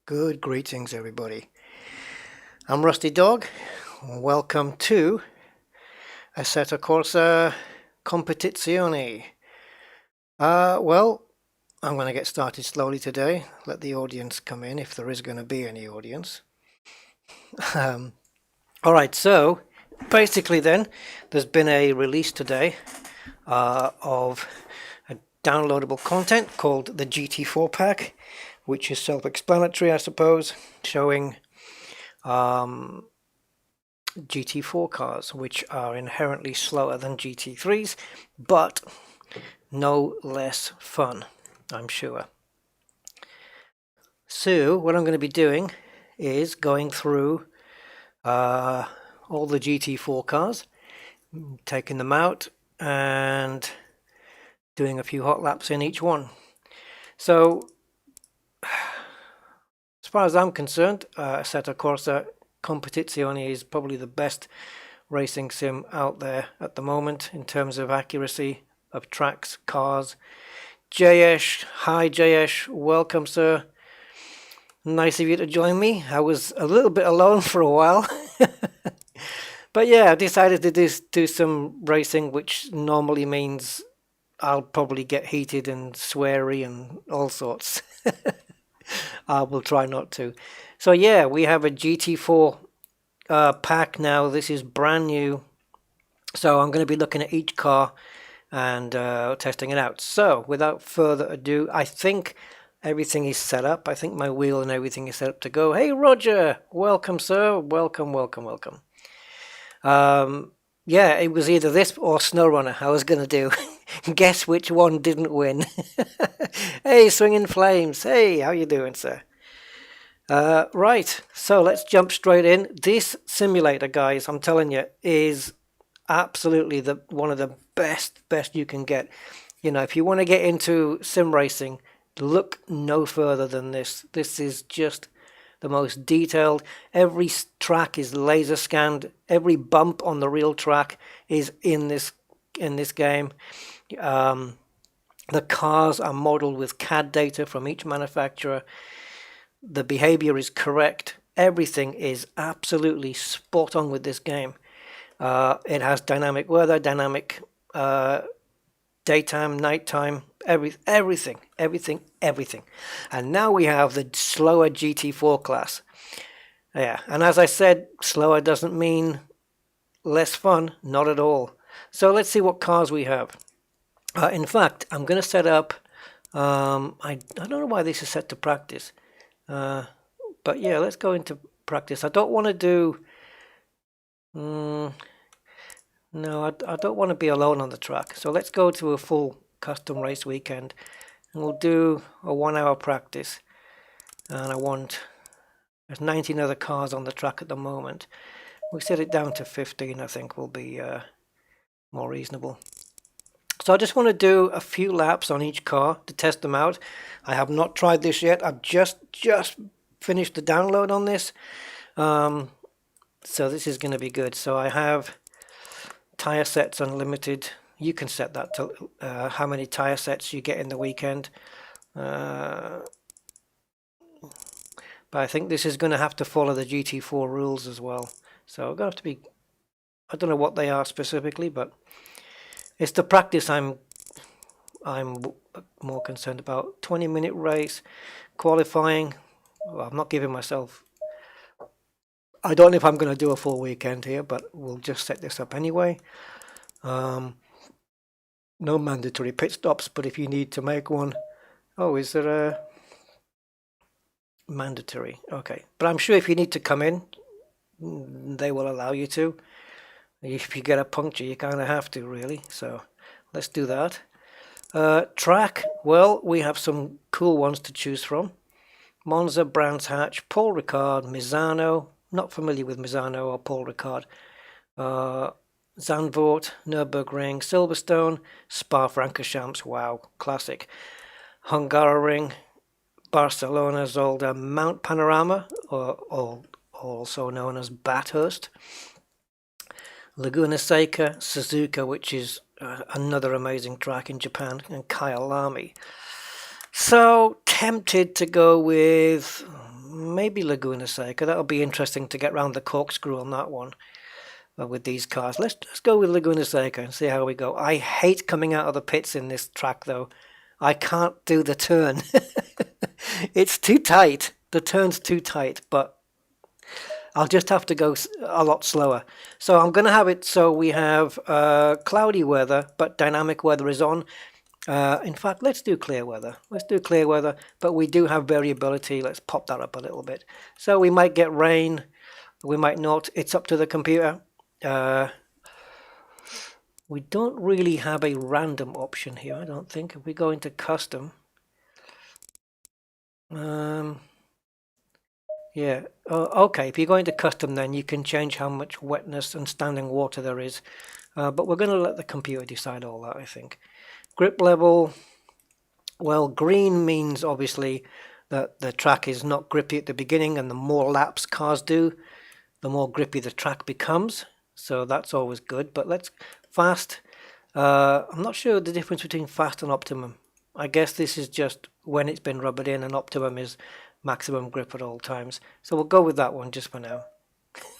Good greetings, everybody. I'm Rusty Dog. Welcome to Assetto Corsa Competizione. Well, I'm going to get started slowly today. Let the audience come in if there is going to be any audience. Alright, so basically then, there's been a release today of a downloadable content called the GT4 pack, which is self-explanatory, I suppose, showing GT4 cars, which are inherently slower than GT3s, but no less fun, I'm sure. So what I'm going to be doing is going through all the GT4 cars, taking them out and doing a few hot laps in each one. So as far as I'm concerned, Assetto Corsa Competizione is probably the best racing sim out there at the moment in terms of accuracy of tracks, cars. Jayesh, hi Jayesh, welcome sir. Nice of you to join me. I was a little bit alone for a while. But yeah, I decided to do some racing, which normally means I'll probably get heated and sweary and all sorts. I will try not to. So yeah, we have a GT4 pack now. This is brand new. So I'm going to be looking at each car and testing it out. So without further ado, I think everything is set up. I think my wheel and everything is set up to go. Hey Roger, welcome sir, welcome. Yeah, it was either this or SnowRunner I was going to do. Guess which one didn't win. Hey Swinging Flames, hey, how you doing sir? Right, so let's jump straight in. This simulator, guys, I'm telling you, is absolutely one of the best you can get. You know, if you want to get into sim racing, look no further than this. This is just the most detailed. Every track is laser scanned. Every bump on the real track is in this game. The cars are modeled with CAD data from each manufacturer. The behavior is correct. Everything is absolutely spot on with this game. It has dynamic weather, dynamic daytime, nighttime, everything. And now we have the slower GT4 class. Yeah, and as I said, slower doesn't mean less fun, not at all. So let's see what cars we have. In fact, I'm going to set up, I don't know why this is set to practice, but yeah, let's go into practice. I don't want to do, no, I don't want to be alone on the track. So let's go to a full custom race weekend and we'll do a 1 hour practice. And there's 19 other cars on the track at the moment. We set it down to 15, I think will be more reasonable. So I just want to do a few laps on each car to test them out. I have not tried this yet. I've just finished the download on this. So this is going to be good. So I have tire sets unlimited. You can set that to how many tire sets you get in the weekend. But I think this is going to have to follow the GT4 rules as well. So I'm going to have to be, I don't know what they are specifically, but it's the practice I'm more concerned about. 20-minute race, qualifying. Well, I'm not giving myself, I don't know if I'm going to do a full weekend here, but we'll just set this up anyway. No mandatory pit stops, but if you need to make one, oh, is there a mandatory? Okay, but I'm sure if you need to come in, they will allow you to. If you get a puncture, you kind of have to, really. So let's do that. Track, well, we have some cool ones to choose from. Monza, Brands Hatch, Paul Ricard, Misano. Not familiar with Misano or Paul Ricard. Zandvoort, Nürburgring, Silverstone, Spa-Francorchamps, wow, classic. Hungaroring, Barcelona, Zolder, Mount Panorama, or also known as Bathurst. Laguna Seca, Suzuka, which is another amazing track in Japan, and Kyalami. So tempted to go with maybe Laguna Seca. That'll be interesting to get around the corkscrew on that one with these cars. Let's go with Laguna Seca and see how we go. I hate coming out of the pits in this track though. I can't do the turn. It's too tight. The turn's too tight, but I'll just have to go a lot slower. So I'm going to have it so we have cloudy weather, but dynamic weather is on. In fact, let's do clear weather. Let's do clear weather, but we do have variability. Let's pop that up a little bit. So we might get rain, we might not. It's up to the computer. We don't really have a random option here, I don't think. If we go into custom, yeah, okay, if you go into custom then you can change how much wetness and standing water there is, but we're going to let the computer decide all that, I think. Grip level, well, green means obviously that the track is not grippy at the beginning, and the more laps cars do, the more grippy the track becomes, so that's always good. But let's fast. I'm not sure the difference between fast and optimum. I guess this is just when it's been rubbered in, and optimum is maximum grip at all times. So we'll go with that one just for now.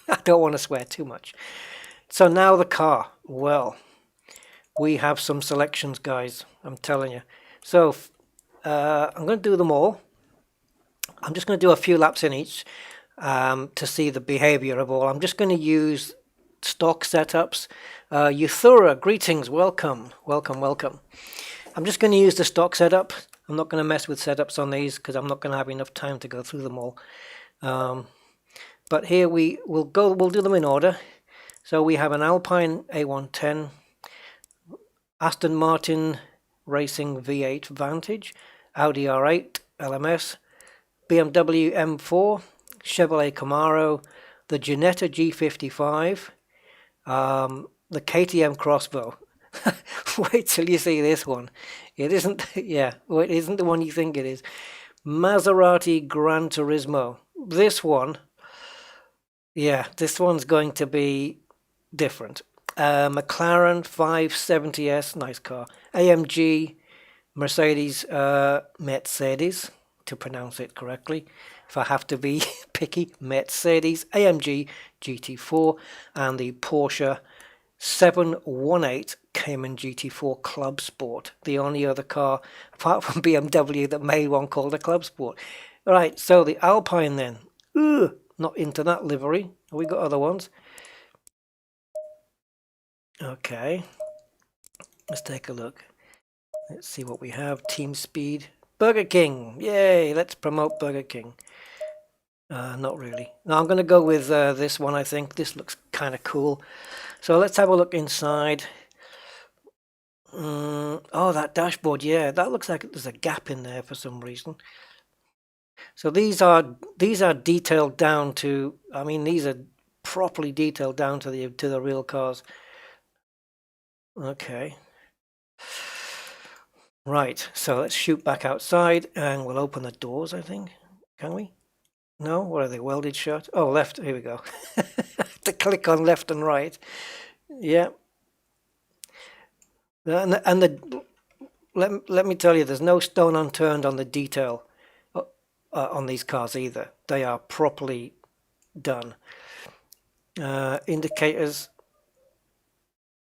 I don't want to swear too much. So now the car. Well, we have some selections, guys. I'm telling you. So I'm going to do them all. I'm just going to do a few laps in each to see the behavior of all. I'm just going to use stock setups. Euthura, greetings, welcome. I'm just going to use the stock setup. I'm not going to mess with setups on these because I'm not going to have enough time to go through them all. But here we'll do them in order. So we have an Alpine A110, Aston Martin Racing V8 Vantage, Audi R8 LMS, BMW M4, Chevrolet Camaro, the Ginetta G55, the KTM Crossbow. Wait till you see this one. It isn't, yeah, well, it isn't the one you think it is. Maserati Gran Turismo. This one, yeah, this one's going to be different. McLaren 570S, nice car. AMG, Mercedes, to pronounce it correctly. If I have to be picky, Mercedes, AMG GT4, and the Porsche 718 Cayman GT4 Club Sport, the only other car apart from BMW that made one called a Club Sport. Right, so the Alpine then. Not into that livery. Have we got other ones? Okay, let's take a look. Let's see what we have. Team Speed. Burger King. Yay, let's promote Burger King. Not really. No, I'm going to go with this one, I think. This looks kind of cool. So let's have a look inside. Oh, that dashboard, yeah, that looks like there's a gap in there for some reason. So these are detailed down to, I mean, these are properly detailed down to the real cars. Okay. Right, so let's shoot back outside and we'll open the doors, I think. Can we? No? What are they, welded shut? Oh, left, here we go. To click on left and right. Yeah. And let me tell you, there's no stone unturned on the detail on these cars either. They are properly done. Indicators.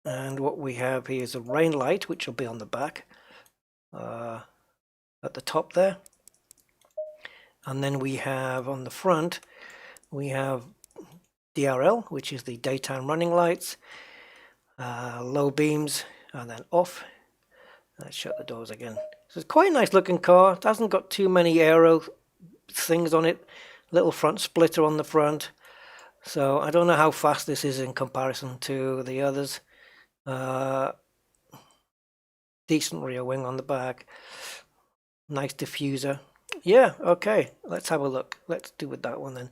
And what we have here is a rain light, which will be on the back. At the top there. And then we have on the front, we have DRL, which is the daytime running lights, low beams, and then off. Let's shut the doors again. So it's quite a nice looking car. It hasn't got too many aero things on it. Little front splitter on the front. So I don't know how fast this is in comparison to the others. Decent rear wing on the back. Nice diffuser. Yeah, okay, let's have a look. Let's do with that one then.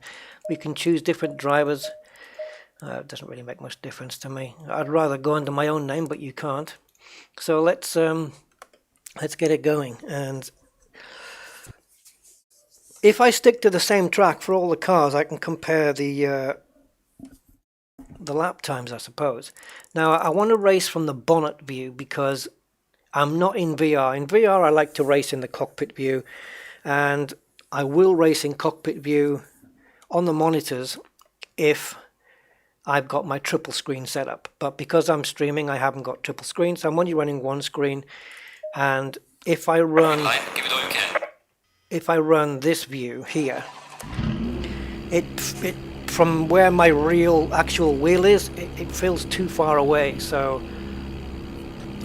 We can choose different drivers. It doesn't really make much difference to me. I'd rather go under my own name, but you can't. So let's get it going. And if I stick to the same track for all the cars, I can compare the lap times, I suppose. Now I want to race from the bonnet view because I'm not in VR. In VR, I like to race in the cockpit view, and I will race in cockpit view on the monitors if I've got my triple screen set up, but because I'm streaming I haven't got triple screen, so I'm only running one screen. And if I run this view here, it from where my real actual wheel is, it feels too far away. So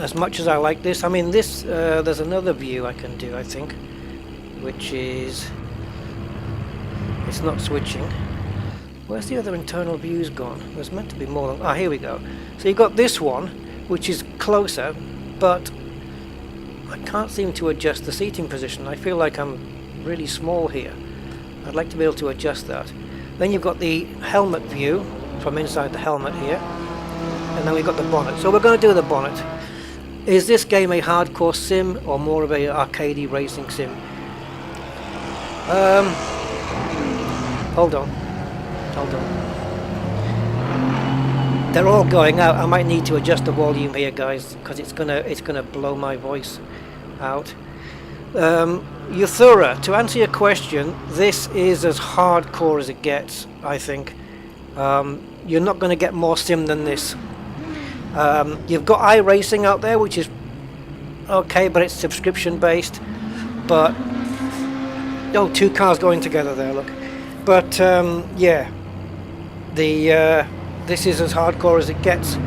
as much as I like this, I mean this, there's another view I can do, I think, which is, it's not switching. Where's the other internal views gone? There's meant to be more than, here we go. So you've got this one, which is closer, but I can't seem to adjust the seating position. I feel like I'm really small here. I'd like to be able to adjust that. Then you've got the helmet view from inside the helmet here, and then we've got the bonnet. So we're going to do the bonnet. Is this game a hardcore sim or more of a arcadey racing sim? Hold on. They're all going out. I might need to adjust the volume here, guys, because it's gonna blow my voice out. Euthura, to answer your question, this is as hardcore as it gets, I think. You're not going to get more sim than this. You've got iRacing out there, which is okay, but it's subscription based. But two cars going together there, look. But yeah, this is as hardcore as it gets.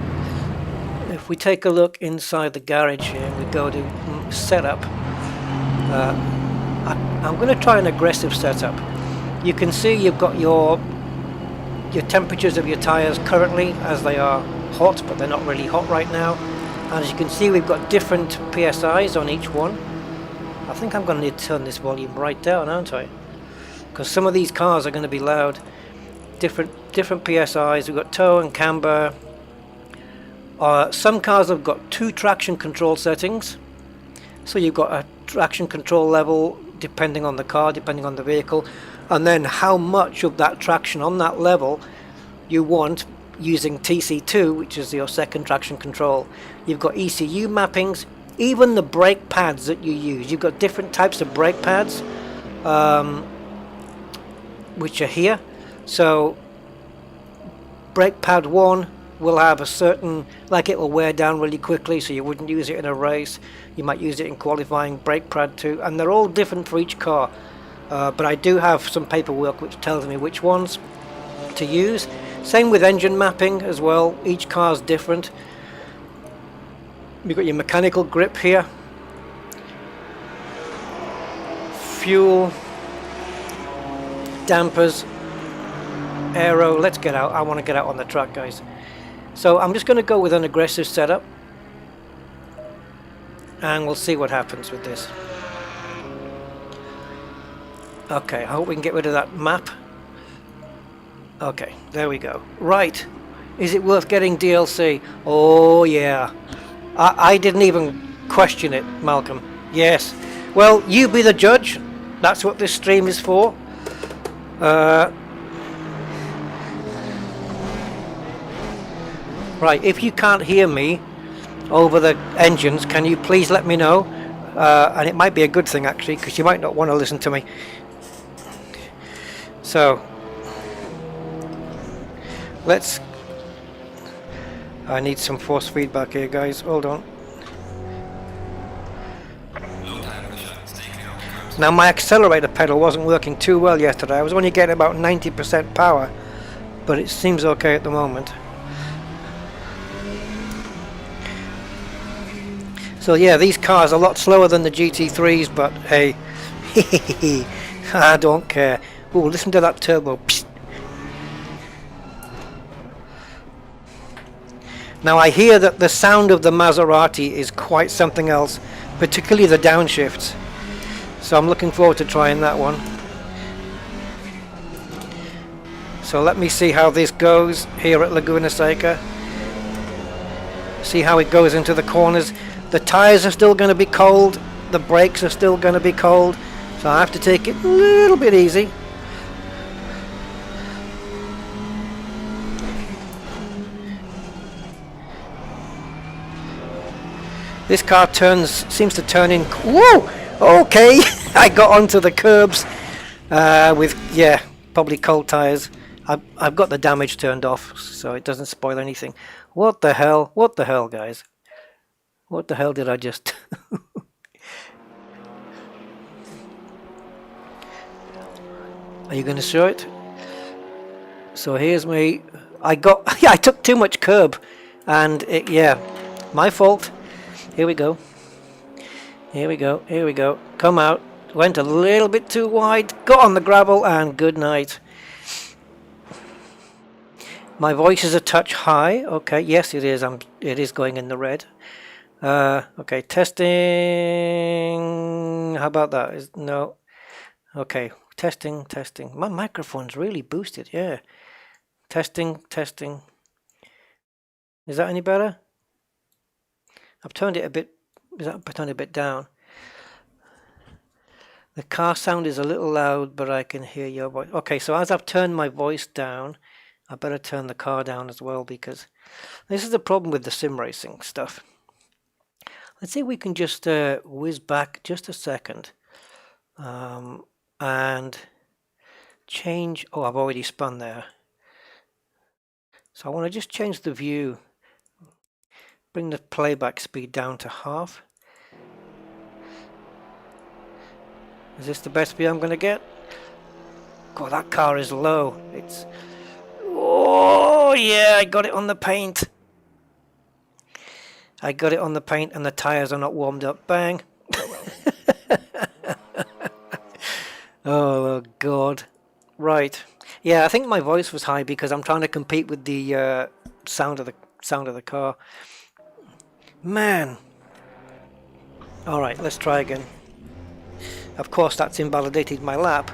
If we take a look inside the garage here, we go to setup. I'm going to try an aggressive setup. You can see you've got your temperatures of your tires currently, as they are hot, but they're not really hot right now. And as you can see, we've got different PSIs on each one. I think I'm going to need to turn this volume right down, aren't I? Because some of these cars are going to be loud. Different PSIs. We've got tow and camber. Some cars have got 2 traction control settings. So you've got a traction control level depending on the car, depending on the vehicle, and then how much of that traction on that level you want using TC2, which is your second traction control. You've got ECU mappings, even the brake pads that you use. You've got different types of brake pads which are here. So brake pad 1 will have a certain, like it will wear down really quickly, so you wouldn't use it in a race. You might use it in qualifying. Brake pad 2, and they're all different for each car. But I do have some paperwork which tells me which ones to use. Same with engine mapping as well. Each car's different. You've got your mechanical grip here. Fuel. Dampers. Aero. Let's get out. I want to get out on the track, guys. So I'm just going to go with an aggressive setup. And we'll see what happens with this. Okay, I hope we can get rid of that map. Okay, there we go. Right, is it worth getting DLC? Oh yeah. I didn't even question it, Malcolm. Yes. Well, you be the judge. That's what this stream is for. Right, if you can't hear me over the engines, can you please let me know? And it might be a good thing actually, because you might not want to listen to me. So I need some force feedback here, guys. Hold on. Now my accelerator pedal wasn't working too well yesterday. I was only getting about 90% power, but it seems okay at the moment. So yeah, these cars are a lot slower than the GT3s, but hey, I don't care. Oh, listen to that turbo. Psst. Now I hear that the sound of the Maserati is quite something else, particularly the downshifts. So I'm looking forward to trying that one. So let me see how this goes here at Laguna Seca. See how it goes into the corners. The tires are still going to be cold. The brakes are still going to be cold. So I have to take it a little bit easy. This car seems to turn in. Whoa! Okay, I got onto the curbs. With, yeah, probably cold tires. I've got the damage turned off so it doesn't spoil anything. What the hell? What the hell, guys? What the hell did I just... Are you going to show it? So here's me. Yeah, I took too much curb, and yeah, my fault. Here we go. Here we go. Here we go. Come out. Went a little bit too wide. Got on the gravel, and good night. My voice is a touch high. Okay, yes, it is. It is going in the red. Okay, testing. How about that? No. Okay, testing. My microphone's really boosted. Yeah. Testing. Is that any better? I've turned it a bit. I've turned it a bit down. The car sound is a little loud, but I can hear your voice. Okay, so as I've turned my voice down, I better turn the car down as well, because this is the problem with the sim racing stuff. Let's see if we can just whiz back just a second and change. Oh, I've already spun there. So I want to just change the view, bring the playback speed down to half. Is this the best view I'm going to get? God, that car is low. It's... Oh, yeah, I got it on the paint. I got it on the paint and the tires are not warmed up. Bang. Oh, God. Right. Yeah, I think my voice was high because I'm trying to compete with the sound of the car. Man. All right, let's try again. Of course, that's invalidated my lap.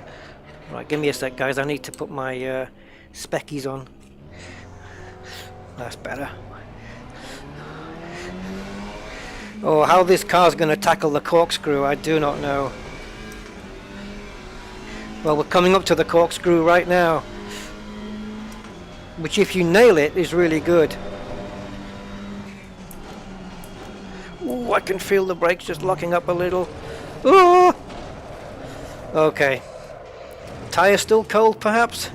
Right, give me a sec, guys. I need to put my speckies on. That's better. Oh, how this car's going to tackle the corkscrew, I do not know. Well, we're coming up to the corkscrew right now, which, if you nail it, is really good. Ooh, I can feel the brakes just locking up a little. Ooh! Okay. Tire still cold, perhaps?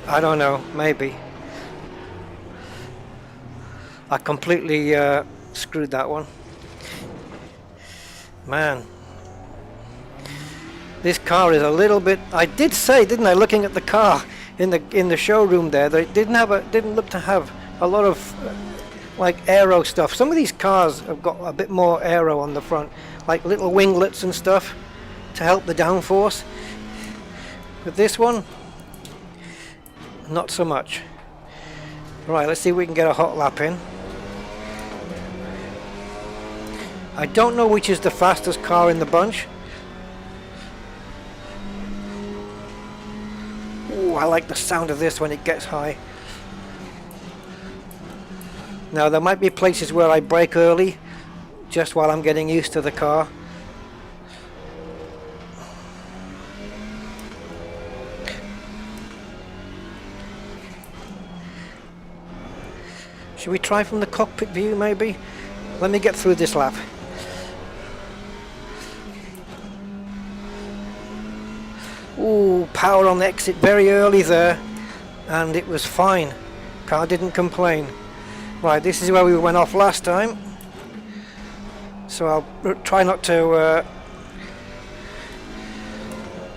I don't know, maybe. I completely screwed that one. Man. This car is a little bit... I did say, didn't I, looking at the car in the showroom there, that it didn't look to have a lot of like aero stuff. Some of these cars have got a bit more aero on the front, like little winglets and stuff to help the downforce. With this one, not so much. Right, let's see if we can get a hot lap in. I don't know which is the fastest car in the bunch. Ooh, I like the sound of this when it gets high. Now, there might be places where I brake early, just while I'm getting used to the car. Should we try from the cockpit view, maybe? Let me get through this lap. Ooh, power on the exit very early there, and it was fine. Car didn't complain. Right, this is where we went off last time, so I'll try not to...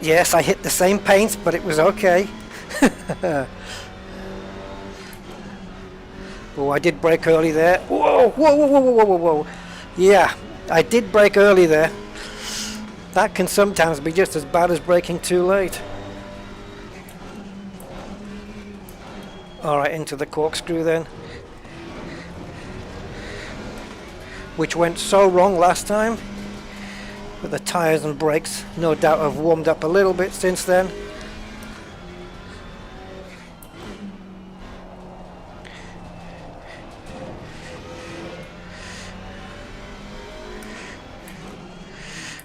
Yes, I hit the same paint, but it was okay. Oh, I did brake early there. Whoa, whoa, whoa, whoa, whoa, whoa, whoa. Yeah, I did brake early there. That can sometimes be just as bad as braking too late. Alright, into the corkscrew then. Which went so wrong last time. But the tyres and brakes no doubt have warmed up a little bit since then.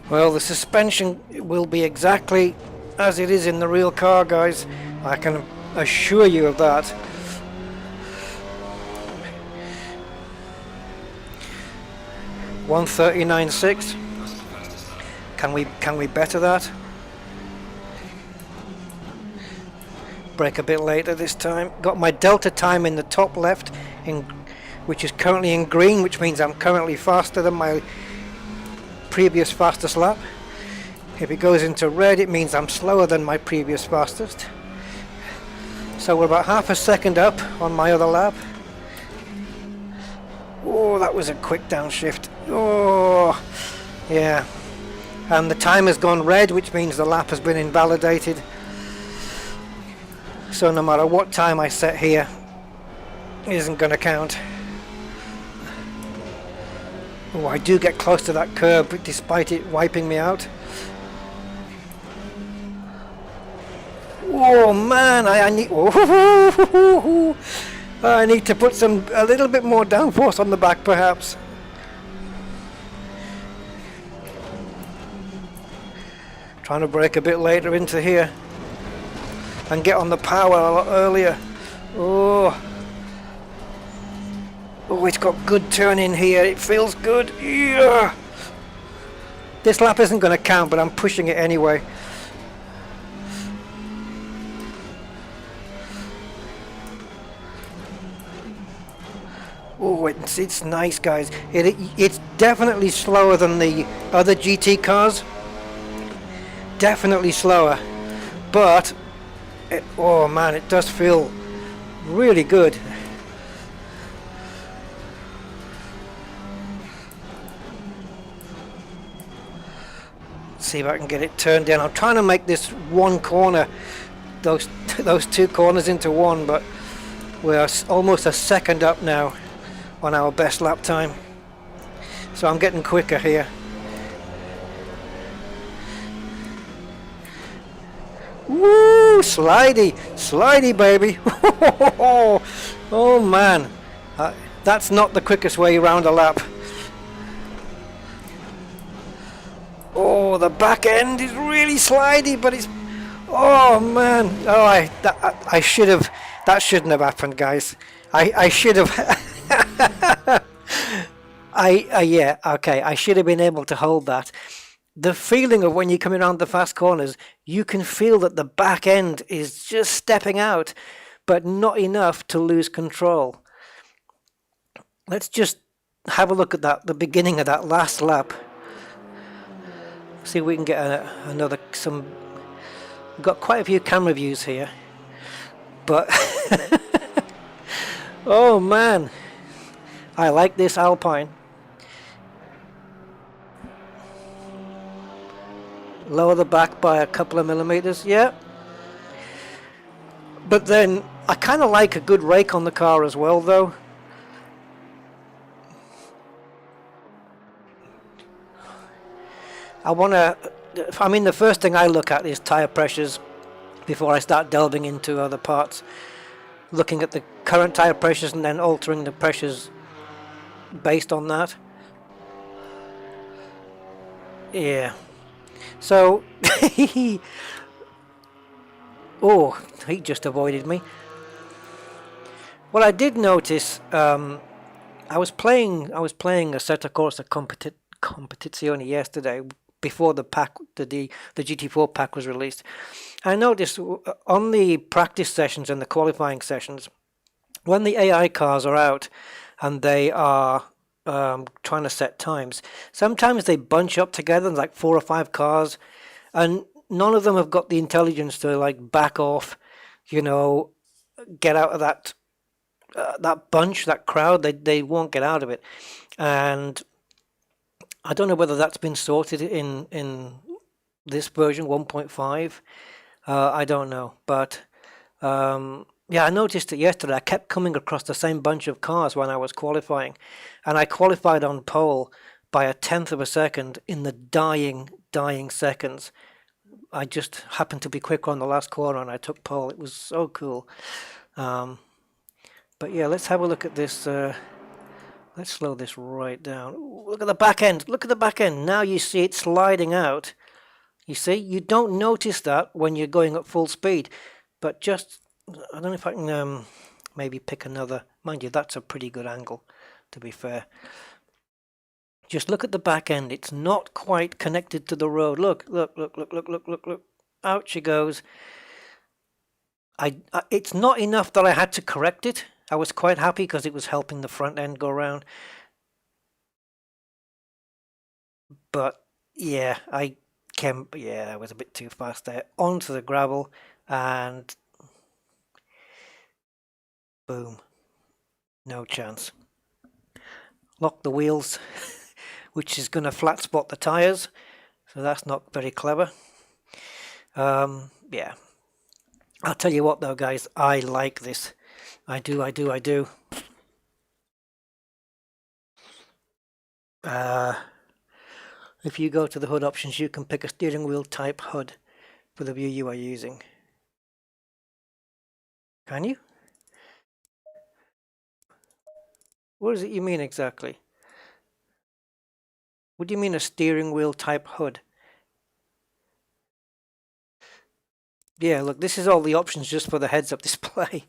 Well, the suspension will be exactly as it is in the real car, guys. I can assure you of that. $139.6. Can we better that? brake a bit later this time. Got my delta time in the top left, which is currently in green, which means I'm currently faster than my previous fastest lap. If it goes into red, it means I'm slower than my previous fastest. So we're about half a second up on my other lap. Oh, that was a quick downshift. Oh, yeah. And the time has gone red, which means the lap has been invalidated. So no matter what time I set here, it isn't going to count. Oh, I do get close to that curb despite it wiping me out. Oh man, I need. Oh, I need to put a little bit more downforce on the back, perhaps. Trying to brake a bit later into here and get on the power a lot earlier. Oh, it's got good turn in here. It feels good. Yeah. This lap isn't going to count, but I'm pushing it anyway. Oh, it's nice, guys. It's definitely slower than the other GT cars. Definitely slower. But, oh man, it does feel really good. Let's see if I can get it turned down. I'm trying to make this one corner, those two corners into one, but we're almost a second up now on our best lap time, so I'm getting quicker here. Woo! Slidey baby. Oh man, that's not the quickest way around a lap. Oh, the back end is really slidey, but it's, oh man, oh I should have, that shouldn't have happened, guys. I should have. Yeah, okay, I should have been able to hold that. The feeling of when you come around the fast corners, you can feel that the back end is just stepping out, but not enough to lose control. Let's just have a look at that, the beginning of that last lap. See if we can get we've got quite a few camera views here, but oh man, I like this Alpine. Lower the back by a couple of millimeters, yeah. But then I kind of like a good rake on the car as well, though. The first thing I look at is tire pressures before I start delving into other parts. Looking at the current tire pressures and then altering the pressures based on that. Yeah. So, oh, he just avoided me. Well, I did notice. I was playing Assetto Corsa Competizione yesterday before the GT4 pack was released. I noticed on the practice sessions and the qualifying sessions, when the AI cars are out and they are trying to set times, sometimes they bunch up together, like 4 or 5 cars, and none of them have got the intelligence to like back off, get out of that bunch, that crowd. They won't get out of it. And I don't know whether that's been sorted in this version 1.5. I don't know, but yeah, I noticed it yesterday. I kept coming across the same bunch of cars when I was qualifying, and I qualified on pole by 1/10 of a second in the dying seconds. I just happened to be quicker on the last corner and I took pole. It was so cool. But yeah, let's have a look at this. Let's slow this right down. Ooh, look at the back end. Look at the back end. Now you see it sliding out. You see, you don't notice that when you're going at full speed, but just, I don't know if I can maybe pick another. Mind you, that's a pretty good angle, to be fair. Just look at the back end. It's not quite connected to the road. Look. Out she goes. it's not enough that I had to correct it. I was quite happy because it was helping the front end go around. But yeah, I was a bit too fast there. Onto the gravel and boom. No chance. Lock the wheels, which is going to flat spot the tires. So that's not very clever. Yeah. I'll tell you what though, guys, I like this. I do. If you go to the HUD options, you can pick a steering wheel type HUD for the view you are using. Can you? What does it you mean exactly? What do you mean a steering wheel type HUD? Yeah, look, this is all the options just for the heads-up display.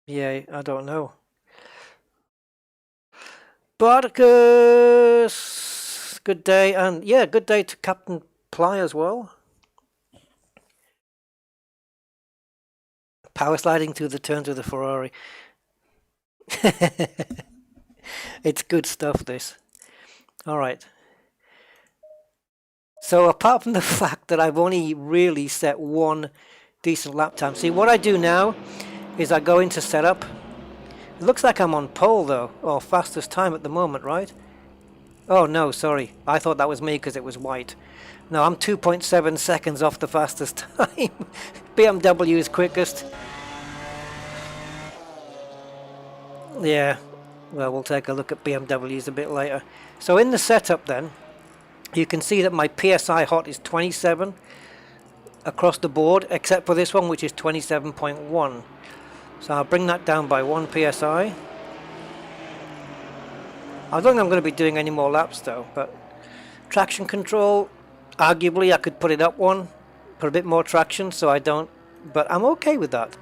Yeah, I don't know. Spartacus, good day, and yeah, good day to Captain Ply as well. Power sliding through the turns of the Ferrari. It's good stuff, this. All right. So apart from the fact that I've only really set one decent lap time, see what I do now is I go into setup. It looks like I'm on pole though, or fastest time at the moment, right? Oh no, sorry. I thought that was me because it was white. No, I'm 2.7 seconds off the fastest time. BMW is quickest. Yeah, well, we'll take a look at BMWs a bit later. So in the setup then, you can see that my PSI hot is 27 across the board, except for this one, which is 27.1. So I'll bring that down by 1 PSI. I don't think I'm going to be doing any more laps though, but traction control, arguably I could put it up one, put a bit more traction so I don't, but I'm okay with that.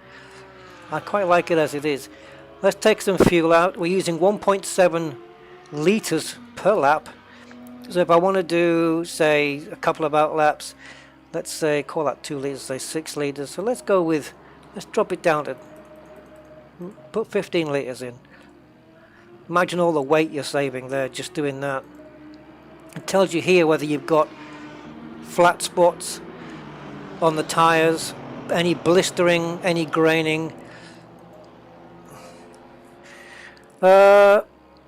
I quite like it as it is. Let's take some fuel out. We're using 1.7 litres per lap. So if I want to do, say, a couple of out laps, let's say, call that 2 litres, say 6 litres. So let's go with, let's drop it down to, put 15 litres in. Imagine all the weight you're saving there just doing that. It tells you here whether you've got flat spots on the tyres, any blistering, any graining.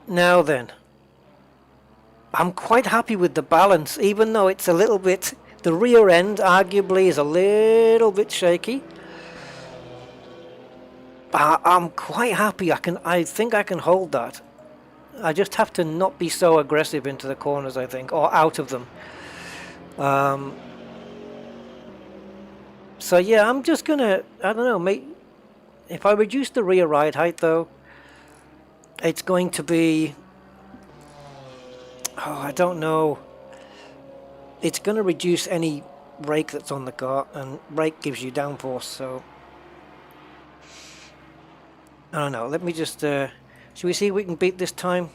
Now then, I'm quite happy with the balance, even though it's a little bit, the rear end arguably is a little bit shaky. I'm quite happy. I think I can hold that. I just have to not be so aggressive into the corners, I think, or out of them. So yeah, I'm just gonna, I don't know, if I reduce the rear ride height though, it's going to be, oh, I don't know. It's going to reduce any rake that's on the car, and rake gives you downforce, so I don't know. Let me just, should we see if we can beat this time?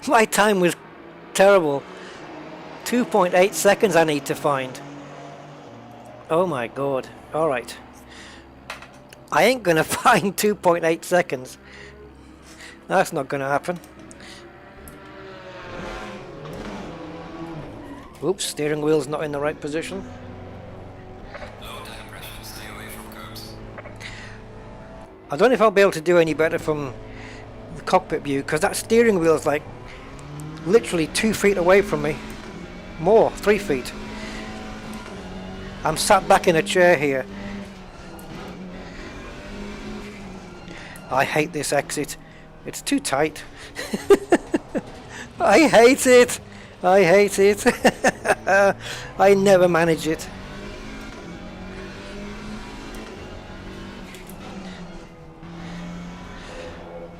My time was terrible. 2.8 seconds I need to find. Oh my god. Alright. I ain't gonna find 2.8 seconds. That's not gonna happen. Oops, steering wheel's not in the right position. I don't know if I'll be able to do any better from the cockpit view, because that steering wheel is like literally 2 feet away from me. More, 3 feet. I'm sat back in a chair here. I hate this exit. It's too tight. I hate it. I hate it. I never manage it.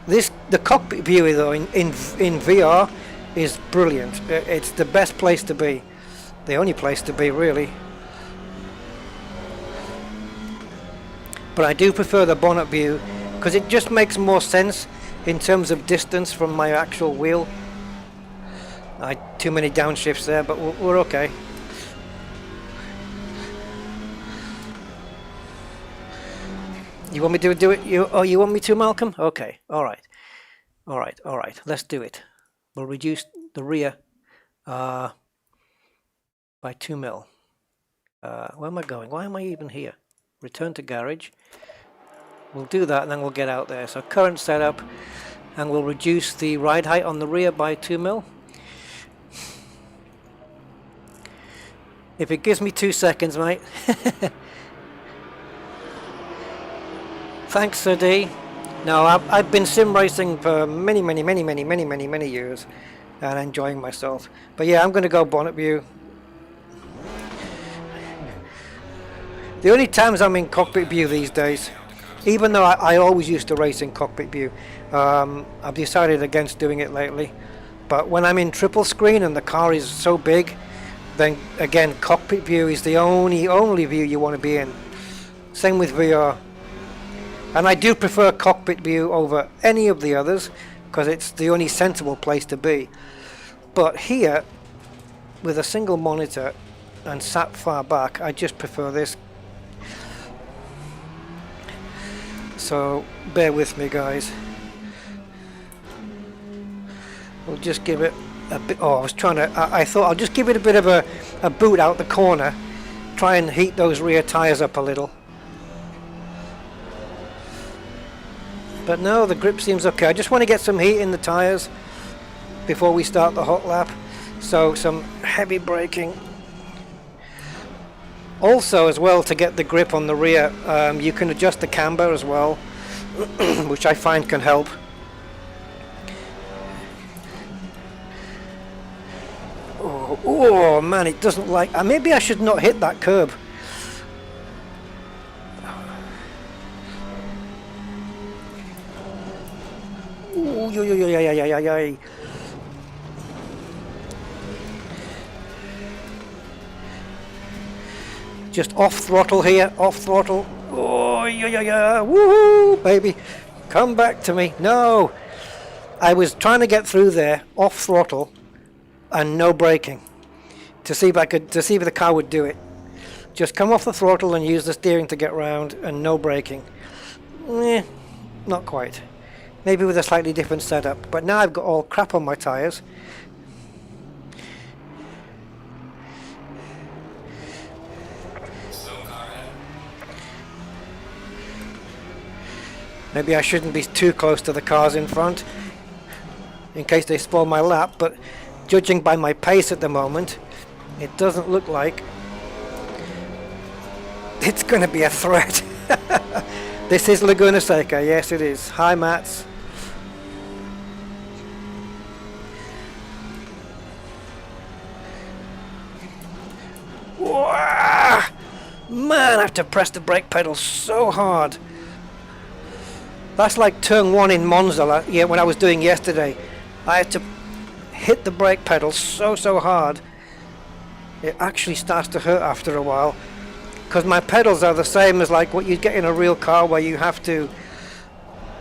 The cockpit view though in VR is brilliant. It's the best place to be. The only place to be really. But I do prefer the bonnet view because it just makes more sense in terms of distance from my actual wheel. Too many downshifts there, but we're okay. You want me to do it? You want me to, Malcolm? Okay. All right. Let's do it. We'll reduce the rear by 2 mil. Where am I going? Why am I even here? Return to garage. We'll do that and then we'll get out there. So current setup, and we'll reduce the ride height on the rear by 2 mil. If it gives me 2 seconds, mate. Thanks, Sir D. No, I've been sim racing for many years and enjoying myself. But yeah, I'm going to go bonnet view. The only times I'm in cockpit view these days, even though I always used to race in cockpit view, I've decided against doing it lately. But when I'm in triple screen and the car is so big, then again cockpit view is the only view you want to be in. Same with VR. And I do prefer cockpit view over any of the others because it's the only sensible place to be. But here, with a single monitor and sat far back, I just prefer this. So bear with me, guys. We'll just give it a bit. Oh, I thought I'll just give it a bit of a boot out the corner, try and heat those rear tires up a little. But no, the grip seems okay. I just want to get some heat in the tires before we start the hot lap. So some heavy braking. Also, as well, to get the grip on the rear, you can adjust the camber as well, which I find can help. Oh man, it doesn't like. Maybe I should not hit that curb. Yeah. Just off throttle here, off throttle. Oh yeah. Woohoo, baby. Come back to me. No. I was trying to get through there, off throttle, and no braking. To see if the car would do it. Just come off the throttle and use the steering to get round, and no braking. Not quite. Maybe with a slightly different setup. But now I've got all crap on my tyres. Maybe I shouldn't be too close to the cars in front, in case they spoil my lap, but judging by my pace at the moment, it doesn't look like it's going to be a threat. This is Laguna Seca, yes it is. Hi Mats. Whoa! Man, I have to press the brake pedal so hard. That's like turn 1 in Monza, when I was doing yesterday. I had to hit the brake pedal so hard. It actually starts to hurt after a while. Because my pedals are the same as like what you get in a real car, where you have to,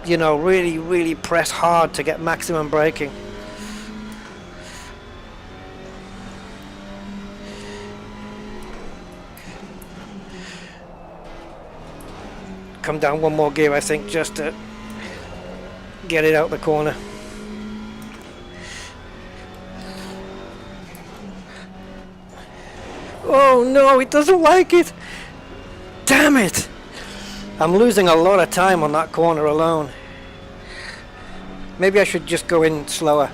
really press hard to get maximum braking. Come down one more gear, I think, just to get it out the corner. Oh no, it doesn't like it! Damn it! I'm losing a lot of time on that corner alone. Maybe I should just go in slower.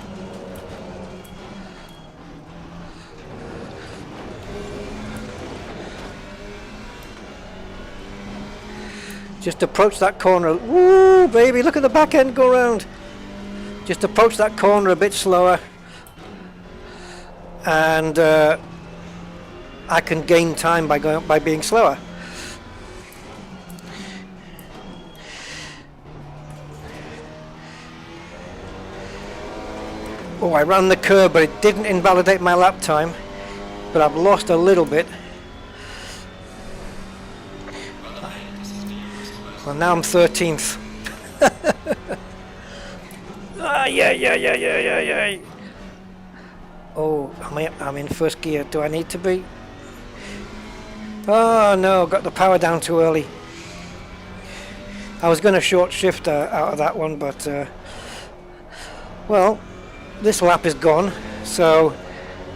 Just approach that corner. Woo, baby, look at the back end go round. Just approach that corner a bit slower. And I can gain time by being slower. Oh, I ran the curb, but it didn't invalidate my lap time. But I've lost a little bit. Well, now I'm 13th. Yeah. Oh, I'm in first gear. Do I need to be? Oh no, got the power down too early. I was going to short shift out of that one, but well, this lap is gone, so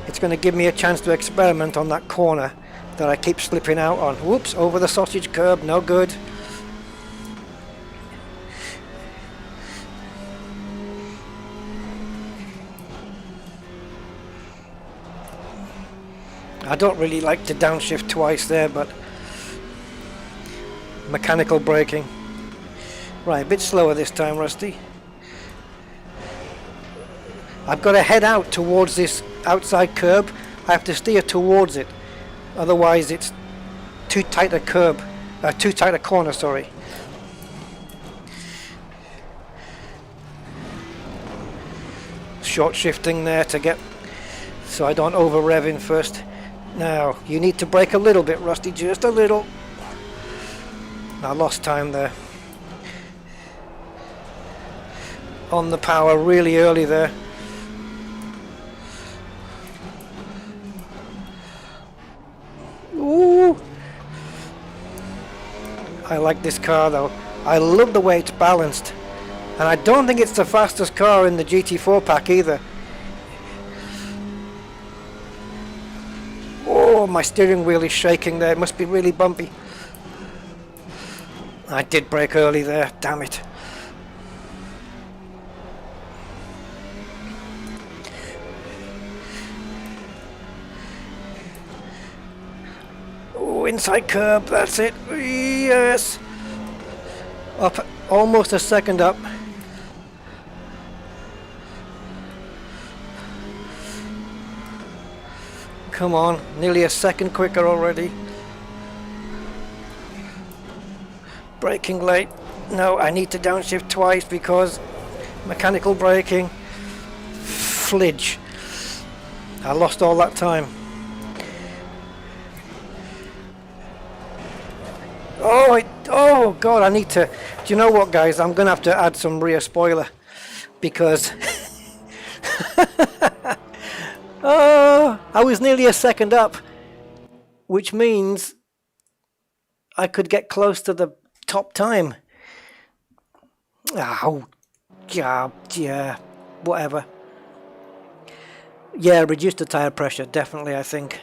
it's going to give me a chance to experiment on that corner that I keep slipping out on. Whoops, over the sausage curb, no good. I don't really like to downshift twice there, but mechanical braking. Right, a bit slower this time, Rusty. I've got to head out towards this outside curb. I have to steer towards it, otherwise it's too tight a curb, too tight a corner, sorry. Short shifting there to get, so I don't over rev in first. Now, you need to brake a little bit, Rusty, just a little. I lost time there. On the power really early there. Ooh! I like this car though. I love the way it's balanced. And I don't think it's the fastest car in the GT4 pack either. Oh, my steering wheel is shaking there. It must be really bumpy. I did brake early there, damn it. Oh, inside curb, that's it. Yes. Up, almost a second up. Come on, nearly a second quicker already. Braking late. No, I need to downshift twice because mechanical braking. Flidge. I lost all that time. Oh God, I need to. Do you know what, guys? I'm going to have to add some rear spoiler because oh, I was nearly a second up, which means I could get close to the top time. Oh, yeah, whatever. Yeah, reduce the tire pressure, definitely, I think.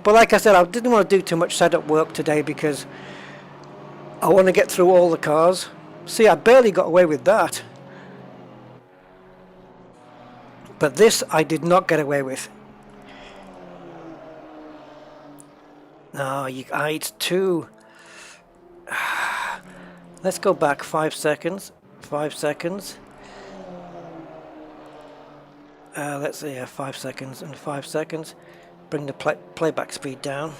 But like I said, I didn't want to do too much setup work today because I want to get through all the cars. See, I barely got away with that. But this I did not get away with. No, it's too... Let's go back 5 seconds. 5 seconds. Let's see, 5 seconds and 5 seconds. Bring the playback speed down.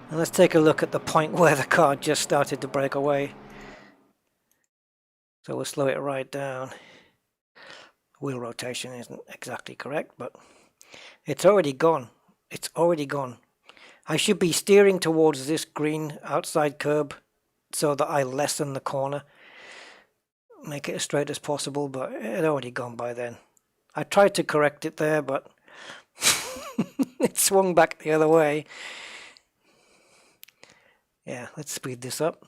And let's take a look at the point where the car just started to break away. So we'll slow it right down. Wheel rotation isn't exactly correct, but it's already gone. It's already gone. I should be steering towards this green outside curb so that I lessen the corner. Make it as straight as possible, but it had already gone by then. I tried to correct it there, but it swung back the other way. Yeah, let's speed this up.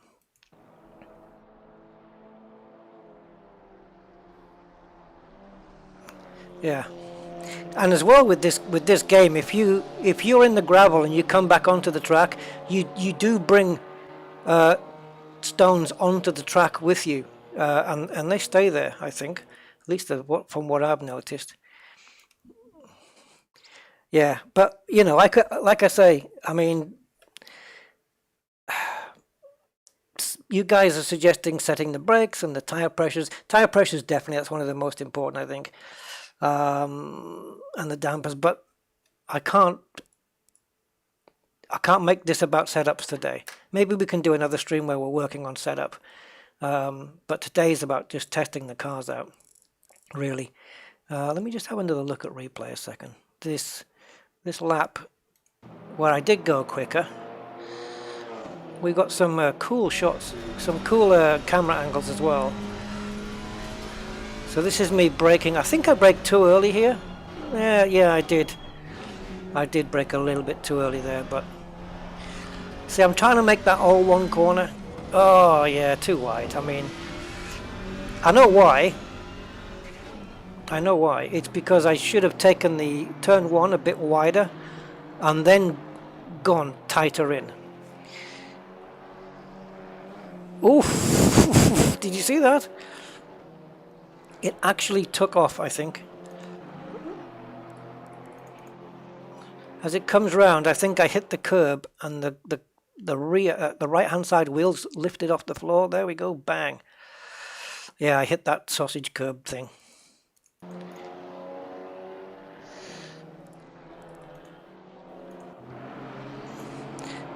Yeah, and as well with this game, if you're in the gravel and you come back onto the track, you do bring stones onto the track with you, and they stay there. I think, at least from what I've noticed. Yeah, but you know, like I say, I mean, you guys are suggesting setting the brakes and the tire pressures. Tire pressures definitely, that's one of the most important, I think. And the dampers, but I can't make this about setups today. Maybe we can do another stream where we're working on setup, but today's about just testing the cars out, really. Let me just have another look at replay a second. This lap where I did go quicker, we got some cool shots, some cool camera angles as well. So this is me braking. I think I braked too early here. Yeah, I did. I did brake a little bit too early there, but see, I'm trying to make that all one corner. Oh yeah, too wide. I mean, I know why. I know why. It's because I should have taken the turn one a bit wider and then gone tighter in. Oof! Did you see that? It actually took off, I think. As it comes round, I think I hit the curb and the rear, the right-hand side wheels lifted off the floor. There we go, bang. Yeah, I hit that sausage curb thing.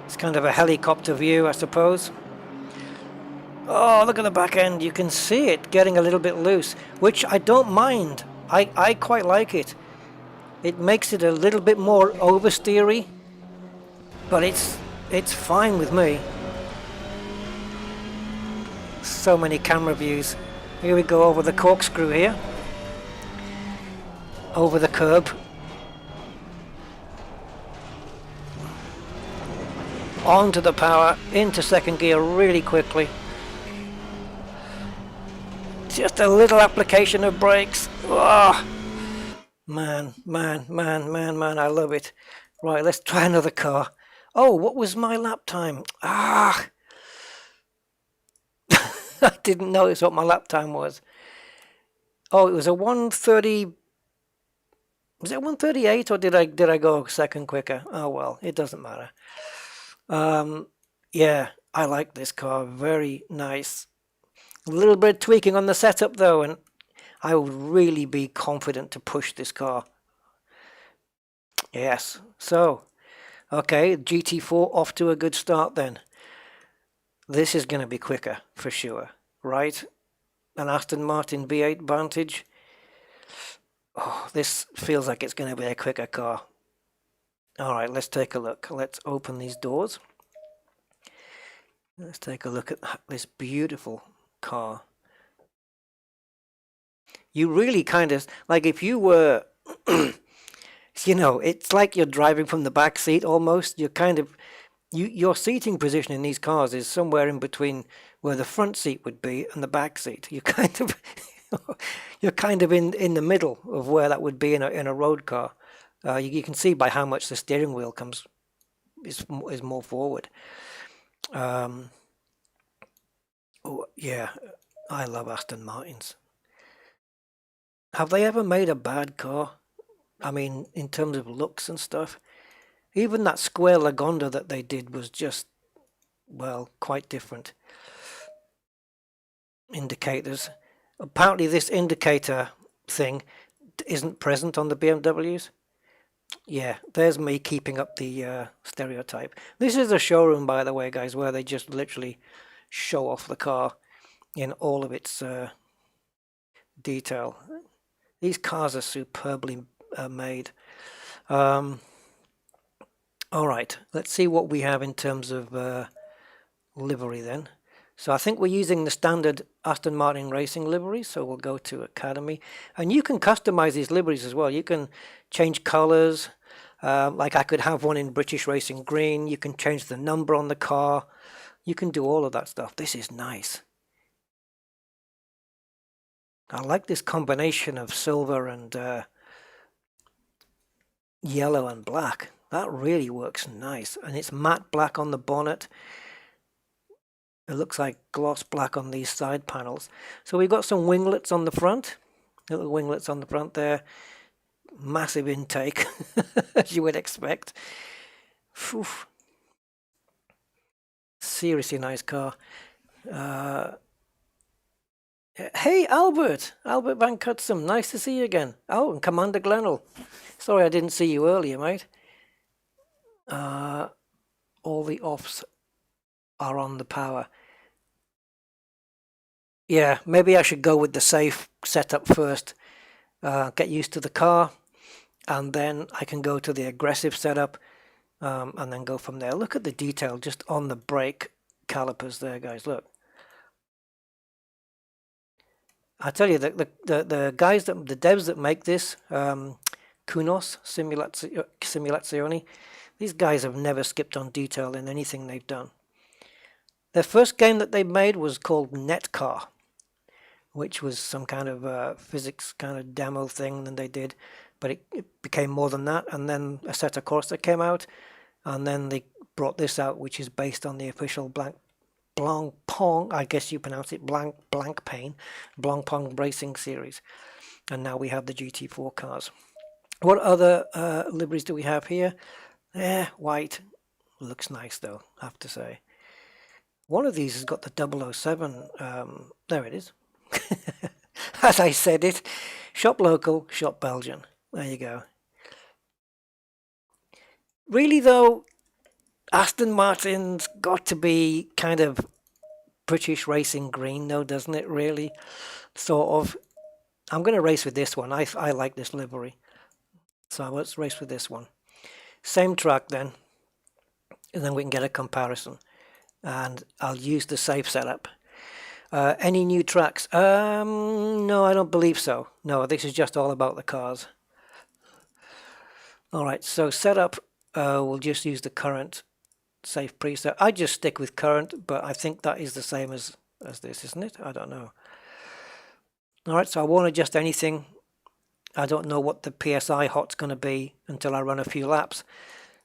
It's kind of a helicopter view, I suppose. Oh, look at the back end. You can see it getting a little bit loose, which I don't mind. I quite like it. It makes it a little bit more oversteery, but it's fine with me. So many camera views. Here we go over the corkscrew here. Over the curb. Onto the power, into second gear really quickly. Just a little application of brakes. Oh, man, I love it. Right, let's try another car. Oh, what was my lap time? Ah, I didn't notice what my lap time was. Oh, it was a 1:30. Was it 1:38 or did I go a second quicker? Oh well, it doesn't matter. Yeah, I like this car. Very nice. A little bit of tweaking on the setup though, and I would really be confident to push this car. Yes. So, okay, GT4 off to a good start then. This is going to be quicker for sure, right? An Aston Martin V8 Vantage. Oh, this feels like it's going to be a quicker car. All right, let's take a look. Let's open these doors. Let's take a look at this beautiful car. You really kind of, like if you were, you know, it's like you're driving from the back seat almost. You're kind of, your seating position in these cars is somewhere in between where the front seat would be and the back seat. You're kind of, you're kind of in the middle of where that would be in a road car. You can see by how much the steering wheel is more forward. Oh yeah, I love Aston Martins. Have they ever made a bad car? I mean, in terms of looks and stuff. Even that square Lagonda that they did was just, well, quite different. Indicators. Apparently this indicator thing isn't present on the BMWs. Yeah, there's me keeping up the stereotype. This is a showroom, by the way, guys, where they just literally show off the car in all of its detail. These cars are superbly made. All right, let's see what we have in terms of livery then. So I think we're using the standard Aston Martin racing livery, so we'll go to Academy. And you can customize these liveries as well. You can change colors. Like I could have one in British Racing Green. You can change the number on the car. You can do all of that stuff. This is nice. I like this combination of silver and yellow and black. That really works nice. And it's matte black on the bonnet. It looks like gloss black on these side panels. So we've got some winglets on the front. Little winglets on the front there. Massive intake, as you would expect. Whew. Seriously nice car. Hey, Albert Van Cutsum, nice to see you again. Oh, and Commander Glenell. Sorry I didn't see you earlier, mate. All the offs are on the power. Yeah, maybe I should go with the safe setup first. Get used to the car, and then I can go to the aggressive setup, and then go from there. Look at the detail just on the brake calipers there, guys. Look. I tell you, the guys the devs that make this, Kunos Simulazioni, these guys have never skipped on detail in anything they've done. Their first game that they made was called Netcar, which was some kind of physics kind of demo thing that they did, but it became more than that. And then Assetto Corsa came out, and then they brought this out, which is based on the official Blancpain, I guess you pronounce it Blancpain racing series. And now we have the GT4 cars. What other liveries do we have here? White. Looks nice though, I have to say. One of these has got the 007. There it is. As I said it. Shop local, shop Belgian. There you go. Really though, Aston Martin's got to be kind of British racing green though, doesn't it really? Sort of. I'm going to race with this one. I like this livery. So let's race with this one. Same track then. And then we can get a comparison. And I'll use the safe setup. Any new tracks? No, I don't believe so. No, this is just all about the cars. Alright, so setup, we'll just use the current safe preset. I just stick with current, but I think that is the same as this, isn't it? I don't know. Alright, so I won't adjust anything. I don't know what the PSI hot's going to be until I run a few laps.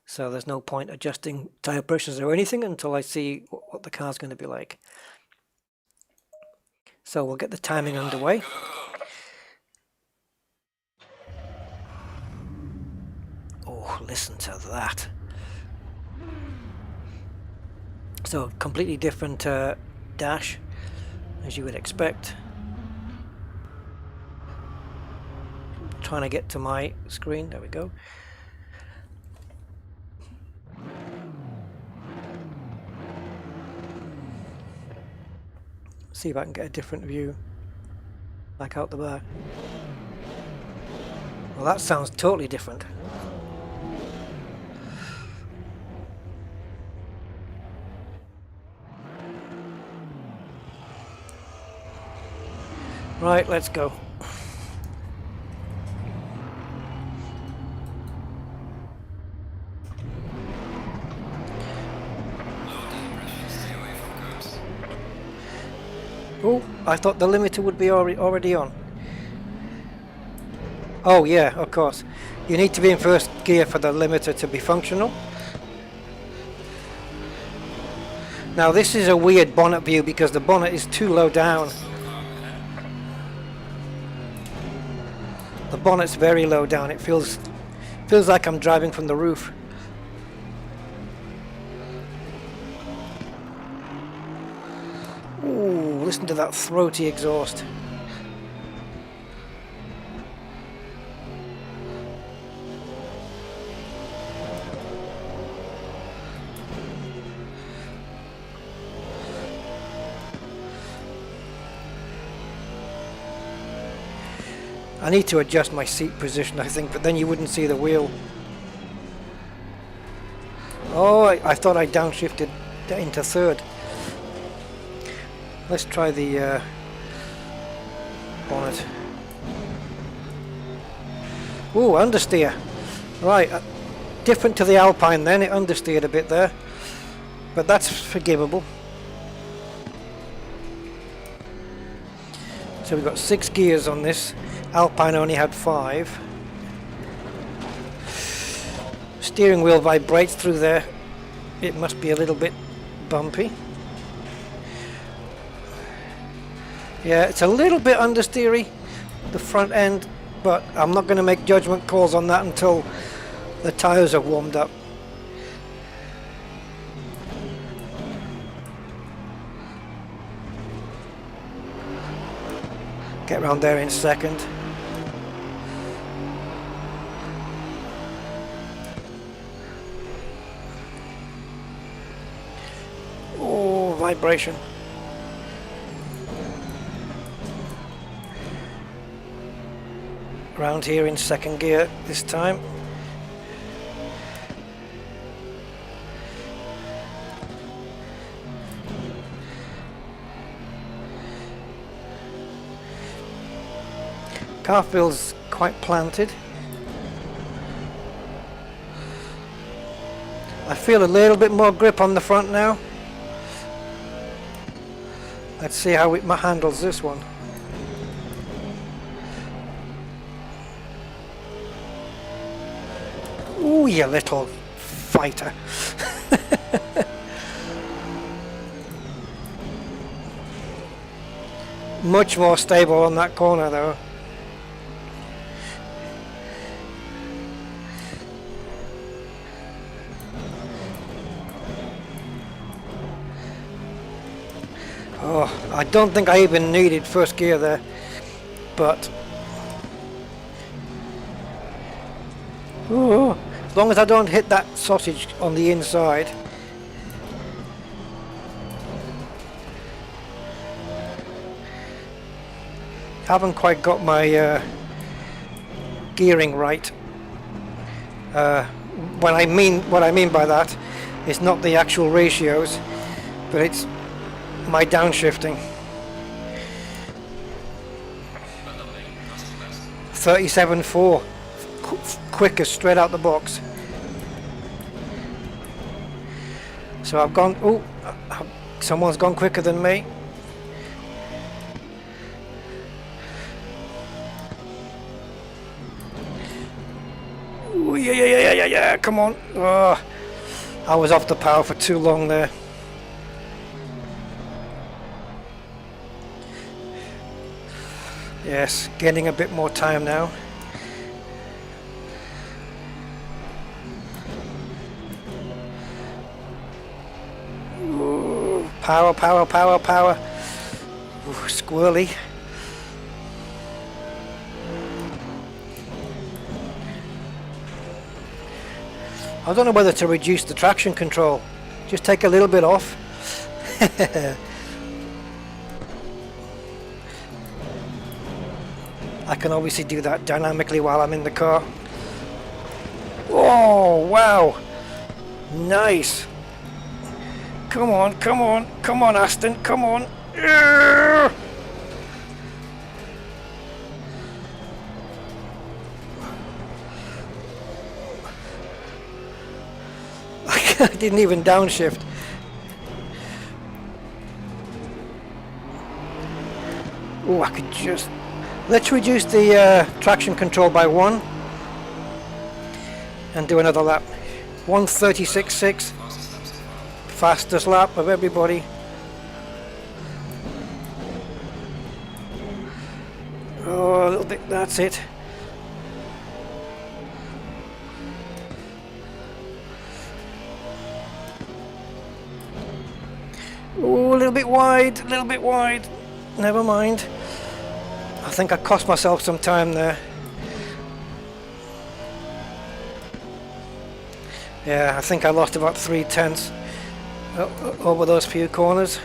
So there's no point adjusting tire pressures or anything until I see what the car's going to be like. So we'll get the timing underway. Oh, listen to that. So completely different dash, as you would expect. Trying to get to my screen. There we go. See if I can get a different view, like out the back. Well, that sounds totally different. Right, let's go. Oh, I thought the limiter would be already on. Oh yeah, of course. You need to be in first gear for the limiter to be functional. Now this is a weird bonnet view because the bonnet is too low down. The bonnet's very low down. It feels like I'm driving from the roof. Ooh, listen to that throaty exhaust. I need to adjust my seat position, I think, but then you wouldn't see the wheel. Oh, I thought I downshifted into third. Let's try the bonnet. Ooh, understeer. Right, different to the Alpine then, it understeered a bit there. But that's forgivable. So we've got 6 gears on this. Alpine only had 5. Steering wheel vibrates through there. It must be a little bit bumpy. Yeah, it's a little bit understeery, the front end, but I'm not going to make judgment calls on that until the tyres are warmed up. Get around there in second. Oh, vibration. Around here in second gear this time. Car feels quite planted. I feel a little bit more grip on the front now. Let's see how it handles this one. Ooh, you little fighter. Much more stable on that corner though. Oh, I don't think I even needed first gear there, but ooh, as long as I don't hit that sausage on the inside. Haven't quite got my gearing right. What I mean by that is not the actual ratios, but it's my downshifting. 37.4, quicker straight out the box. So I've gone. Oh, someone's gone quicker than me. Ooh, yeah. Come on. Oh, I was off the power for too long there. Yes, getting a bit more time now. Ooh, power. Ooh, squirrely. I don't know whether to reduce the traction control. Just take a little bit off. I can obviously do that dynamically while I'm in the car. Oh, wow. Nice. Come on, Aston, come on. I didn't even downshift. Oh, I could just... Let's reduce the traction control by 1 and do another lap. 1:36.6, fastest lap of everybody. Oh, a little bit, that's it. Oh, a little bit wide, never mind. I think I cost myself some time there. Yeah, I think I lost about 3/10 over those few corners.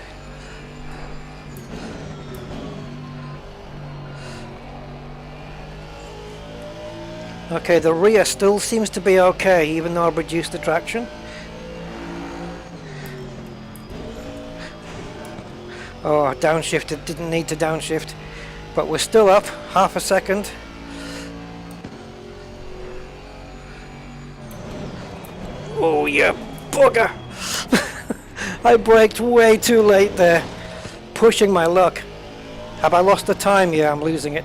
Okay, the rear still seems to be okay, even though I've reduced the traction. Oh, downshifted, didn't need to downshift. But we're still up, half a second. Oh, you bugger! I braked way too late there. Pushing my luck. Have I lost the time? Yeah, I'm losing it.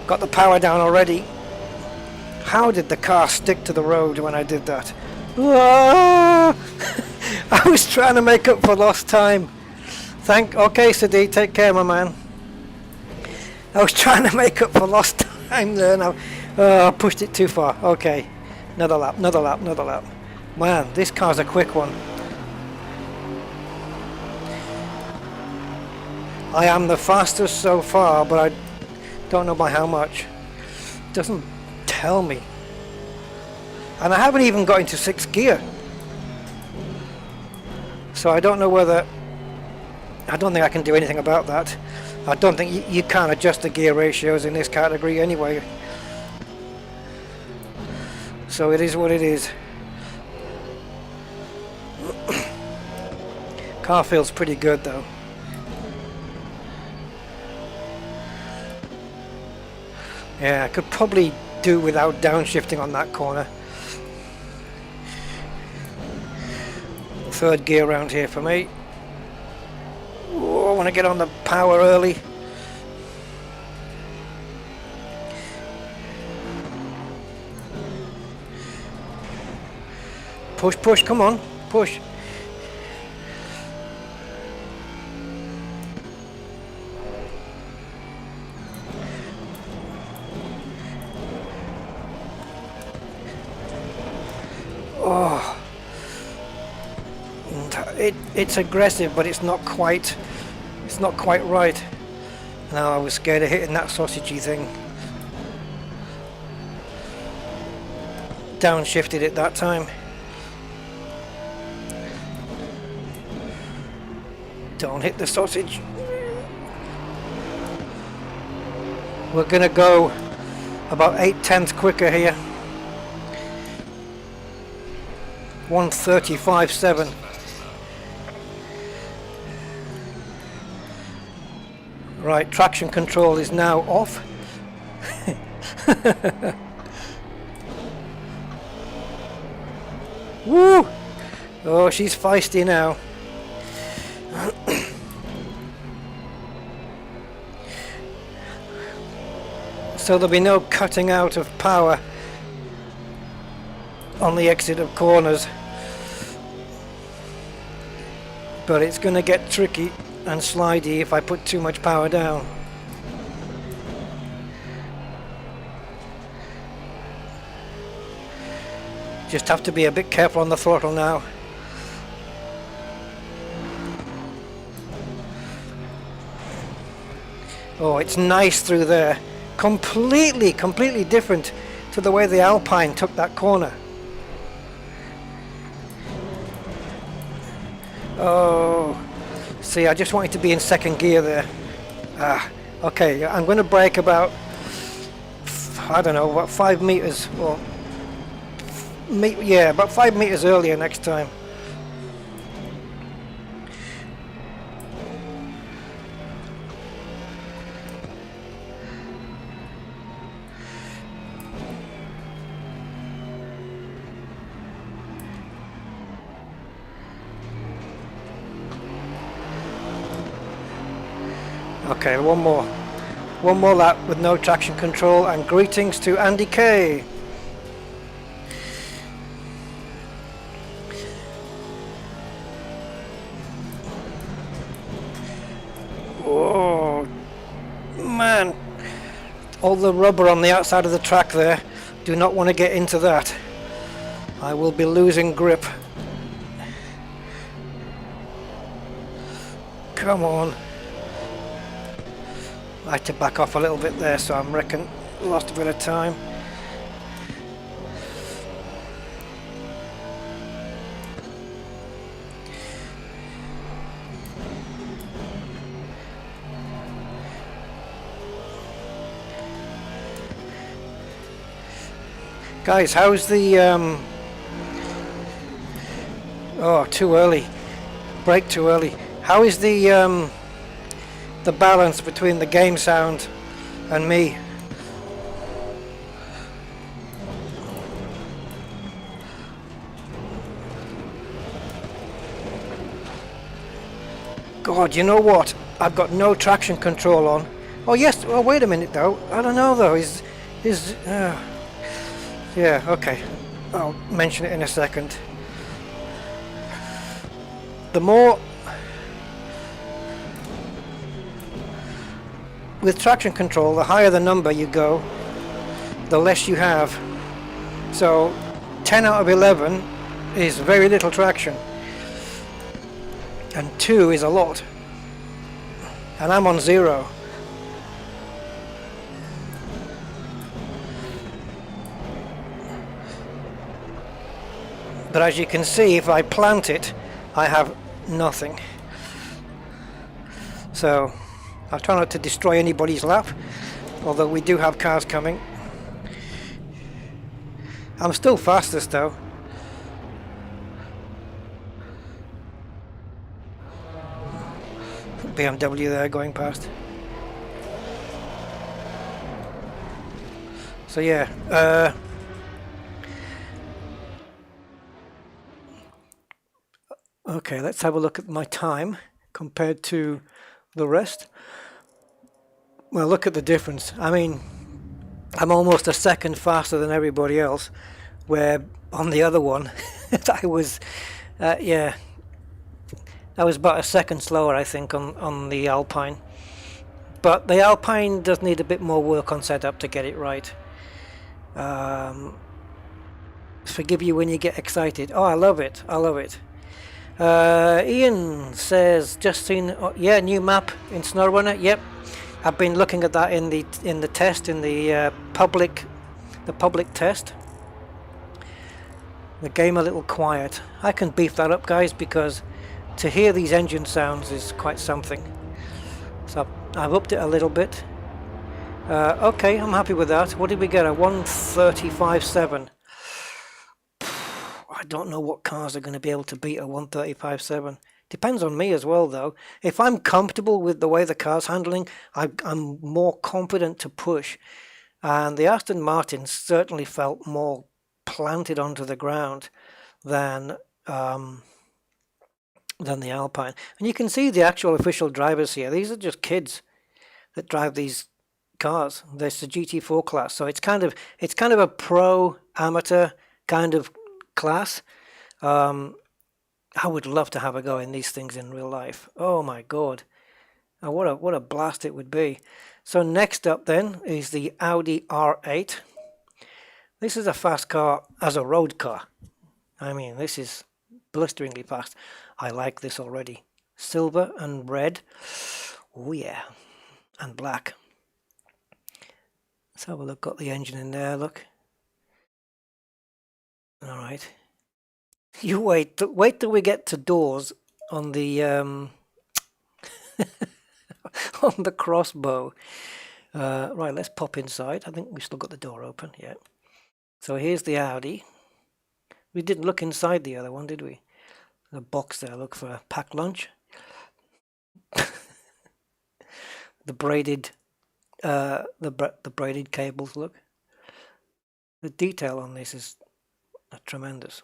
Got the power down already. How did the car stick to the road when I did that? Ah! I was trying to make up for lost time. Okay, Sadi, take care, my man. I was trying to make up for lost time there now. I pushed it too far. Okay, another lap. Man, this car's a quick one. I am the fastest so far, but I don't know by how much. It doesn't tell me. And I haven't even got into 6th gear. So I don't know whether... I don't think I can do anything about that. I don't think you can't adjust the gear ratios in this category anyway. So it is what it is. Car feels pretty good though. Yeah, I could probably do without downshifting on that corner. Third gear around here for me. Oh, I want to get on the power early. Push, push, come on, push. Oh, it's aggressive, but it's not quite right. No, I was scared of hitting that sausagey thing. Downshifted it that time. Don't hit the sausage. We're gonna go about 8/10 quicker here. 1:35.7. Right, traction control is now off. Woo! Oh, she's feisty now. So there'll be no cutting out of power on the exit of corners. But it's going to get tricky and slidey if I put too much power down. Just have to be a bit careful on the throttle now. Oh, it's nice through there. Completely different to the way the Alpine took that corner. Oh, see, I just wanted to be in second gear there. Okay, I'm going to brake about, I don't know, what, 5 meters, or yeah, about 5 meters earlier next time. Okay, one more lap with no traction control, and greetings to Andy K. Oh man, all the rubber on the outside of the track there. Do not want to get into that. I will be losing grip. Come on. I had to back off a little bit there, so I'm reckon lost a bit of time. Guys, how's the oh, too early. Brake too early. How is the balance between the game sound and me? God, you know what? I've got no traction control on. Oh yes. Oh, wait a minute though. I don't know though. Yeah. Okay. I'll mention it in a second. The more with traction control, the higher the number you go, the less you have. So 10 out of 11 is very little traction, and 2 is a lot, and I'm on 0. But as you can see, if I plant it, I have nothing. So I'll try not to destroy anybody's lap, although we do have cars coming. I'm still fastest though. BMW there going past. So yeah, okay, let's have a look at my time compared to the rest. Well, look at the difference. I mean, I'm almost a second faster than everybody else, where on the other one, I was, yeah, I was about a second slower, I think, on the Alpine. But the Alpine does need a bit more work on setup to get it right. Forgive you when you get excited. Oh, I love it. I love it. Ian says, just seen, oh, yeah, new map in SnowRunner. Yep, I've been looking at that in the test, in the public test. The game a little quiet. I can beef that up, guys, because to hear these engine sounds is quite something. So I've upped it a little bit. Okay, I'm happy with that. What did we get? A 135.7. I don't know what cars are going to be able to beat a 135.7. Depends on me as well, though. If I'm comfortable with the way the car's handling, I'm more confident to push. And the Aston Martin certainly felt more planted onto the ground than the Alpine. And you can see the actual official drivers here. These are just kids that drive these cars. There's the GT4 class, so it's kind of a pro amateur kind of class. I would love to have a go in these things in real life. Oh my god, oh, what a blast it would be. So next up then is the Audi R8. This is a fast car as a road car. I mean, this is blisteringly fast. I like this already. Silver and red. Oh yeah, and black. Let's have a look. Got the engine in there, look. All right. You wait till we get to doors on the on the crossbow. Right, let's pop inside. I think we've still got the door open. Yeah. So here's the Audi. We didn't look inside the other one, did we? The box there. Look for a packed lunch. The braided, the braided cables. Look. The detail on this is tremendous.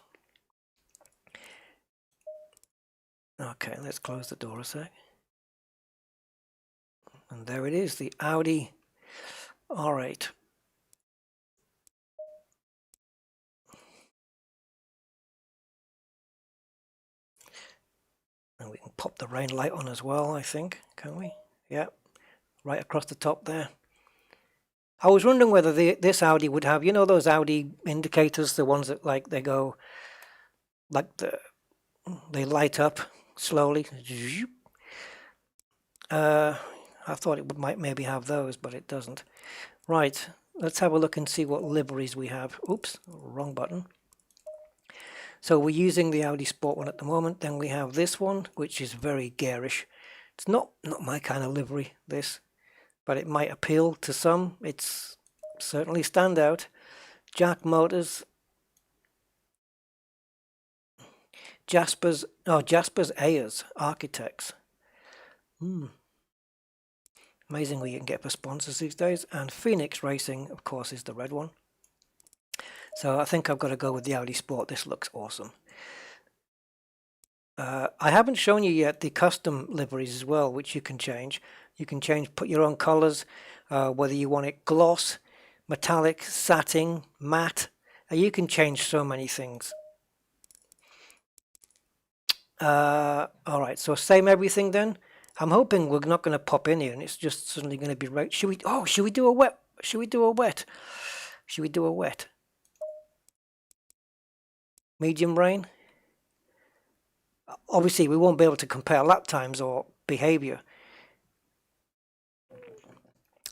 Okay, let's close the door a sec. And there it is, the Audi R8. And we can pop the rain light on as well, I think, can we? Yeah, right across the top there. I was wondering whether this Audi would have, you know, those Audi indicators, the ones that like they go, like they light up slowly. I thought it might maybe have those, but it doesn't. Right, let's have a look and see what liveries we have. Oops, wrong button. So we're using the Audi Sport one at the moment. Then we have this one, which is very garish. It's not my kind of livery, this, but it might appeal to some. It's certainly standout. Jack Motors, Jasper's Ayers Architects. Amazing what you can get for sponsors these days. And Phoenix Racing, of course, is the red one. So I think I've got to go with the Audi Sport. This looks awesome. I haven't shown you yet the custom liveries as well, which you can change. You can put your own colors, whether you want it gloss, metallic, satin, matte. You can change so many things. All right, so same everything then. I'm hoping we're not going to pop in here and it's just suddenly going to be right. Should we do a wet? Should we do a wet? Should we do a wet? Medium rain? Obviously, we won't be able to compare lap times or behavior.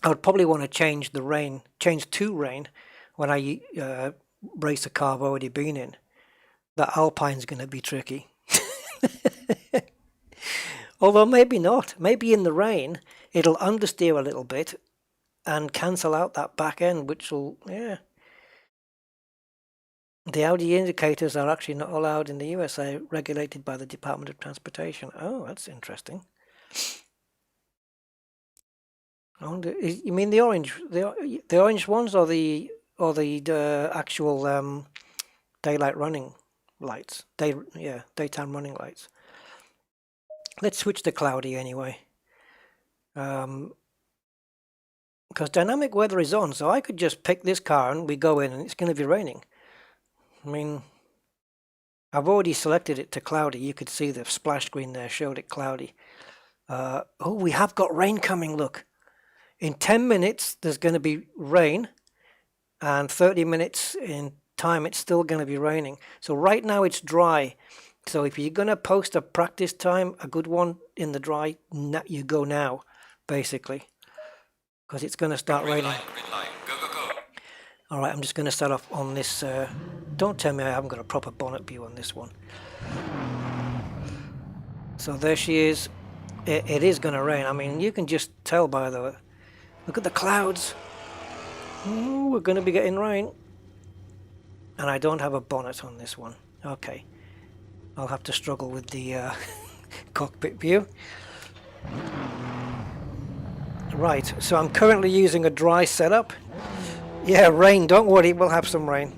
I would probably want to change to rain when I race a car I've already been in. That Alpine's going to be tricky. Although maybe not. Maybe in the rain, it'll understeer a little bit and cancel out that back end, which will, yeah. The Audi indicators are actually not allowed in the USA, regulated by the Department of Transportation. Oh, that's interesting. I wonder, you mean the orange ones or the or the actual daylight running lights. Daytime running lights. Let's switch to cloudy anyway. Because dynamic weather is on, so I could just pick this car and we go in and it's going to be raining. I mean, I've already selected it to cloudy. You could see the splash screen there showed it cloudy. Oh, we have got rain coming, look. In 10 minutes there's going to be rain, and 30 minutes in time it's still going to be raining. So right now it's dry. So if you're going to post a practice time, a good one in the dry, you go now, basically. Because it's going to start raining. Green line. Go, go, go. Alright, I'm just going to start off on this. Don't tell me I haven't got a proper bonnet view on this one. So there she is. It is going to rain. I mean, you can just tell by the... Look at the clouds. Ooh, we're going to be getting rain. And I don't have a bonnet on this one. Okay. I'll have to struggle with the cockpit view. Right, so I'm currently using a dry setup. Yeah, rain, don't worry, we'll have some rain.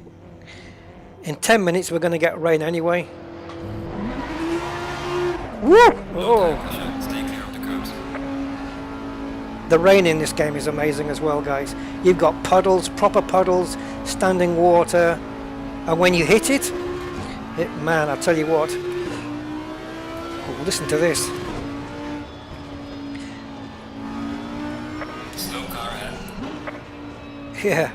In 10 minutes we're going to get rain anyway. Woo! Oh. Stay clear of the curbs. The rain in this game is amazing as well, guys. You've got puddles, proper puddles, standing water, and when you hit it, man, I'll tell you what. Oh, listen to this. Slow car ahead. Yeah.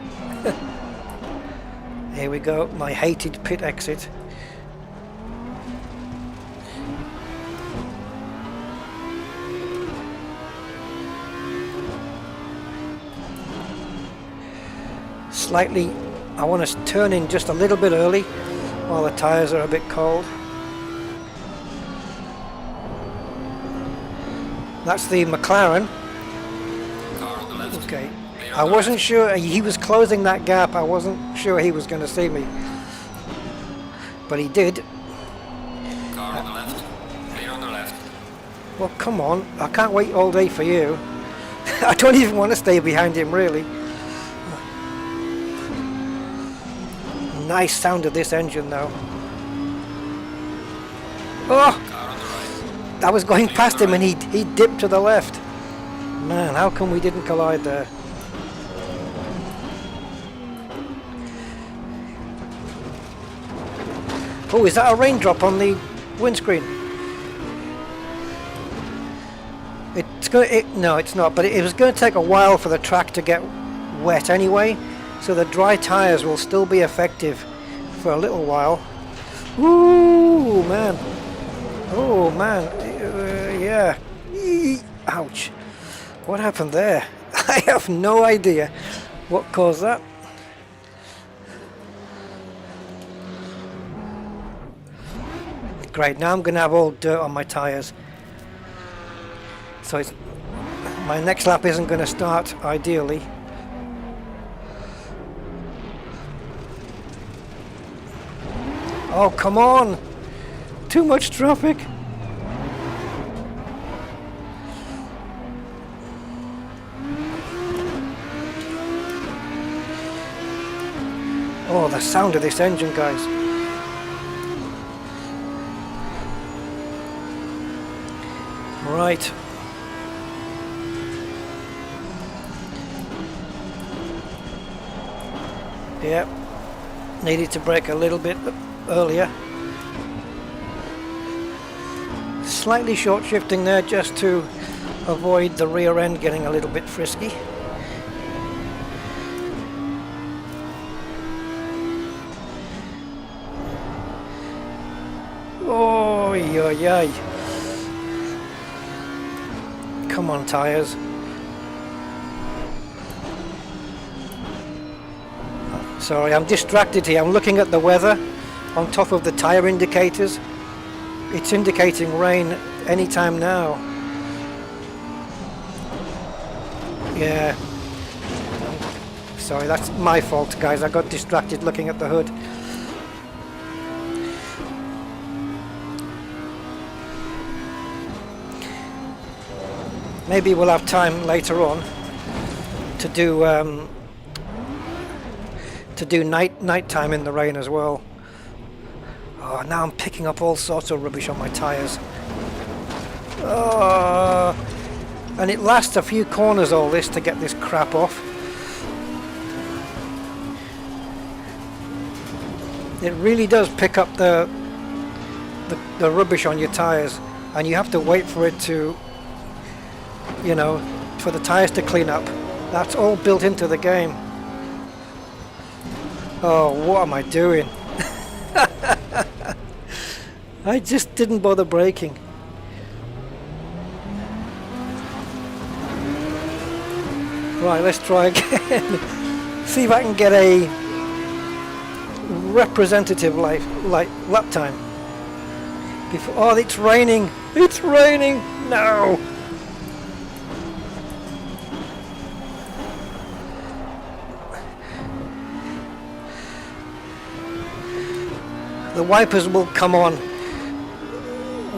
Here we go, my hated pit exit. Slightly, I want to turn in just a little bit early while the tyres are a bit cold. That's the McLaren. Car on the left. Okay. I wasn't sure, he was closing that gap, I wasn't sure he was going to see me. But he did. Car on the left. Clear on the left. Well, come on, I can't wait all day for you. I don't even want to stay behind him, really. Nice sound of this engine, though. Oh! Car on the right. I was going past him and he dipped to the left. Man, how come we didn't collide there? Oh, is that a raindrop on the windscreen? No, it's not, but it was going to take a while for the track to get wet anyway, so the dry tyres will still be effective for a little while. Ooh, man. Oh, man. Yeah. Ouch. What happened there? I have no idea what caused that. Great, now I'm going to have all dirt on my tyres. So my next lap isn't going to start ideally. Oh, come on! Too much traffic! Oh, the sound of this engine, guys. Right. Yep. Needed to brake a little bit earlier. Slightly short shifting there just to avoid the rear end getting a little bit frisky. Oh, yay. Come on, tyres. Sorry, I'm distracted here. I'm looking at the weather on top of the tyre indicators. It's indicating rain anytime now. Yeah. Sorry, that's my fault, guys. I got distracted looking at the hood. Maybe we'll have time later on to do to do nighttime in the rain as well. Oh, now I'm picking up all sorts of rubbish on my tyres. Oh, and it lasts a few corners all this to get this crap off. It really does pick up the rubbish on your tyres, and you have to wait for it to, you know, for the tyres to clean up. That's all built into the game. Oh, what am I doing? I just didn't bother braking. Right, let's try again. See if I can get a representative lap time. Before, oh, it's raining! It's raining! No! The wipers will come on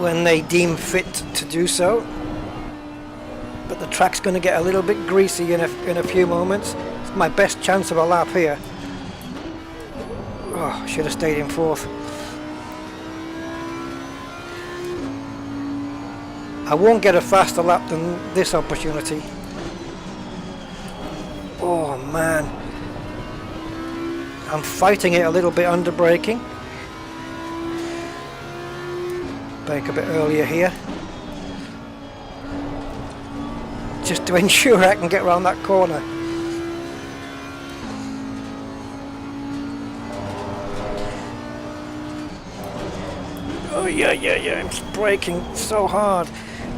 when they deem fit to do so, but the track's going to get a little bit greasy in a few moments. It's my best chance of a lap here. Oh, should have stayed in fourth. I won't get a faster lap than this opportunity. Oh man, I'm fighting it a little bit under braking. Brake a bit earlier here, just to ensure I can get around that corner. Oh yeah, I'm braking so hard,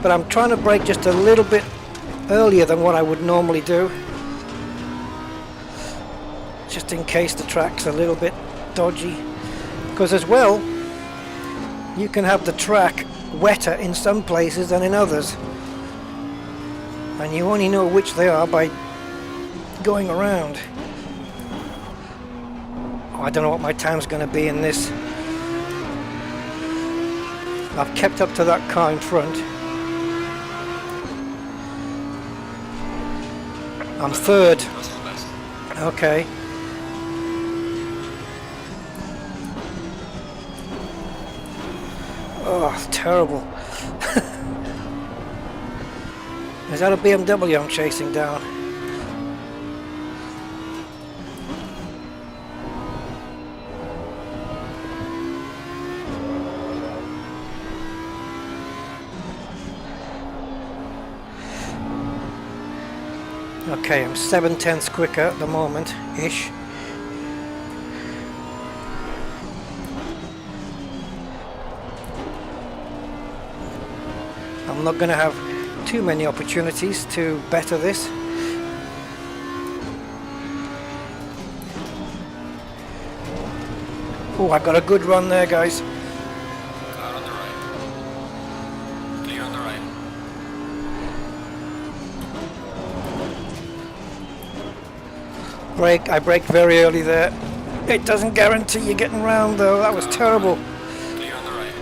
but I'm trying to brake just a little bit earlier than what I would normally do, just in case the track's a little bit dodgy, because as well you can have the track wetter in some places than in others, and you only know which they are by going around. Oh, I don't know what my time's going to be in this. I've kept up to that car in front. I'm third. Okay. Oh, terrible. Is that a BMW I'm chasing down? Okay, I'm 7/10ths quicker at the moment, ish. I'm not going to have too many opportunities to better this. Oh, I got a good run there, guys. Car on the right. Clear on the right. I braked very early there. It doesn't guarantee you getting round though. That was terrible. Clear on the right.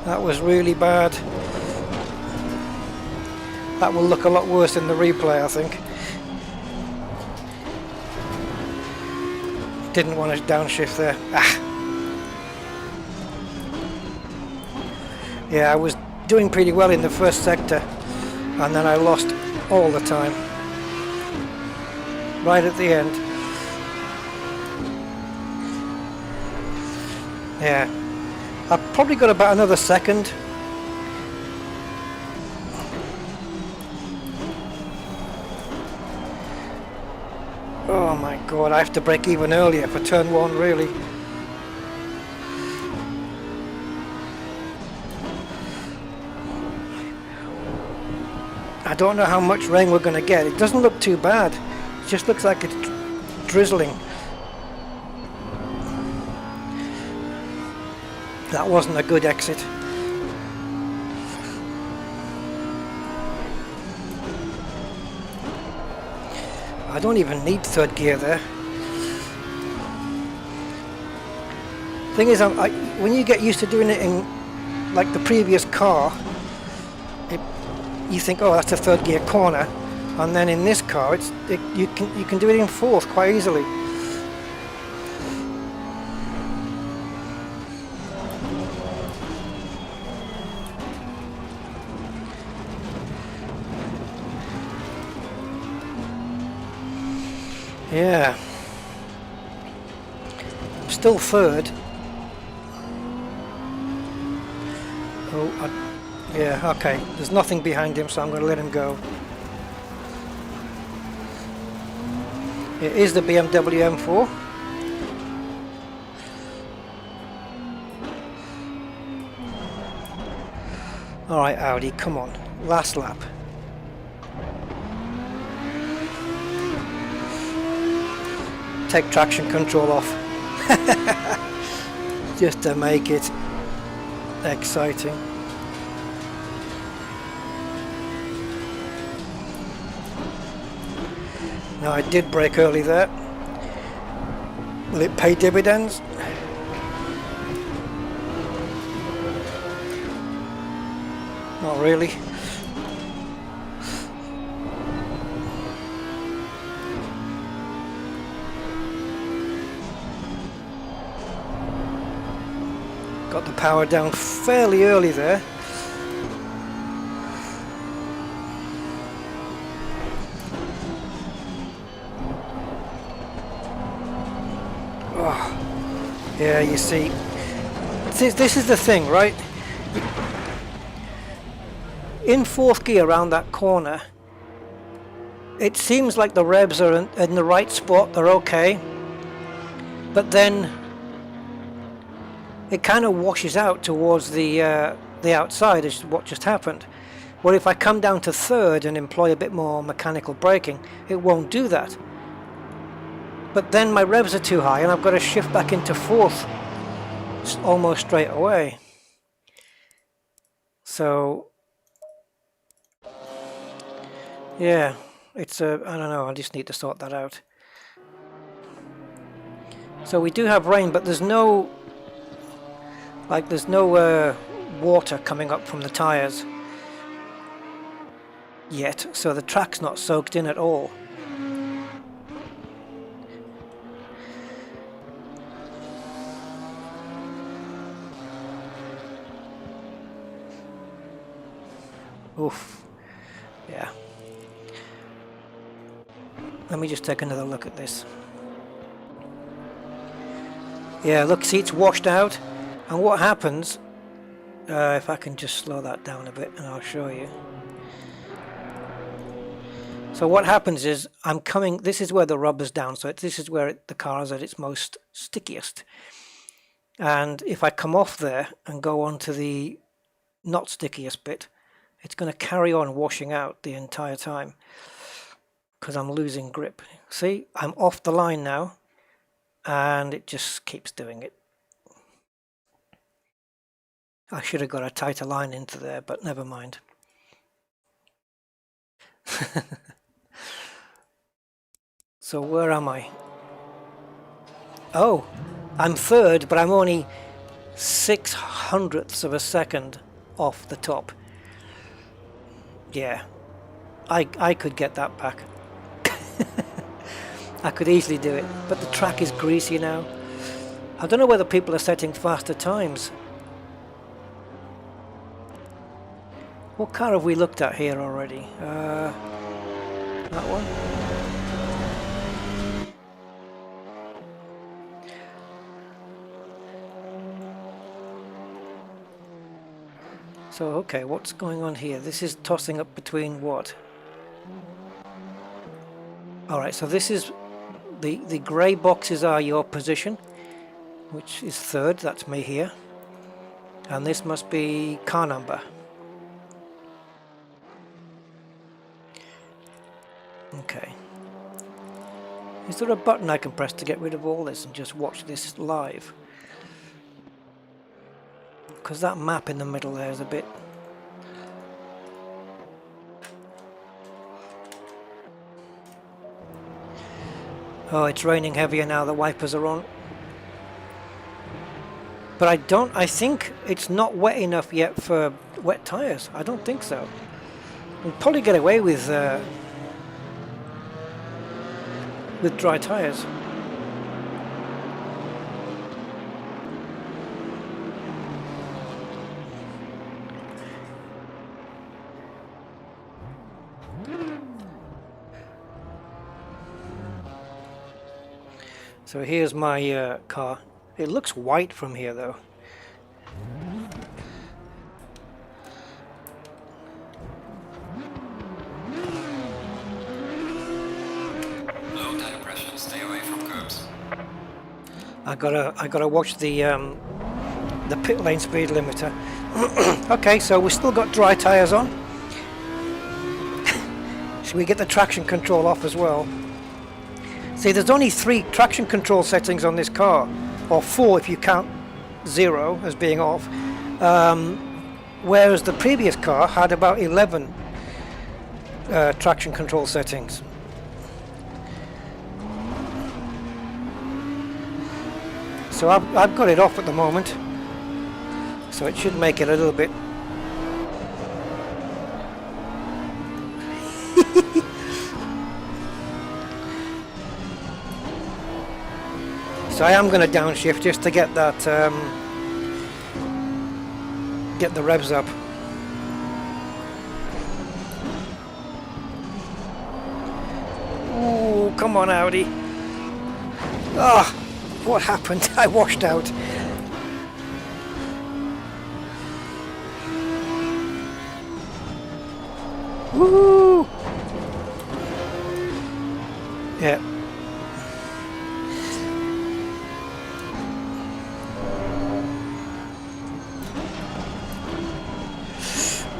That was really bad. That will look a lot worse in the replay, I think. Didn't want to downshift there. Ah. Yeah, I was doing pretty well in the first sector, and then I lost all the time. Right at the end. Yeah. I've probably got about another second. Oh my god, I have to brake even earlier for turn one, really. I don't know how much rain we're going to get. It doesn't look too bad. It just looks like it's drizzling. That wasn't a good exit. I don't even need third gear there. Thing is, when you get used to doing it in like the previous car, you think, oh, that's a third gear corner, And then in this car, you can do it in fourth quite easily. Yeah. I'm still third. Oh, yeah, okay. There's nothing behind him, so I'm going to let him go. It is the BMW M4. Alright, Audi, come on. Last lap. Take traction control off. Just to make it exciting. Now I did brake early there. Will it pay dividends? Not really. Got the power down fairly early there. Oh, yeah, you see, this is the thing, right? In fourth gear around that corner, it seems like the revs are in the right spot, they're okay, but then it kind of washes out towards the outside, is what just happened. Well, if I come down to third and employ a bit more mechanical braking, it won't do that. But then my revs are too high and I've got to shift back into fourth almost straight away. So yeah, it's I don't know, I just need to sort that out. So we do have rain, but there's no water coming up from the tires yet, so the track's not soaked in at all. Oof. Yeah. Let me just take another look at this. Yeah, look, see, it's washed out. And what happens, if I can just slow that down a bit and I'll show you. So what happens is, this is where the rubber's down, so this is where the car is at its most stickiest. And if I come off there and go on to the not stickiest bit, it's going to carry on washing out the entire time because I'm losing grip. See, I'm off the line now and it just keeps doing it. I should have got a tighter line into there, but never mind. So where am I? Oh, I'm third, but I'm only 0.06 of a second off the top. Yeah, I could get that back. I could easily do it, but the track is greasy now. I don't know whether people are setting faster times. What car have we looked at here already? That one? So, okay, what's going on here? This is tossing up between what? Alright, so this is the grey boxes are your position, which is third, that's me here. And this must be car number. Okay. Is there a button I can press to get rid of all this and just watch this live? Because that map in the middle there is a bit... Oh, it's raining heavier now, the wipers are on. But I think it's not wet enough yet for wet tyres. I don't think so. We'll probably get away with with dry tires. So here's my car. It looks white from here though. Low tire pressure. Stay away from curbs. I gotta watch the pit lane speed limiter. Okay, so we still got dry tires on. Should we get the traction control off as well? See, there's only 3 traction control settings on this car, or 4 if you count 0 as being off, whereas the previous car had about 11 traction control settings. So I've got it off at the moment, so it should make it a little bit. So I am going to downshift just to get that, get the revs up. Ooh, come on, Audi. Ah, what happened? I washed out. Woo! Yeah.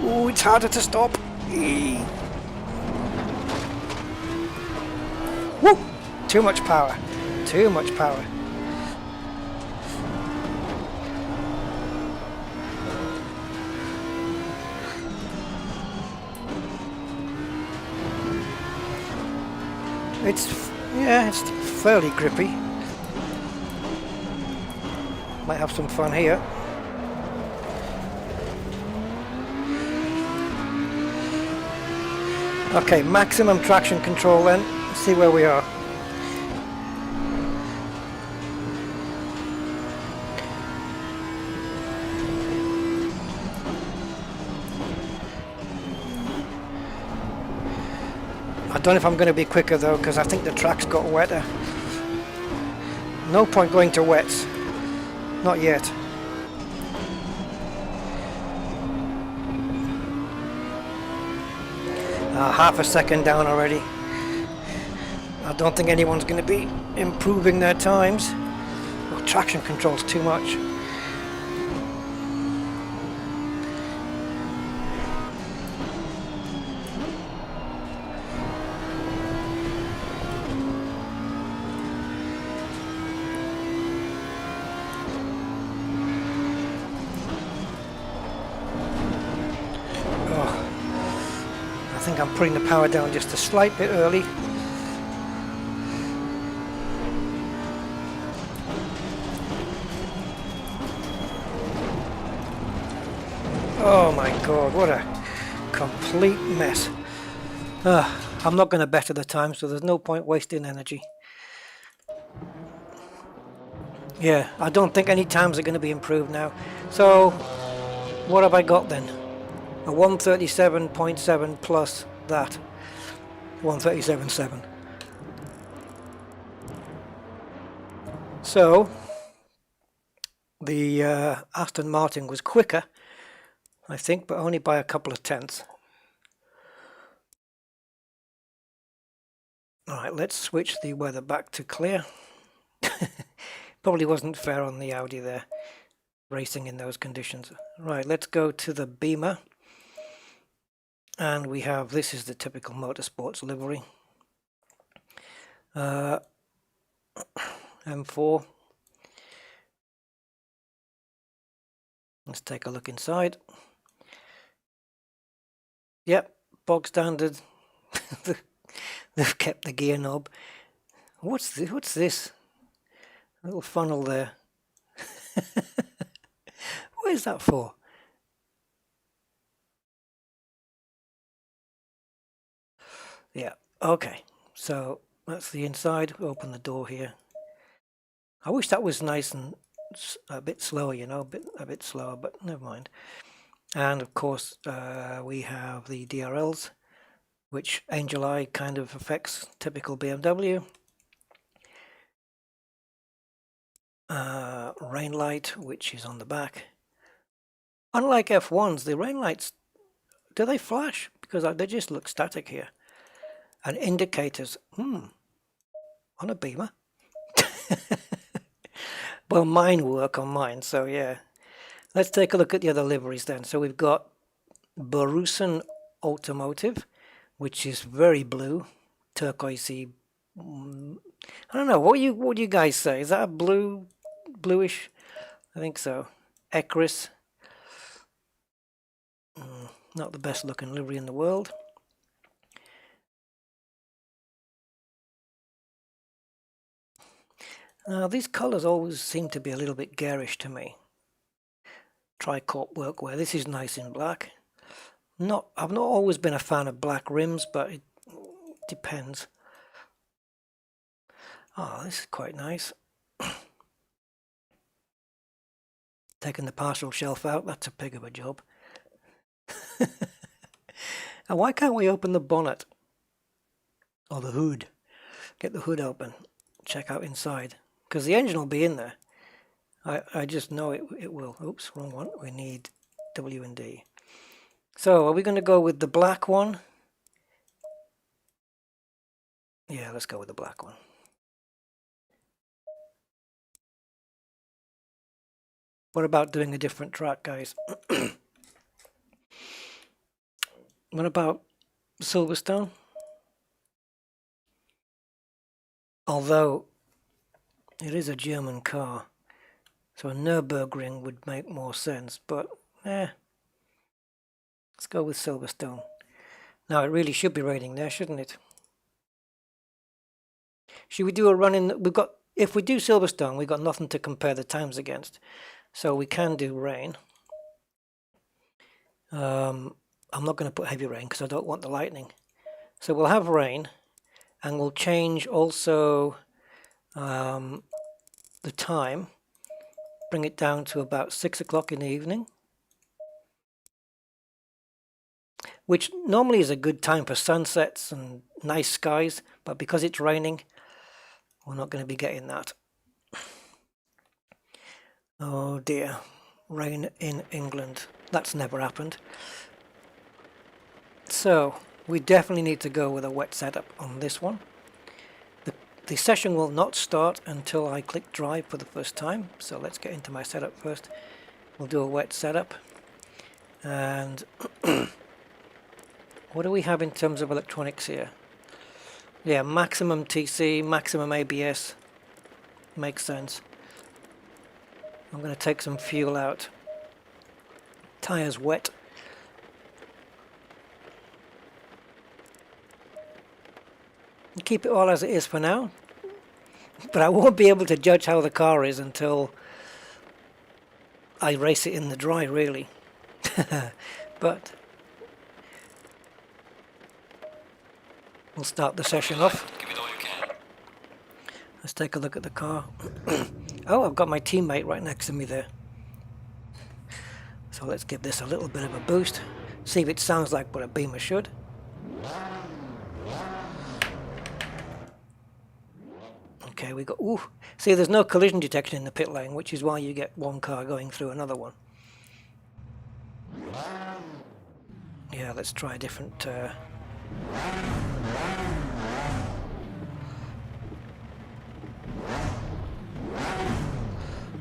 Ooh, it's harder to stop. Eee. Woo! Too much power. Too much power. It's fairly grippy. Might have some fun here. Okay, maximum traction control then. Let's see where we are. I don't know if I'm going to be quicker though, because I think the track's got wetter. No point going to wets. Not yet. Half a second down already. I don't think anyone's going to be improving their times. Well, traction control's too much. I think I'm putting the power down just a slight bit early. Oh my god, what a complete mess. I'm not going to better the time, so there's no point wasting energy. Yeah, I don't think any times are going to be improved now. So, what have I got then? A 137.7 plus that. 137.7. So, the Aston Martin was quicker, I think, but only by a couple of tenths. Alright, let's switch the weather back to clear. Probably wasn't fair on the Audi there, racing in those conditions. Right, let's go to the Beamer. And we have, this is the typical motorsports livery. M4. Let's take a look inside. Yep, bog standard. They've kept the gear knob. What's this? A little funnel there. What is that for? Yeah, okay. So That's the inside. Open the door here. I wish that was nice and a bit slower, you know, a bit slower, but never mind. And of course, we have the DRLs, which Angel Eye kind of affects typical BMW. Rain light, which is on the back. Unlike F1s, the rain lights, do they flash? Because they just look static here. And indicators, on a Beamer. Well, mine work on mine, so yeah. Let's take a look at the other liveries then. So we've got Borussen Automotive, which is very blue, turquoisey. I don't know. What do you guys say? Is that a bluish? I think so. Ecris. Not the best looking livery in the world. Now these colours always seem to be a little bit garish to me. Tricorp workwear. This is nice in black. I've not always been a fan of black rims, but it depends. Oh, this is quite nice. Taking the partial shelf out, that's a pig of a job. And why can't we open the bonnet? Or the hood? Get the hood open. Check out inside. Because the engine will be in there. I just know it will. Oops, wrong one. We need W and D. So, are we going to go with the black one? Yeah, let's go with the black one. What about doing a different track, guys? What about Silverstone? Although it is a German car, so a Nürburgring would make more sense, but let's go with Silverstone. Now it really should be raining there, shouldn't it? Should we do a run in? If we do Silverstone, we've got nothing to compare the times against, so we can do rain. I'm not going to put heavy rain because I don't want the lightning. So we'll have rain, and we'll change also the time, bring it down to about 6 o'clock in the evening, which normally is a good time for sunsets and nice skies, but because it's raining, we're not going to be getting that. Oh dear, rain in England. That's never happened. So we definitely need to go with a wet setup on this one. The session will not start until I click drive for the first time. So let's get into my setup first. We'll do a wet setup. And what do we have in terms of electronics here? Yeah, maximum TC, maximum ABS. Makes sense. I'm going to take some fuel out. Tires wet. Keep it all as it is for now, but I won't be able to judge how the car is until I race it in the dry, really. But we'll start the session off. Give it all you can. Let's take a look at the car. Oh, I've got my teammate right next to me there. So let's give this a little bit of a boost. See if it sounds like what a Beamer should. Okay, we got, ooh, see there's no collision detection in the pit lane, which is why you get one car going through another one. Yeah, let's try a different,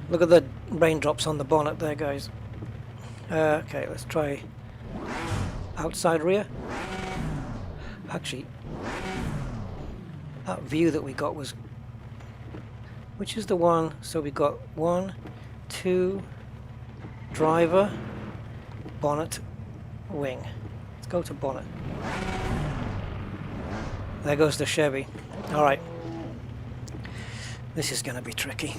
look at the raindrops on the bonnet there, guys. Okay, let's try outside rear. Actually, that view that we got was, which is the one? So we got 1, 2, driver, bonnet, wing. Let's go to bonnet. There goes the Chevy. Alright. This is going to be tricky.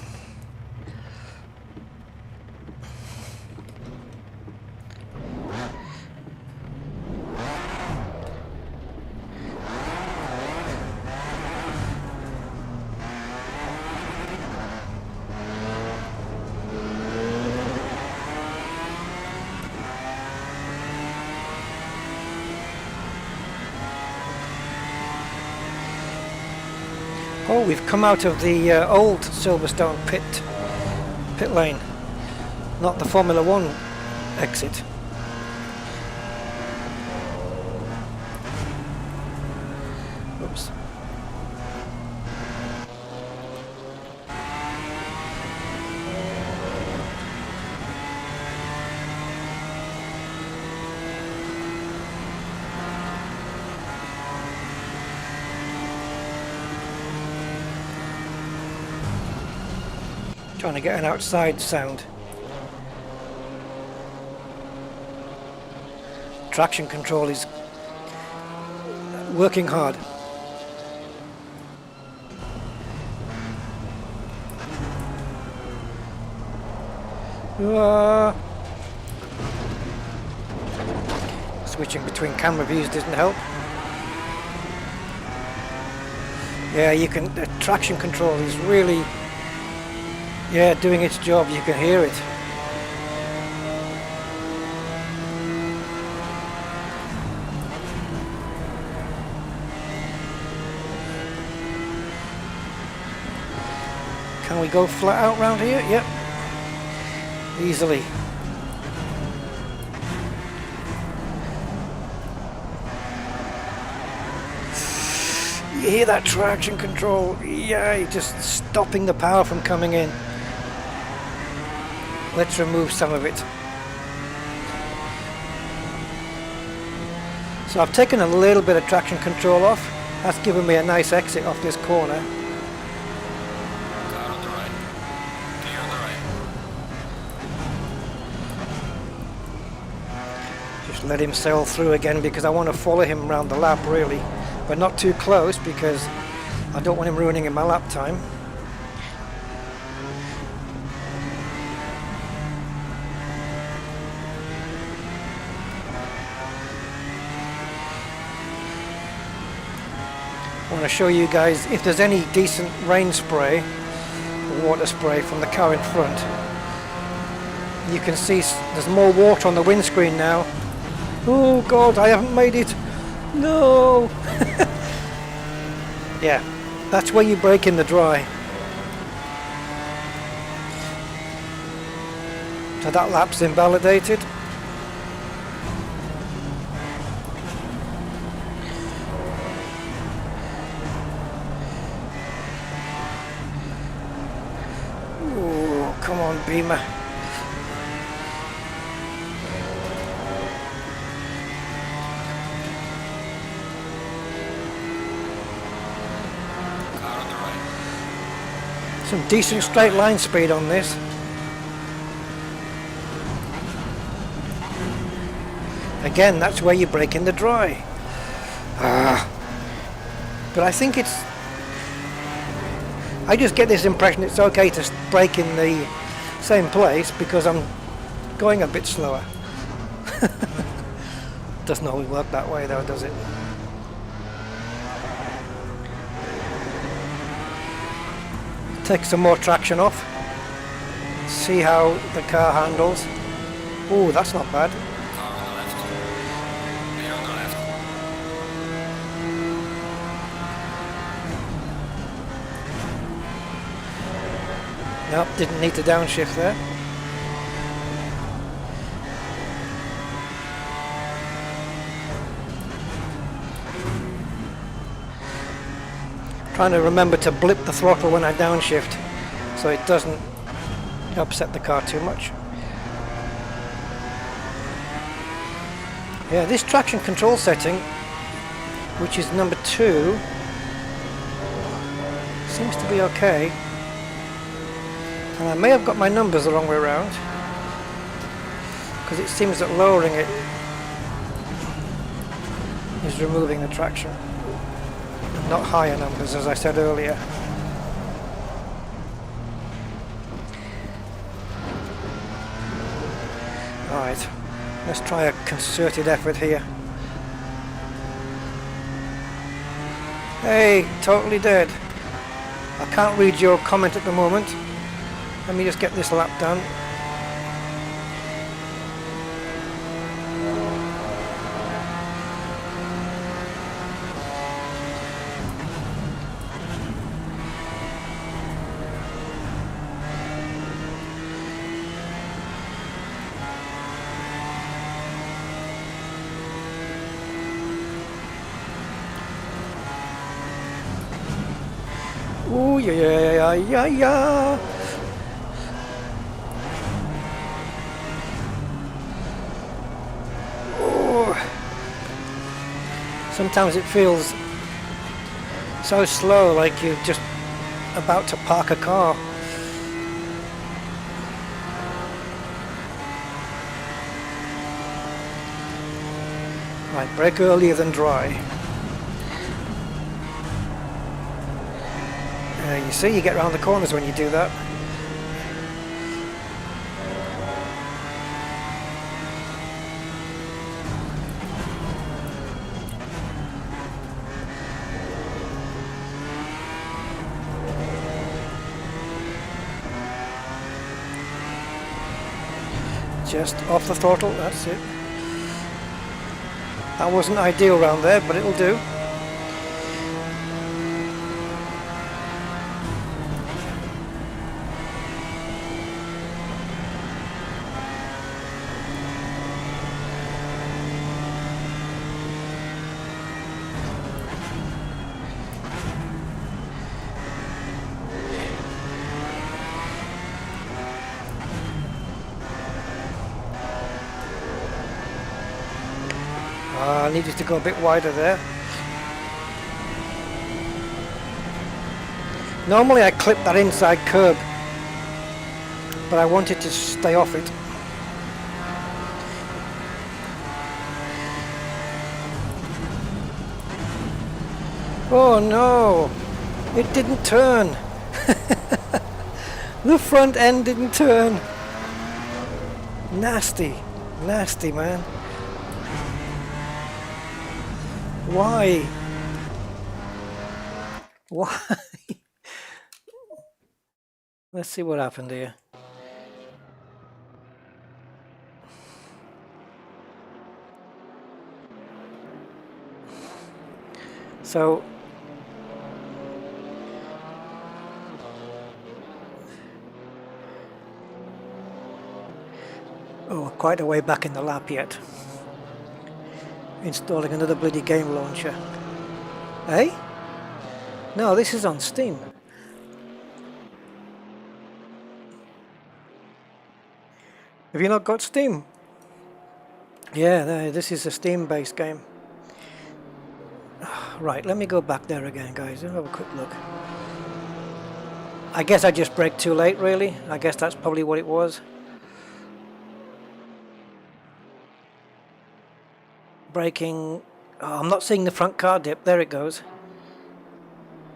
Oh, we've come out of the old Silverstone pit lane, not the Formula One exit. Oops. Trying to get an outside sound. Traction control is working hard. Switching between camera views didn't help. Yeah, you can. The traction control is really, doing its job. You can hear it. Can we go flat out round here? Yep. Easily. You hear that traction control? Yeah, just stopping the power from coming in. Let's remove some of it. So I've taken a little bit of traction control off. That's given me a nice exit off this corner. Car on the right. Clear on the right. Just let him sail through again because I want to follow him around the lap really. But not too close because I don't want him ruining my lap time. I want to show you guys if there's any decent rain spray or water spray from the car in front. You can see there's more water on the windscreen now. Oh god, I haven't made it. No! Yeah, that's where you brake in the dry. So that lap's invalidated. Ooh, come on, Beamer. Some decent straight line speed on this. Again, that's where you brake in the dry. But I think I just get this impression it's okay to brake in the same place because I'm going a bit slower. Doesn't always work that way though, does it? Take some more traction off. See how the car handles. Oh, that's not bad. Car on the left. Clear on the left. Nope, didn't need to downshift there. Trying to remember to blip the throttle when I downshift so it doesn't upset the car too much. Yeah, this traction control setting, which is number 2, seems to be okay. And I may have got my numbers the wrong way around because it seems that lowering it is removing the traction. Not higher numbers, as I said earlier. Alright, let's try a concerted effort here. Hey, totally dead. I can't read your comment at the moment. Let me just get this lap done. Ooh, yeah, yeah, yeah, yeah. Ooh. Sometimes it feels so slow, like you're just about to park a car. Right, brake earlier than dry. You see, you get around the corners when you do that. Just off the throttle, that's it. That wasn't ideal round there, but it'll do. I needed to go a bit wider there. Normally I clip that inside curb, but I wanted to stay off it. Oh no, it didn't turn. The front end didn't turn. Nasty, nasty, man. Why? Why? Let's see what happened here. So oh, quite a way back in the lap yet. Installing another bloody game launcher. Eh? No, this is on Steam. Have you not got Steam? Yeah, this is a Steam-based game. Right, let me go back there again, guys. Let's have a quick look. I guess I just braked too late, really. I guess that's probably what it was. Braking. Oh, I'm not seeing the front car dip. There it goes.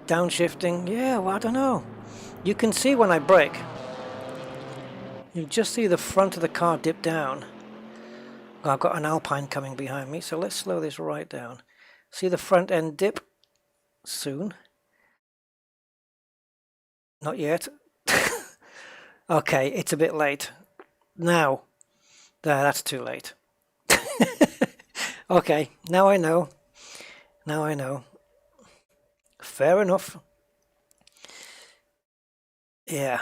Downshifting. Yeah, well, I don't know. You can see when I brake. You just see the front of the car dip down. Well, I've got an Alpine coming behind me, so let's slow this right down. See the front end dip? Soon. Not yet. Okay, it's a bit late. Now. That's too late. Okay, now I know. Now I know. Fair enough. Yeah.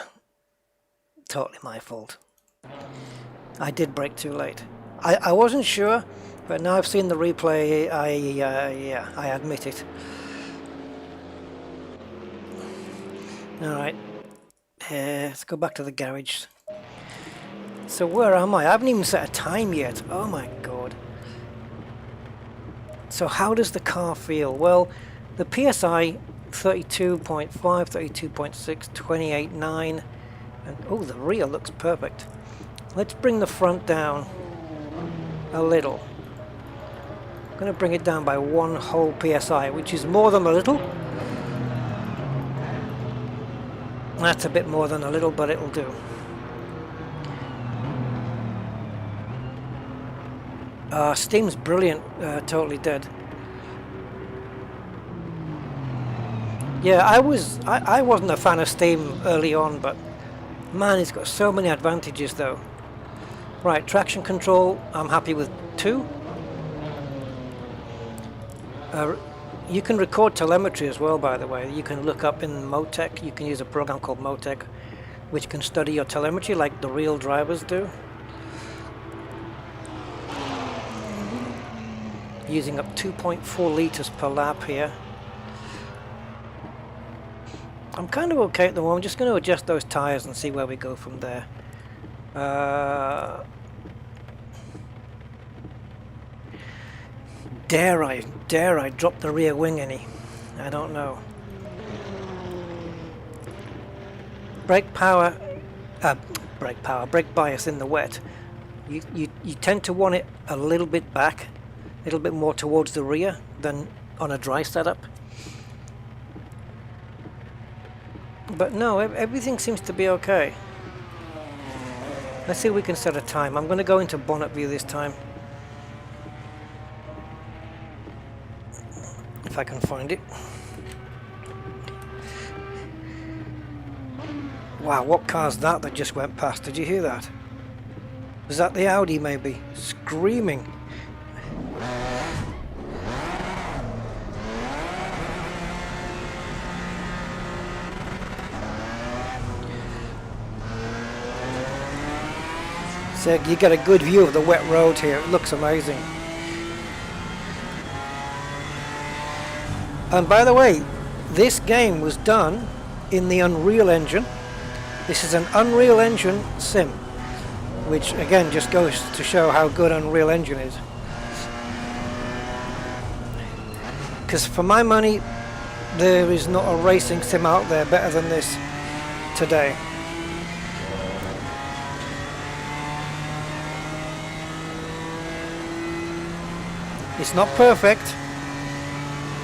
Totally my fault. I did brake too late. I wasn't sure, but now I've seen the replay, yeah, I admit it. Alright, let's go back to the garage. So where am I? I haven't even set a time yet. Oh my god. So how does the car feel? Well, the PSI 32.5, 32.6, 28.9, and oh, the rear looks perfect. Let's bring the front down a little. I'm going to bring it down by 1 whole PSI, which is more than a little. That's a bit more than a little, but it'll do. Steam's brilliant, totally dead. Yeah, I wasn't a fan of Steam early on, but man, it's got so many advantages though. Right, traction control, I'm happy with 2. You can record telemetry as well, by the way. You can look up in Motec, you can use a program called Motec, which can study your telemetry like the real drivers do. Using up 2.4 litres per lap here. I'm kind of okay at the moment. I'm just going to adjust those tires and see where we go from there. Dare I drop the rear wing any? I don't know. Brake power, brake bias in the wet. You tend to want it a little bit back, a little bit more towards the rear than on a dry setup. But no, everything seems to be okay. Let's see if we can set a time. I'm going to go into bonnet view this time. If I can find it. Wow, what car's that just went past? Did you hear that? Was that the Audi maybe? Screaming. So you get a good view of the wet road here. It looks amazing. And by the way, this game was done in the Unreal Engine. This is an Unreal Engine sim, which again just goes to show how good Unreal Engine is. Because for my money, there is not a racing sim out there better than this today. It's not perfect,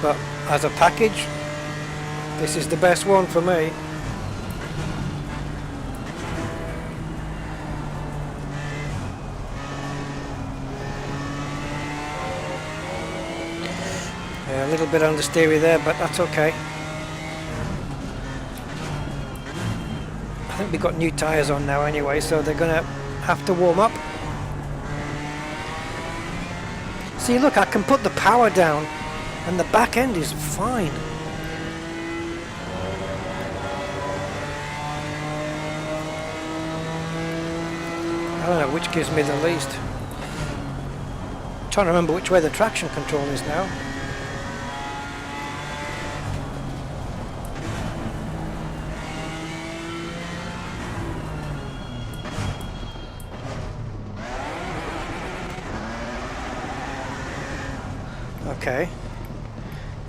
but as a package, this is the best one for me. Yeah, a little bit understeery there, but that's okay. I think we've got new tyres on now anyway, so they're going to have to warm up. See, look, I can put the power down and the back end is fine. I don't know which gives me the least. I'm trying to remember which way the traction control is now. Okay,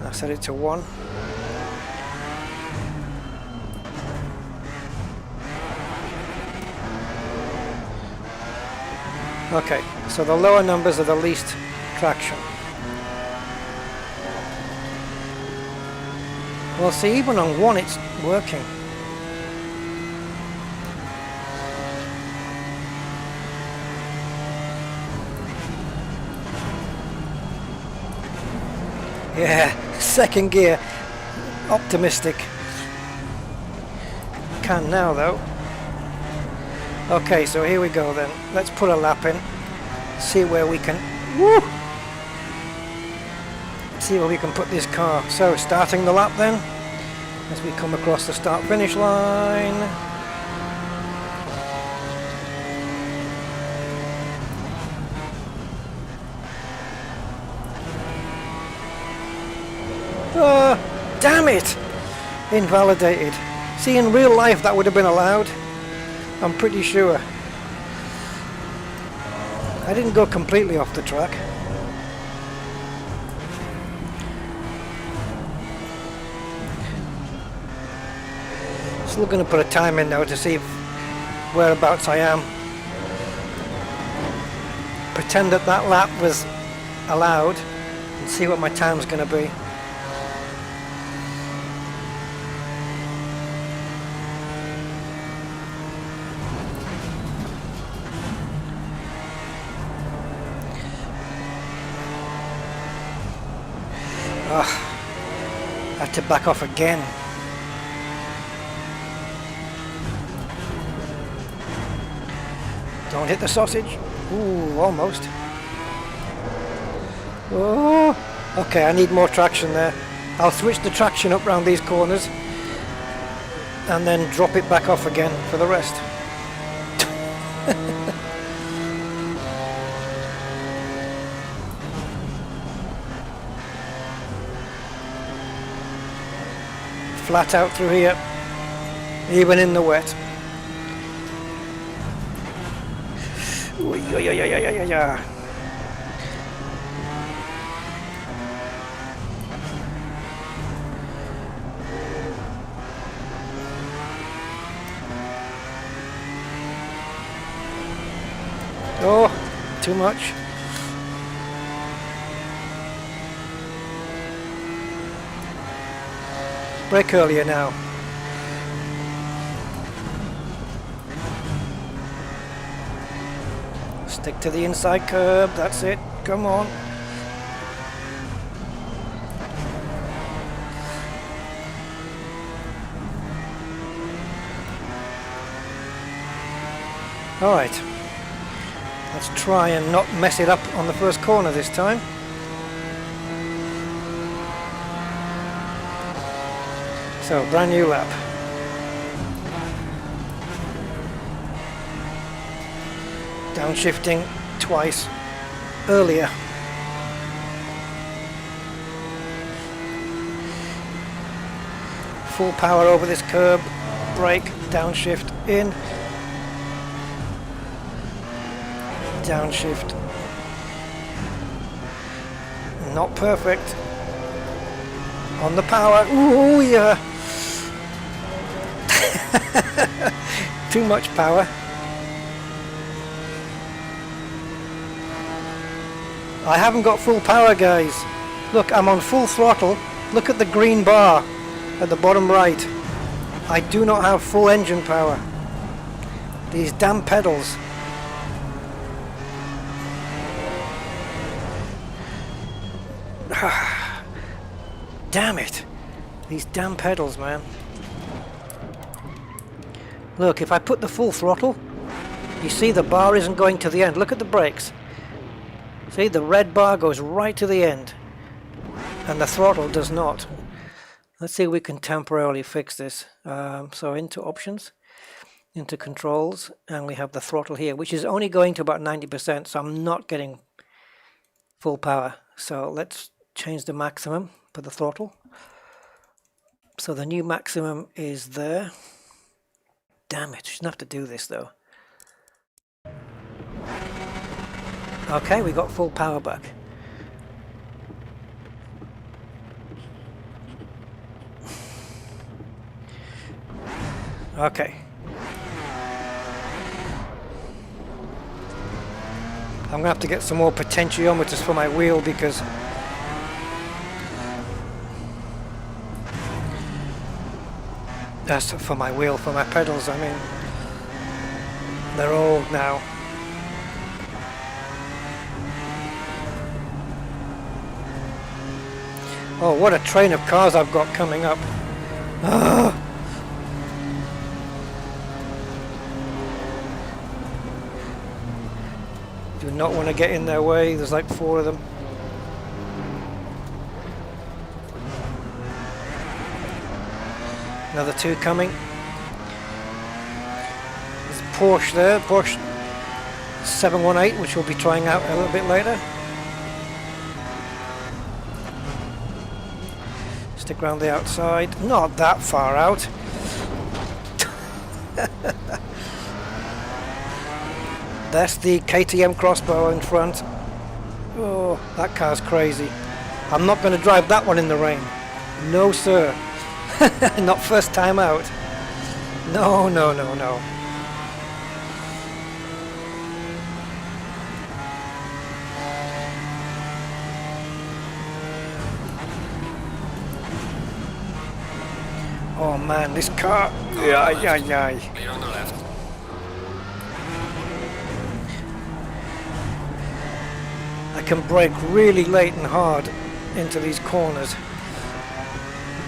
I set it to 1. Okay, so the lower numbers are the least traction. Well, see, even on 1 it's working. Yeah, second gear, optimistic. Can now though. Okay, so here we go then. Let's put a lap in. See where we can. Woo! See where we can put this car. So starting the lap then, as we come across the start-finish line. Damn it! Invalidated. See, in real life that would have been allowed. I'm pretty sure. I didn't go completely off the track. Still going to put a time in now to see whereabouts I am. Pretend that that lap was allowed and see what my time's going to be. Had to back off again. Don't hit the sausage. Ooh, almost. Oh, okay, I need more traction there. I'll switch the traction up around these corners and then drop it back off again for the rest. Flat out through here. even in the wet. Ooh, yeah. Oh, too much. Brake earlier now. Stick to the inside curb, that's it. Come on. Alright. Let's try and not mess it up on the first corner this time. So, brand new lap. Downshifting twice earlier. Full power over this curb, brake, downshift in, downshift. Not perfect. On the power, ooh yeah. Too much power. I haven't got full power, guys. Look, I'm on full throttle. Look at the green bar at the bottom right. I do not have full engine power. These damn pedals. Damn it. These damn pedals, man. Look, if I put the full throttle, you see the bar isn't going to the end. Look at the brakes. See, the red bar goes right to the end, and the throttle does not. Let's see if we can temporarily fix this. So into options, into controls, and we have the throttle here, which is only going to about 90%, so I'm not getting full power. So let's change the maximum for the throttle. So the new maximum is there. Damn it, shouldn't have to do this though. Okay, we got full power back. Okay. I'm gonna have to get some more potentiometers for my wheel because that's for my wheel, for my pedals, I mean. They're old now. Oh, what a train of cars I've got coming up. Ugh. Do not want to get in their way. There's like 4 of them. Another 2 coming. There's a Porsche there, Porsche 718, which we'll be trying out a little bit later. Stick around the outside, not that far out. That's the KTM crossbow in front. Oh, that car's crazy. I'm not going to drive that one in the rain. No, sir. Not first time out. No, no, no, no. Oh man, this car. Yeah. Clear on the left. I can brake really late and hard into these corners.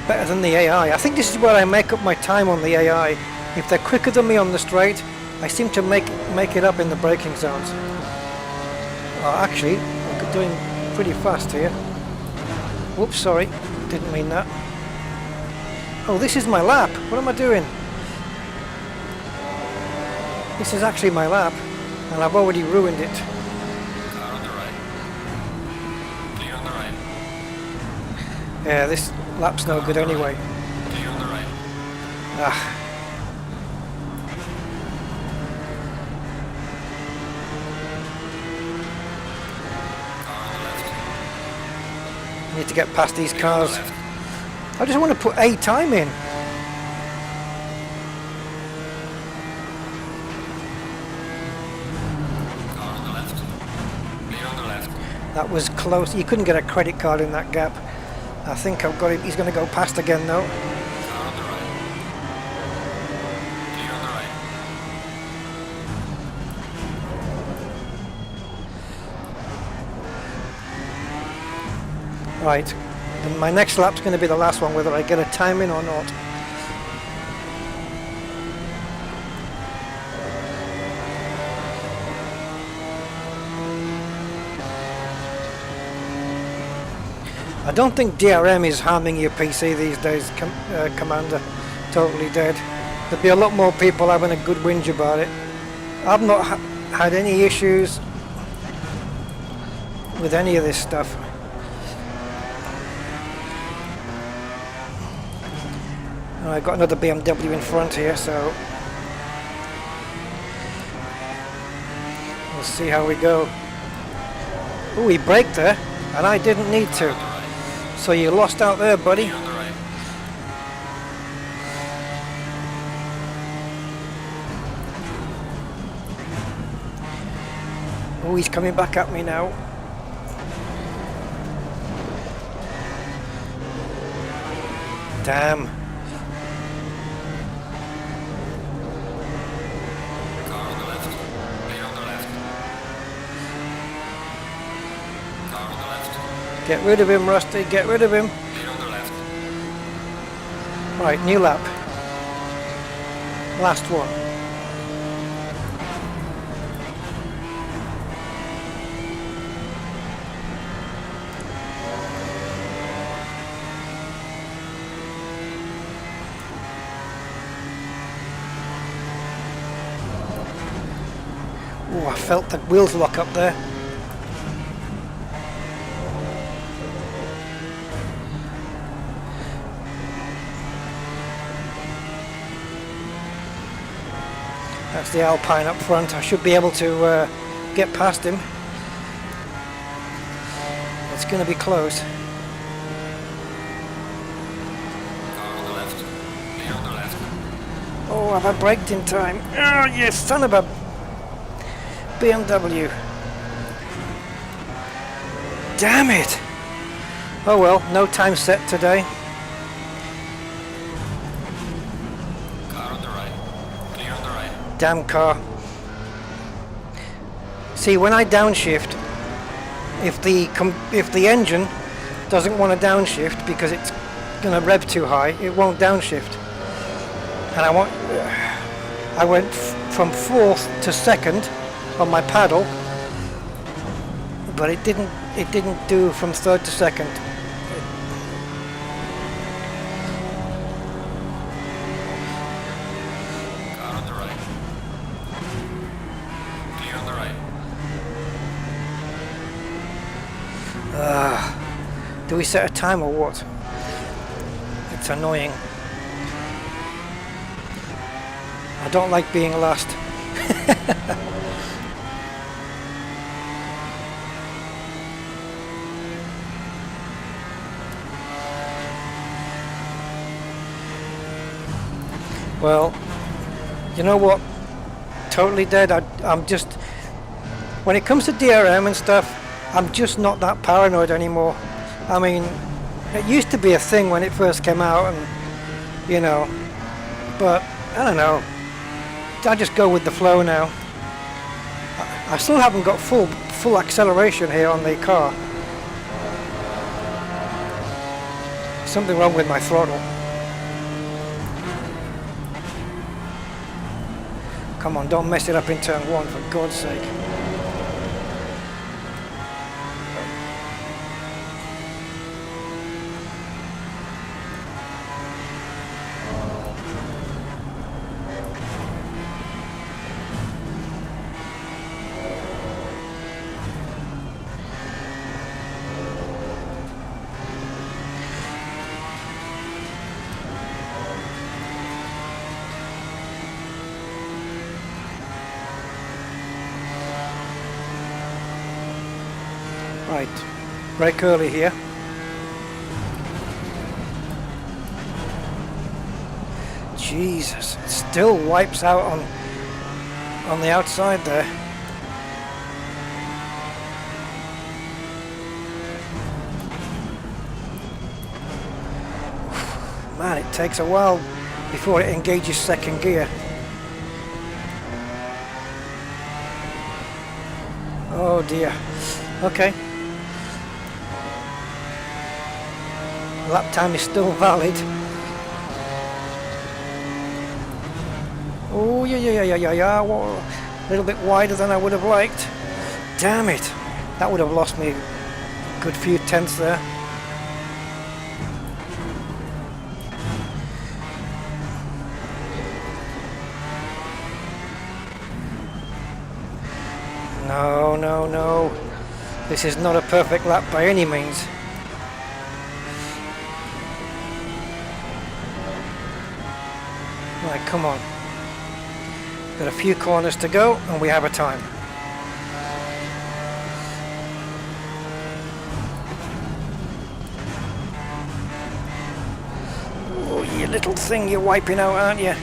Better than the AI. I think this is where I make up my time on the AI. If they're quicker than me on the straight, I seem to make it up in the braking zones. Oh, actually, I'm doing pretty fast here. Whoops, sorry, didn't mean that. Oh, this is my lap. What am I doing? This is actually my lap, and I've already ruined it. Car on the right. Clear on the right. Yeah, this lap's no good anyway. Clear on the right. Ah. I need to get past these Clear on the cars. left. I just want to put a time in. Car on the left. Clear on the left. That was close. You couldn't get a credit card in that gap. I think I've got him. He's going to go past again though. Car on the right. Clear on the right. Right. Then my next lap's going to be the last one, whether I get a time in or not. I don't think DRM is harming your PC these days, Commander. Totally dead. There'd be a lot more people having a good whinge about it. I've not had any issues with any of this stuff. I've got another BMW in front here, so we'll see how we go. Oh, he braked there, and I didn't need to. So you lost out there, buddy. Clear on the right. Oh, he's coming back at me now. Damn. Car on the left. Clear on the left. Car on the left. Get rid of him, Rusty. Get rid of him. Clear on the left. Right, new lap. Last one. Oh, I felt the wheels lock up there. That's the Alpine up front. I should be able to get past him. It's going to be close. Car on the left. Clear on the left. Oh, have I braked in time? Oh, you son of a BMW. Damn it! Oh well, no time set today. Car on the right. Clear on the right. Damn car. See, when I downshift, if the engine doesn't want to downshift because it's going to rev too high, it won't downshift. And I went from fourth to second on my paddle, but it didn't do from third to second. Car on the right. Clear on the right. Do we set a time or what? It's annoying. I don't like being last. Well, you know what? Totally dead. I'm just... When it comes to DRM and stuff, I'm just not that paranoid anymore. I mean, it used to be a thing when it first came out, and you know, but I don't know. I just go with the flow now. I still haven't got full acceleration here on the car. Something wrong with my throttle. Come on, don't mess it up in turn one, for God's sake. Right, brake early here. Jesus, it still wipes out on the outside there. Man, it takes a while before it engages second gear. Oh dear. Okay. Lap time is still valid. Oh yeah. Whoa. A little bit wider than I would have liked. Damn it. That would have lost me a good few tenths there. No. This is not a perfect lap by any means. Right, come on. Got a few corners to go and we have a time. Oh, you little thing, you're wiping out, aren't you?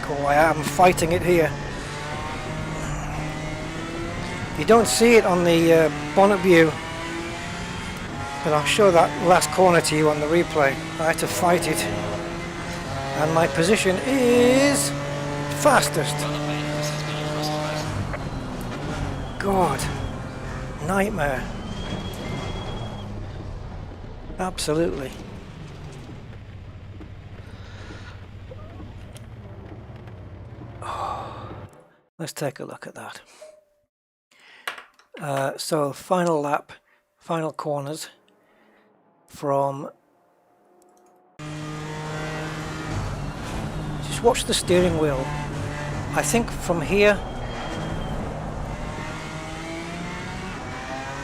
Oh, I am fighting it here. You don't see it on the bonnet view, but I'll show that last corner to you on the replay. I had to fight it, and my position is fastest. God, nightmare. Absolutely. Let's take a look at that. So final lap, final corners from... Just watch the steering wheel. I think from here...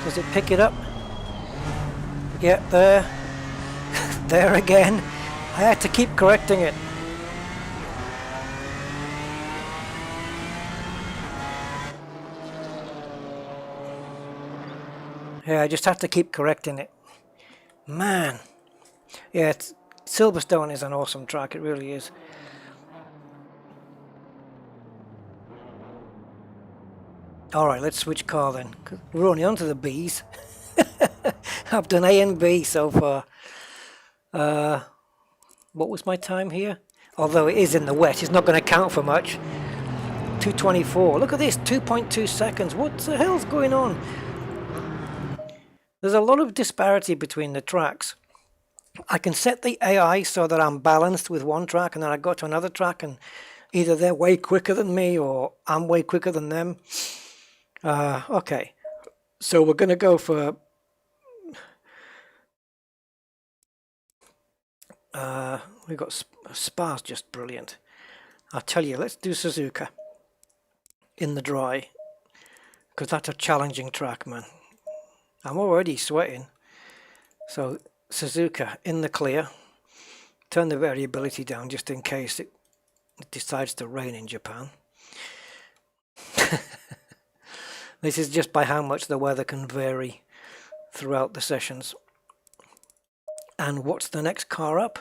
Does it pick it up? Yeah, there. There again. I had to keep correcting it. Yeah, I just have to keep correcting it. Man. Yeah, Silverstone is an awesome track, it really is. Alright, let's switch car then. We're only on to the Bs. I've done A and B so far. What was my time here? Although it is in the wet, it's not going to count for much. 2:24. Look at this, 2.2 seconds. What the hell's going on? There's a lot of disparity between the tracks. I can set the AI so that I'm balanced with one track, and then I go to another track and either they're way quicker than me or I'm way quicker than them. Okay, so we're going to go for we've got Spa's just brilliant. I'll tell you, let's do Suzuka in the dry, because that's a challenging track, man. I'm already sweating. So Suzuka in the clear. Turn the variability down just in case it decides to rain in Japan. This is just by how much the weather can vary throughout the sessions. And what's the next car up?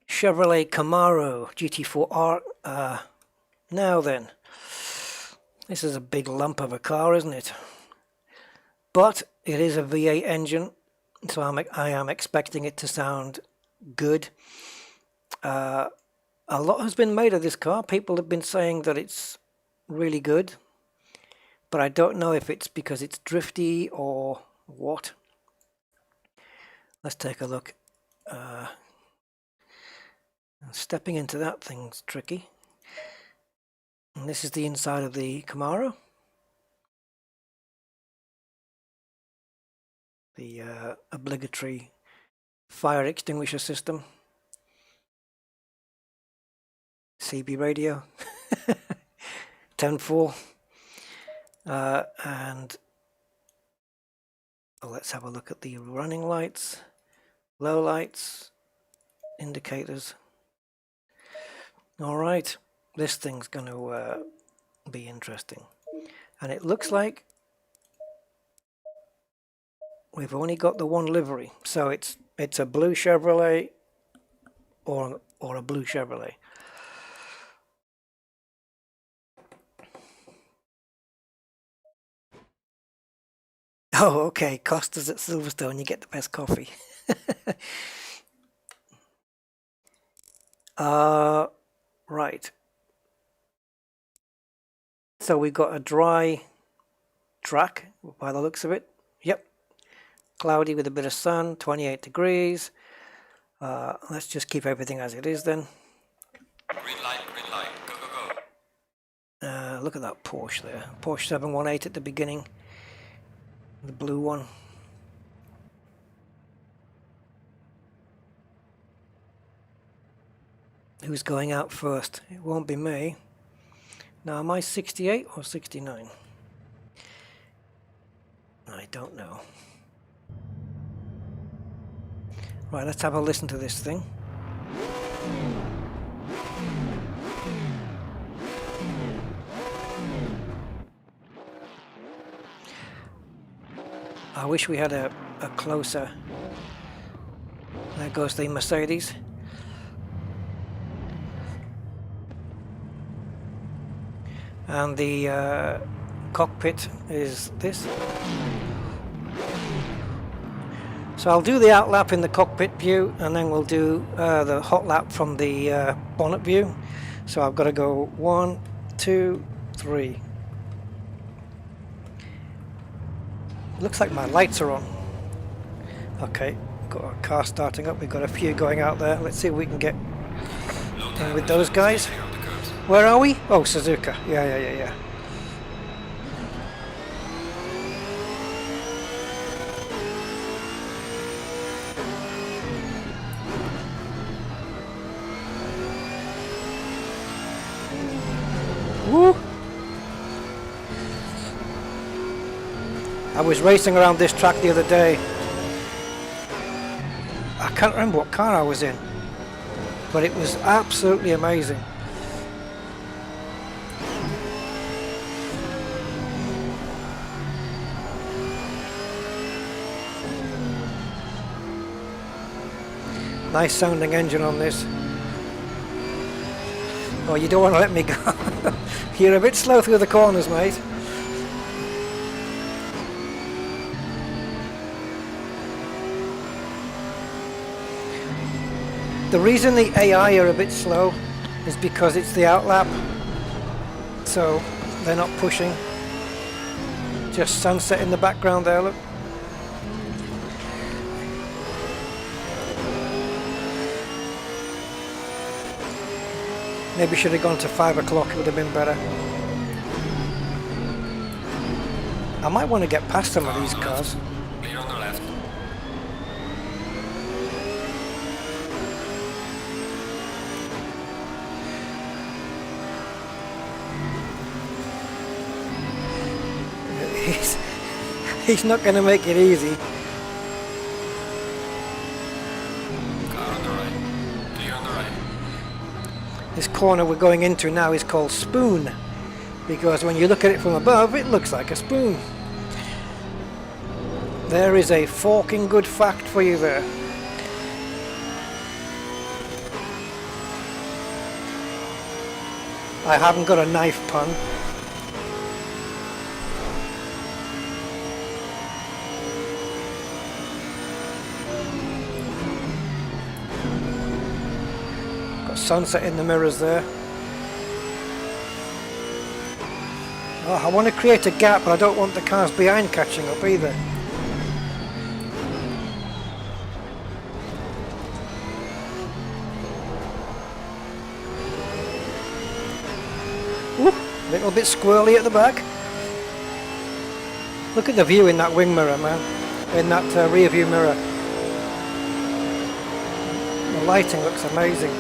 Chevrolet Camaro GT4R. Now then, this is a big lump of a car, isn't it? But it is a V8 engine, so I am expecting it to sound good. A lot has been made of this car. People have been saying that it's really good, but I don't know if it's because it's drifty or what. Let's take a look. Stepping into that thing's tricky. And this is the inside of the Camaro. The obligatory fire extinguisher system. CB radio. 10.4. And let's have a look at the running lights, low lights, indicators. Alright, this thing's going to be interesting. And it looks like we've only got the one livery, so it's a blue Chevrolet or a blue Chevrolet. Oh, okay. Costa's at Silverstone. You get the best coffee. Right. So we've got a dry track by the looks of it. Yep. Cloudy with a bit of sun, 28 degrees. Let's just keep everything as it is then. Green light, go, go, go. Look at that Porsche there. Porsche 718 at the beginning. The blue one. Who's going out first? It won't be me. Now, am I 68 or 69? I don't know. Right, let's have a listen to this thing. I wish we had a closer. There goes the Mercedes. And the cockpit is this. So I'll do the outlap in the cockpit view, and then we'll do the hot lap from the bonnet view. So I've got to go 1, 2, 3. Looks like my lights are on. Okay, got our car starting up. We've got a few going out there. Let's see if we can get in with those guys. Where are we? Oh, Suzuka. Yeah. Woo! I was racing around this track the other day. I can't remember what car I was in, but it was absolutely amazing. Nice sounding engine on this. Oh, you don't want to let me go. You're a bit slow through the corners, mate. The reason the AI are a bit slow is because it's the outlap, so they're not pushing. Just sunset in the background there, look. Maybe should have gone to 5 o'clock, it would have been better. I might want to get past some of these cars. Clear on the left. He's not going to make it easy. Car on the right. Clear on the right. This corner we're going into now is called Spoon, because when you look at it from above, it looks like a spoon. There is a forking good fact for you there. I haven't got a knife pun. Got sunset in the mirrors there. Oh, I want to create a gap, but I don't want the cars behind catching up either. Ooh, a little bit squirrely at the back. Look at the view in that wing mirror, man. In that rear view mirror. The lighting looks amazing.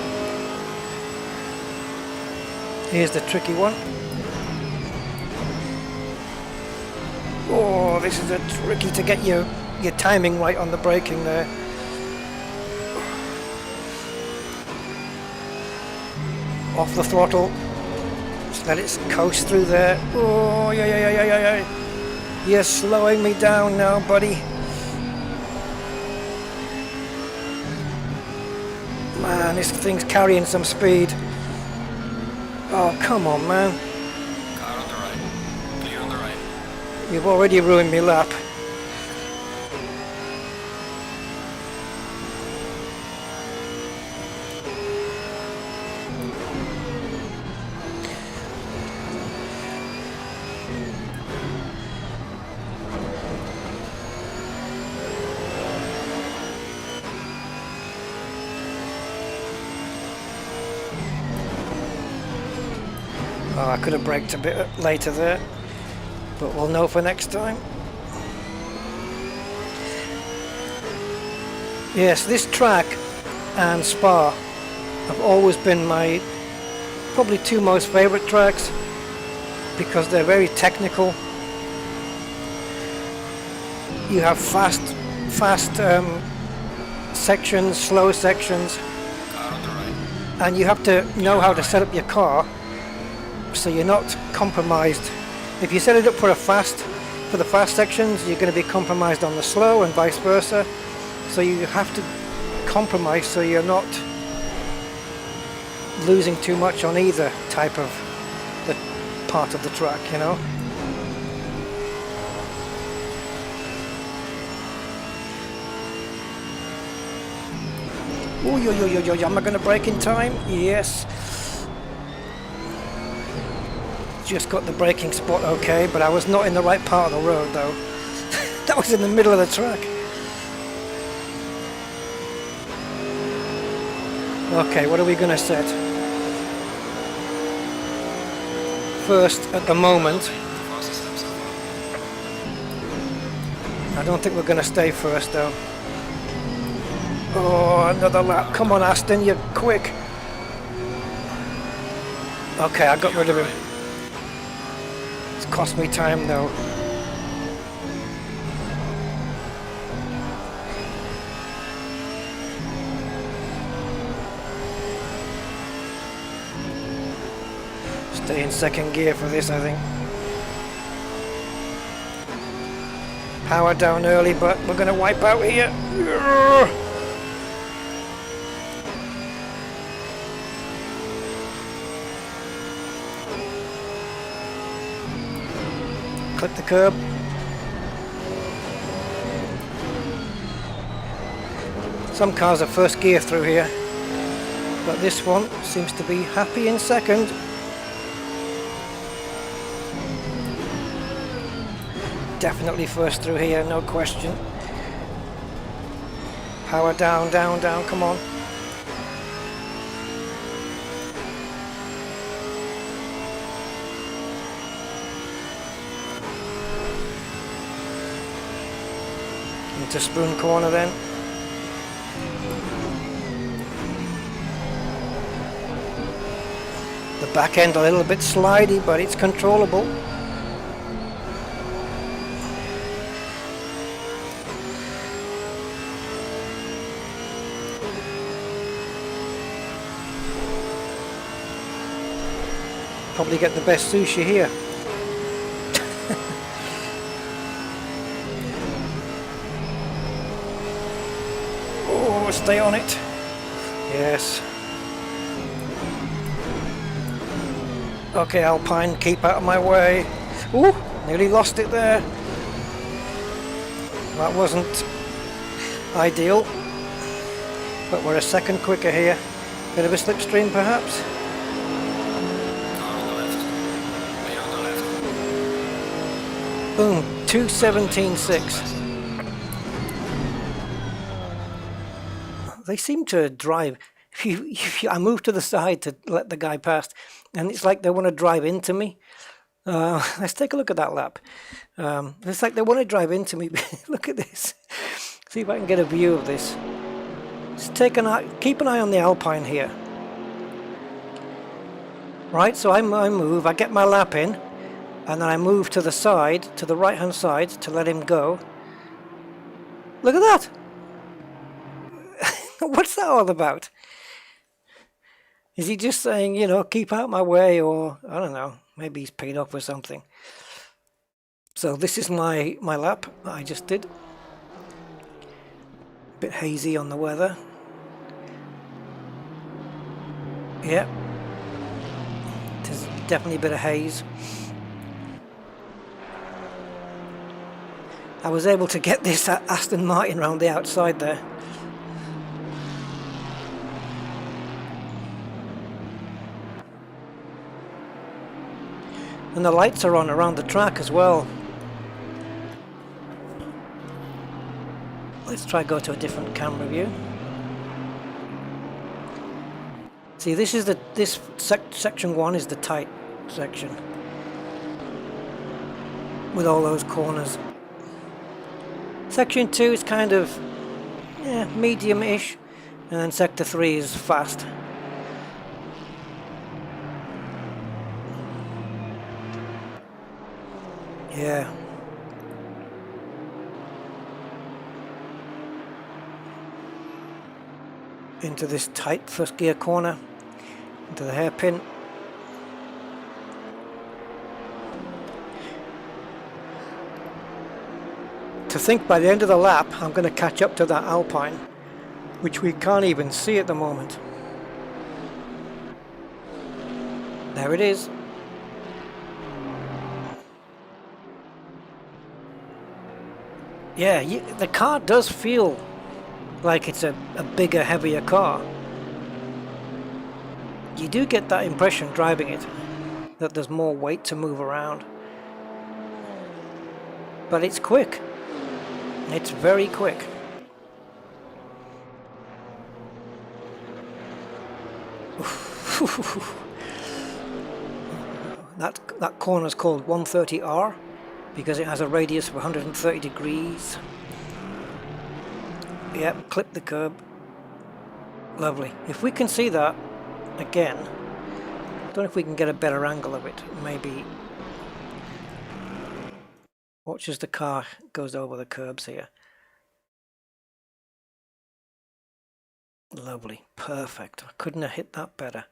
Here's the tricky one. Oh, this is a tricky to get your timing right on the braking there. Off the throttle. Just let it coast through there. Oh, yeah. You're slowing me down now, buddy. Man, this thing's carrying some speed. Oh, come on, man. Car on the right. Clear on the right. You've already ruined me lap. Oh, I could have braked a bit later there, but we'll know for next time. Yes, this track and Spa have always been my probably two most favourite tracks because they're very technical. You have fast sections, slow sections, Car on the right. and you have to know how to set up your car so you're not compromised. If you set it up for the fast sections, you're going to be compromised on the slow and vice versa. So you have to compromise so you're not losing too much on either type of the part of the track, you know. Oh, yo, am I going to brake in time? Yes. Just got the braking spot okay, but I was not in the right part of the road though. That was in the middle of the track. Okay, what are we going to set? First, at the moment, Fastest lap so far. I don't think we're going to stay first though. Oh, another lap. Come on, Aston, you're quick. Okay, I got rid of him. It's cost me time though. Stay in second gear for this, I think. Power down early, but we're going to wipe out here. Clip the curb. Some cars are first gear through here, but this one seems to be happy in second. Definitely first through here, no question. Power down, down, down, come on. Into spoon corner then. The back end a little bit slidey, but it's controllable. Probably get the best sushi here. Oh, stay on it. Yes. Okay, Alpine, keep out of my way. Ooh, nearly lost it there. That wasn't ideal. But we're a second quicker here. Bit of a slipstream perhaps. Boom, 2:17.6. They seem to drive. I move to the side to let the guy past, and it's like they want to drive into me. Let's take a look at that lap. It's like they want to drive into me. Look at this. See if I can get a view of this. Just keep an eye on the Alpine here. Right, so I move, I get my lap in. And then I move to the side, to the right hand side, to let him go. Look at that! What's that all about? Is he just saying, you know, keep out my way, or I don't know, maybe he's paid off or something. So this is my lap that I just did. A bit hazy on the weather. Yeah, there's definitely a bit of haze. I was able to get this Aston Martin around the outside there. And the lights are on around the track as well. Let's try go to a different camera view. See, this is section 1 is the tight section with all those corners. Section 2 is kind of medium-ish, and then sector 3 is fast. Yeah. Into this tight first gear corner, into the hairpin. To think by the end of the lap I'm going to catch up to that Alpine, which we can't even see at the moment. There it is. Yeah, the car does feel like it's a bigger, heavier car. You do get that impression driving it, that there's more weight to move around. But it's quick. It's very quick. That corner is called 130R because it has a radius of 130 degrees. Yep, clip the curb. Lovely. If we can see that again, I don't know if we can get a better angle of it. Maybe watch as the car goes over the curbs here. Lovely. Perfect. I couldn't have hit that better.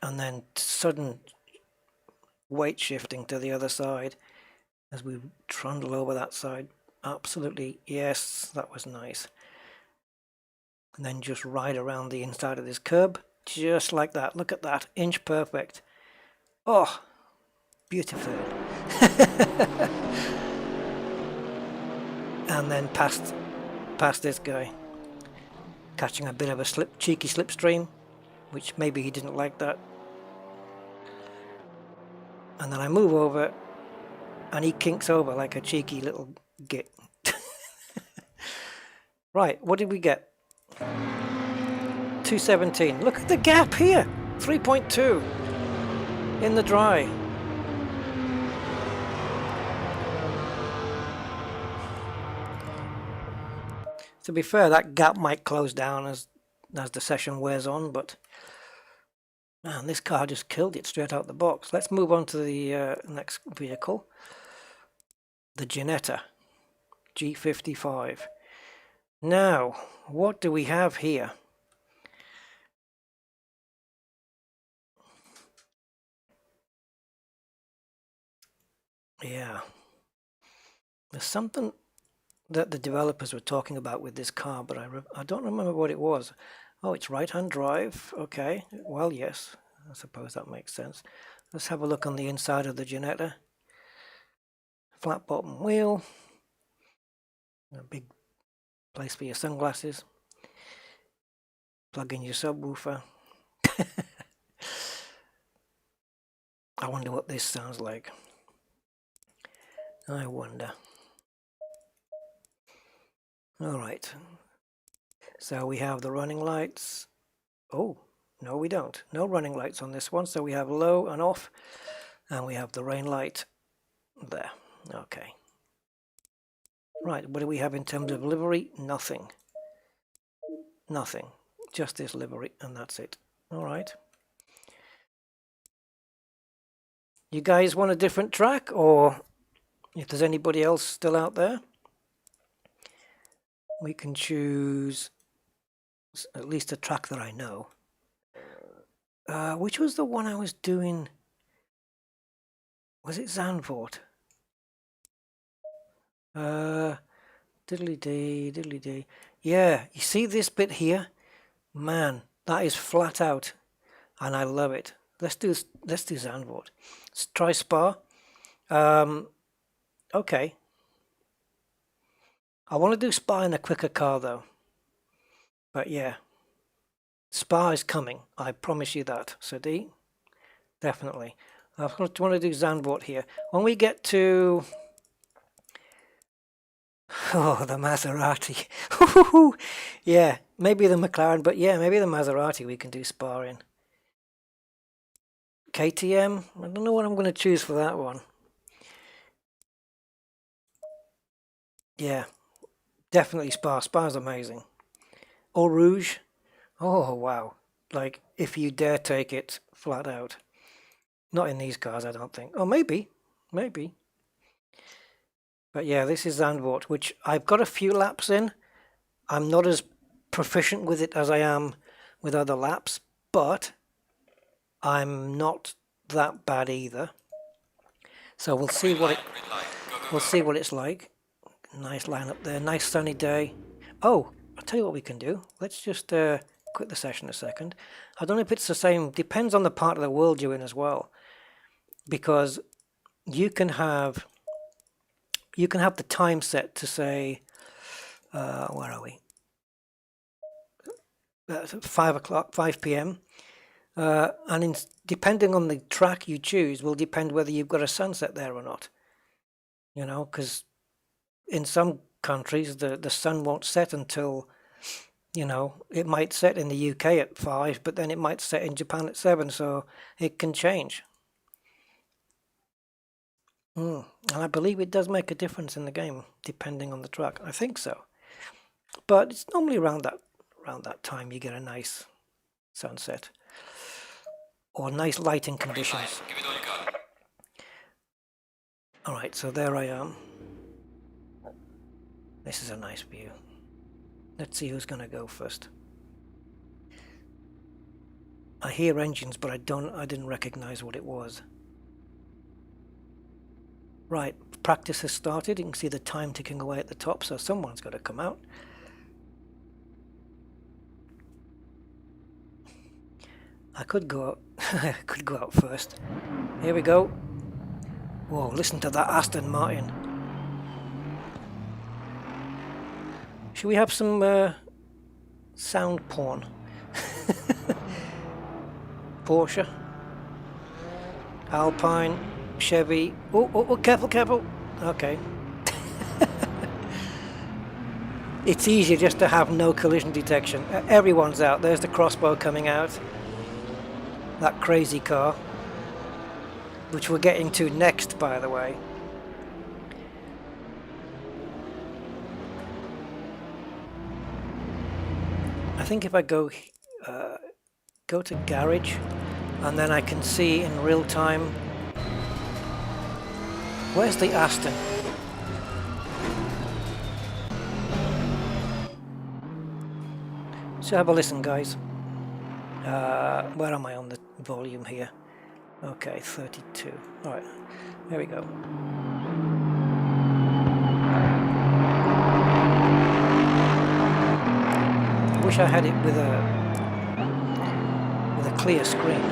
And then sudden weight shifting to the other side as we trundle over that side. Absolutely, yes, that was nice. And then just ride around the inside of this curb, just like that. Look at that, inch perfect. Oh, beautiful. And then past this guy, catching a bit of a cheeky slipstream, which maybe he didn't like that. And then I move over and he kinks over like a cheeky little git. Right, what did we get? 217. Look at the gap here. 3.2 in the dry. To be fair, that gap might close down as the session wears on, but man, this car just killed it straight out the box. Let's move on to the next vehicle, the Ginetta G55. Now, what do we have here? Yeah, there's something that the developers were talking about with this car, but I don't remember what it was. Oh, it's right-hand drive. Okay, well, yes, I suppose that makes sense. Let's have a look on the inside of the Ginetta. Flat bottom wheel, a big place for your sunglasses, plug in your subwoofer. I wonder what this sounds like. I wonder. Alright, so we have the running lights. Oh, no we don't. No running lights on this one, so we have low and off, and we have the rain light there. Okay. Right, what do we have in terms of livery? Nothing. Nothing. Just this livery, and that's it. Alright. You guys want a different track, or if there's anybody else still out there, we can choose at least a track that I know. Which was the one I was doing? Was it Zandvoort? Diddly dee, diddly dee. Yeah, you see this bit here Man, that is flat out, and I love it. Let's do Zandvoort. Let's try Spa. Okay. I want to do Spa in a quicker car though. But yeah, Spa is coming. I promise you that. So D, definitely. I want to do Zandvoort here. When we get to the Maserati. Yeah, maybe the McLaren, but yeah, maybe the Maserati we can do Spa in. KTM, I don't know what I'm going to choose for that one. Yeah, definitely Spa. Spa's amazing. Eau Rouge. Oh, wow. Like, if you dare take it flat out. Not in these cars, I don't think. Oh, maybe. Maybe. But yeah, this is Zandvoort, which I've got a few laps in. I'm not as proficient with it as I am with other laps, but I'm not that bad either. So we'll see what it's like. Nice line up there, nice sunny day. Oh, I'll tell you what we can do. Let's just quit the session a second. I don't know if it's the same. Depends on the part of the world you're in as well, because you can have the time set to say, where are we? 5 p.m. And depending on the track you choose will depend whether you've got a sunset there or not. You know, because in some countries the sun won't set until, it might set in the UK at 5, but then it might set in Japan at 7, so it can change. And I believe it does make a difference in the game depending on the track. I think so, but it's normally around that time you get a nice sunset or nice lighting conditions. Give it all you got. All right, so there I am. This is a nice view. Let's see who's going to go first. I hear engines, but I didn't recognize what it was. Right, practice has started. You can see the time ticking away at the top, so someone's got to come out. I could go out first. Here we go. Whoa, listen to that Aston Martin. Should we have some sound porn? Porsche, Alpine, Chevy. Oh, careful. Okay. It's easier just to have no collision detection. Everyone's out. There's the crossbow coming out. That crazy car, which we're getting to next, by the way. I think if I go to garage, and then I can see in real time. Where's the Aston? So have a listen, guys. Where am I on the volume here? Okay, 32. All right, there we go. I wish I had it with a clear screen.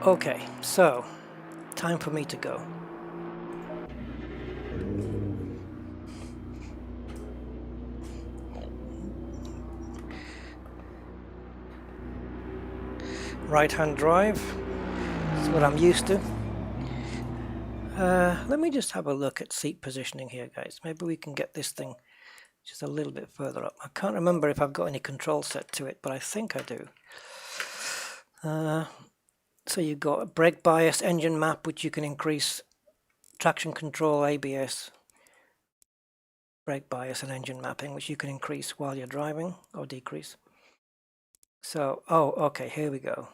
Okay, so time for me to go. Right-hand drive. That's what I'm used to. Let me just have a look at seat positioning here, guys. Maybe we can get this thing just a little bit further up. I can't remember if I've got any control set to it, but I think I do. So you've got a brake bias, engine map, which you can increase, traction control, ABS, brake bias and engine mapping, which you can increase while you're driving or decrease. So, okay, here we go.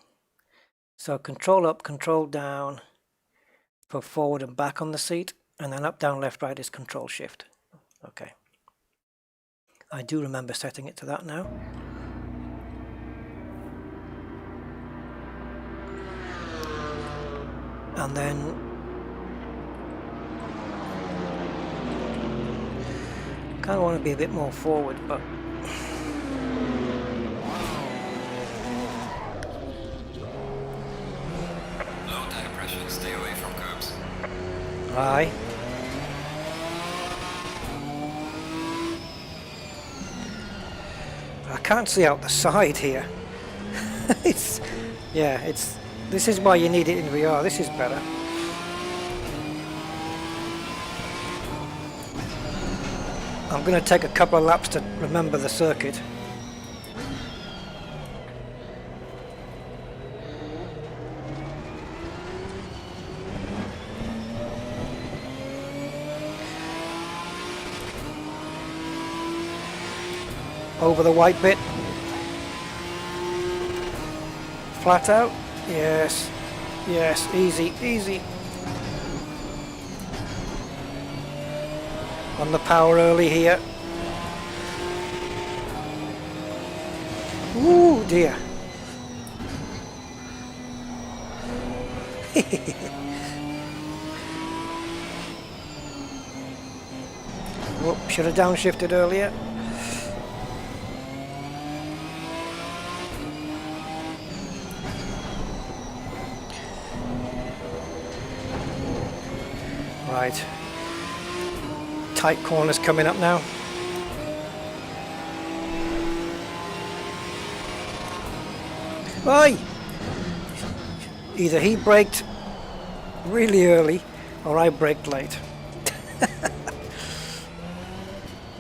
So control up, control down for forward and back on the seat, and then up, down, left, right is control shift. Okay. I do remember setting it to that now. And then kind of want to be a bit more forward, but Low tire pressure, stay away from curbs. aye. I can't see out the side here. This is why you need it in VR. This is better. I'm going to take a couple of laps to remember the circuit. Over the white bit. Flat out. Yes. Yes. Easy. Easy. On the power early here. Ooh dear. Whoop, should have downshifted earlier. Right. Tight corners coming up now. Oi! Either he braked really early or I braked late.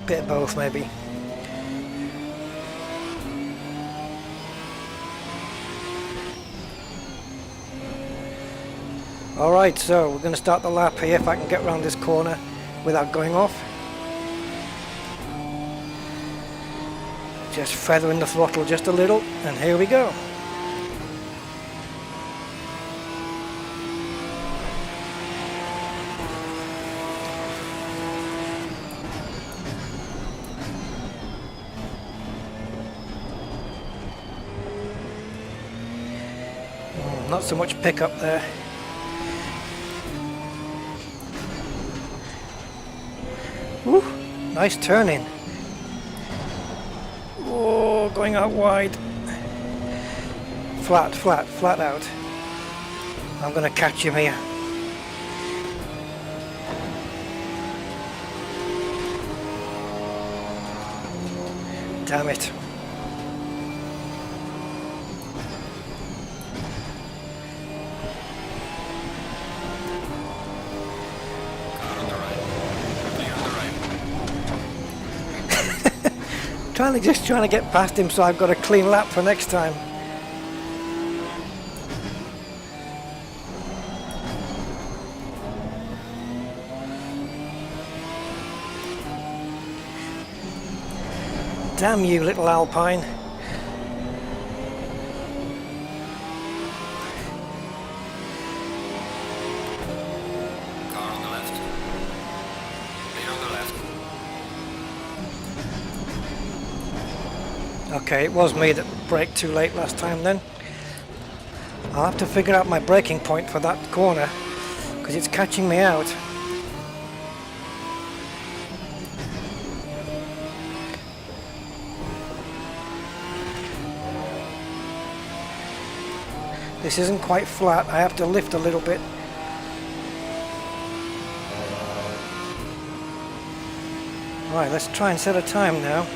Bit of both maybe. Alright, so we're going to start the lap here if I can get around this corner without going off. Just feathering the throttle just a little, and here we go. Not so much pickup there. Woo, nice turning. Oh, going out wide. Flat, flat, flat out. I'm going to catch him here. Damn it. Just trying to get past him so I've got a clean lap for next time. Damn you, little Alpine. Car on the left. Clear on the left. Okay, it was me that braked too late last time then. I'll have to figure out my braking point for that corner because it's catching me out. This isn't quite flat, I have to lift a little bit. Right, let's try and set a time now.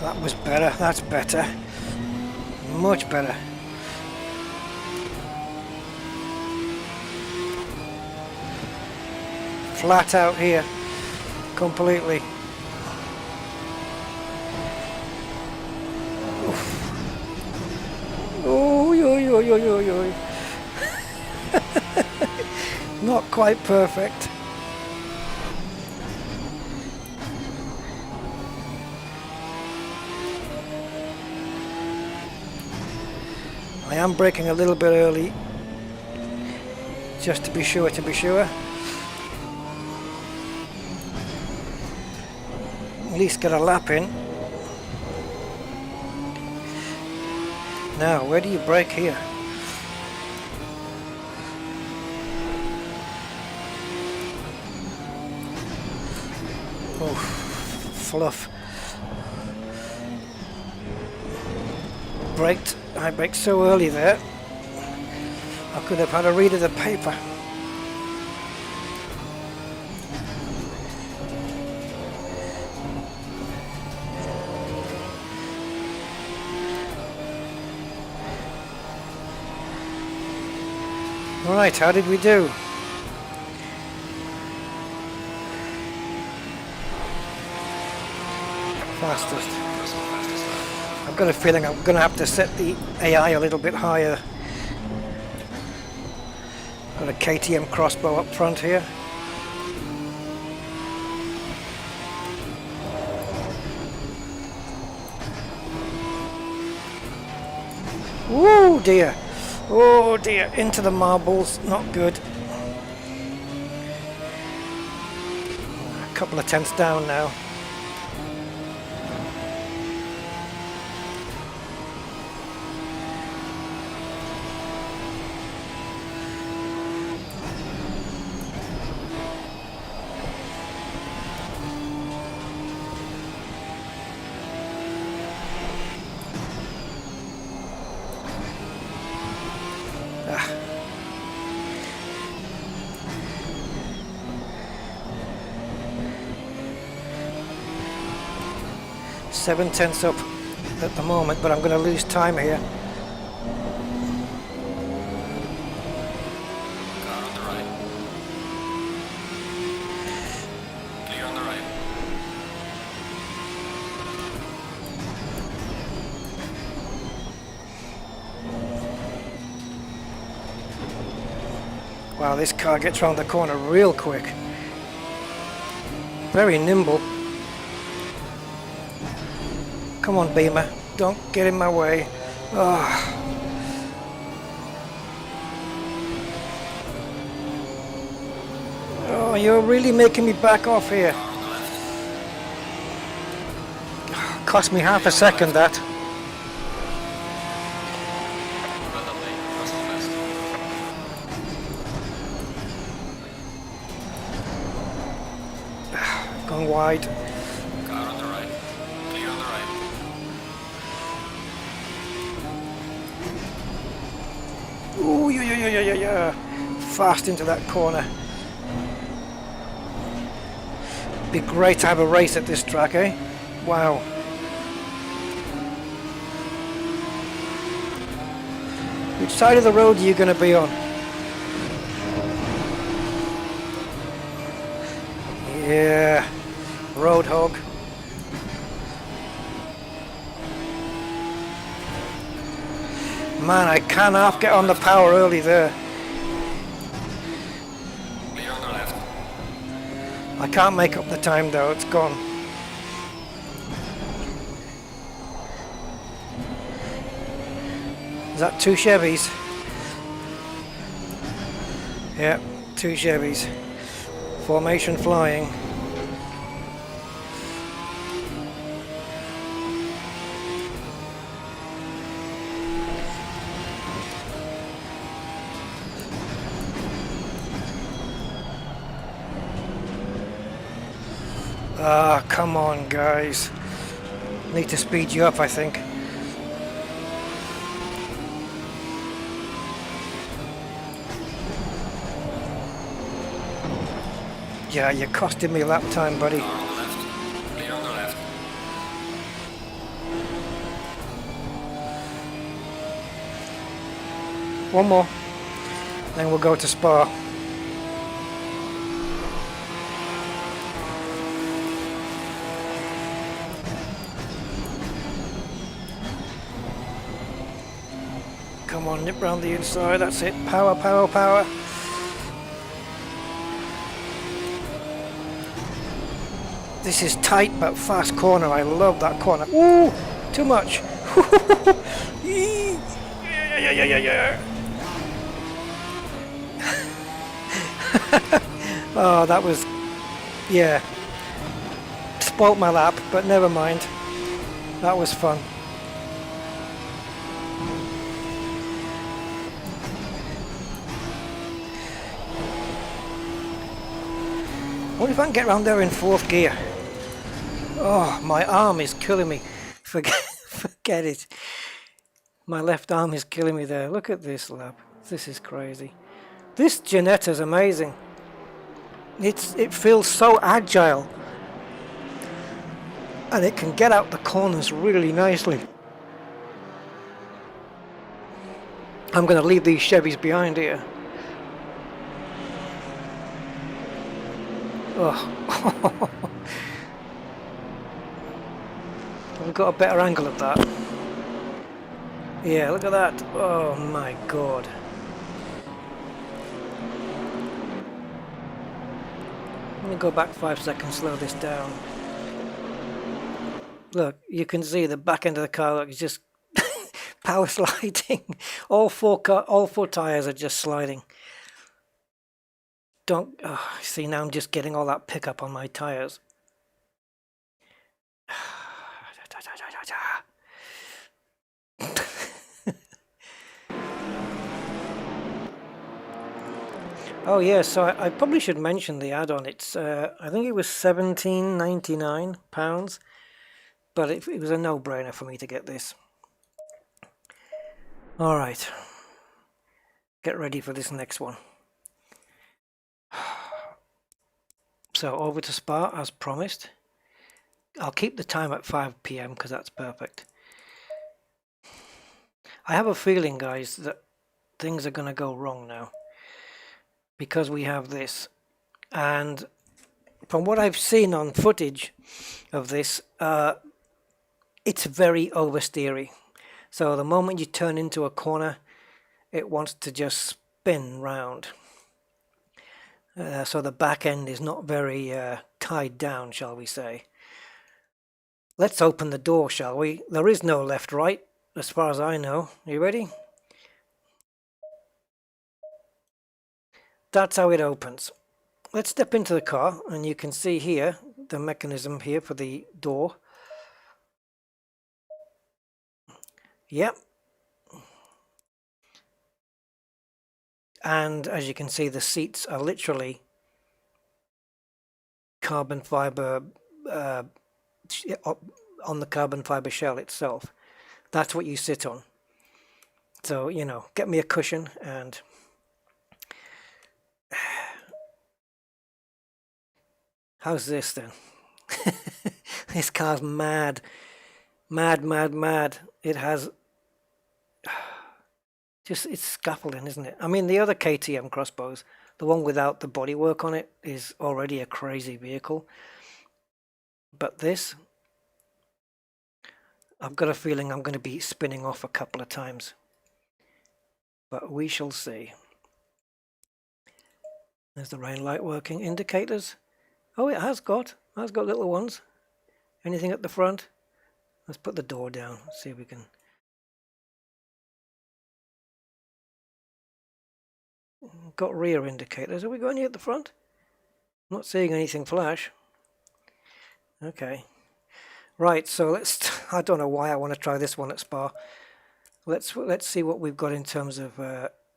That was better. That's better. Much better. Flat out here. Completely. Oh, yo, yo, yo, yo, yo. Not quite perfect. I am braking a little bit early, just to be sure, At least get a lap in. Now, where do you brake here? Oh, fluff. Braked. I braked so early there. I could have had a read of the paper. Right, how did we do? Fastest. I've got a feeling I'm going to have to set the AI a little bit higher. Got a KTM crossbow up front here. Woo dear. Oh dear, into the marbles, not good. A couple of tenths down now. Ah. 7/10 up at the moment, but I'm going to lose time here. Car on the right. Clear on the right. Wow, this car gets round the corner real quick. Very nimble. Come on, Beamer. Don't get in my way. Oh. Oh, you're really making me back off here. Car on the left. Cost me half a second, that. Well done, mate. Cross on the west. Going wide. Car on the right. Clear on the right. Ooh, yeah. Fast into that corner. Be great to have a race at this track, eh? Wow. Which side of the road are you going to be on? Yeah, road hog. Man, I can't half get on the power early there. Clear on the left. I can't make up the time though, it's gone. Is that 2 Chevys? Yeah, 2 Chevys. Formation flying. Ah, come on, guys. Need to speed you up, I think. Yeah, you're costing me lap time, buddy. Car on the left. Clear on the left. one more. Then we'll go to Spa. Come on, nip round the inside, that's it. Power, power, power. This is tight but fast corner. I love that corner. Ooh, too much. Yeah. Oh, that was, yeah. Spoilt my lap, but never mind. That was fun. I wonder if I can get around there in 4th gear. Oh, my arm is killing me. Forget it. My left arm is killing me there. Look at this lap. This is crazy. This Ginetta is amazing. It feels so agile. And it can get out the corners really nicely. I'm going to leave these Chevys behind here. Oh. We've got a better angle of that. Yeah, look at that. Oh my god. Let me go back 5 seconds, slow this down. Look, you can see the back end of the car, look, it's just power sliding. All four tires are just sliding. See, now I'm just getting all that pickup on my tires. Oh yeah, so I probably should mention the add-on. It's I think it was £17.99, but it was a no-brainer for me to get this. All right, get ready for this next one. So over to Spa as promised. I'll keep the time at 5 PM because that's perfect. I have a feeling, guys, that things are going to go wrong now because we have this, and from what I've seen on footage of this, it's very oversteery. So the moment you turn into a corner, it wants to just spin round. So the back end is not very tied down, shall we say. Let's open the door, shall we? There is no left-right, as far as I know. Are you ready? That's how it opens. Let's step into the car, and you can see here the mechanism here for the door. Yep. And as you can see, the seats are literally carbon fiber on the carbon fiber shell itself. That's what you sit on. So, you know, get me a cushion and how's this then? This car's mad. Mad. It has just, it's scaffolding, isn't it? I mean, the other KTM crossbows, the one without the bodywork on it, is already a crazy vehicle. But this, I've got a feeling I'm going to be spinning off a couple of times. But we shall see. There's the rain light working. Indicators. Oh, it has got little ones. Anything at the front? Let's put the door down. Let's see if we can. Got rear indicators. Have we got any at the front? I'm not seeing anything flash. Okay. Right, so let's. I don't know why I want to try this one at Spa. Let's see what we've got in terms of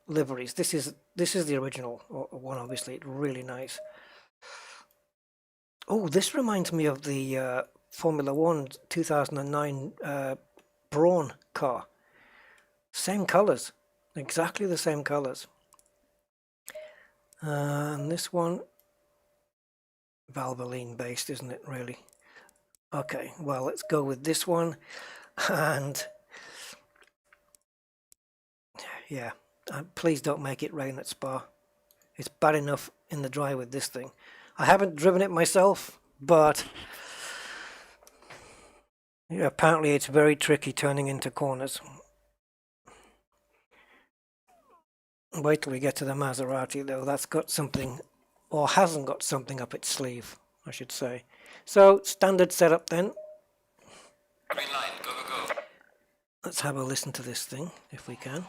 liveries. This is the original one, obviously. It's really nice. Oh, this reminds me of the Formula 1 2009 Brawn car. Same colours, exactly the same colours. And this one, Valvoline based, isn't it, really? Okay, well, let's go with this one. And yeah, Please don't make it rain at Spa. It's bad enough in the dry with this thing. I haven't driven it myself, but yeah, apparently it's very tricky turning into corners. Wait till we get to the Maserati though. That's got something, or hasn't got something up its sleeve, I should say. So, standard setup then. Green line, go, go, go. Let's have a listen to this thing, if we can.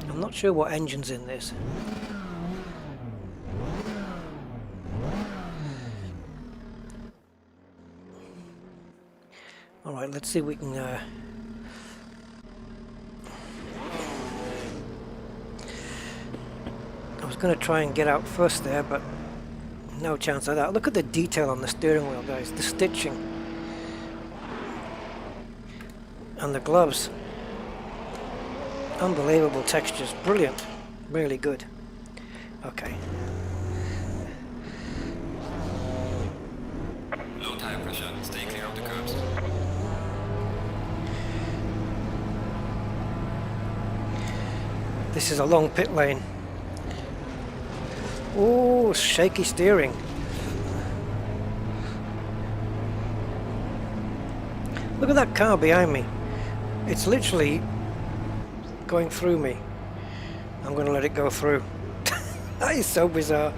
I'm not sure what engine's in this. Alright, let's see if we can... I was going to try and get out first there, but no chance of that. Look at the detail on the steering wheel, guys. The stitching. And the gloves. Unbelievable textures. Brilliant. Really good. Okay. Low tire pressure, stay clear of the curbs. This is a long pit lane. Oh, shaky steering. Look at that car behind me. It's literally going through me. I'm going to let it go through. That is so bizarre.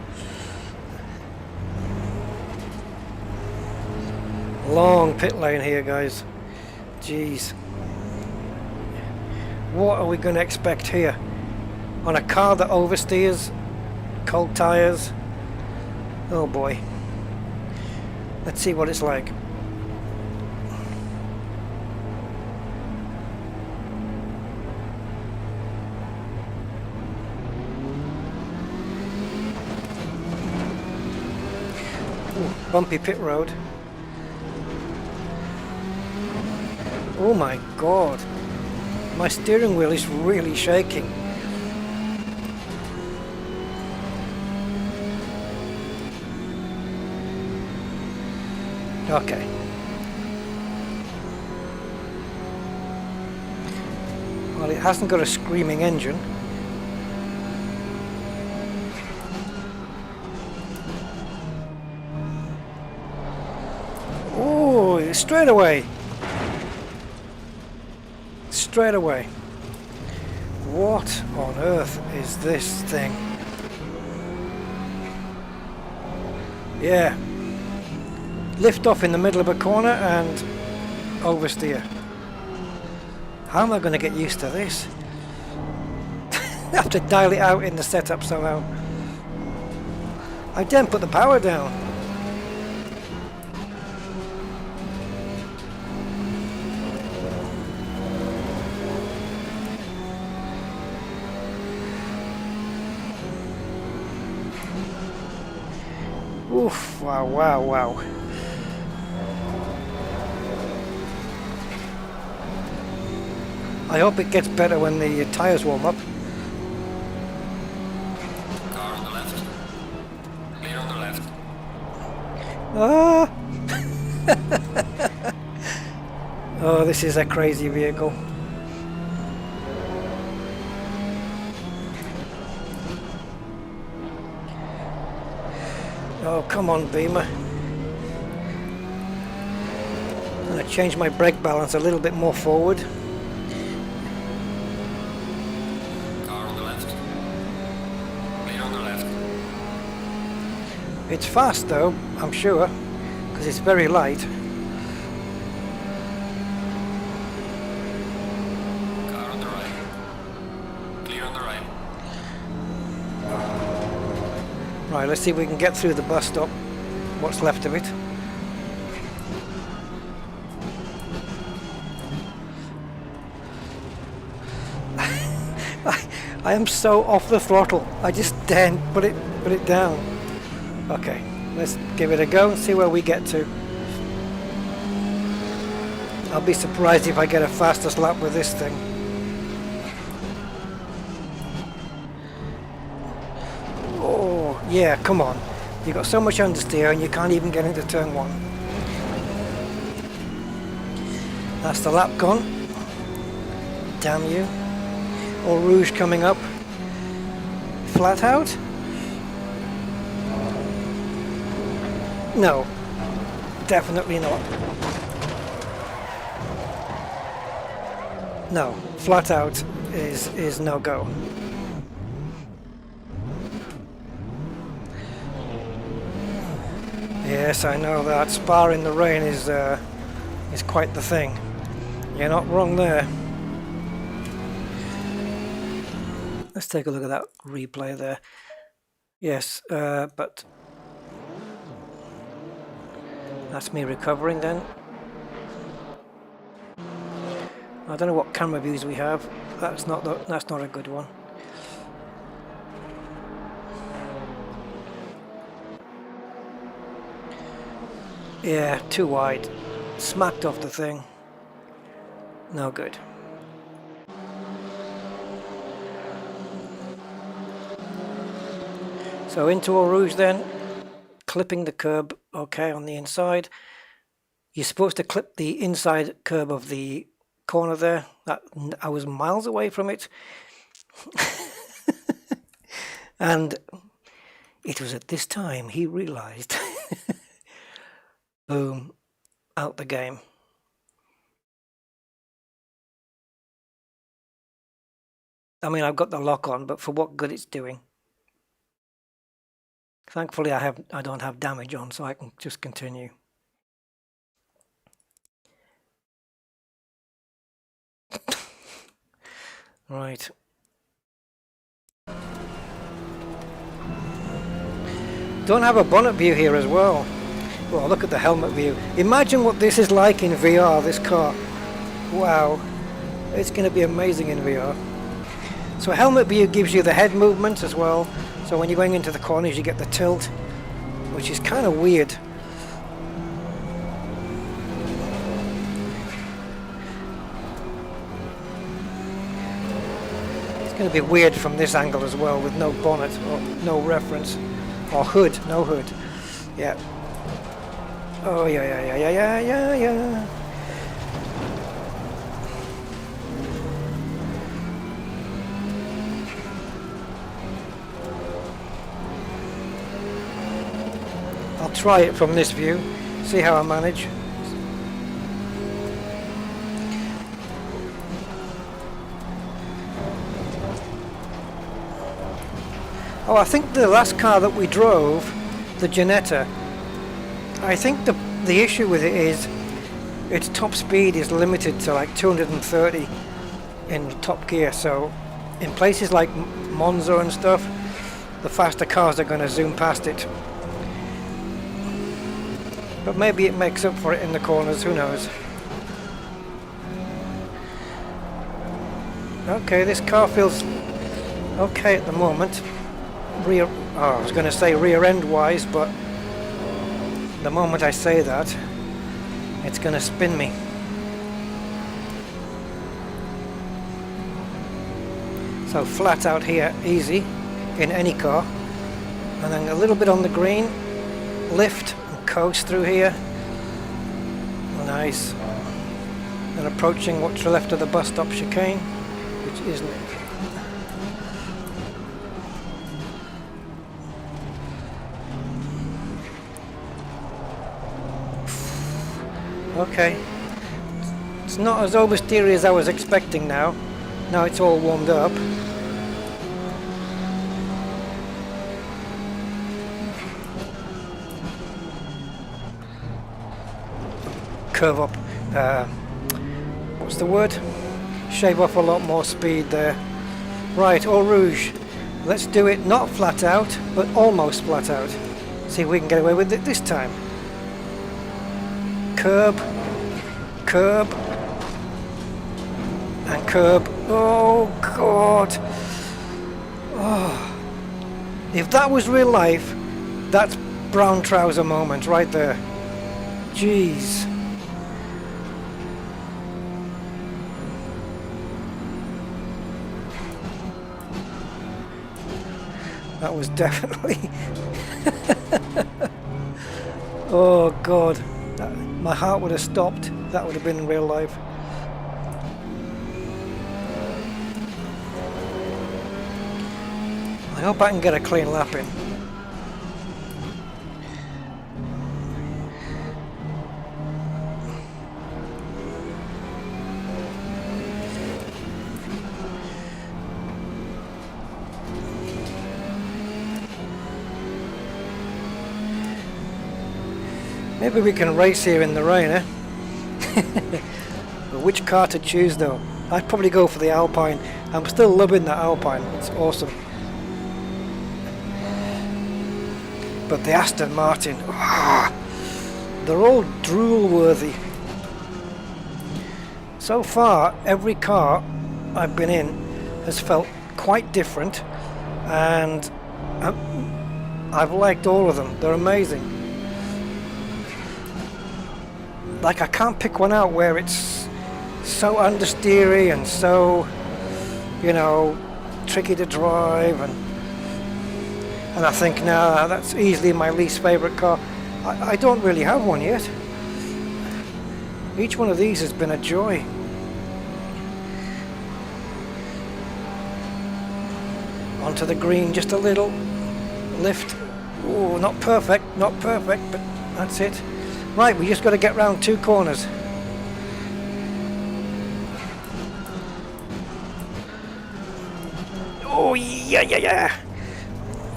Long pit lane here, guys. Jeez. What are we going to expect here? On a car that oversteers? Cold tires? Oh boy. Let's see what it's like. Ooh, bumpy pit road. Oh my god. My steering wheel is really shaking. Okay. Well, it hasn't got a screaming engine. Oh, straight away. Straight away. What on earth is this thing? Yeah. Lift off in the middle of a corner and oversteer. How am I going to get used to this? I have to dial it out in the setup somehow. I didn't put the power down. Oof, wow, wow, wow. I hope it gets better when the tyres warm up. Car on the left. Clear on the left. Ah! Oh, this is a crazy vehicle. Oh, come on, Beamer. I'm going to change my brake balance a little bit more forward. Car on the left. Clear on the left. It's fast though, I'm sure, because it's very light. Car on the right. Clear on the right. Right, let's see if we can get through the bus stop. What's left of it. I am so off the throttle. I just daren't put it down. Okay, let's give it a go and see where we get to. I'll be surprised if I get a fastest lap with this thing. Oh, yeah, come on. You've got so much understeer and you can't even get into turn one. That's the lap gone. Damn you. Eau Rouge coming up. Flat out? No. Definitely not. No. Flat out is no go. Yes, I know that. Spa in the rain is quite the thing. You're not wrong there. Let's take a look at that replay there. Yes, but that's me recovering then. I don't know what camera views we have. That's not a good one. Yeah, too wide. Smacked off the thing. No good. So into Eau Rouge then, clipping the curb, okay, on the inside. You're supposed to clip the inside curb of the corner there. I was miles away from it. And it was at this time he realized. Boom, out the game. I mean, I've got the lock on, but for what good it's doing. Thankfully, I don't have damage on, so I can just continue. Right. Don't have a bonnet view here as well. Well, look at the helmet view. Imagine what this is like in VR, this car. Wow. It's going to be amazing in VR. So helmet view gives you the head movement as well. So when you're going into the corners, you get the tilt, which is kind of weird. It's going to be weird from this angle as well, with no bonnet or no reference. Or hood, no hood. Yeah. Oh, yeah. I'll try it from this view, see how I manage. Oh, I think the last car that we drove, the Ginetta, I think the issue with it is its top speed is limited to like 230 in top gear, so in places like Monza and stuff, the faster cars are going to zoom past it. But maybe it makes up for it in the corners, who knows. Okay, this car feels okay at the moment. I was going to say rear end wise, but the moment I say that, it's going to spin me. So flat out here, easy in any car, and then a little bit on the green, lift and coast through here. Nice. And approaching what's left of the bus stop chicane, which isn't it. Okay, it's not as oversteery as I was expecting now. Now it's all warmed up. Curve up, what's the word? Shave off a lot more speed there. Right, Eau Rouge. Let's do it not flat out, but almost flat out. See if we can get away with it this time. Curb, curb, and curb. Oh God! Oh, if that was real life, that's brown trouser moment right there. Jeez. That was definitely. Oh God. My heart would have stopped. That would have been in real life. hope I can get a clean lap in. Maybe we can race here in the rain, eh? But which car to choose though? I'd probably go for the Alpine. I'm still loving the Alpine, it's awesome. But the Aston Martin, they're all drool worthy. So far, every car I've been in has felt quite different, and I've liked all of them. They're amazing. Like, I can't pick one out where it's so understeery and so, you know, tricky to drive, and I think, nah, that's easily my least favorite car. I don't really have one yet. Each one of these has been a joy. Onto the green, just a little lift. Oh, not perfect, but that's it. Right, we just got to get round 2 corners. Oh, yeah.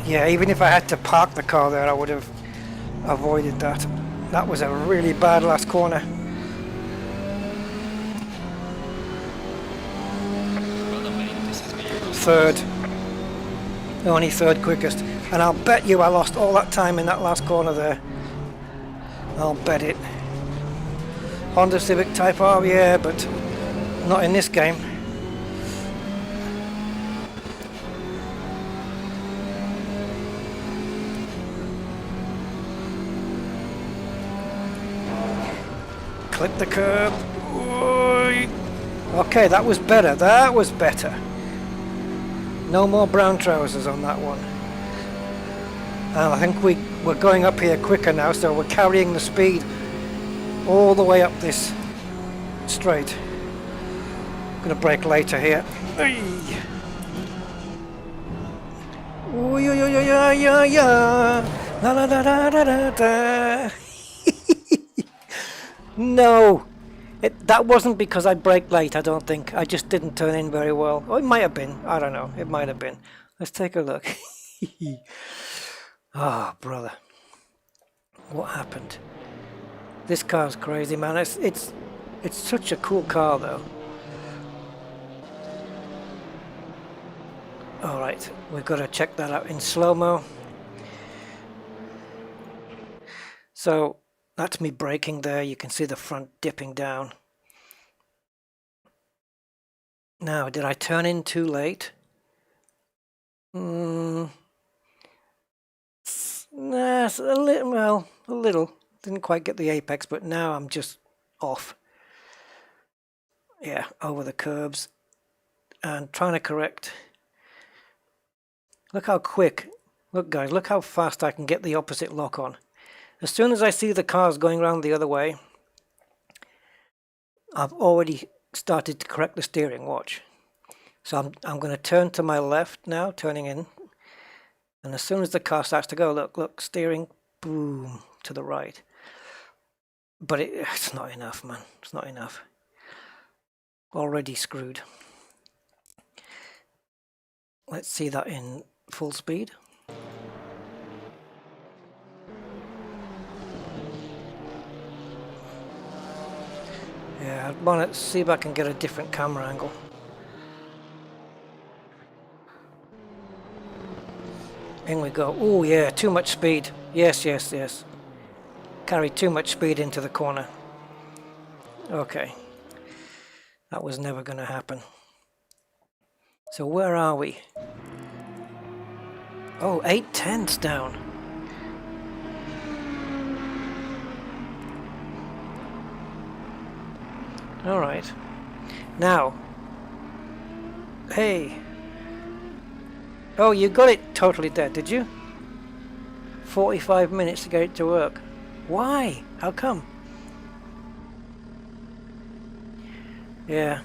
Yeah, even if I had to park the car there, I would have avoided that. That was a really bad last corner. Third. Only third quickest. And I'll bet you I lost all that time in that last corner there. I'll bet it. Honda Civic Type R, yeah, but not in this game. Clip the curb. Okay, that was better. That was better. No more brown trousers on that one. And I think we're going up here quicker now, so we're carrying the speed all the way up this straight. I'm going to brake later here. No, that wasn't because I braked late, I don't think. I just didn't turn in very well. Oh, it might have been. I don't know. It might have been. Let's take a look. Oh, brother. What happened? This car's crazy, man. It's such a cool car, though. Alright, we've got to check that out in slow-mo. So, that's me braking there. You can see the front dipping down. Now, did I turn in too late? Nah, a little. Didn't quite get the apex, but now I'm just off. Yeah, over the curbs. And trying to correct. Look how quick. Look, guys, look how fast I can get the opposite lock on. As soon as I see the cars going around the other way, I've already started to correct the steering, watch. So I'm going to turn to my left now, turning in. And as soon as the car starts to go, look, steering, boom, to the right. But it's not enough, man. It's not enough. Already screwed. Let's see that in full speed. Yeah, I want to see if I can get a different camera angle. In we go. Oh yeah, too much speed. Yes. Carry too much speed into the corner. Okay. That was never going to happen. So where are we? Oh, 8/10 down. Alright. Now. Hey. Oh, you got it totally dead, did you? 45 minutes to get it to work. Why? How come? Yeah.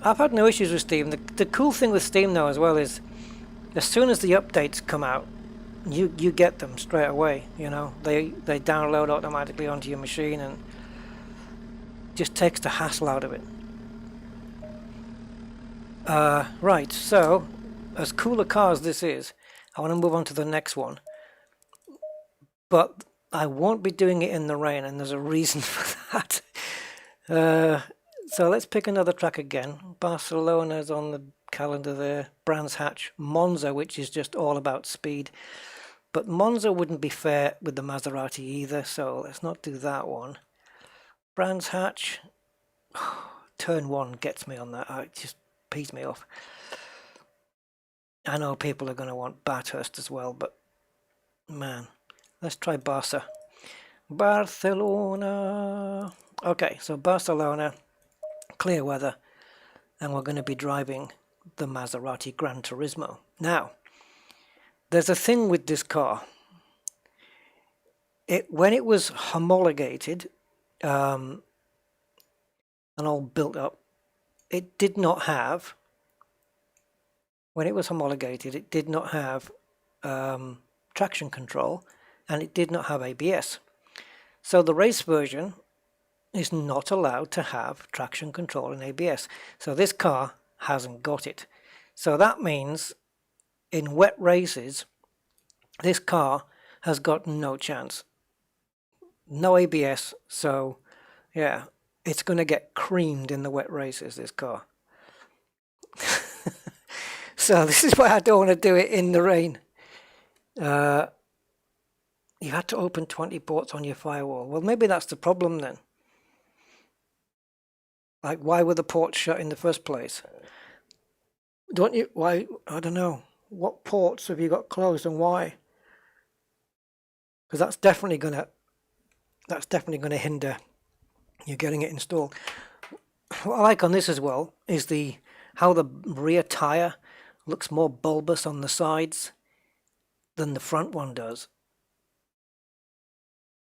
I've had no issues with Steam. The cool thing with Steam now as well is as soon as the updates come out, you get them straight away. You know, they download automatically onto your machine and just takes the hassle out of it. Right, so as cool a car as this is, I want to move on to the next one. But I won't be doing it in the rain, and there's a reason for that. So let's pick another track again. Barcelona's on the calendar there. Brands Hatch. Monza, which is just all about speed. But Monza wouldn't be fair with the Maserati either, so let's not do that one. Brands Hatch. Turn 1 gets me on that. It just pees me off. I know people are going to want Bathurst as well, but man, let's try Barca. Barcelona. Okay, so Barcelona, clear weather, and we're going to be driving the Maserati Gran Turismo. Now, there's a thing with this car. When it was homologated and all built up, it did not have, when it was homologated, it did not have traction control, and it did not have ABS. So the race version is not allowed to have traction control and ABS. So this car hasn't got it. So that means in wet races, this car has got no chance. No ABS, so yeah, it's going to get creamed in the wet races, this car. So this is why I don't want to do it in the rain. You had to open 20 ports on your firewall. Well, maybe that's the problem then. Like, why were the ports shut in the first place? Don't you? Why? I don't know. What ports have you got closed and why? Because that's definitely gonna hinder you getting it installed. What I like on this as well is how the rear tire looks more bulbous on the sides than the front one does.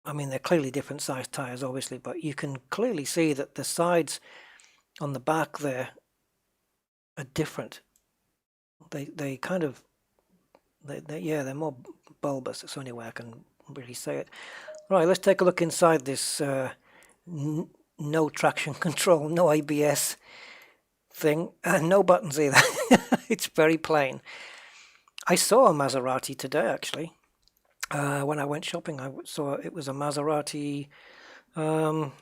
I mean, they're clearly different size tires, obviously, but you can clearly see that the sides on the back there are different. They kind of, they're more bulbous. That's the only way I can really say it. Right, let's take a look inside this no traction control, no ABS thing, and no buttons either. It's very plain. I saw a Maserati today, actually. When I went shopping, I saw it was a Maserati. I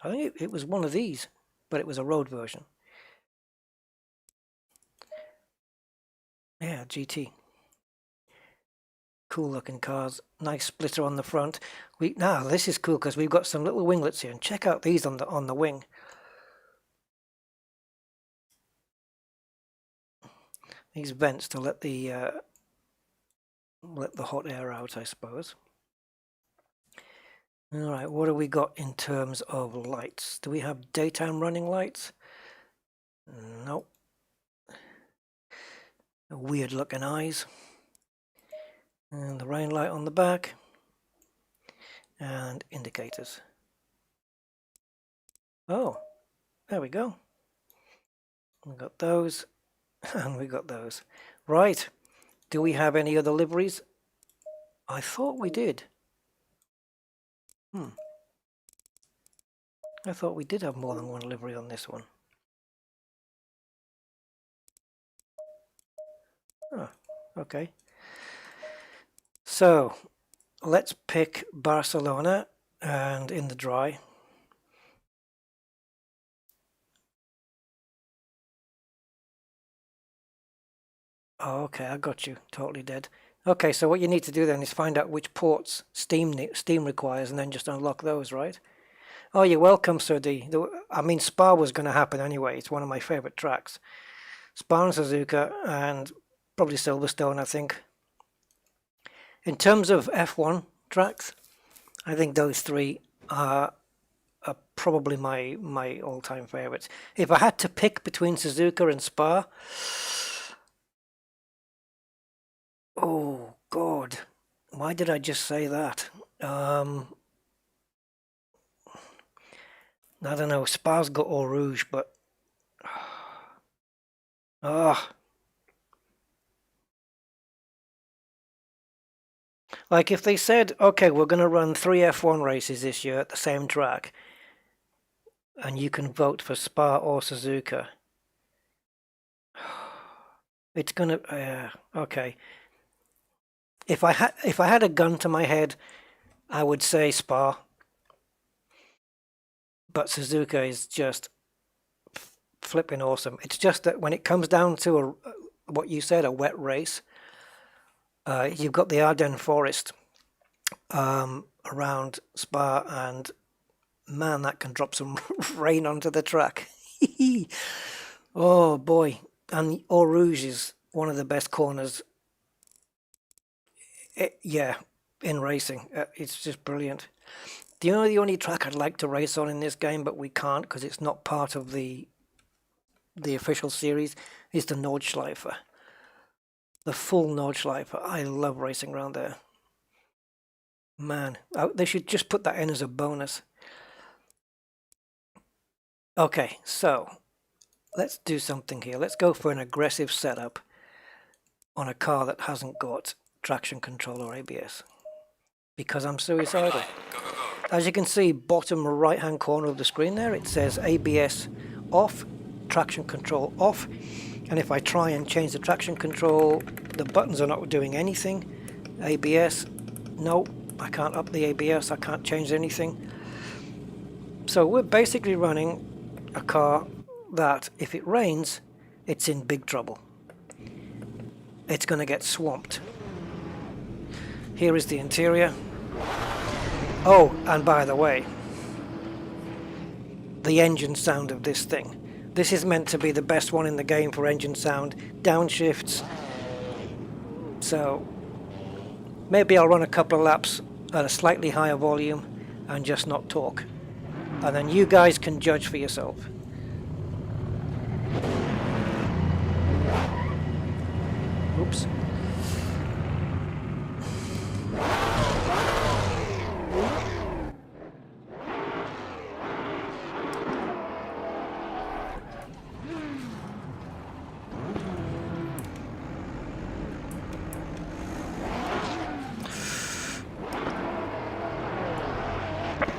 think it was one of these, but it was a road version. Yeah, GT. Cool looking cars. Nice splitter on the front. Now this is cool because we've got some little winglets here, and check out these on the wing. These vents to let the hot air out, I suppose. All right, what do we got in terms of lights? Do we have daytime running lights? Nope. Weird looking eyes. And the rain light on the back. And indicators. Oh, there we go. We got those. And we got those. Right. Do we have any other liveries? I thought we did. I thought we did have more than one livery on this one. Oh, okay. So, let's pick Barcelona and in the dry. Oh, okay, I got you. Totally dead. Okay, so what you need to do then is find out which ports Steam requires and then just unlock those, right? Oh, you're welcome, Sir D. I mean, Spa was going to happen anyway. It's one of my favourite tracks. Spa and Suzuka and probably Silverstone, I think. In terms of F1 tracks, I think those three are probably my all-time favourites. If I had to pick between Suzuka and Spa, oh God, why did I just say that? I don't know. Spa's got Eau Rouge, but Like if they said, okay, we're going to run 3 F1 races this year at the same track, and you can vote for Spa or Suzuka. It's gonna okay. If I had a gun to my head, I would say Spa, but Suzuka is just flipping awesome. It's just that when it comes down to what you said, a wet race, you've got the Ardennes forest around Spa, and man, that can drop some rain onto the track. Oh boy. And Eau Rouge is one of the best corners, yeah, in racing. It's just brilliant. The only track I'd like to race on in this game, but we can't because it's not part of the official series, is the Nordschleife. The full Nordschleife. I love racing around there. Man, they should just put that in as a bonus. Okay, so let's do something here. Let's go for an aggressive setup on a car that hasn't got traction control or ABS, because I'm suicidal. Go, go, go. As you can see, bottom right hand corner of the screen there, it says ABS off, traction control off, and if I try and change the traction control, the buttons are not doing anything. ABS, no, I can't up the ABS, I can't change anything. So we're basically running a car that if it rains, it's in big trouble. It's going to get swamped. Here is the interior. Oh, and by the way, the engine sound of this thing. This is meant to be the best one in the game for engine sound. Downshifts. So maybe I'll run a couple of laps at a slightly higher volume and just not talk. And then you guys can judge for yourself. Oops.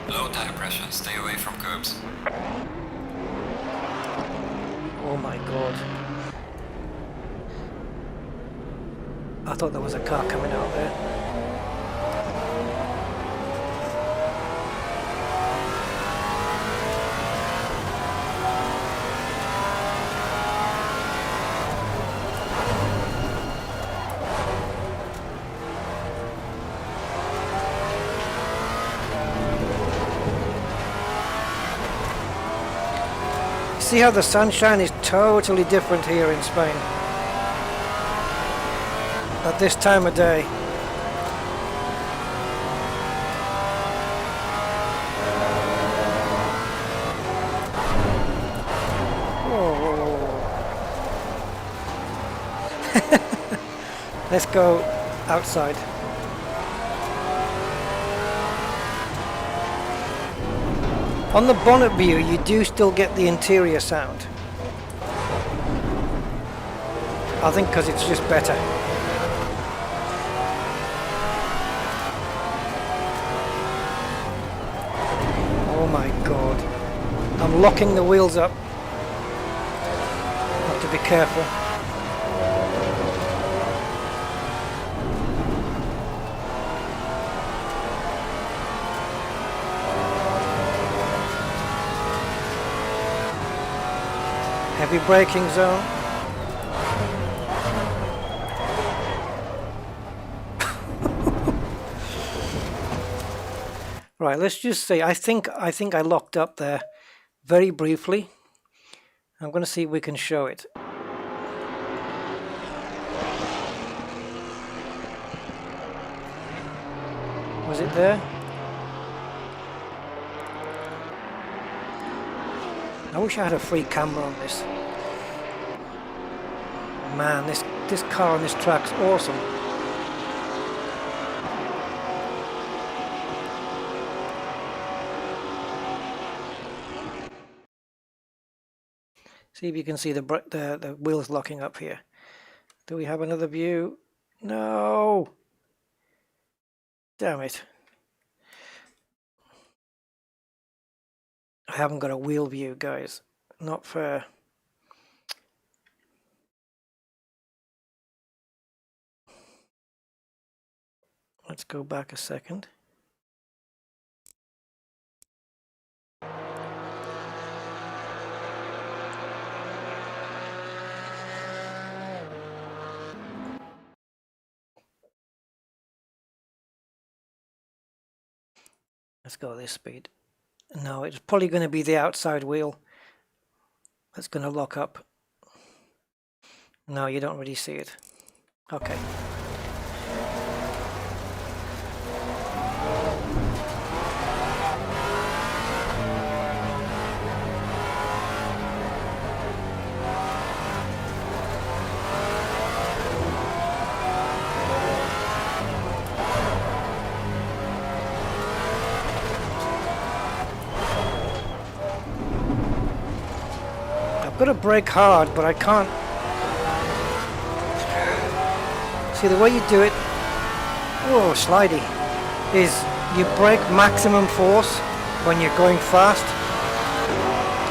Low tire pressure, stay away from curbs. Oh my god. I thought there was a car coming out there. See how the sunshine is totally different here in Spain at this time of day. Let's go outside. On the bonnet view, you do still get the interior sound. I think because it's just better. Oh my god. I'm locking the wheels up. Have to be careful. Heavy braking zone. Right, let's just see. I think I locked up there very briefly. I'm going to see if we can show it. Was it there? I wish I had a free camera on this. Man, this car on this track's awesome. See if you can see the wheels locking up here. Do we have another view? No. Damn it. I haven't got a wheel view, guys. Not fair. Let's go back a second. Let's go this speed. No, it's probably going to be the outside wheel that's going to lock up. No, you don't really see it. Okay. I've got to brake hard, but I can't. See, the way you do it, whoa, slidey, is you brake maximum force when you're going fast,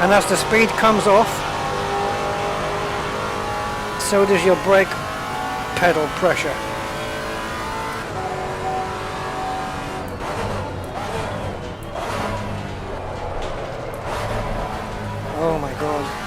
and as the speed comes off, so does your brake pedal pressure. Oh my god.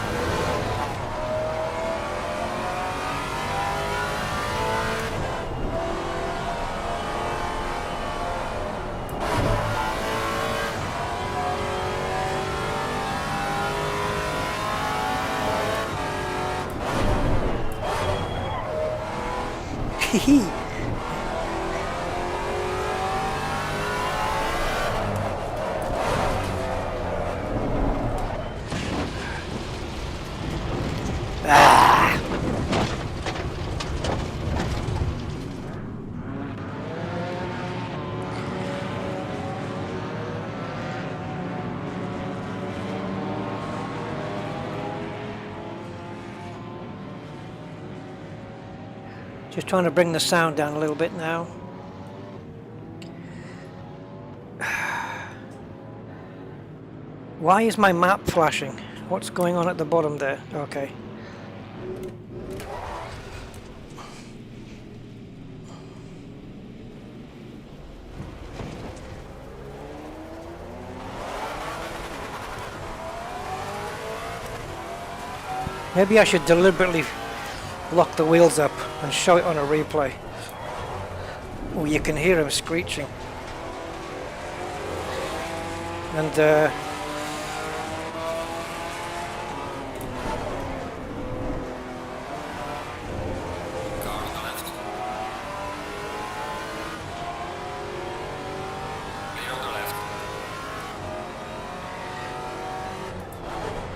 Hee. Ah. Just trying to bring the sound down a little bit now. Why is my map flashing? What's going on at the bottom there? Okay. Maybe I should deliberately lock the wheels up and show it on a replay. Oh, you can hear him screeching. And Car on the left. Clear on the left.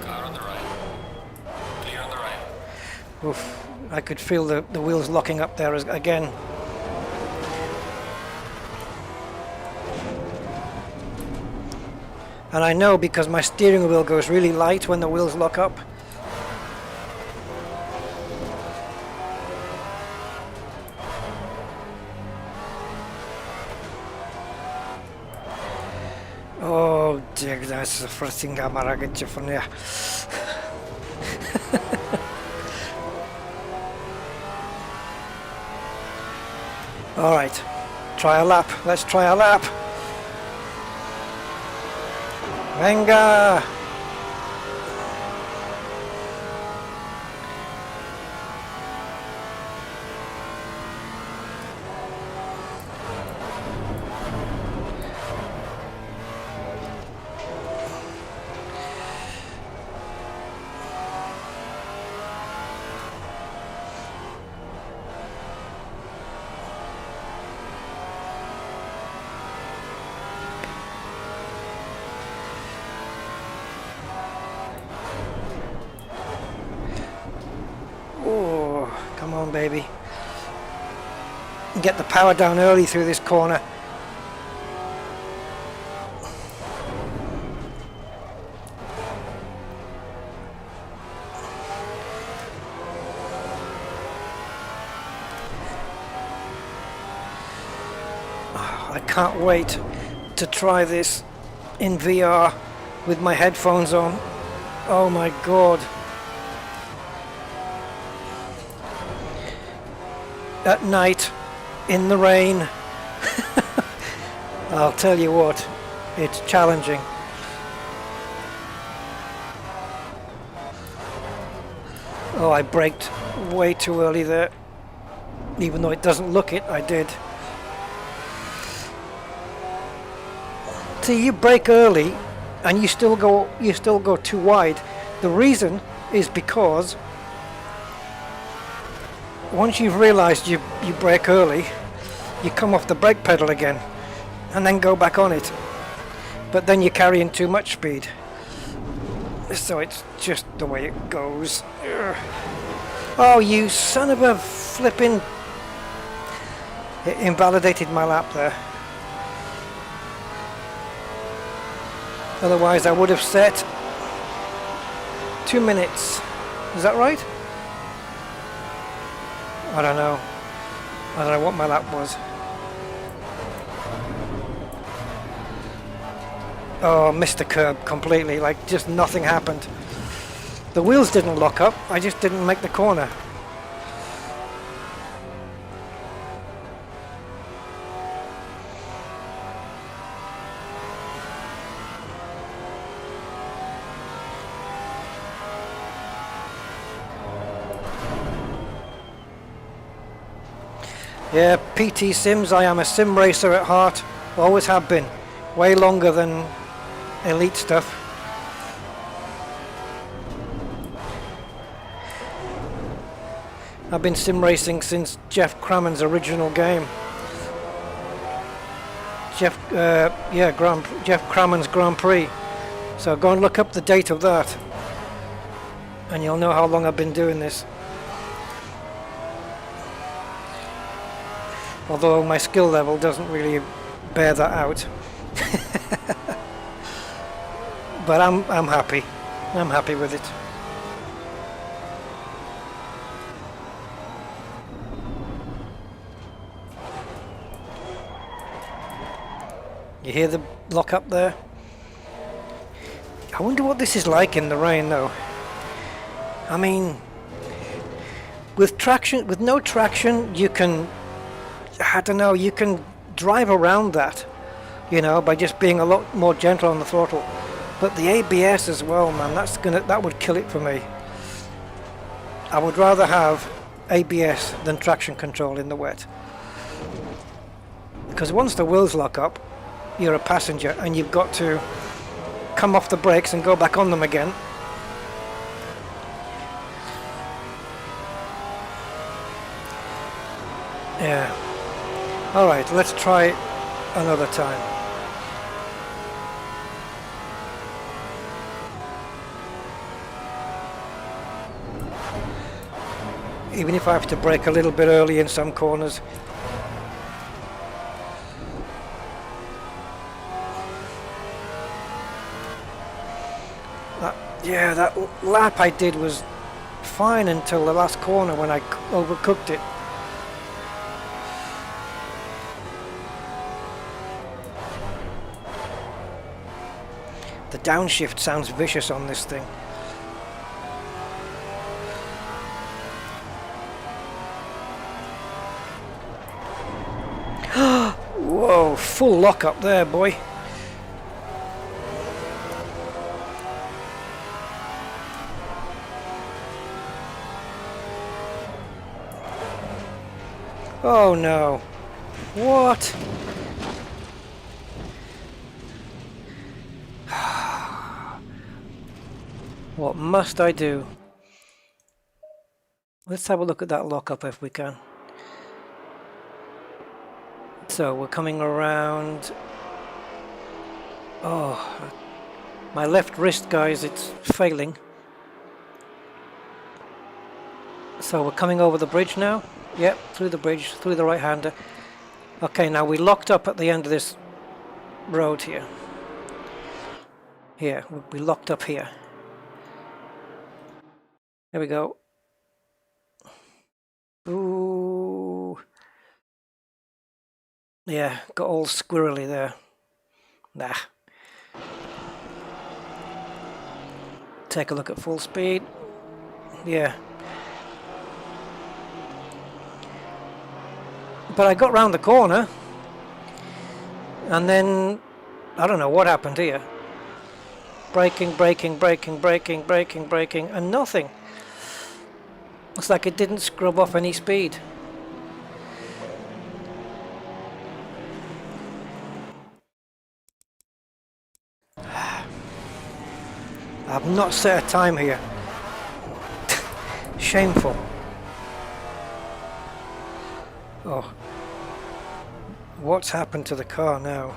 Car on the right. Clear on the right. oof, I could feel the wheels locking up there again. And I know because my steering wheel goes really light when the wheels lock up. Oh, dig, that's the first thing I'm gonna get you from there. All right, try a lap. Let's try a lap. Venga! Come on, baby. Get the power down early through this corner. I can't wait to try this in VR with my headphones on. Oh my god. At night, in the rain. I'll tell you what, it's challenging. Oh, I braked way too early there. Even though it doesn't look it, I did. See, you brake early and you still go too wide. The reason is because once you've realized you brake early, you come off the brake pedal again and then go back on it. But then you're carrying too much speed. So it's just the way it goes. Ugh. Oh, you son of a flipping... It invalidated my lap there. Otherwise I would have set 2 minutes. Is that right? I don't know. I don't know what my lap was. Oh, missed the curb completely, like just nothing happened. The wheels didn't lock up, I just didn't make the corner. Yeah, PT Sims, I am a sim racer at heart. Always have been. Way longer than elite stuff. I've been sim racing since Jeff Cramman's original game. Jeff Cramman's Grand Prix. So go and look up the date of that, and you'll know how long I've been doing this. Although my skill level doesn't really bear that out. But I'm happy. I'm happy with it. You hear the lock up there? I wonder what this is like in the rain though. I mean, with traction, with no traction, you can, I don't know, you can drive around that, you know, by just being a lot more gentle on the throttle. But the ABS as well, man, that would kill it for me. I would rather have ABS than traction control in the wet. Because once the wheels lock up, you're a passenger and you've got to come off the brakes and go back on them again. Yeah. Alright, let's try another time. Even if I have to brake a little bit early in some corners. That lap I did was fine until the last corner when I overcooked it. The downshift sounds vicious on this thing. Whoa, full lock up there, boy. Oh no. What? What must I do? Let's have a look at that lockup if we can. So we're coming around. Oh, my left wrist, guys, it's failing. So we're coming over the bridge now. Yep, through the bridge, through the right-hander. Okay, now we locked up at the end of this road here. Here, we locked up here. There we go. Ooh. Yeah, got all squirrely there. Nah. Take a look at full speed. Yeah. But I got round the corner, and then I don't know what happened here. Braking, braking, braking, braking, braking, braking, and nothing. It's like it didn't scrub off any speed. I've not set a time here. Shameful. Oh. What's happened to the car now?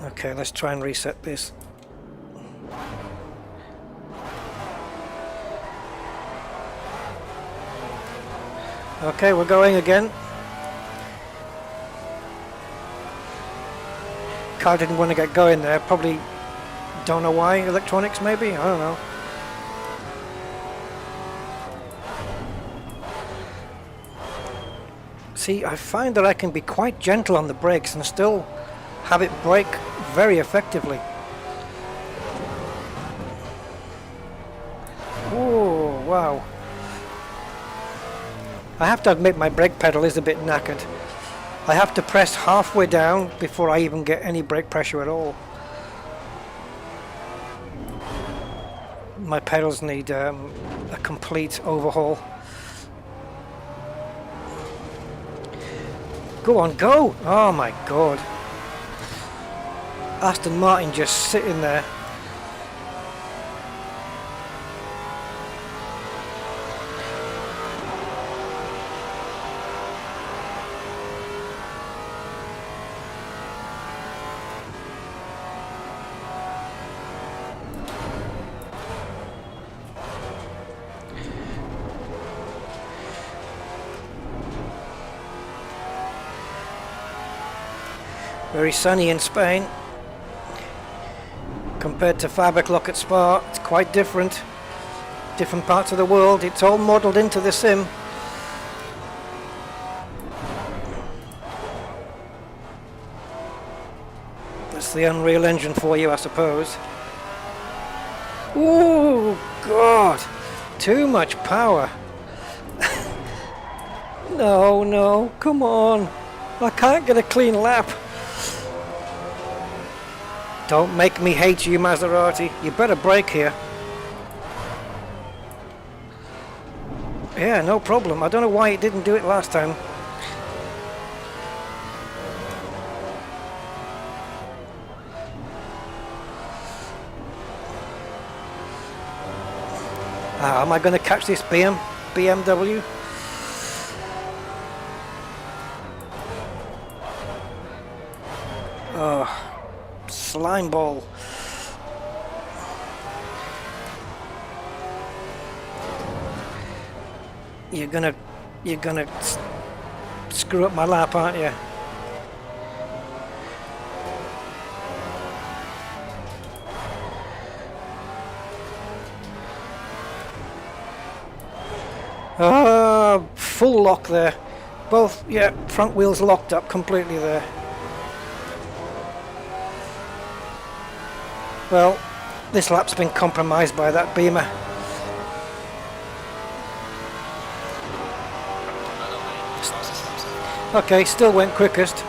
Okay, let's try and reset this. Okay, we're going again. Car didn't want to get going there. Probably don't know why. Electronics maybe? I don't know. See, I find that I can be quite gentle on the brakes and still have it brake very effectively. Oh, wow. I have to admit my brake pedal is a bit knackered. I have to press halfway down before I even get any brake pressure at all. My pedals need a complete overhaul. Go on, go! Oh my god. Aston Martin just sitting there. Very sunny in Spain. Compared to 5 o'clock at Spa, it's quite different. Different parts of the world, it's all modelled into the sim. That's the Unreal Engine for you, I suppose. Ooh, God! Too much power. No, no, come on. I can't get a clean lap. Don't make me hate you, Maserati. You better brake here. Yeah, no problem. I don't know why it didn't do it last time. Am I going to catch this BMW? Oh. Slime ball. You're gonna screw up my lap, aren't you? Full lock there. Both, yeah, front wheels locked up completely there. Well, this lap's been compromised by that Beamer. Okay, still went quickest.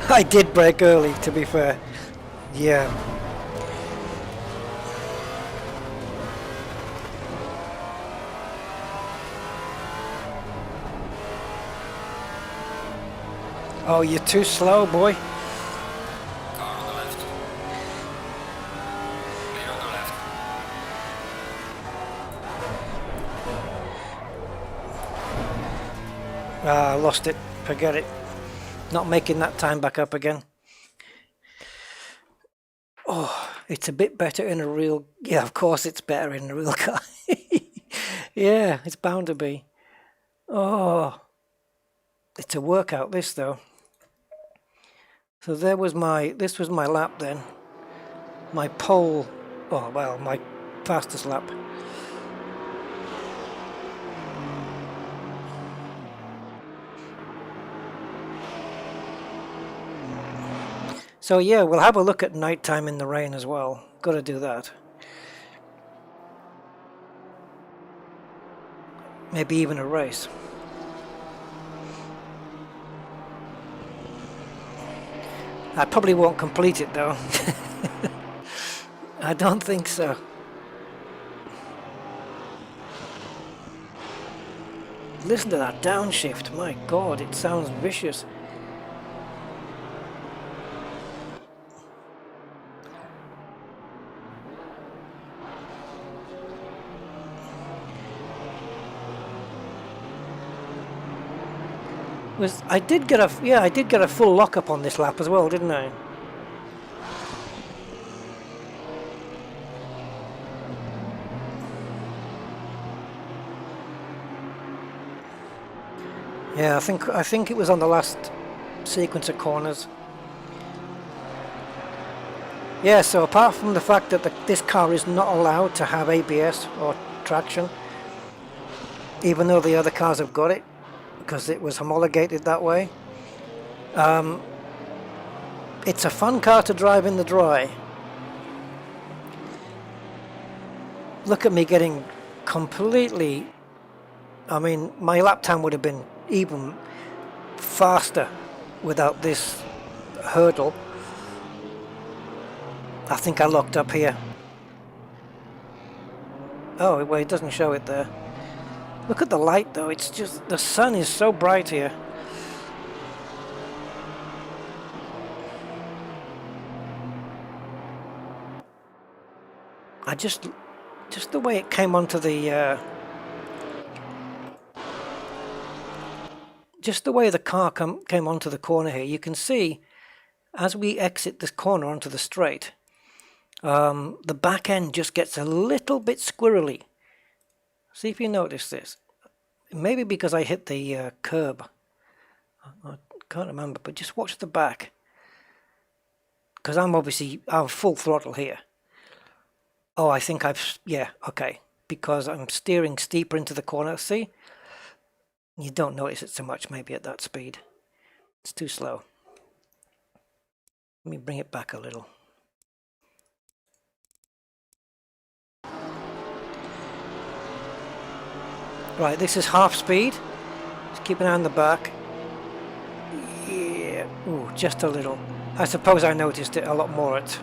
I did brake early, to be fair. Yeah. Oh, you're too slow, boy. Car on the left. Clear on the left. I lost it. Forget it. Not making that time back up again. Oh, it's a bit better in a real... Yeah, of course it's better in a real car. Yeah, it's bound to be. Oh, it's a workout, this, though. So this was my lap then. My pole Oh, well, my fastest lap. So yeah, we'll have a look at nighttime in the rain as well. Got to do that. Maybe even a race. I probably won't complete it though. I don't think so. Listen to that downshift. My God, it sounds vicious. I did get a full lockup on this lap as well, didn't I? Yeah, I think it was on the last sequence of corners. Yeah, so apart from the fact that this car is not allowed to have ABS or traction, even though the other cars have got it, because it was homologated that way. It's a fun car to drive in the dry. Look at me getting completely... I mean, my lap time would have been even faster without this hurdle. I think I locked up here. Oh, well, it doesn't show it there. Look at the light though, it's just, the sun is so bright here. Just the way it came onto the, just the way the car came onto the corner here, you can see as we exit this corner onto the straight, the back end just gets a little bit squirrely. See if you notice this. Maybe because I hit the curb. I can't remember, but just watch the back. Because I'm full throttle here. Oh, I think yeah, okay. Because I'm steering steeper into the corner, see? You don't notice it so much maybe at that speed. It's too slow. Let me bring it back a little. Right, this is half speed. Just keep an eye on the back. Yeah, ooh, just a little. I suppose I noticed it a lot more at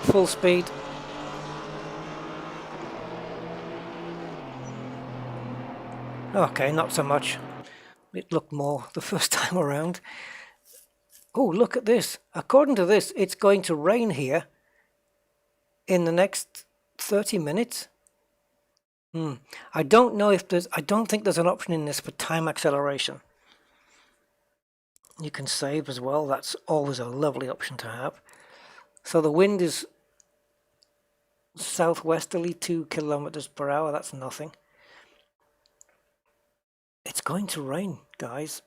full speed. Okay, not so much. It looked more the first time around. Oh, look at this. According to this, it's going to rain here in the next 30 minutes. I don't know if I don't think there's an option in this for time acceleration. You can save as well. That's always a lovely option to have. So the wind is southwesterly, 2 kilometers per hour. That's nothing. It's going to rain, guys,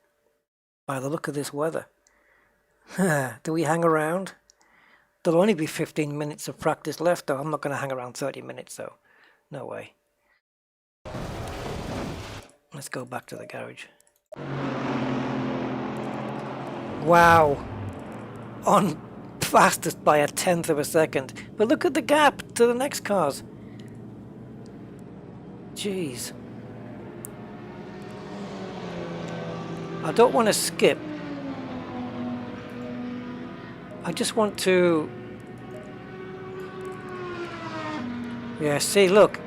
by the look of this weather. Do we hang around? There'll only be 15 minutes of practice left, though. I'm not going to hang around 30 minutes, though. No way. Let's go back to the garage. Wow. On fastest by 1/10 of a second. But look at the gap to the next cars. Jeez. I don't want to skip. I just want to... Yeah, see, look.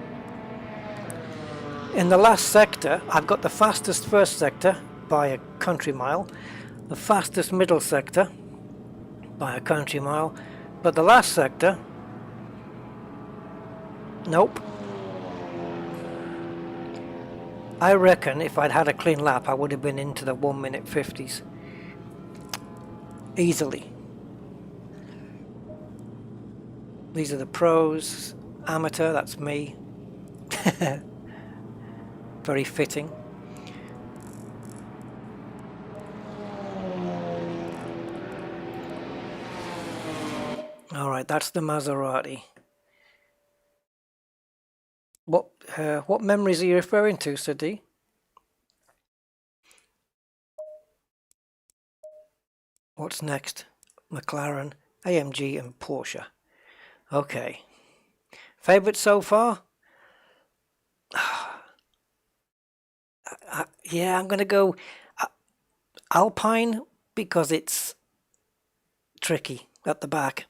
In the last sector, I've got the fastest first sector by a country mile, the fastest middle sector by a country mile, but the last sector, nope. I reckon if I'd had a clean lap, I would have been into the 1-minute 50s. Easily. These are the pros, amateur, that's me. Very fitting. Alright, that's the Maserati. What memories are you referring to, Sir D? What's next? McLaren, AMG and Porsche. Okay. Favorite so far? Yeah, I'm going to go Alpine because it's tricky at the back.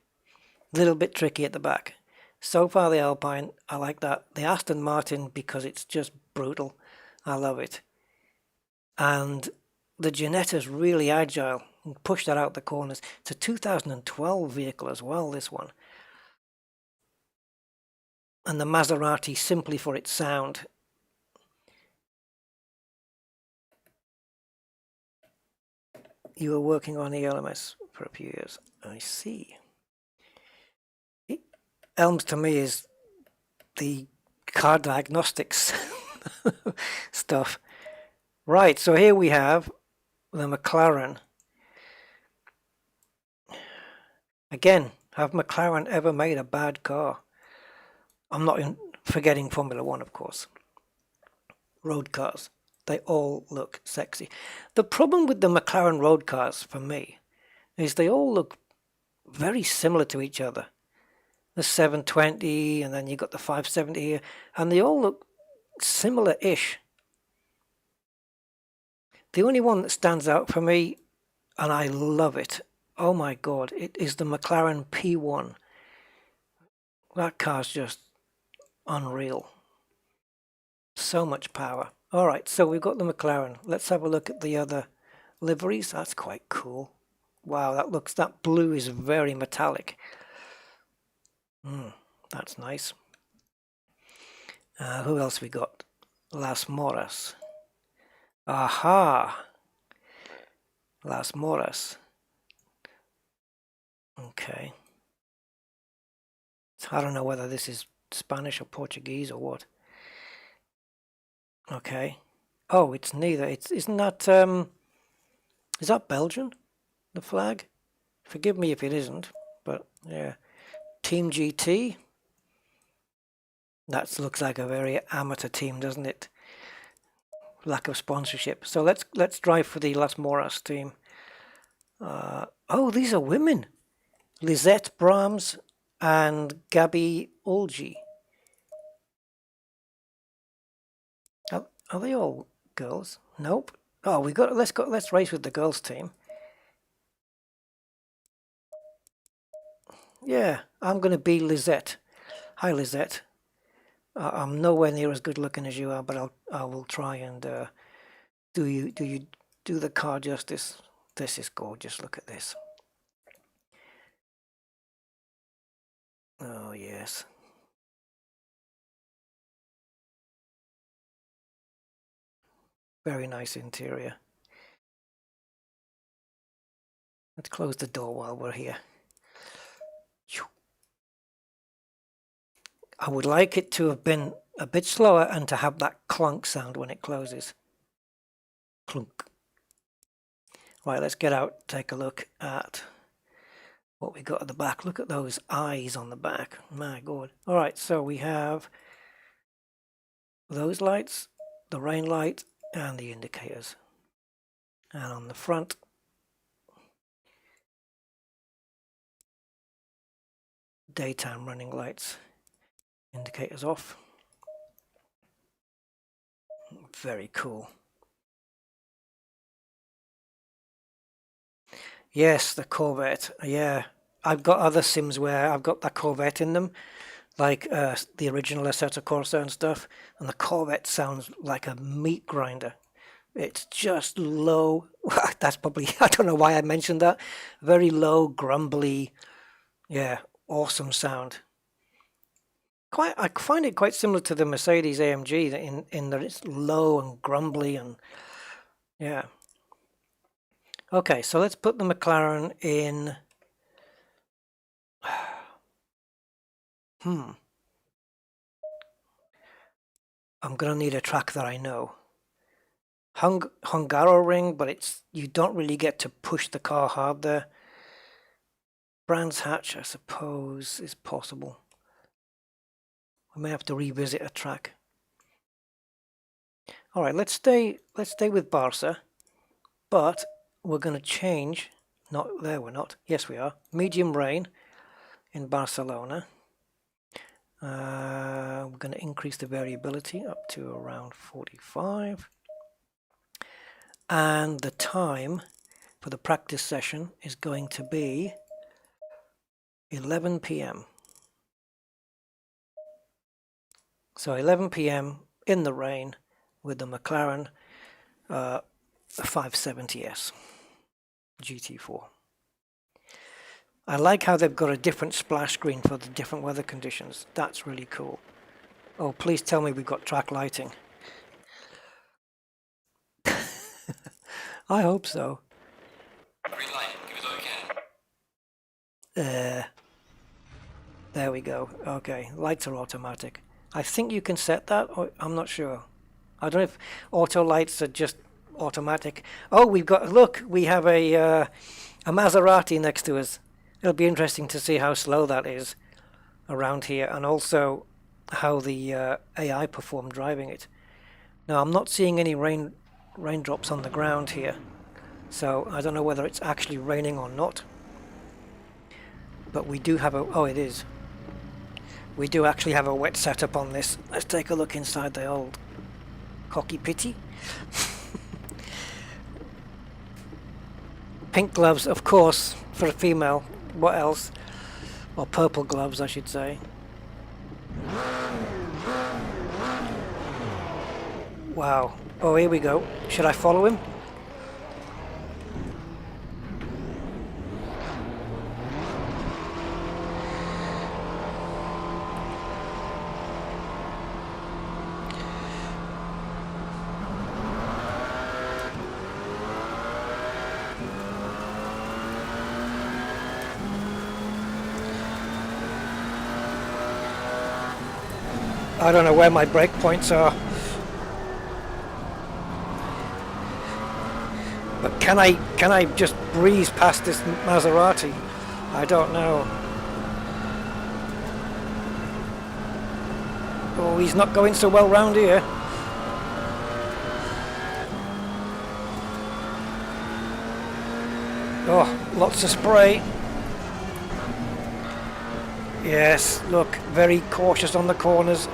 A little bit tricky at the back. So far the Alpine, I like that. The Aston Martin because it's just brutal. I love it. And the Giannetta's really agile. Push that out the corners. It's a 2012 vehicle as well, this one. And the Maserati simply for its sound. You were working on the LMS for a few years. I see. Elms to me is the car diagnostics stuff. Right, so here we have the McLaren. Again, have McLaren ever made a bad car? I'm not forgetting Formula One, of course. Road cars, they all look sexy. The problem with the McLaren road cars, for me, is they all look very similar to each other. The 720, and then you got the 570 here, and they all look similar-ish. The only one that stands out for me, and I love it, oh my god, it is the McLaren P1. That car's just unreal. So much power. Alright, so we've got the McLaren. Let's have a look at the other liveries. That's quite cool. Wow, that blue is very metallic. That's nice. Who else we got? Las Moras. Aha! Las Moras. Okay. I don't know whether this is Spanish or Portuguese or what. Okay. Oh, it's neither. Isn't that is that Belgian? The flag? Forgive me if it isn't, but yeah. Team GT. That looks like a very amateur team, doesn't it? Lack of sponsorship. So let's drive for the Las Moras team. Oh, these are women. Lisette Brahms and Gabi Ulgi. Are they all girls? Nope. Oh, let's race with the girls team. Yeah, I'm gonna be Lisette. Hi, Lisette. I'm nowhere near as good looking as you are, but I will try and do the car justice. This is gorgeous. Look at this. Oh yes. Very nice interior. Let's close the door while we're here. I would like it to have been a bit slower and to have that clunk sound when it closes. Clunk. Right, let's get out, take a look at what we got at the back. Look at those eyes on the back. My god. Alright, so we have those lights, the rain light, and the indicators. And on the front, daytime running lights. Indicators off. Very cool. Yes, the Corvette. Yeah, I've got other sims where I've got that Corvette in them, like the original Assetto Corsa and stuff, and the Corvette sounds like a meat grinder. It's just low. That's probably, I don't know why I mentioned that. Very low, grumbly, yeah, awesome sound. I find it quite similar to the Mercedes AMG in that it's low and grumbly and yeah. Okay, so let's put the McLaren in. I'm gonna need a track that I know. Hungaroring, but you don't really get to push the car hard there. Brands Hatch, I suppose, is possible. We may have to revisit a track. All right, let's stay with Barca, but we're going to change. Not there, we're not. Yes, we are. Medium rain in Barcelona. We're going to increase the variability up to around 45. And the time for the practice session is going to be 11 p.m. So 11 p.m. in the rain with the McLaren 570S GT4. I like how they've got a different splash screen for the different weather conditions. That's really cool. Oh, please tell me we've got track lighting. I hope so. Green light, give it all you can. There we go. Okay, lights are automatic. I think you can set that, or I'm not sure. I don't know if auto lights are just automatic. Oh, look, we have a Maserati next to us. It'll be interesting to see how slow that is around here, and also how the AI performed driving it. Now, I'm not seeing any raindrops on the ground here, so I don't know whether it's actually raining or not. But we do have oh, it is. We do actually have a wet setup on this. Let's take a look inside the old cocky pitty. Pink gloves, of course, for a female. What else? Or purple gloves, I should say. Wow. Oh, here we go. Should I follow him? I don't know where my brake points are. But can I just breeze past this Maserati? I don't know. Oh, he's not going so well round here. Oh, lots of spray. Yes, look, very cautious on the corners.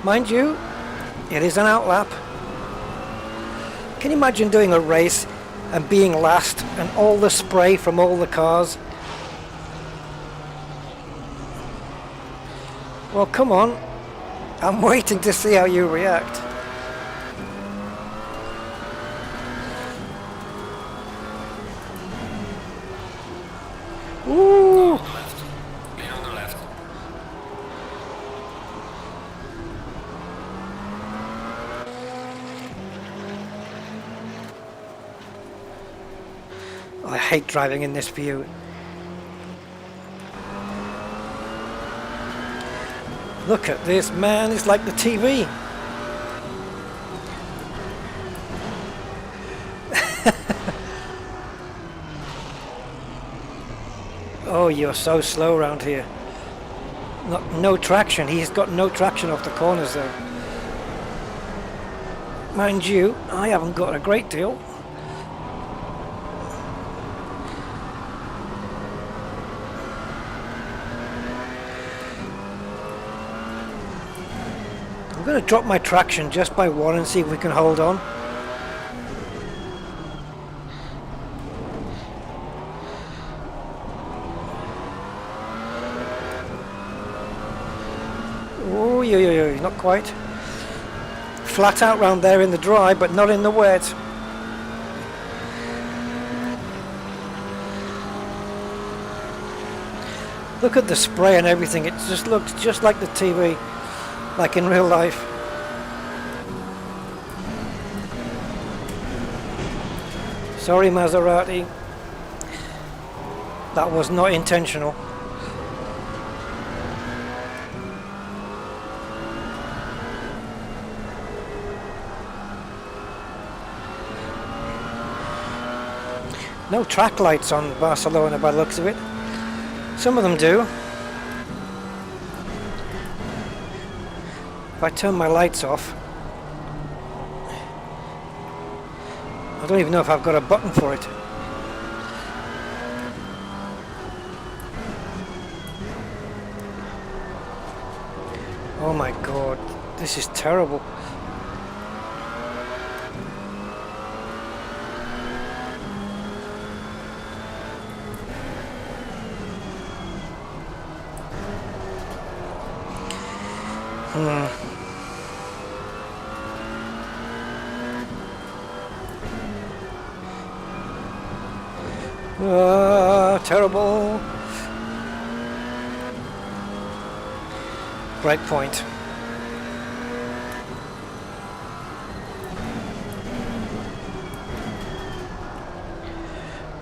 Mind you, it is an outlap. Can you imagine doing a race and being last and all the spray from all the cars? Well, come on. I'm waiting to see how you react. Ooh! Clear on the left. I hate driving in this view. Look at this, man, it's like the TV. Oh, you're so slow around here. No traction, he's got no traction off the corners though. Mind you, I haven't got a great deal. I'm going to drop my traction just by one and see if we can hold on. Oh, yeah, not quite. Flat out round there in the dry, but not in the wet. Look at the spray and everything. It just looks just like the TV. Like in real life. Sorry, Maserati. That was not intentional. No track lights on Barcelona by the looks of it. Some of them do. I turn my lights off, I don't even know if I've got a button for it. Oh my god, this is terrible. Terrible. Breakpoint.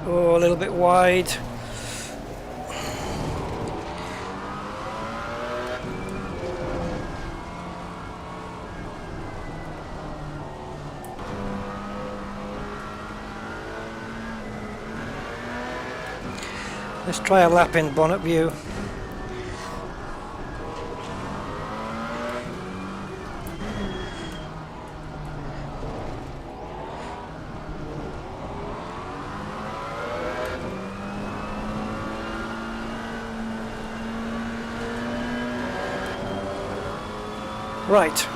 Oh, a little bit wide. Let's try a lap in bonnet view. Right.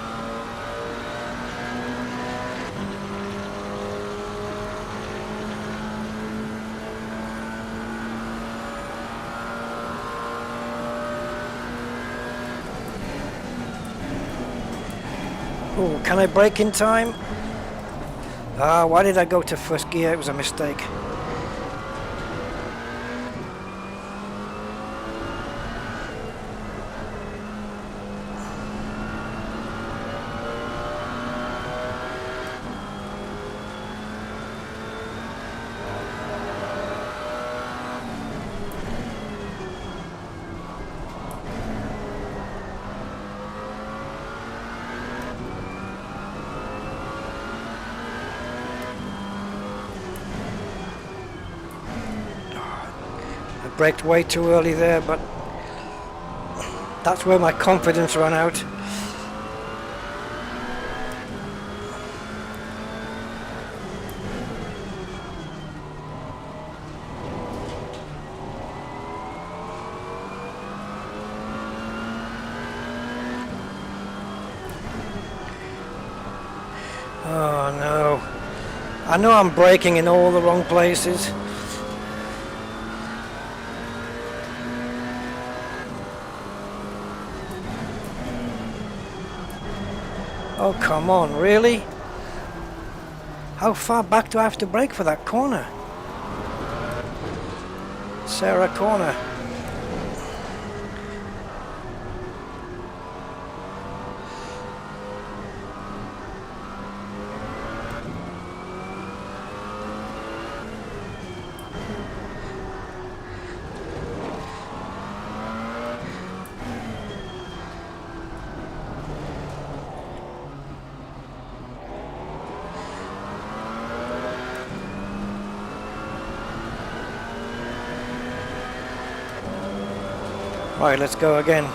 Oh, can I brake in time? Why did I go to first gear? It was a mistake. Braked way too early there, but that's where my confidence ran out. Oh no. I know I'm braking in all the wrong places. Oh, come on, really? How far back do I have to brake for that corner? Sarah corner. Right, let's go again.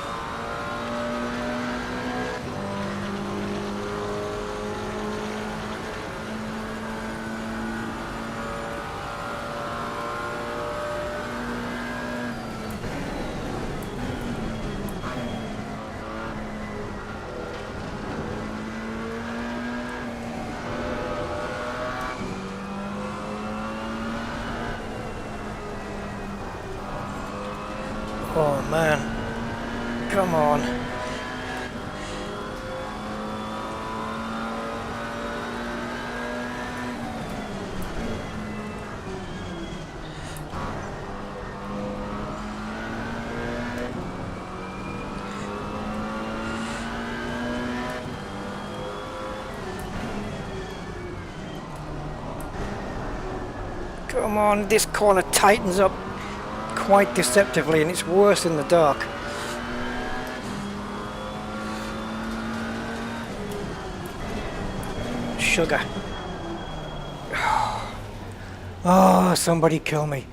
Oh man, come on. Come on, this corner tightens up quite deceptively and it's worse in the dark. Sugar. Oh, somebody kill me.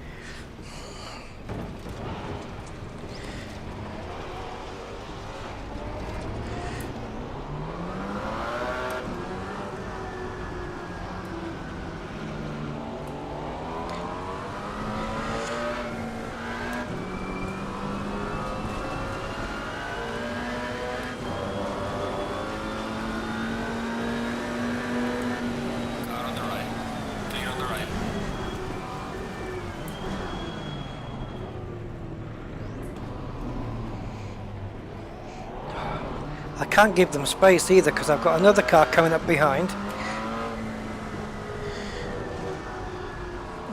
can't give them space either because I've got another car coming up behind.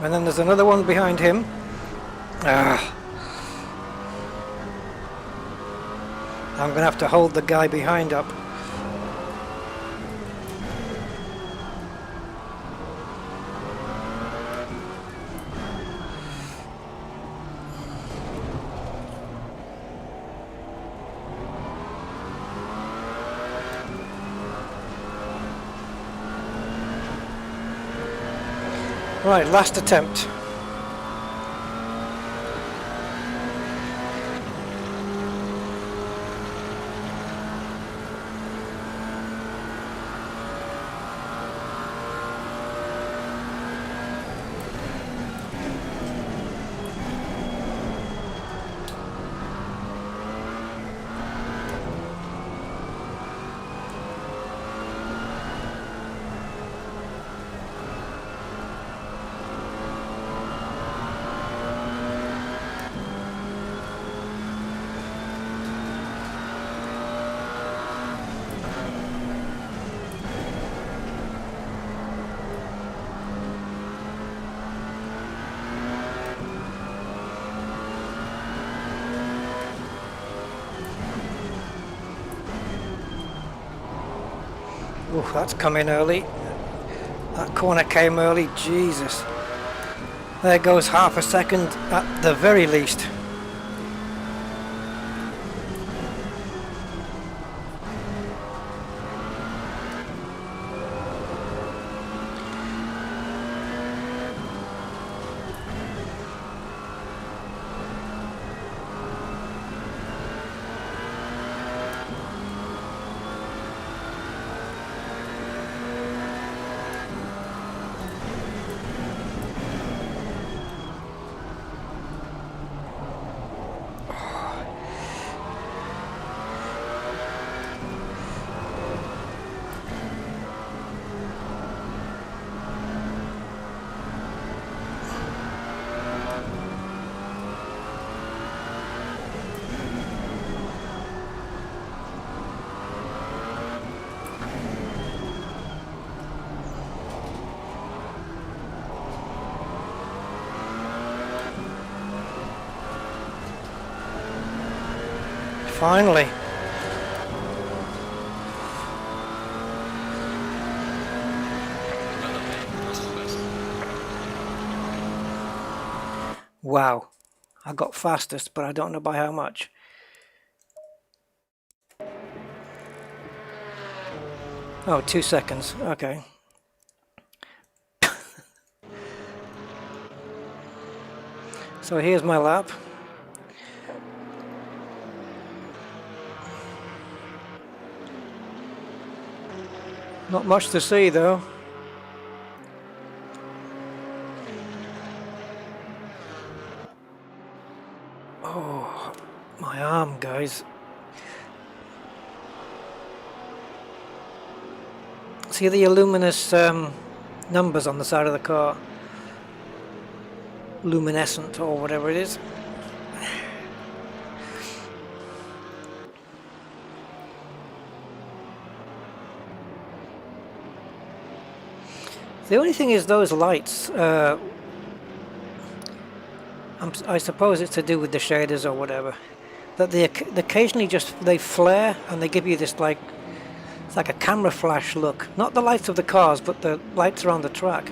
And then there's another one behind him. I'm going to have to hold the guy behind up. Right, last attempt. Ooh, that's come in early. That corner came early, Jesus. There goes half a second at the very least. Finally. Wow. I got fastest, but I don't know by how much. Oh, 2 seconds. Okay. So here's my lap. Not much to see though. Oh, my arm, guys. See the luminous numbers on the side of the car? Luminescent or whatever it is. The only thing is those lights, I suppose it's to do with the shaders or whatever, that they occasionally they flare and they give you this like, it's like a camera flash look. Not the lights of the cars, but the lights around the track.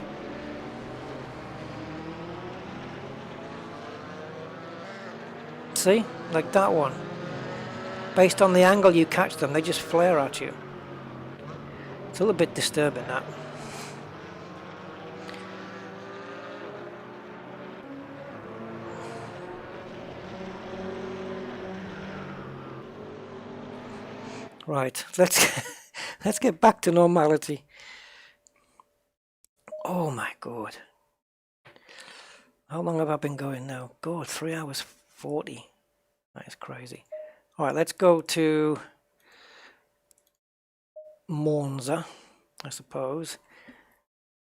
See? Like that one. Based on the angle you catch them, they just flare at you. It's a little bit disturbing, that. Right, let's get back to normality. Oh my god. How long have I been going now? God, 3 hours 40. That is crazy. Alright, let's go to Monza, I suppose.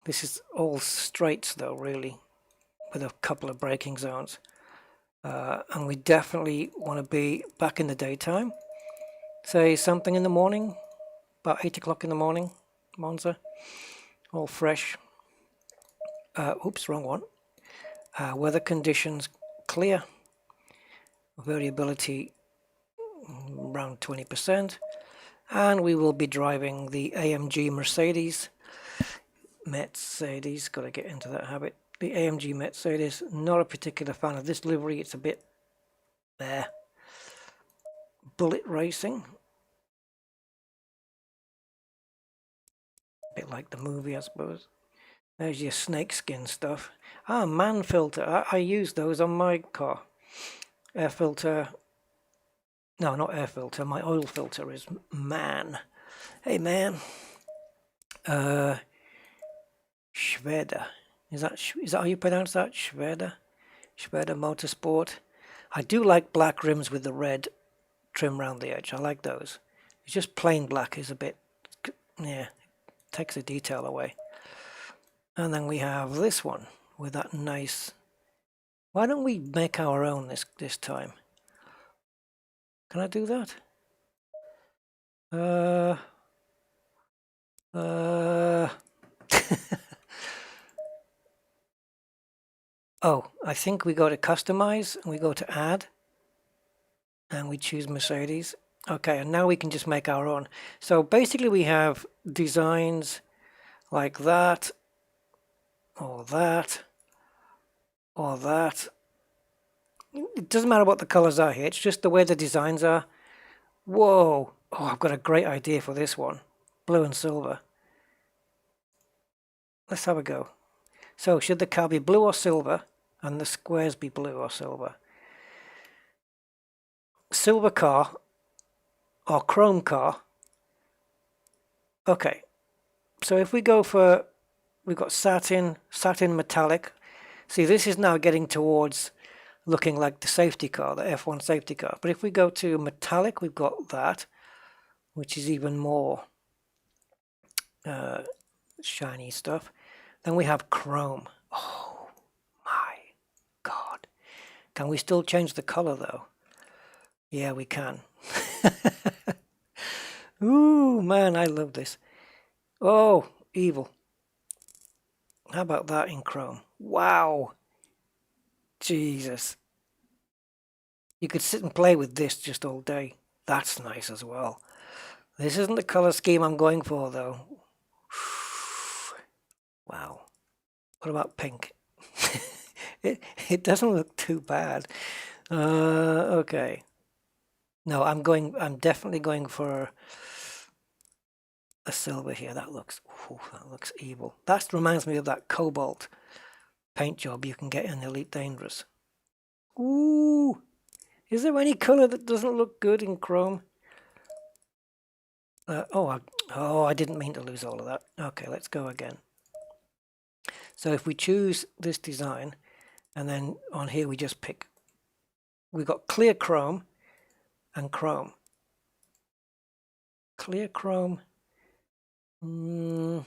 This is all straights though, really, with a couple of braking zones. And we definitely want to be back in the daytime. say something in the morning, about 8 o'clock in the morning, Monza, all fresh. Oops, wrong one. Weather conditions clear, variability around 20%, and we will be driving the AMG Mercedes, got to get into that habit. The AMG Mercedes, not a particular fan of this livery, it's a bit there. Bullet racing, a bit like the movie, I suppose. There's your snakeskin stuff. Man filter, I use those on my car. Air filter, no, not air filter, my oil filter is man. Hey man. Schweder. Is that how you pronounce that? Schweder Motorsport. I do like black rims with the red trim around the edge. I like those. It's just plain black is a bit, yeah, takes the detail away. And then we have this one with that nice. Why don't we make our own this time? Can I do that? Oh, I think we go to customize and we go to add and we choose Mercedes. Okay, and now we can just make our own. So basically we have designs like that, or that, or that. It doesn't matter what the colors are here, it's just the way the designs are. Whoa! Oh, I've got a great idea for this one. Blue and silver. Let's have a go. So should the car be blue or silver, and the squares be blue or silver? Silver car or chrome car. Okay, so if we go for, we've got satin metallic. See, this is now getting towards looking like the safety car, the F1 safety car. But if we go to metallic, we've got that, which is even more shiny stuff. Then we have chrome. Oh my God. Can we still change the color though? Yeah, we can. Ooh, man, I love this. Oh, evil. How about that in chrome? Wow. Jesus. You could sit and play with this just all day. That's nice as well. This isn't the color scheme I'm going for though. Wow. What about pink? it doesn't look too bad. Okay. No, I'm definitely going for a silver here. That looks evil. That reminds me of that cobalt paint job you can get in Elite Dangerous. Ooh. Is there any color that doesn't look good in chrome? I didn't mean to lose all of that. Okay, let's go again. So if we choose this design, and then on here we just pick, we've got clear chrome and chrome. Clear chrome. And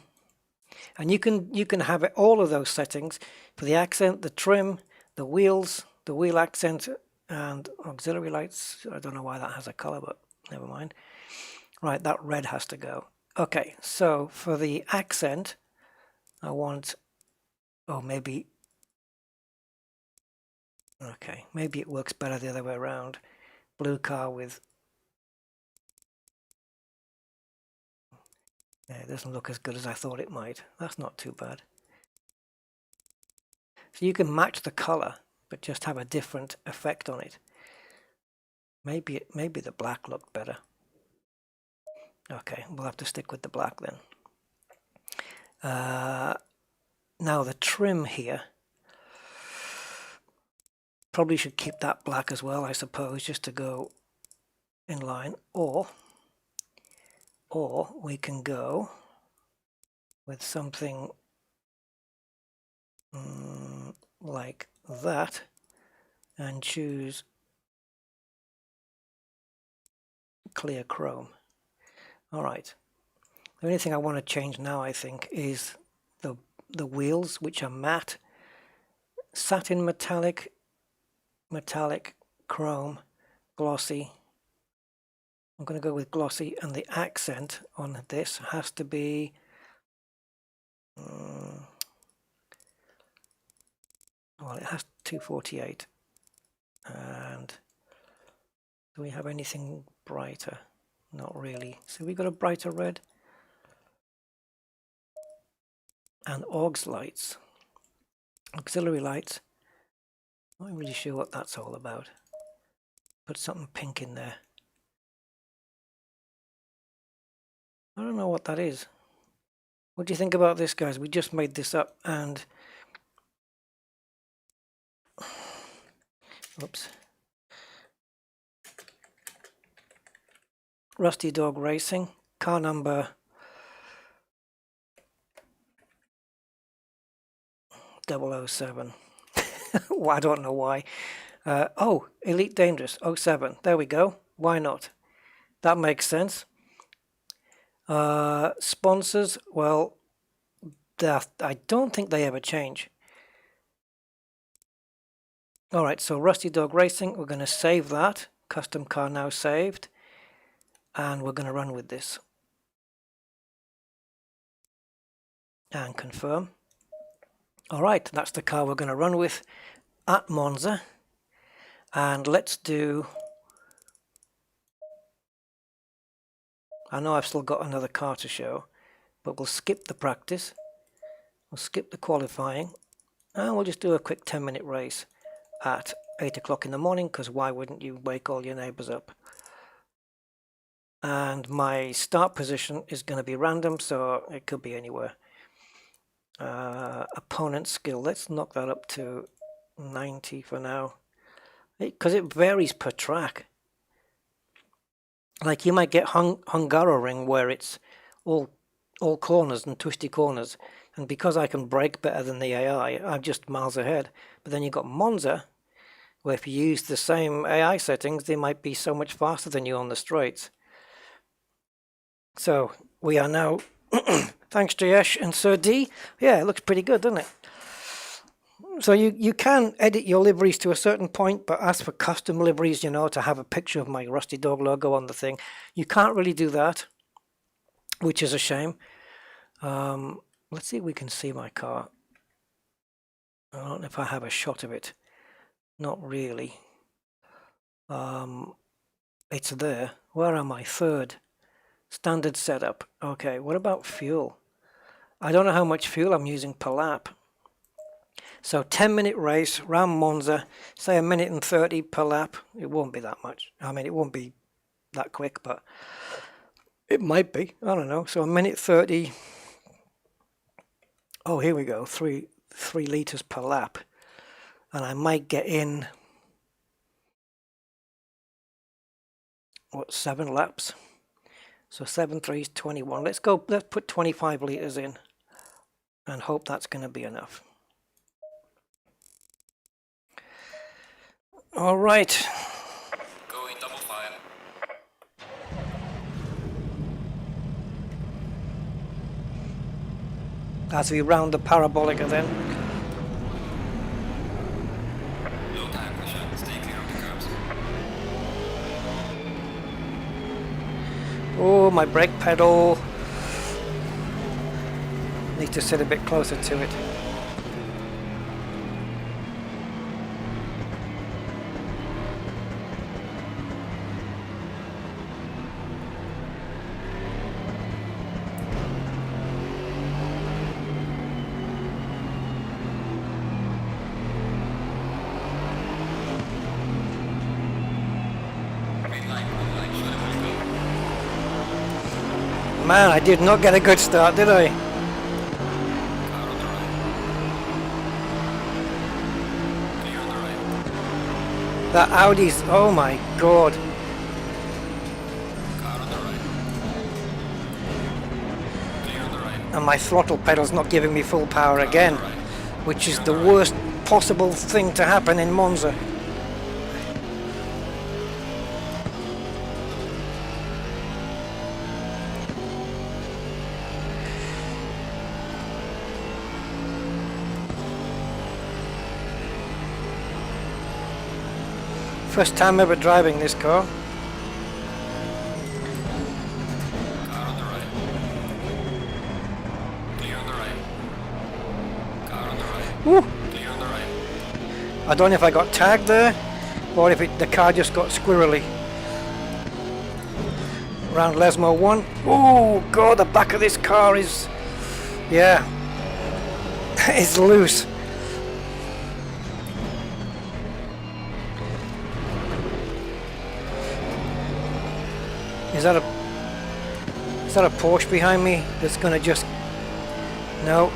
you can have it, all of those settings for the accent, the trim, the wheels, the wheel accent, and auxiliary lights. I don't know why that has a color, but never mind. Right, that red has to go. Okay, so for the accent, I want, maybe it works better the other way around. Blue car with, it doesn't look as good as I thought it might. That's not too bad. So you can match the color, but just have a different effect on it. Maybe the black looked better. Okay, we'll have to stick with the black then. Now the trim here, probably should keep that black as well, I suppose, just to go in line. Or we can go with something like that and choose clear chrome. All right. The only thing I want to change now, I think, is the wheels, which are matte, satin metallic, chrome, glossy, I'm going to go with glossy, and the accent on this has to be well, it has 248. And do we have anything brighter? Not really. So we got a brighter red. And AUX lights, auxiliary lights. Not really sure what that's all about. Put something pink in there. I don't know what that is. What do you think about this, guys? We just made this up, and oops. Rusty Dog Racing, car number 007. Well, I don't know why. Oh, Elite Dangerous 07. There we go. Why not? That makes sense. Sponsors, well, I don't think they ever change. Alright, so Rusty Dog Racing, we're going to save that. Custom car now saved. And we're going to run with this. And confirm. Alright, that's the car we're going to run with at Monza. And let's do... I know I've still got another car to show, but we'll skip the practice. We'll skip the qualifying. And we'll just do a quick 10-minute race at 8 o'clock in the morning, because why wouldn't you wake all your neighbours up? And my start position is going to be random, so it could be anywhere. Opponent skill, let's knock that up to 90 for now, because it varies per track. Like you might get Hungaroring where it's all corners and twisty corners, and because I can brake better than the AI, I'm just miles ahead. But then you've got Monza, where if you use the same AI settings, they might be so much faster than you on the straights. So we are now, thanks Jayesh and Sir D. Yeah, it looks pretty good, doesn't it? So you can edit your liveries to a certain point, but as for custom liveries, you know, to have a picture of my Rusty Dog logo on the thing, you can't really do that, which is a shame. Let's see if we can see my car. I don't know if I have a shot of it. Not really. It's there. Where am I? Third. Standard setup. Okay, what about fuel? I don't know how much fuel I'm using per lap. So 10-minute race round Monza, say 1 minute and 30 per lap. It won't be that much. I mean, it won't be that quick, but it might be. I don't know. So 1 minute 30. Oh, here we go. 3 litres per lap. And I might get in, what, 7 laps? So 7 3 is 21. Let's put 25 litres in and hope that's going to be enough. All right. Going double file. As we round the parabolic then. Low tire pressure. Stay clear of the curbs. Oh, my brake pedal. Need to sit a bit closer to it. Man, I did not get a good start, did I? That Audi's, oh my god. And my throttle pedal's not giving me full power again, which is the worst possible thing to happen in Monza. First time ever driving this car. I don't know if I got tagged there or if the car just got squirrely. Round Lesmo 1. Oh god, the back of this car is, yeah, it's loose. Is that a Porsche behind me that's gonna just, no,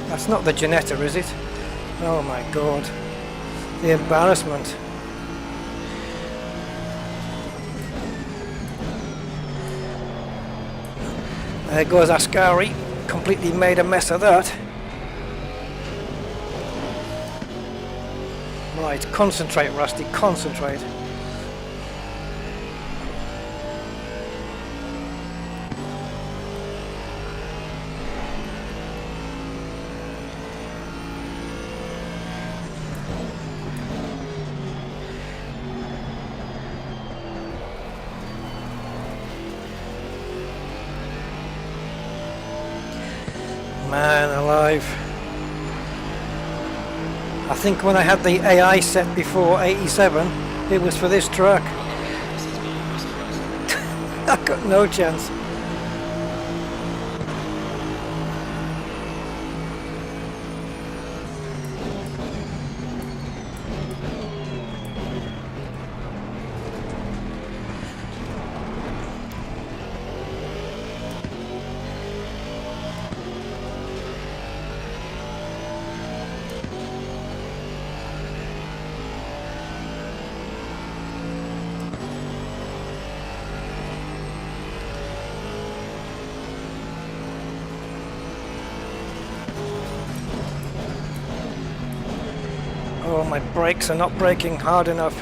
that's not the Ginetta, is it? Oh my god, the embarrassment. There goes Ascari, completely made a mess of that. Right, concentrate Rusty, concentrate. Man alive. I think when I had the AI set before 87, it was for this truck. I got no chance. Oh, my brakes are not braking hard enough.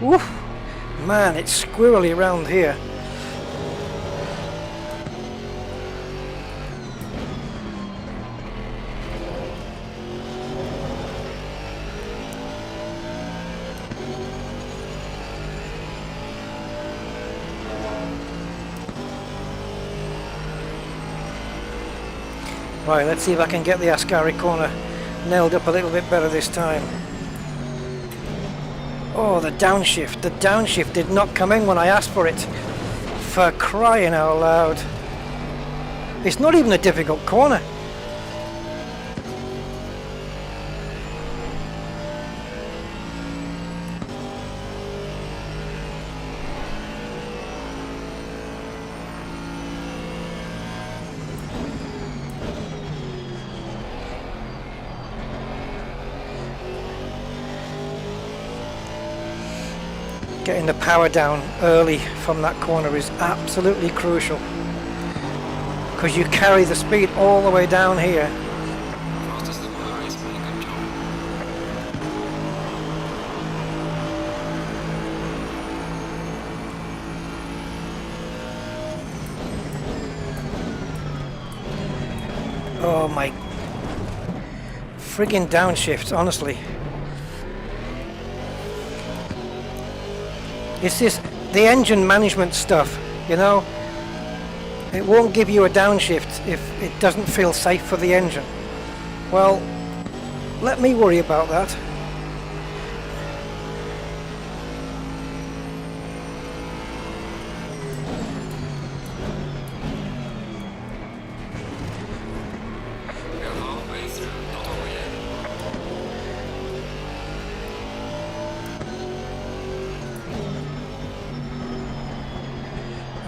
Woof! Man, it's squirrely around here. Right, let's see if I can get the Ascari corner nailed up a little bit better this time. Oh, the downshift. The downshift did not come in when I asked for it. For crying out loud. It's not even a difficult corner. Getting the power down early from that corner is absolutely crucial, because you carry the speed all the way down here. Oh my friggin' downshift, honestly. It's this, the engine management stuff, you know. It won't give you a downshift if it doesn't feel safe for the engine. Well, let me worry about that.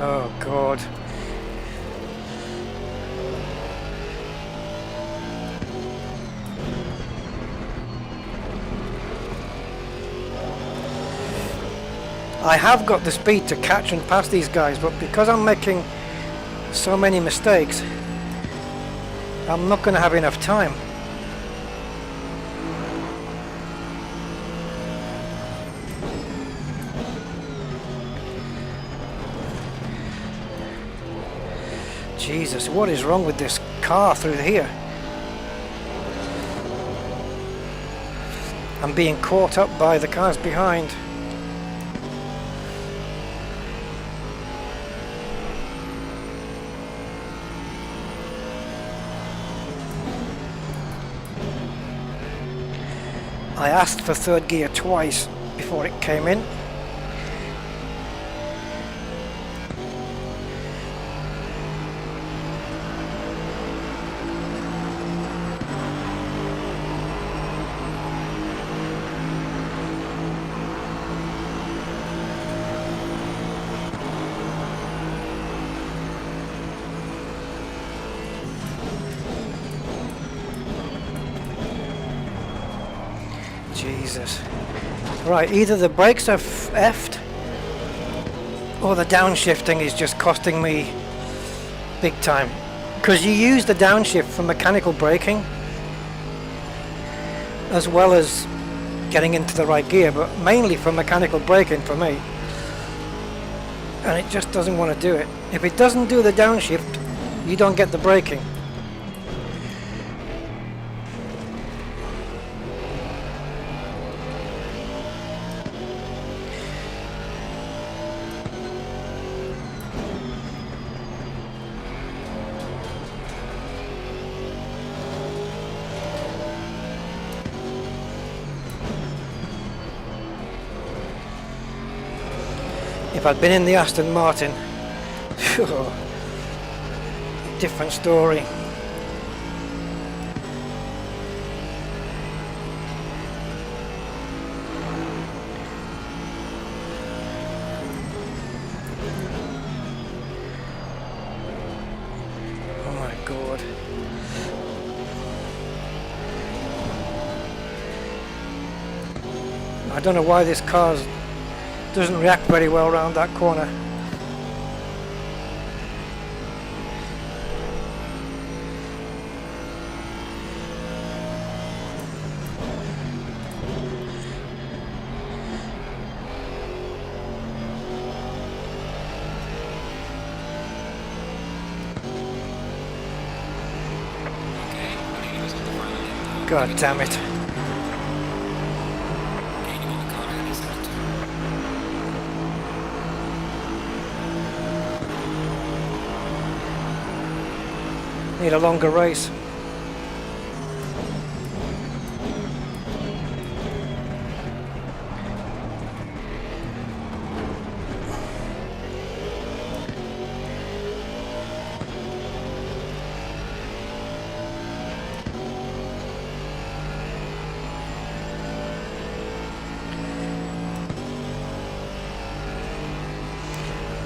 Oh God. I have got the speed to catch and pass these guys, but because I'm making so many mistakes, I'm not going to have enough time. Jesus, what is wrong with this car through here? I'm being caught up by the cars behind. I asked for third gear twice before it came in. Jesus. Right, either the brakes are effed or the downshifting is just costing me big time. Because you use the downshift for mechanical braking as well as getting into the right gear, but mainly for mechanical braking for me. And it just doesn't want to do it. If it doesn't do the downshift, you don't get the braking. If I'd been in the Aston Martin, different story. Oh my God. I don't know why this car doesn't react very well around that corner. God damn it. Need a longer race.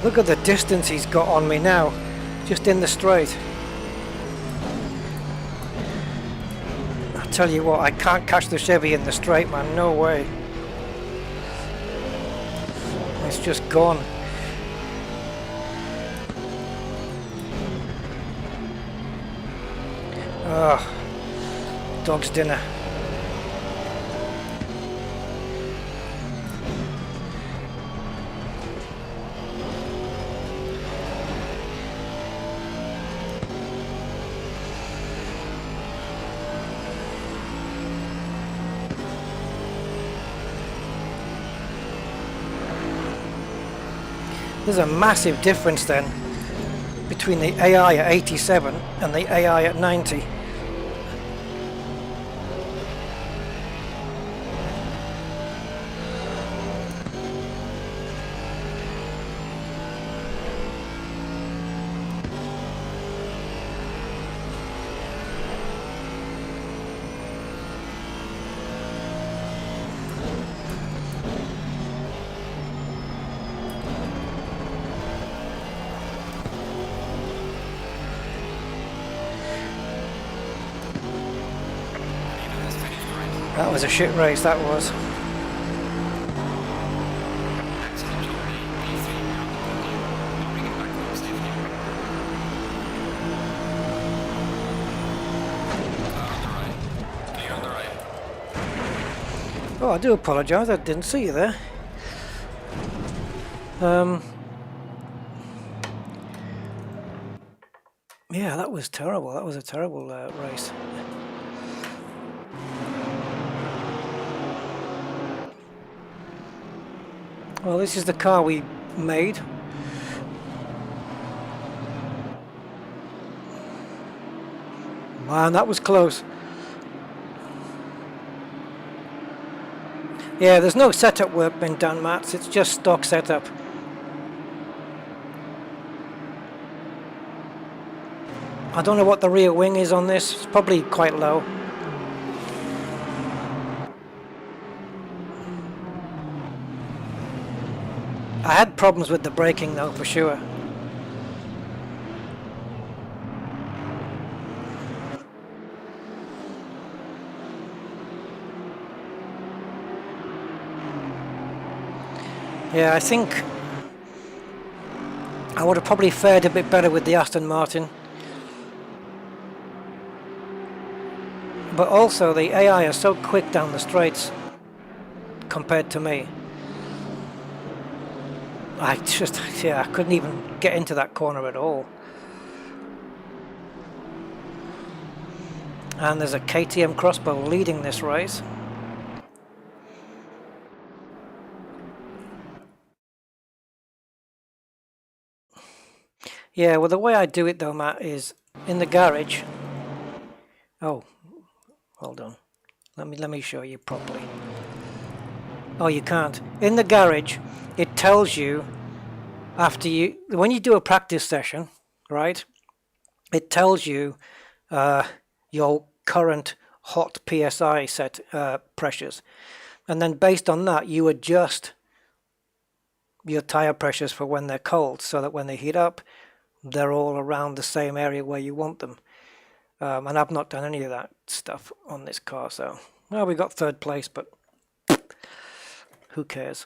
Look at the distance he's got on me now, just in the straight. Tell you what, I can't catch the Chevy in the straight, man, no way. It's just gone. Oh, dog's dinner. There's a massive difference then between the AI at 87 and the AI at 90. That was a shit race, that was. Oh, I do apologise, I didn't see you there. Yeah, that was terrible. That was a terrible race. Well, this is the car we made. Man, that was close. Yeah, there's no setup work been done, Matt. It's just stock setup. I don't know what the rear wing is on this. It's probably quite low. I had problems with the braking though, for sure. Yeah, I think I would have probably fared a bit better with the Aston Martin. But also the AI are so quick down the straights compared to me. I couldn't even get into that corner at all. And there's a KTM Crossbow leading this race. Yeah, well the way I do it though, Matt, is in the garage. Oh, hold on. Let me show you properly. Oh, you can't. In the garage, it tells you when you do a practice session, right? It tells you your current hot PSI set pressures, and then based on that, you adjust your tire pressures for when they're cold, so that when they heat up, they're all around the same area where you want them. And I've not done any of that stuff on this car, so well, we got third place, but who cares?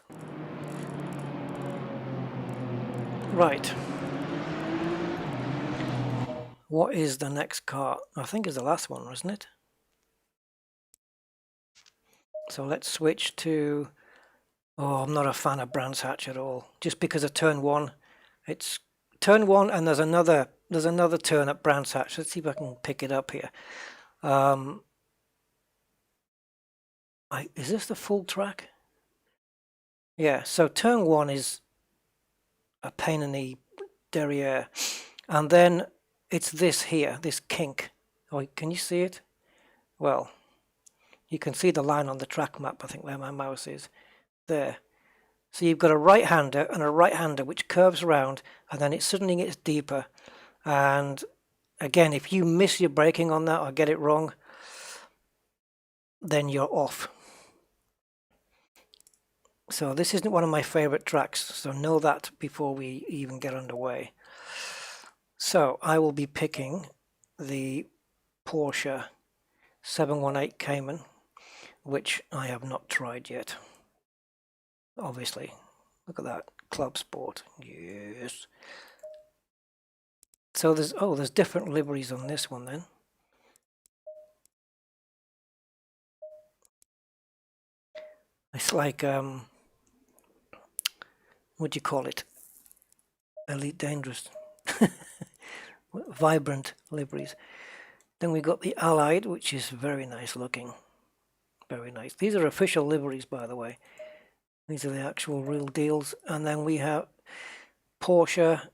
Right. What is the next car? I think it's the last one, isn't it? So let's switch to... Oh, I'm not a fan of Brands Hatch at all. Just because of turn one. It's turn one and there's another turn at Brands Hatch. Let's see if I can pick it up here. Is this the full track? Yeah, so turn one is a pain in the derriere. And then it's this here, this kink. Oh, can you see it? Well, you can see the line on the track map, I think, where my mouse is. There. So you've got a right-hander and a right-hander which curves around, and then it suddenly gets deeper. And again, if you miss your braking on that or get it wrong, then you're off. So this isn't one of my favorite tracks, so know that before we even get underway. So I will be picking the Porsche 718 Cayman, which I have not tried yet. Obviously, look at that, Club Sport, yes. So there's different liveries on this one then. It's like what do you call it? Elite Dangerous. Vibrant liveries. Then we got the Allied, which is very nice looking. Very nice. These are official liveries, by the way. These are the actual real deals. And then we have Porsche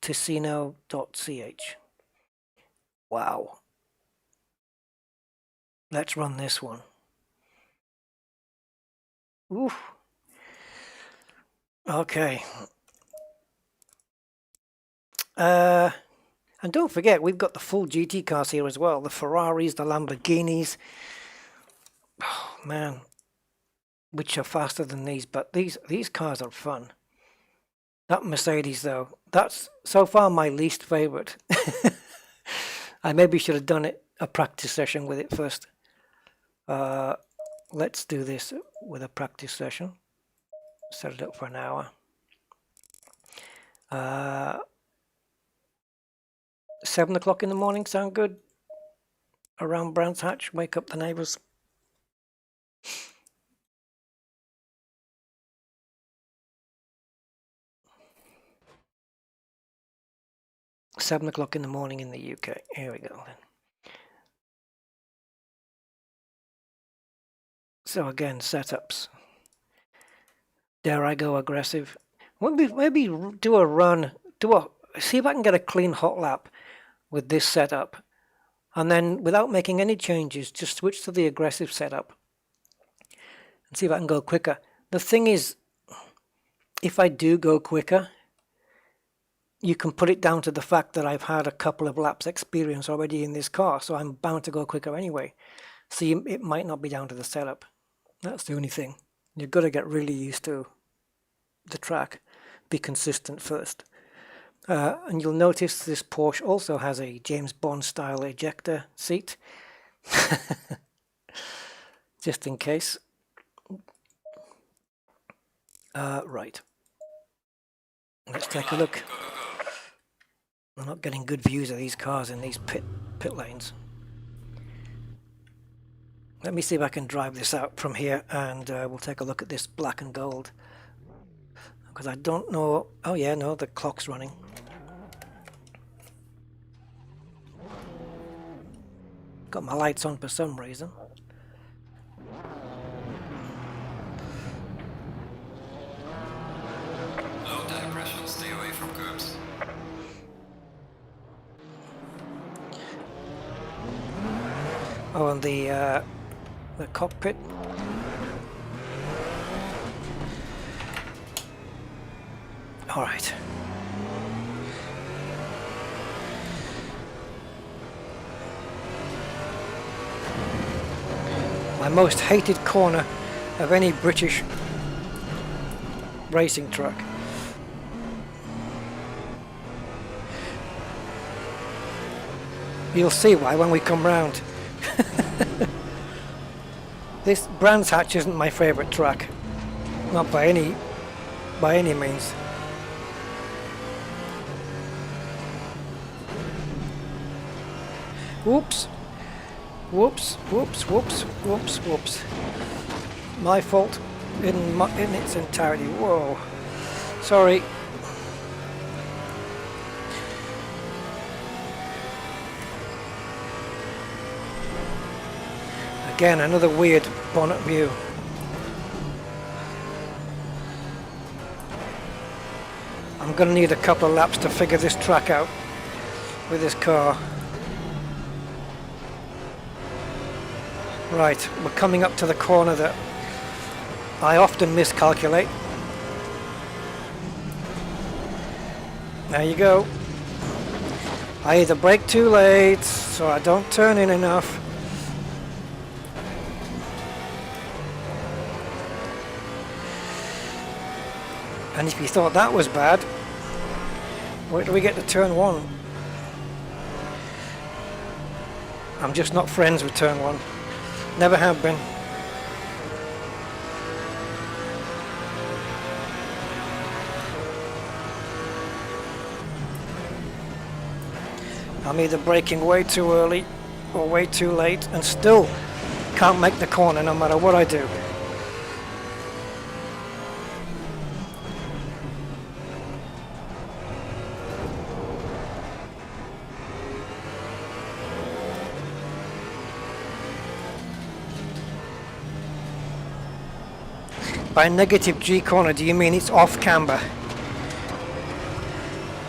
Ticino.ch. Wow. Let's run this one. Oof. Okay. And don't forget, we've got the full GT cars here as well. The Ferraris, the Lamborghinis. Oh, man. Which are faster than these, but these cars are fun. That Mercedes, though, that's so far my least favorite. I maybe should have done a practice session with it first. Let's do this with a practice session. Set it up for an hour. 7 o'clock in the morning sound good? Around Brands Hatch, wake up the neighbours. Seven o'clock in the morning in the UK. Here we go then. So again, setups. Dare I go aggressive? Maybe do a run. See if I can get a clean hot lap with this setup, and then without making any changes, just switch to the aggressive setup. see if I can go quicker. The thing is, if I do go quicker, you can put it down to the fact that I've had a couple of laps experience already in this car, so I'm bound to go quicker anyway. So it might not be down to the setup. That's the only thing. You've got to get really used to the track. Be consistent first. And you'll notice this Porsche also has a James Bond style ejector seat. Just in case. Right. Let's take a look. I'm not getting good views of these cars in these pit lanes. Let me see if I can drive this out from here, and we'll take a look at this black and gold. Because I don't know... Oh yeah, no, the clock's running. Got my lights on for some reason. Low tire pressure, stay away from curbs. Oh, and the cockpit. All right. My most hated corner of any British racing truck. You'll see why when we come round. This Brands Hatch isn't my favourite track, not by any means. Whoops, whoops, whoops, whoops, whoops, whoops. My fault in its entirety. Whoa, sorry. Again, another weird bonnet view. I'm going to need a couple of laps to figure this track out with this car. Right, we're coming up to the corner that I often miscalculate. There you go. I either brake too late, so I don't turn in enough. And if you thought that was bad, wait till we get to turn one. I'm just not friends with turn one. Never have been. I'm either braking way too early or way too late and still can't make the corner no matter what I do. By negative G corner, do you mean it's off camber?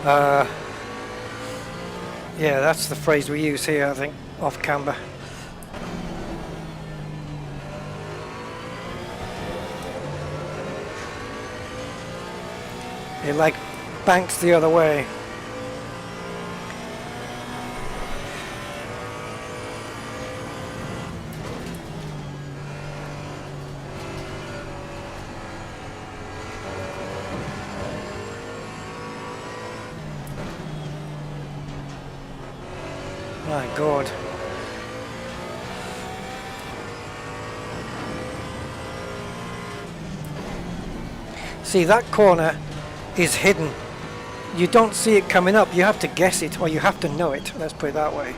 Yeah, that's the phrase we use here, I think. Off camber. It like banks the other way. My God. See, that corner is hidden. You don't see it coming up. You have to guess it, or you have to know it. Let's put it that way.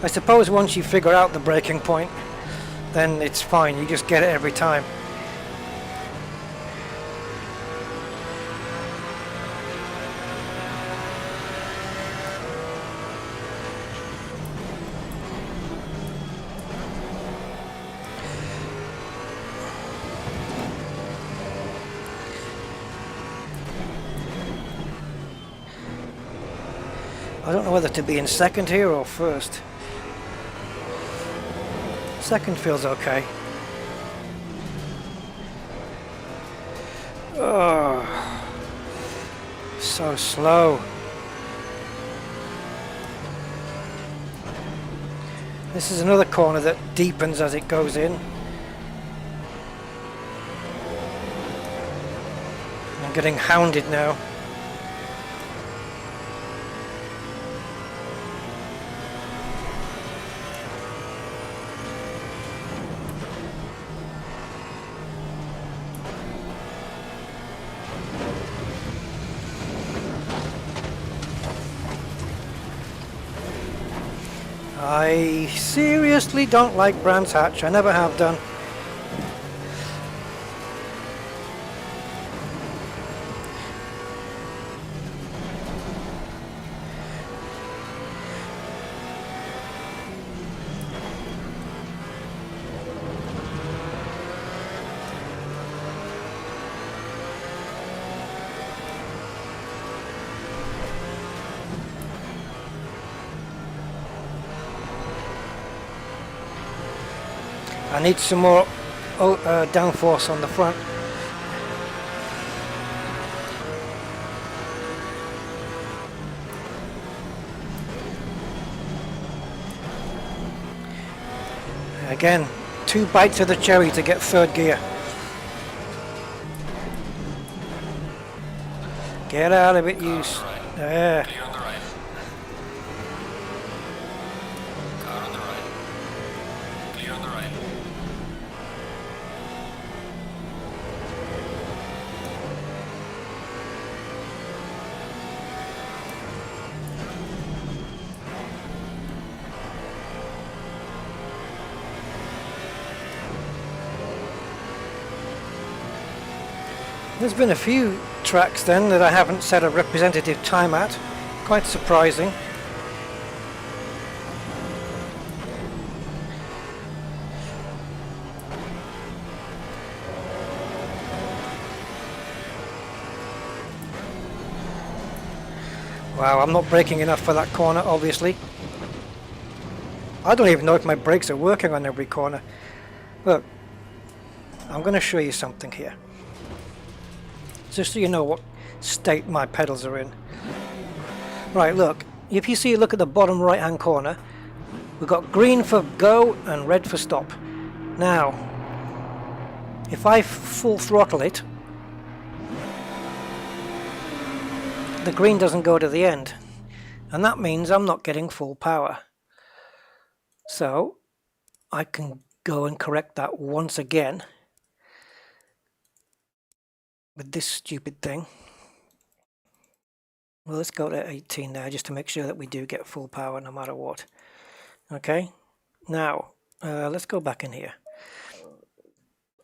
I suppose once you figure out the braking point, then it's fine. You just get it every time. I don't know whether to be in second here or first. Second feels okay. Oh, so slow. This is another corner that deepens as it goes in. I'm getting hounded now. I seriously don't like Brands Hatch. I never have done. I need some more downforce on the front. Again, 2 bites of the cherry to get third gear. Get out of it, you. Yeah. Clear on the right. Car on the right. Clear on the right. There's been a few tracks then that I haven't set a representative time at. Quite surprising. Wow, I'm not braking enough for that corner, obviously. I don't even know if my brakes are working on every corner. Look, I'm going to show you something here. Just so you know what state my pedals are in. Right, look, if you see, look at the bottom right hand corner, we've got green for go and red for stop. Now, if I full throttle it, the green doesn't go to the end, and that means I'm not getting full power. So I can go and correct that once again with this stupid thing. Well, let's go to 18 now, just to make sure that we do get full power no matter what. Okay, now let's go back in here.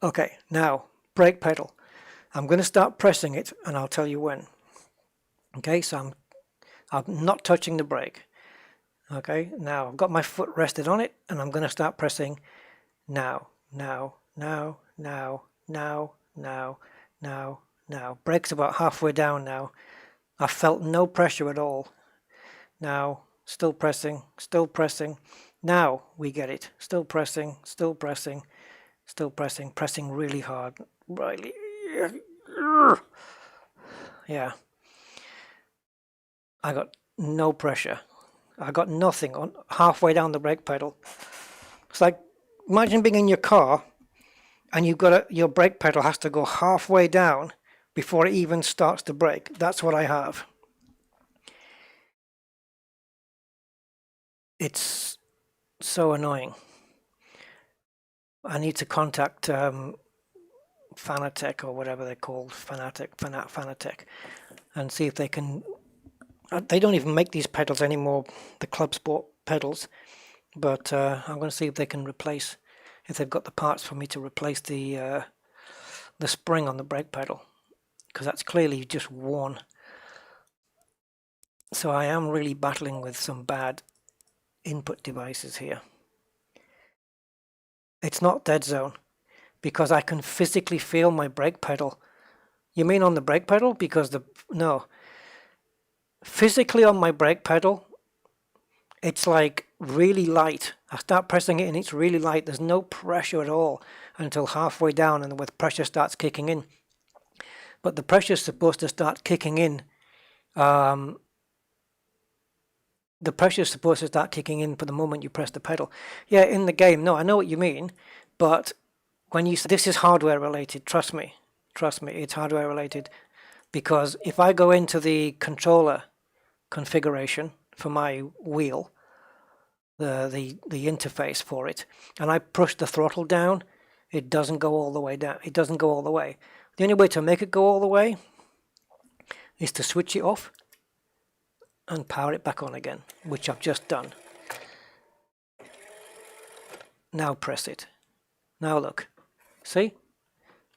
Okay, now brake pedal. I'm going to start pressing it and I'll tell you when. Okay, so I'm not touching the brake. Okay, now I've got my foot rested on it and I'm going to start pressing now, now, now, now, now, now, now, now. Brake's about halfway down now. I felt no pressure at all. Now, still pressing, still pressing. Now we get it. Still pressing, still pressing, still pressing, pressing really hard. Really. Yeah. I got no pressure. I got nothing on halfway down the brake pedal. It's like, imagine being in your car and you've got your brake pedal has to go halfway down before it even starts to brake. That's what I have. It's so annoying. I need to contact Fanatec or whatever they're called, Fanatec, and see if they can. They don't even make these pedals anymore, the Club Sport pedals, but I'm going to see if they can replace, if they've got the parts for me to replace the spring on the brake pedal, because that's clearly just worn. So I am really battling with some bad input devices here. It's not dead zone because I can physically feel my brake pedal. You mean on the brake pedal? Because no. Physically on my brake pedal, It's like really light. I start pressing it and it's really light. There's no pressure at all until halfway down, and the pressure starts kicking in. But the pressure is supposed to start kicking in. The pressure is supposed to start kicking in for the moment you press the pedal. Yeah, in the game, no, I know what you mean, but when you say this is hardware related, trust me, it's hardware related, because if I go into the controller configuration for my wheel, the interface for it, and I push the throttle down, it doesn't go all the way down. It doesn't go all the way. The only way to make it go all the way is to switch it off and power it back on again, which I've just done. Now press it. Now look. See?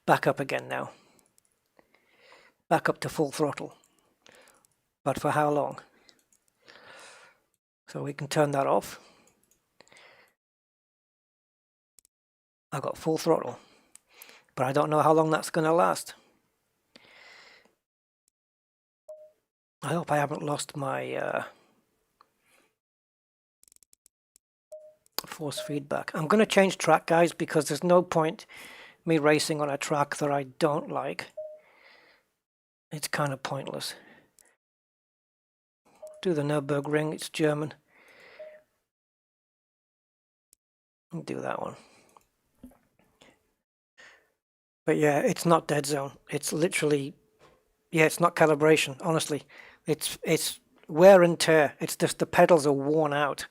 Back up again now. Back up to full throttle. But for how long? So we can turn that off. I've got full throttle, but I don't know how long that's going to last. I hope I haven't lost my force feedback. I'm going to change track, guys, because there's no point me racing on a track that I don't like. It's kind of pointless. Do the Nürburgring, it's German. Do that one. But yeah, it's not dead zone. It's literally, yeah, it's not calibration, honestly. It's wear and tear. It's just the pedals are worn out.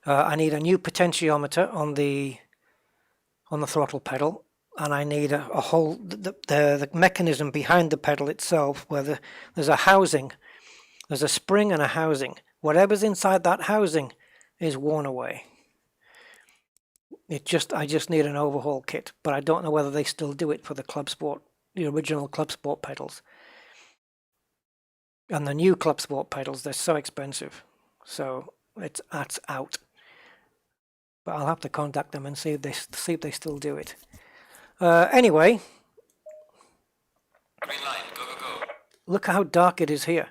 I need a new potentiometer on the throttle pedal, and I need a whole the mechanism behind the pedal itself, where there's a housing, there's a spring and a housing. Whatever's inside that housing is worn away. I just need an overhaul kit, but I don't know whether they still do it for the Club Sport, the original Club Sport pedals. And the new Club Sport pedals, they're so expensive, so that's out. But I'll have to contact them and see if they still do it. Anyway, Green line, go, go, go. look how dark it is here.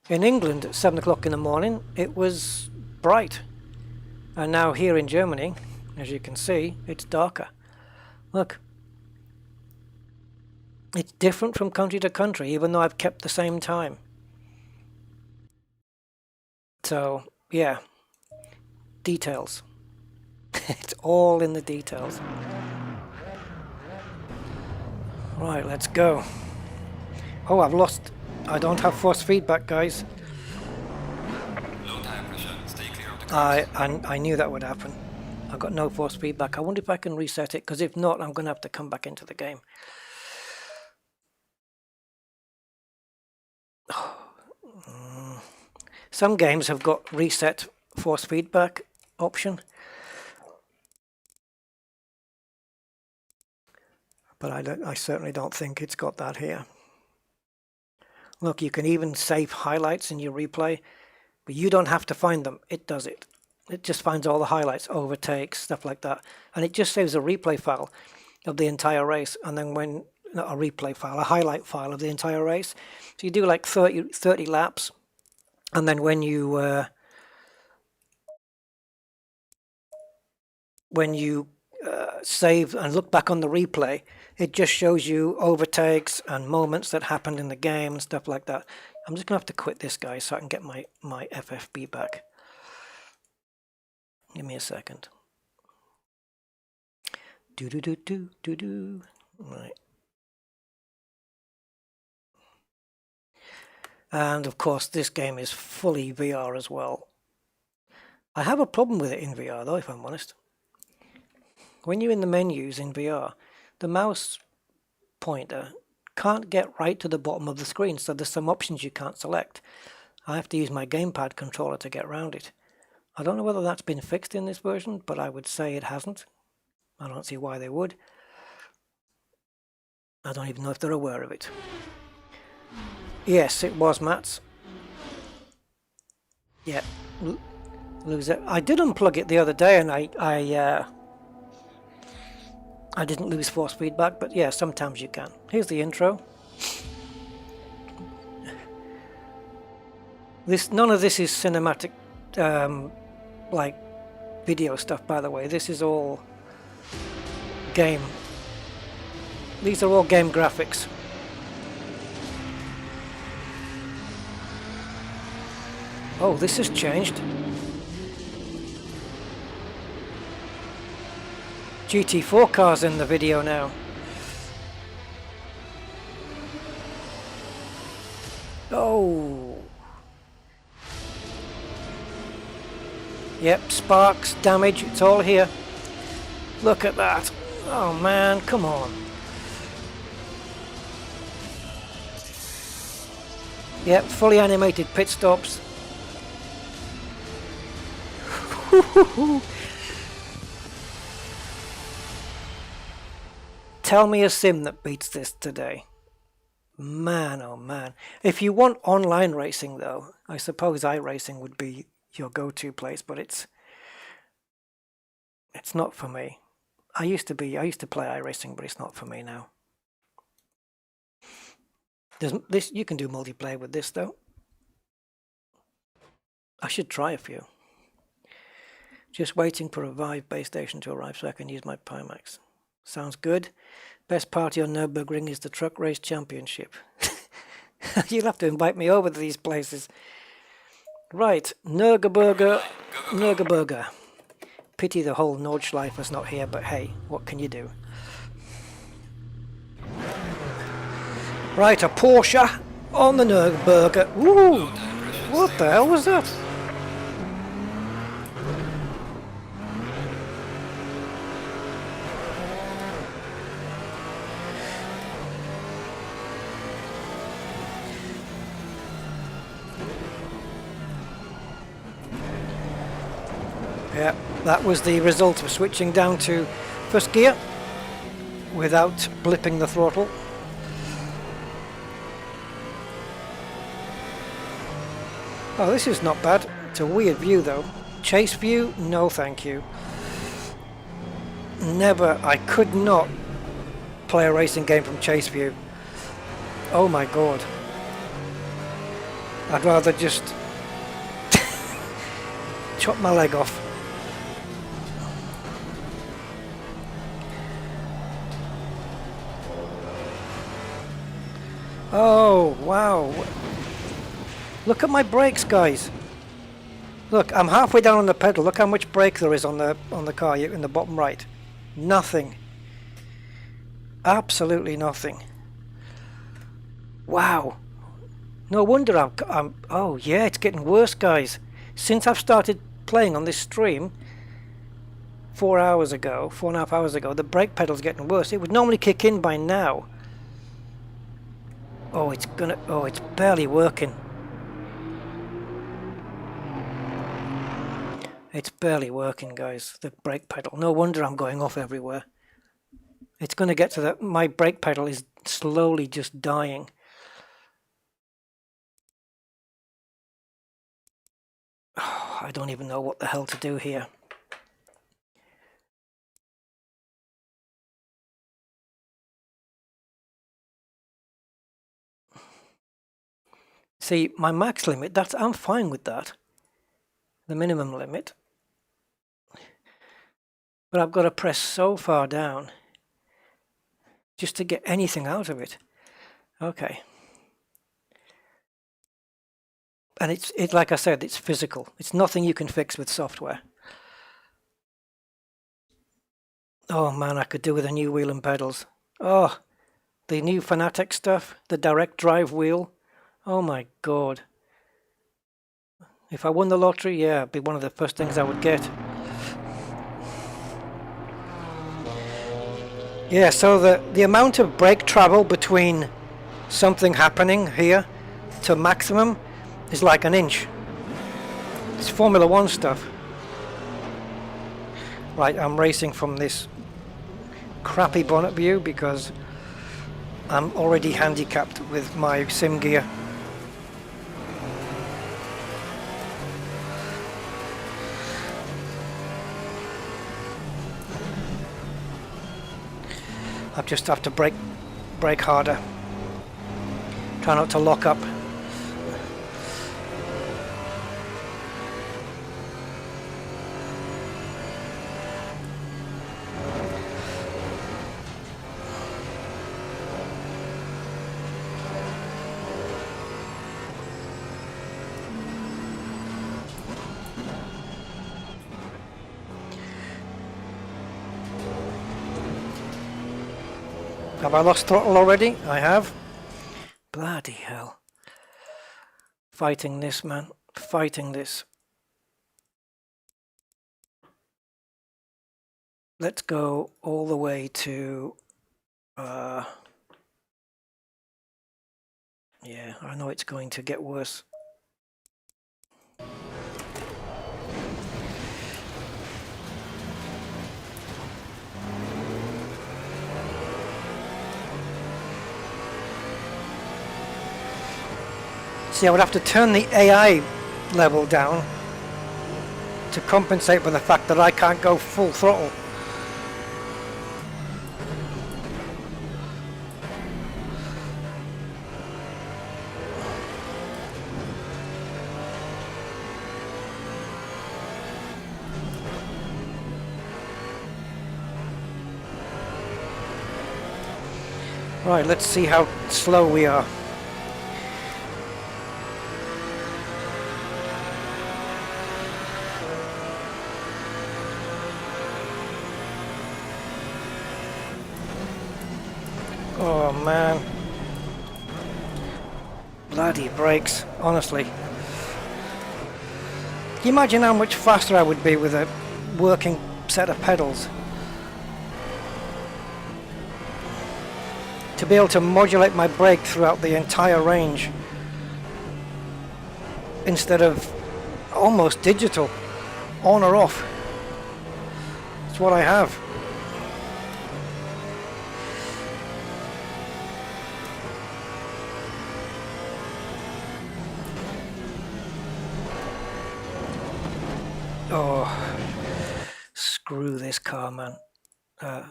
In England at 7 o'clock in the morning, it was bright, and now here in Germany, as you can see, it's darker. Look, it's different from country to country, even though I've kept the same time. So yeah, details. It's all in the details. Right, let's go. Oh, I don't have force feedback, guys. Low tire pressure, stay clear of the curves. I knew that would happen. I've got no force feedback. I wonder if I can reset it, because if not, I'm going to have to come back into the game. Some games have got reset force feedback option, but I certainly don't think it's got that here. Look, you can even save highlights in your replay, but you don't have to find them. It does it. It just finds all the highlights, overtakes, stuff like that, and it just saves a replay file of the entire race. And then not a replay file, a highlight file of the entire race. So you do like 30 laps, and then when you save and look back on the replay, it just shows you overtakes and moments that happened in the game and stuff like that. I'm just gonna have to quit this, guy, so I can get my FFB back. Give me a second. Do. Right. And of course, this game is fully VR as well. I have a problem with it in VR, though, if I'm honest. When you're in the menus in VR, the mouse pointer can't get right to the bottom of the screen, so there's some options you can't select. I have to use my gamepad controller to get around it. I don't know whether that's been fixed in this version, but I would say it hasn't. I don't see why they would. I don't even know if they're aware of it. Yes, it was Matt's. Yeah, lose it. I did unplug it the other day, and I didn't lose force feedback, but yeah, sometimes you can. Here's the intro. None of this is cinematic like video stuff, by the way. This is all game. These are all game graphics. Oh, this has changed. GT4 cars in the video now. Oh. Yep, sparks, damage, it's all here. Look at that. Oh man, come on. Yep, fully animated pit stops. Tell me a sim that beats this today. Man, oh man. If you want online racing though, I suppose iRacing would be your go-to place, but it's not for me. I used to play iRacing, but it's not for me now. You can do multiplayer with this though. I should try a few. Just waiting for a Vive base station to arrive so I can use my Pimax. Sounds good. Best party on Nürburgring is the Truck Race Championship. You'll have to invite me over to these places. Right, Nürburgring. Pity the whole Nordschleifer's not here, but hey, what can you do? Right, a Porsche on the Nürburgring. Ooh, what the hell was that? Yeah, that was the result of switching down to first gear without blipping the throttle. Oh, this is not bad. It's a weird view though. Chase view? No thank you. Never. I could not play a racing game from chase view. Oh my god. I'd rather just chop my leg off. Oh, wow. Look at my brakes, guys. Look, I'm halfway down on the pedal. Look how much brake there is on the car in the bottom right. Nothing. Absolutely nothing. Wow. No wonder I'm oh yeah, it's getting worse, guys. Since I've started playing on this stream 4.5 hours ago, the brake pedal's getting worse. It would normally kick in by now. Oh, it's barely working. It's barely working, guys, the brake pedal. No wonder I'm going off everywhere. It's going to get to that. My brake pedal is slowly just dying. Oh, I don't even know what the hell to do here. See, my max limit, I'm fine with that. The minimum limit. But I've got to press so far down just to get anything out of it. Okay. And it's like I said, it's physical. It's nothing you can fix with software. Oh man, I could do with a new wheel and pedals. Oh, the new Fanatec stuff, the direct drive wheel. Oh my god. If I won the lottery, yeah, it'd be one of the first things I would get. Yeah, so the amount of brake travel between something happening here to maximum is like an inch. It's Formula 1 stuff. Right, I'm racing from this crappy bonnet view because I'm already handicapped with my sim gear. I just have to brake harder. Try not to lock up. Have I lost throttle already? I have. Bloody hell. Fighting this, man. Fighting this. Let's go all the way to... yeah, I know it's going to get worse. See, I would have to turn the AI level down to compensate for the fact that I can't go full throttle. Right, let's see how slow we are. Oh man. Bloody brakes, honestly. Can you imagine how much faster I would be with a working set of pedals? To be able to modulate my brake throughout the entire range instead of almost digital, on or off. It's what I have. Oh, screw this car, man.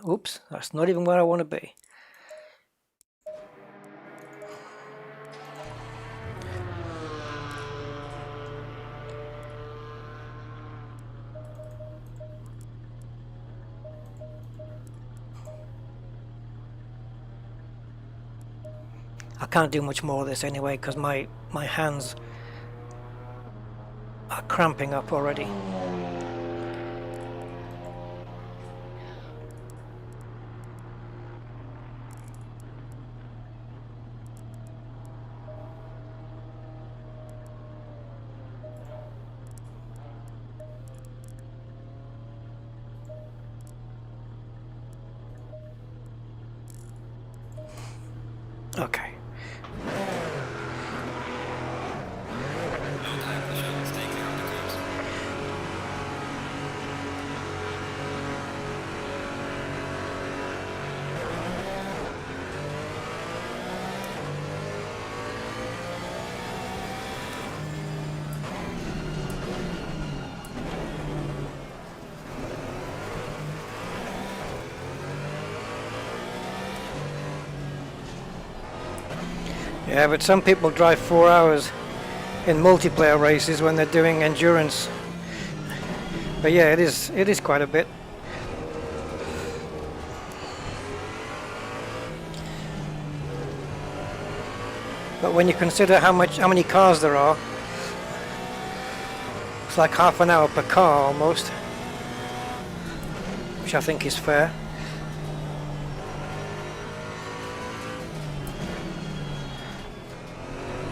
Oops, that's not even where I want to be. I can't do much more of this anyway because my hands are cramping up already. Okay. Yeah, but some people drive 4 hours in multiplayer races when they're doing endurance. But yeah, it is quite a bit. But when you consider how many cars there are, it's like half an hour per car almost, which I think is fair.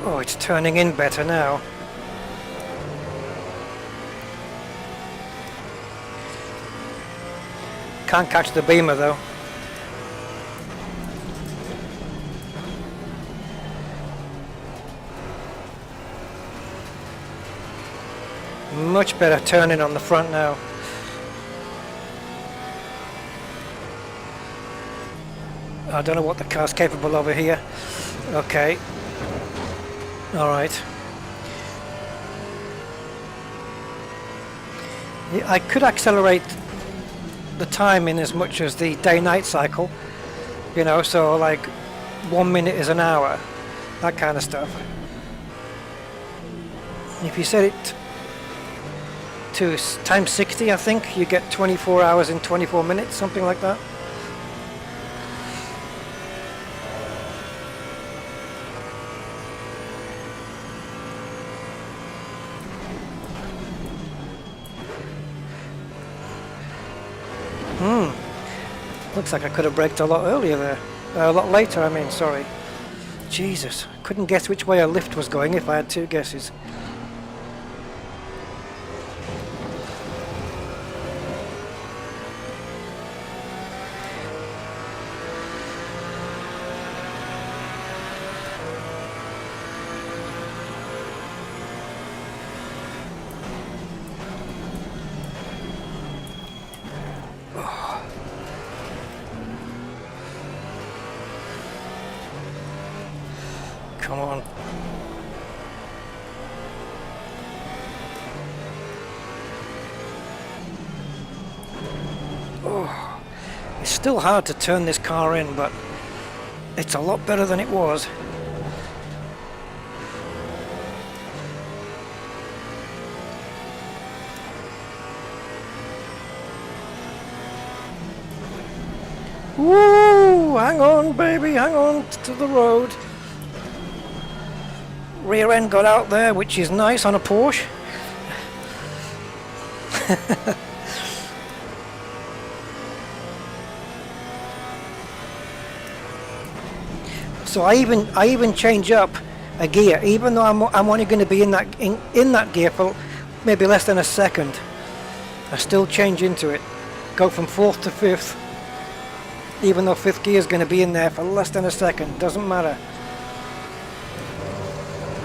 Oh, it's turning in better now. Can't catch the beamer though. Much better turning on the front now. I don't know what the car's capable of here. Okay. Alright. Yeah, I could accelerate the time in as much as the day-night cycle, you know, so like 1 minute is an hour, that kind of stuff. If you set it to times 60, I think you get 24 hours in 24 minutes, something like that. Looks like I could have braked a lot earlier there. A lot later, I mean, sorry. Jesus, couldn't guess which way a lift was going if I had two guesses. Come on. Oh, it's still hard to turn this car in, but it's a lot better than it was. Woo! Hang on, baby, hang on to the road. Rear end got out there, which is nice on a Porsche. So I even change up a gear, even though I'm only going to be in that gear for maybe less than a second. I still change into it, go from fourth to fifth, even though fifth gear is going to be in there for less than a second. Doesn't matter.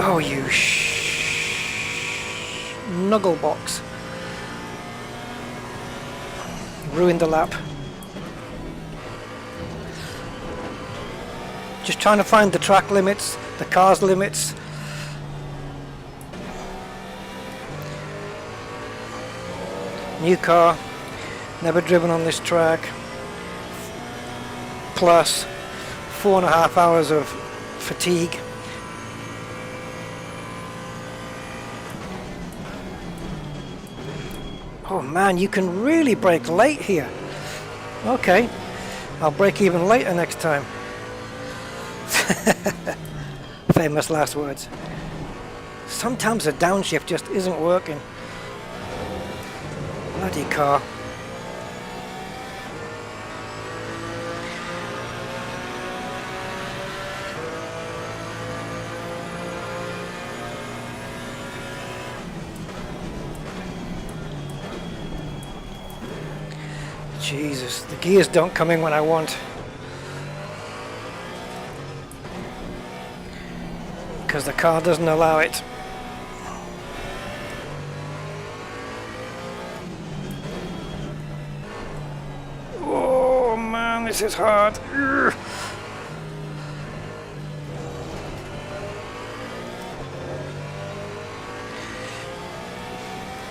Oh, you snuggle box. Ruined the lap. Just trying to find the track limits, the car's limits. New car, never driven on this track. Plus 4.5 hours of fatigue. Oh man, you can really brake late here. Okay, I'll brake even later next time. Famous last words. Sometimes the downshift just isn't working. Bloody car. Jesus, the gears don't come in when I want. Because the car doesn't allow it. Oh man, this is hard. Ugh.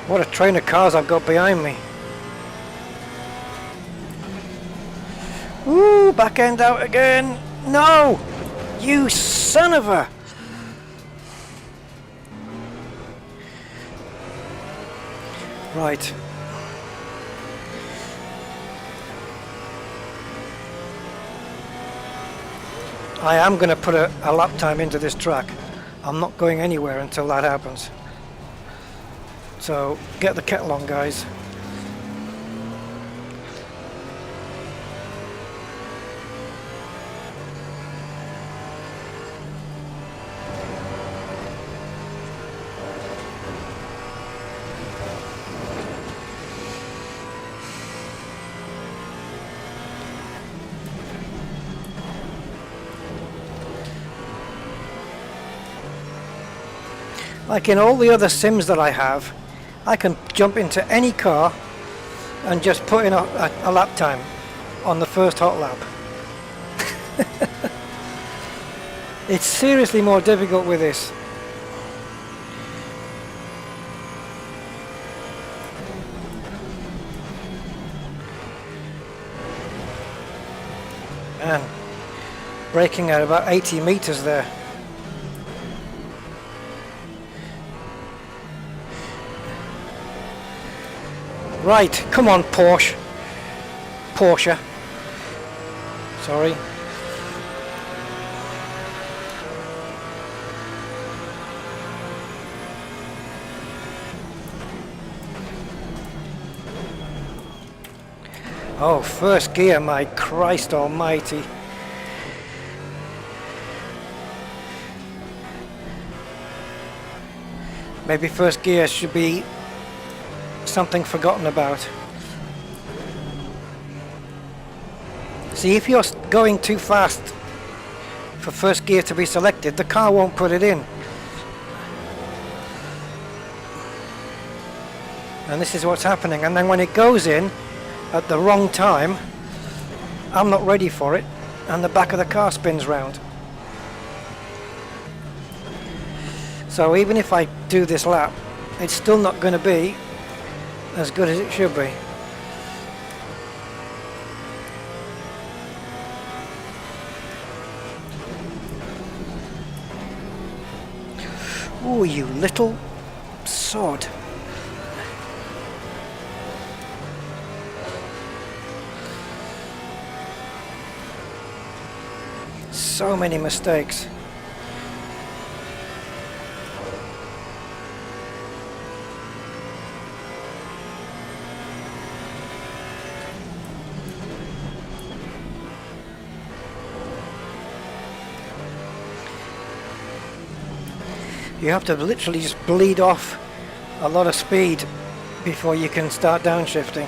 What a train of cars I've got behind me. Ooh, back end out again. No! You son of a... Right. I am going to put a lap time into this track. I'm not going anywhere until that happens. So, get the kettle on, guys. Like in all the other sims that I have, I can jump into any car and just put in a lap time on the first hot lap. It's seriously more difficult with this. Man, braking at about 80 meters there. Right, come on, Porsche. Sorry. Oh, first gear, my Christ almighty. Maybe first gear should be something forgotten about. See, if you're going too fast for first gear to be selected, the car won't put it in. And this is what's happening. And then when it goes in at the wrong time, I'm not ready for it, and the back of the car spins round. So even if I do this lap, it's still not going to be as good as it should be. Oh, you little sod. So many mistakes. You have to literally just bleed off a lot of speed before you can start downshifting.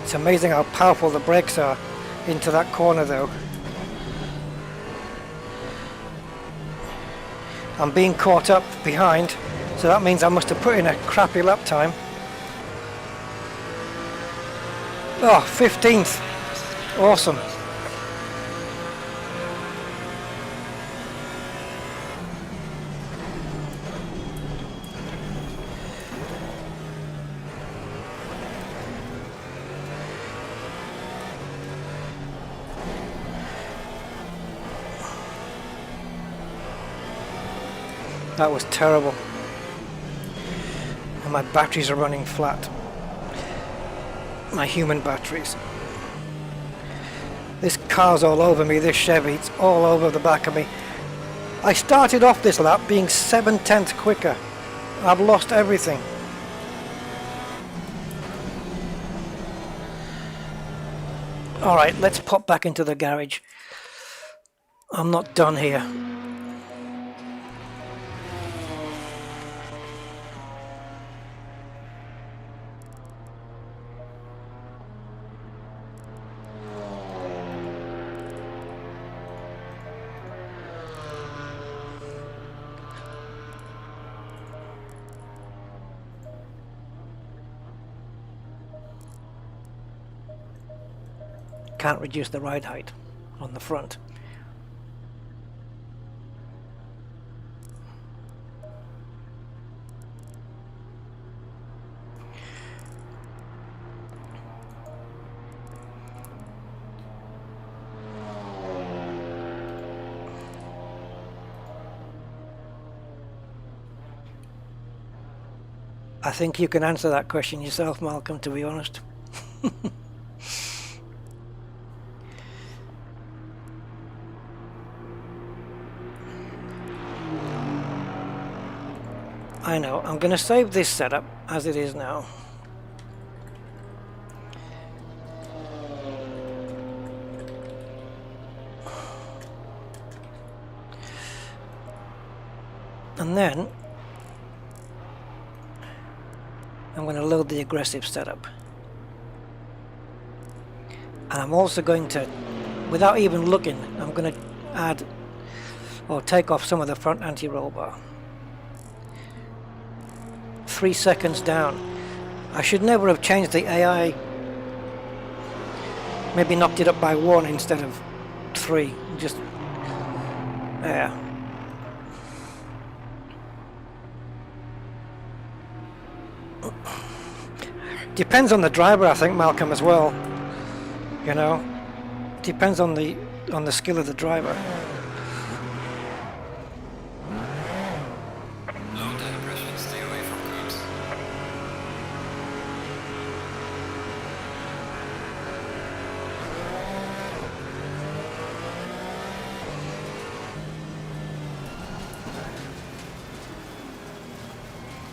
It's amazing how powerful the brakes are into that corner though. I'm being caught up behind, so that means I must have put in a crappy lap time. Oh, 15th. Awesome. That was terrible. And my batteries are running flat. My human batteries. This car's all over me, this Chevy, it's all over the back of me. I started off this lap being 7/10 quicker. I've lost everything. Alright, let's pop back into the garage. I'm not done here. Can't reduce the ride height on the front. I think you can answer that question yourself, Malcolm, to be honest. I know, I'm going to save this setup as it is now. And then I'm going to load the aggressive setup. And I'm also going to, without even looking, I'm going to add or take off some of the front anti-roll bar. 3 seconds down. I should never have changed the AI. Maybe knocked it up by 1 instead of 3. Just yeah. Depends on the driver, I think, Malcolm, as well. You know, depends on the skill of the driver. Low tire pressure, stay away from curbs.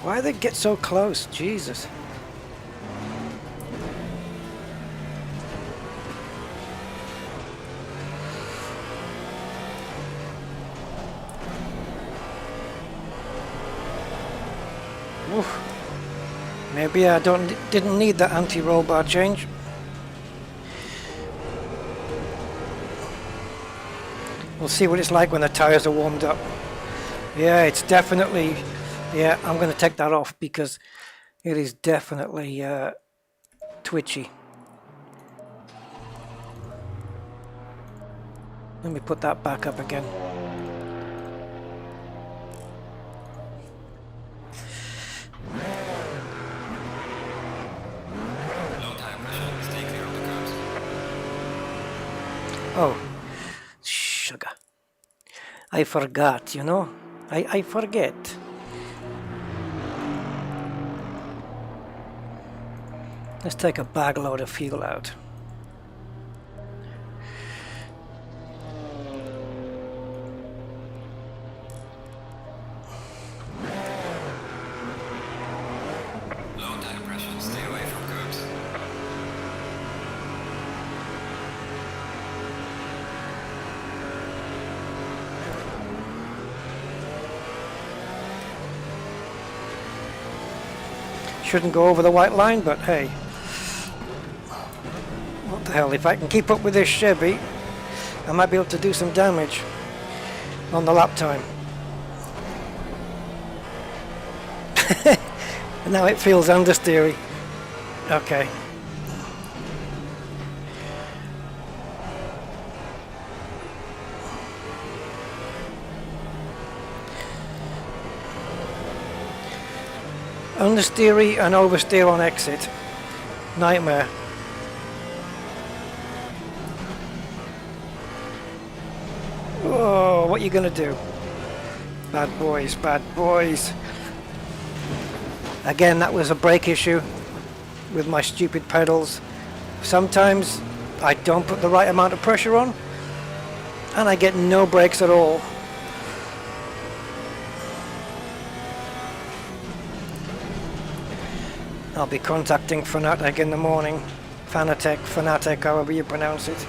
Why they get so close? Jesus. Oof. Maybe I didn't need that anti-roll bar change. We'll see what it's like when the tires are warmed up. Yeah, it's definitely... Yeah, I'm going to take that off because it is definitely twitchy. Let me put that back up again. Low tire pressure. Stay clear of the curbs. Oh, sugar. I forgot, you know? I forget. Let's take a bag load of fuel out. Low tire pressure. Stay away from curbs. Shouldn't go over the white line, but hey. What the hell, if I can keep up with this Chevy, I might be able to do some damage on the lap time. Now it feels understeery. Okay. Understeery and oversteer on exit. Nightmare. Oh, what are you gonna do? Bad boys, bad boys. Again, that was a brake issue with my stupid pedals. Sometimes I don't put the right amount of pressure on and I get no brakes at all. I'll be contacting Fanatec in the morning. Fanatec, however you pronounce it.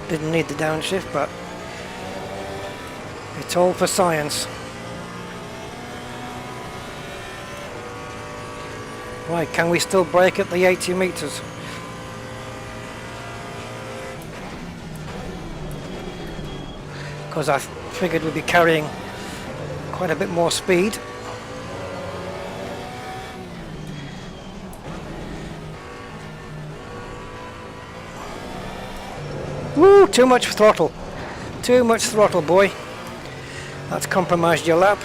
Didn't need the downshift, but it's all for science. Right, can we still brake at the 80 meters? Because I figured we'd be carrying quite a bit more speed. Woo, too much throttle. Too much throttle, boy. That's compromised your lap.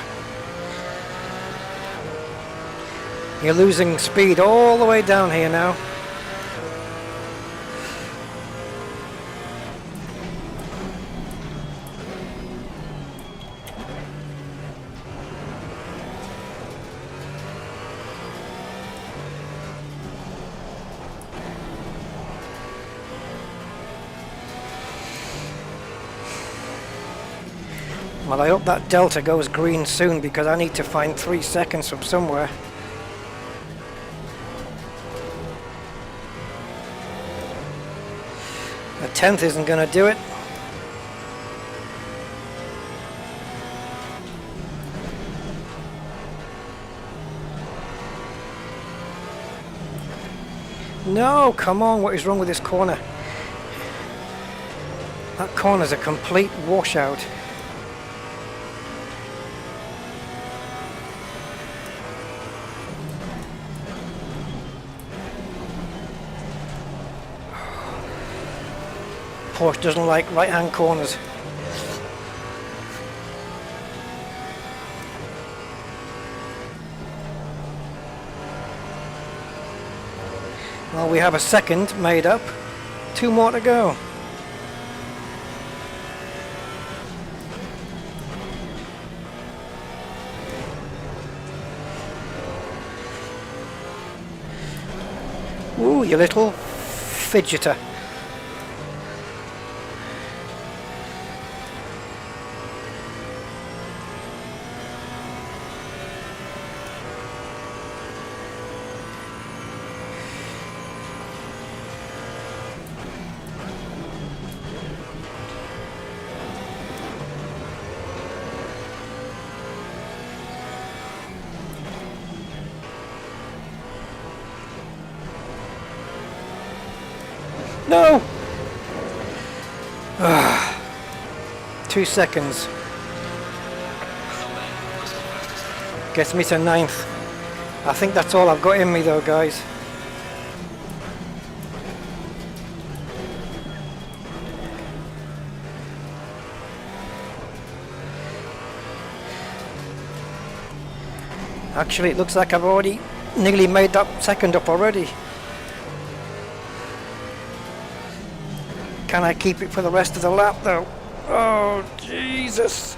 You're losing speed all the way down here now. Well, I hope that delta goes green soon because I need to find 3 seconds from somewhere. The 10th isn't going to do it. No, come on, what is wrong with this corner? That corner's a complete washout. Porsche doesn't like right-hand corners. Well, we have a second made up. 2 more to go. Ooh, you little fidgeter. No! 2 seconds. Gets me to 9th. I think that's all I've got in me though, guys. Actually, it looks like I've already nearly made that second up already. Can I keep it for the rest of the lap though? Oh, Jesus.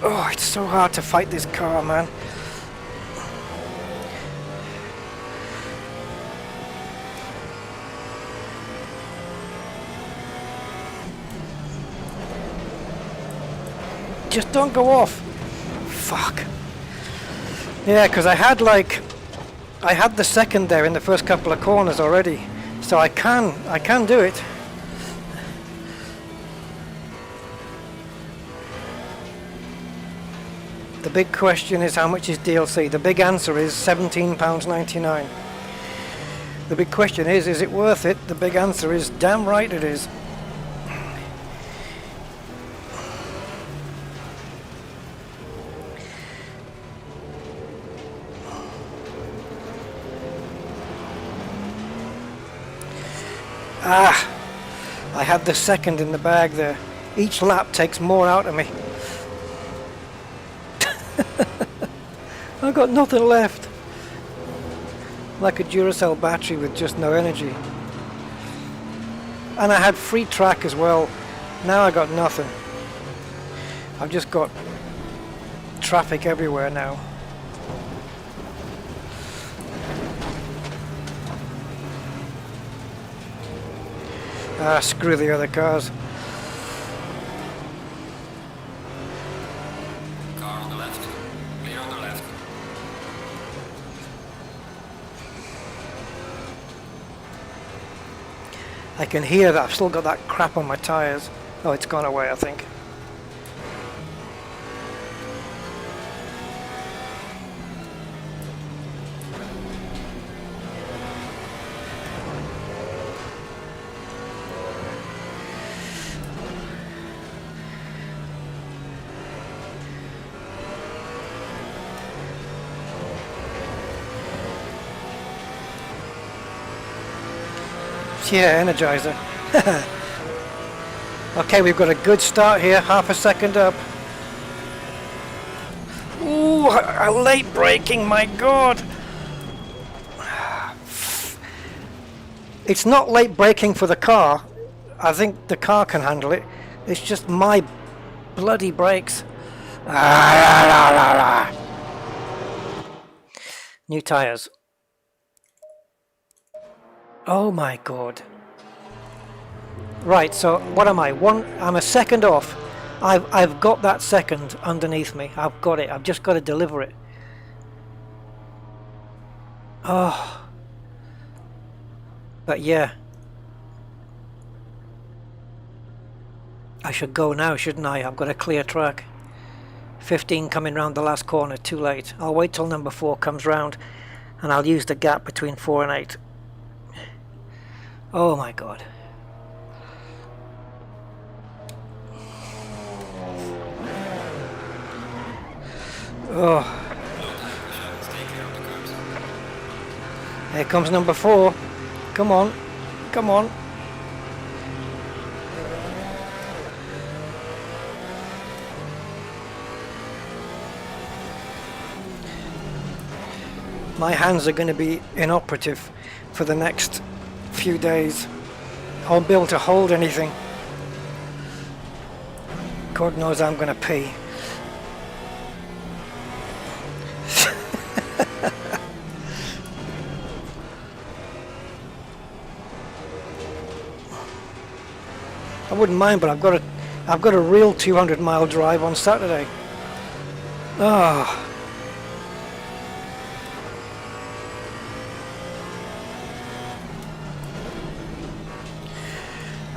Oh, it's so hard to fight this car, man. Just don't go off. Fuck. Yeah, because I had the second there in the first couple of corners already. So I can do it. The big question is, how much is DLC? The big answer is £17.99. The big question is it worth it? The big answer is damn right it is. Ah, I had the second in the bag there. Each lap takes more out of me. I've got nothing left. Like a Duracell battery with just no energy. And I had free track as well. Now I got nothing. I've just got traffic everywhere now. Ah, screw the other cars. Car on the left. Clear on the left. I can hear that I've still got that crap on my tyres. Oh, it's gone away, I think. Yeah, Energizer. Okay, we've got a good start here, half a second up. Ooh, a late braking, my god! It's not late braking for the car. I think the car can handle it. It's just my bloody brakes. New tires. Oh my god. Right, so what am I? I'm a second off. I've got that second underneath me. I've got it. I've just got to deliver it. Oh. But yeah. I should go now, shouldn't I? I've got a clear track. 15 coming round the last corner, too late. I'll wait till number 4 comes round and I'll use the gap between 4 and 8. Oh my god. Oh. Here comes number 4. Come on. Come on. My hands are going to be inoperative for the next few days. I won't be able to hold anything. God knows I'm going to pee. I wouldn't mind, but I've got a real 200-mile drive on Saturday. Ah.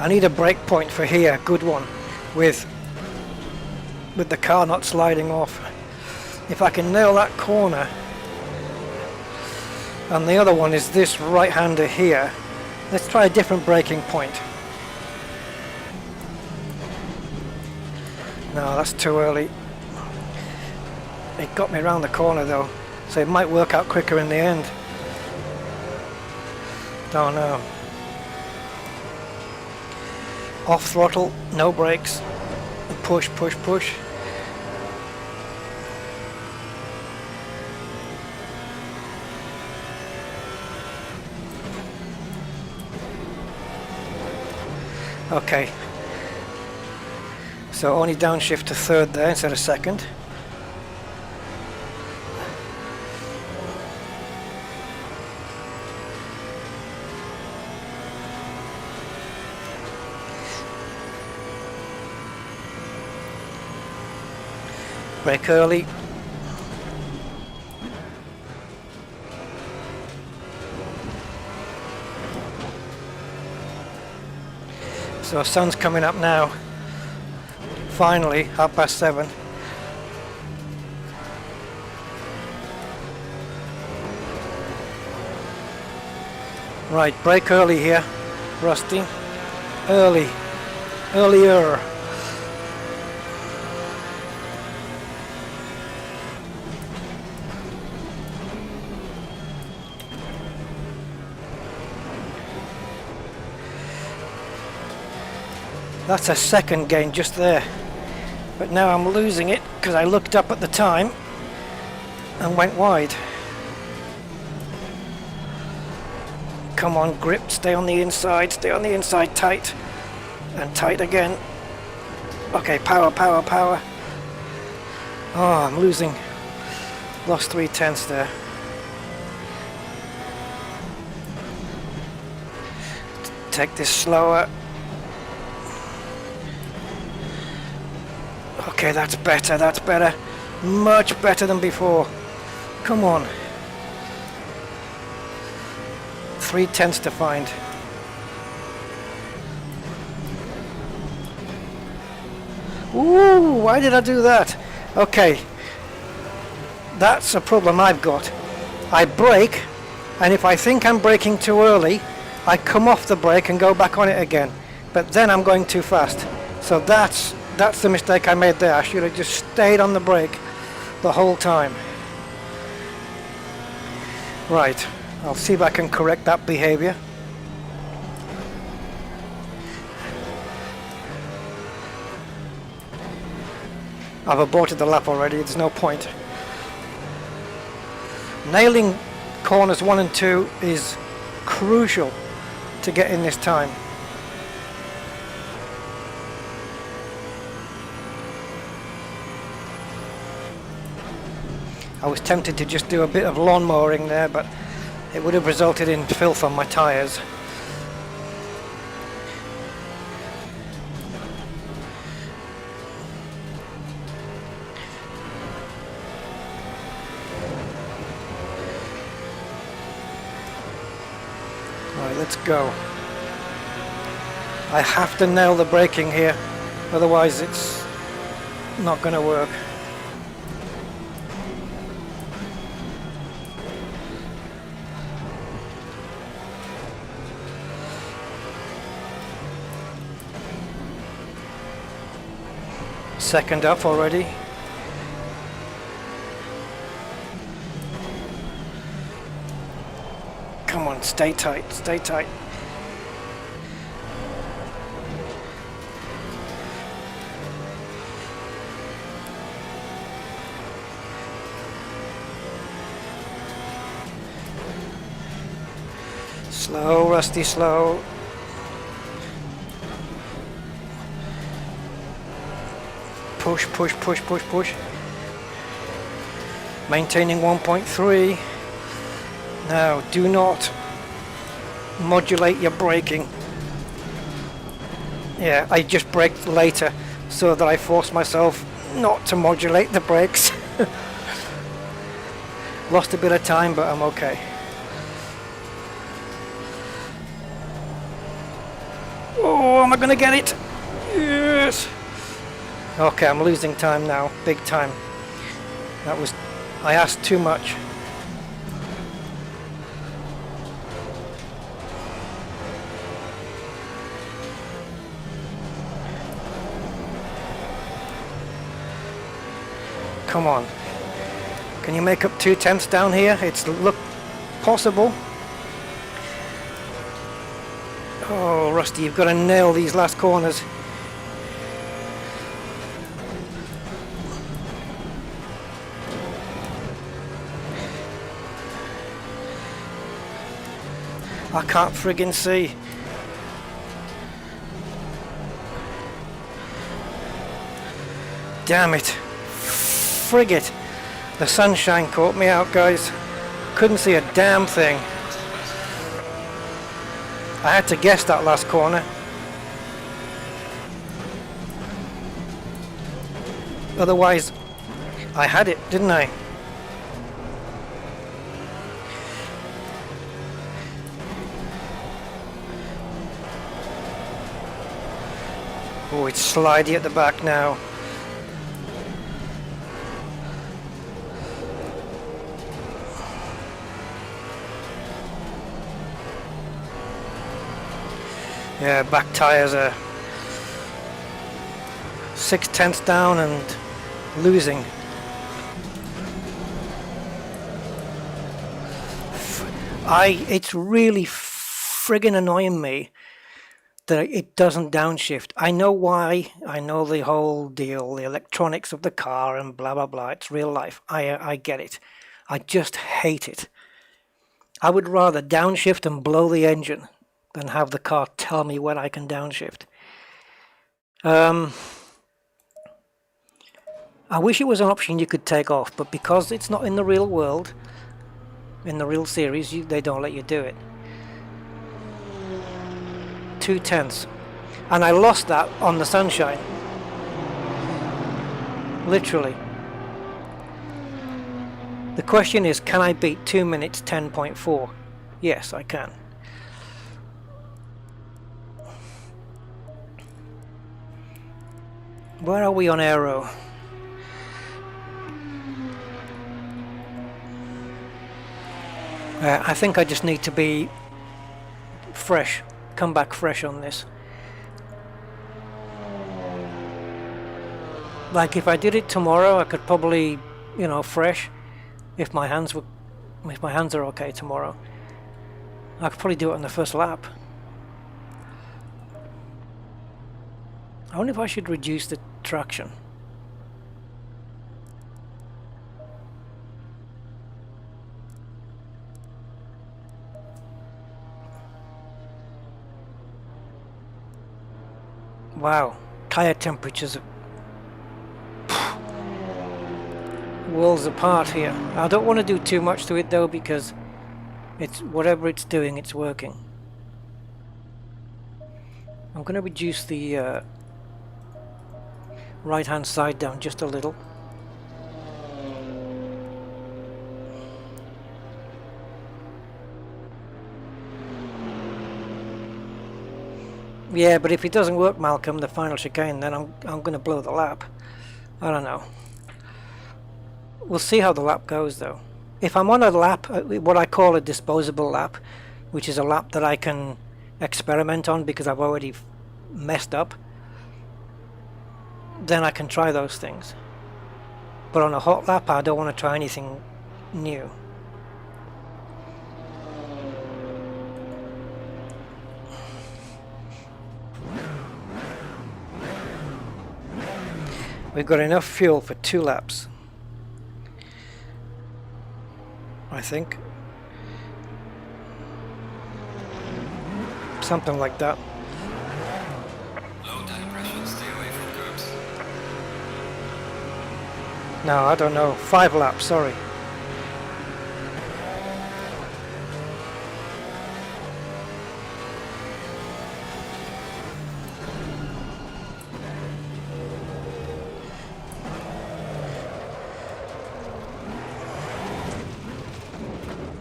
I need a break point for here, good one, with the car not sliding off. If I can nail that corner, and the other one is this right-hander here. Let's try a different braking point. No, that's too early. It got me around the corner though, so it might work out quicker in the end. Don't know. Off throttle, no brakes. Push, push, push. Okay. So only downshift to third there instead of second. Brake early. So sun's coming up now. Finally, 7:30. Right, brake early here, Rusty. Early. Earlier. That's a second gain just there. But now I'm losing it because I looked up at the time and went wide. Come on, grip, stay on the inside tight. And tight again. Okay, power, power, power. Oh, I'm losing. Lost 3/10 there. Take this slower. Okay, that's better. Much better than before. Come on. 3/10 to find. Ooh, why did I do that? Okay. That's a problem I've got. I brake, and if I think I'm braking too early, I come off the brake and go back on it again. But then I'm going too fast. So that's the mistake I made there. I should have just stayed on the brake the whole time. Right, I'll see if I can correct that behavior. I've aborted the lap already, there's no point. Nailing corners 1 and 2 is crucial to get in this time. I was tempted to just do a bit of lawn mowing there, but it would have resulted in filth on my tyres. Right, let's go. I have to nail the braking here, otherwise it's not going to work. Second up already. Come on, stay tight, stay tight. Slow, Rusty, slow. Push, push, push, push, push. Maintaining 1.3. Now, do not modulate your braking. Yeah, I just braked later so that I forced myself not to modulate the brakes. Lost a bit of time, but I'm okay. Oh, am I gonna get it? Yes! Okay, I'm losing time now, big time. I asked too much. Come on. Can you make up 2/10 down here? It's look possible. Oh, Rusty, you've got to nail these last corners. I can't friggin' see. Damn it. Frig it. The sunshine caught me out, guys. Couldn't see a damn thing. I had to guess that last corner. Otherwise, I had it, didn't I? Oh, it's slidey at the back now. Yeah, back tires are 6/10 down and losing. It's really friggin' annoying me that it doesn't downshift. I know why. I know the whole deal, the electronics of the car and blah blah blah. It's real life. I get it. I just hate it. I would rather downshift and blow the engine than have the car tell me when I can downshift. I wish it was an option you could take off, but because it's not in the real world, in the real series, they don't let you do it. 2/10, and I lost that on the sunshine. Literally. The question is, can I beat 2 minutes 10.4? Yes, I can. Where are we on aero? I think I just need to be fresh, come back fresh on this. Like if I did it tomorrow, I could probably, fresh. If my hands are okay tomorrow, I could probably do it on the first lap. I wonder if I should reduce the traction. Wow, tire temperatures are worlds apart here. I don't want to do too much to it though, because it's whatever it's doing, it's working. I'm going to reduce the right hand side down just a little. Yeah, but if it doesn't work, Malcolm, the final chicane, then I'm going to blow the lap. I don't know. We'll see how the lap goes though. If I'm on a lap, what I call a disposable lap, which is a lap that I can experiment on because I've already messed up, then I can try those things. But on a hot lap, I don't want to try anything new. We've got enough fuel for 2 laps, I think. something like that. Low tire pressure, stay away from curbs. No, I don't know. 5 laps, sorry.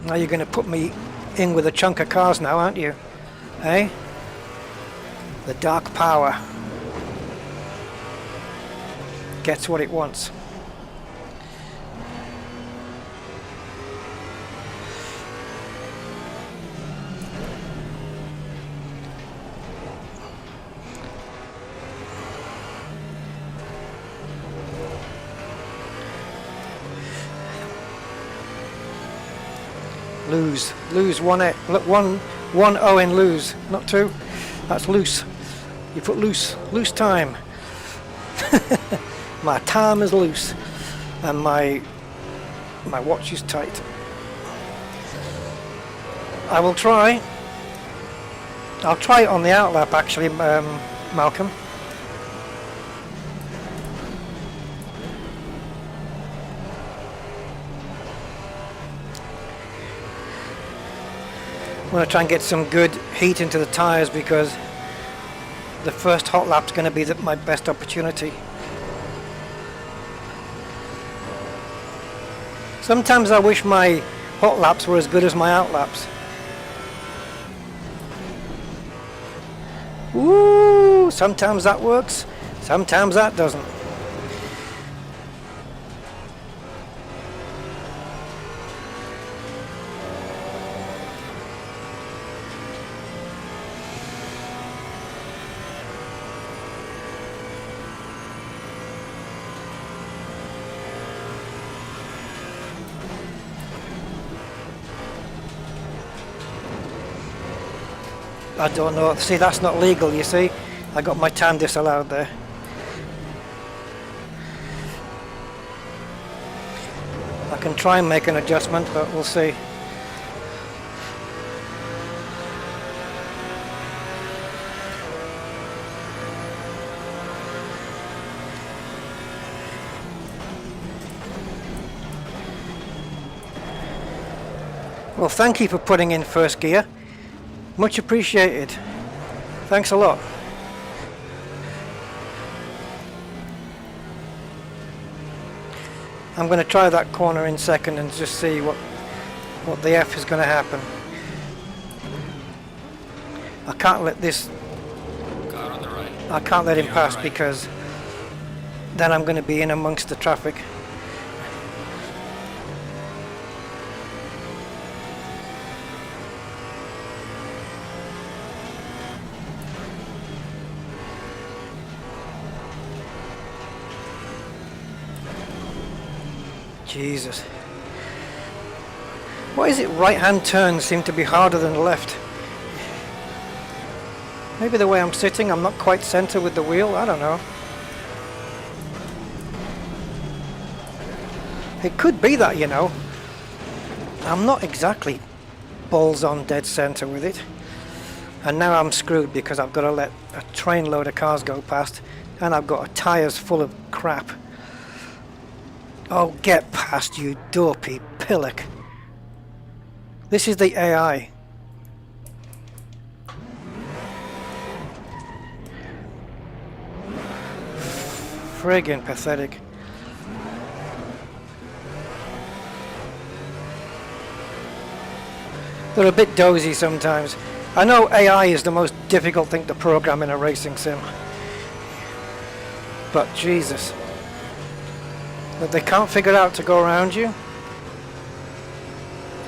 Now you're going to put me in with a chunk of cars now, aren't you? Eh? The dark power gets what it wants. Lose one. Look, one O in lose, not 2. That's loose. You put loose time. My time is loose, and my watch is tight. I will try. I'll try it on the outlap actually, Malcolm. I'm going to try and get some good heat into the tyres because the first hot lap's going to be my best opportunity. Sometimes I wish my hot laps were as good as my out laps. Woo! Sometimes that works, sometimes that doesn't. I don't know. See, that's not legal, you see. I got my time disallowed there. I can try and make an adjustment, but we'll see. Well, thank you for putting in first gear. Much appreciated. Thanks a lot. I'm going to try that corner in second and just see what the F is going to happen. I can't let this... Car on the right. I can't let him Clear on pass the right. because then I'm going to be in amongst the traffic. Jesus. Why is it right-hand turns seem to be harder than left? Maybe the way I'm sitting, I'm not quite center with the wheel, I don't know. It could be that, you know. I'm not exactly balls on dead center with it. And now I'm screwed because I've got to let a trainload of cars go past and I've got tires full of crap. Oh, get past, you dopey pillock. This is the AI. Friggin' pathetic. They're a bit dozy sometimes. I know AI is the most difficult thing to program in a racing sim. But Jesus. That they can't figure out to go around you.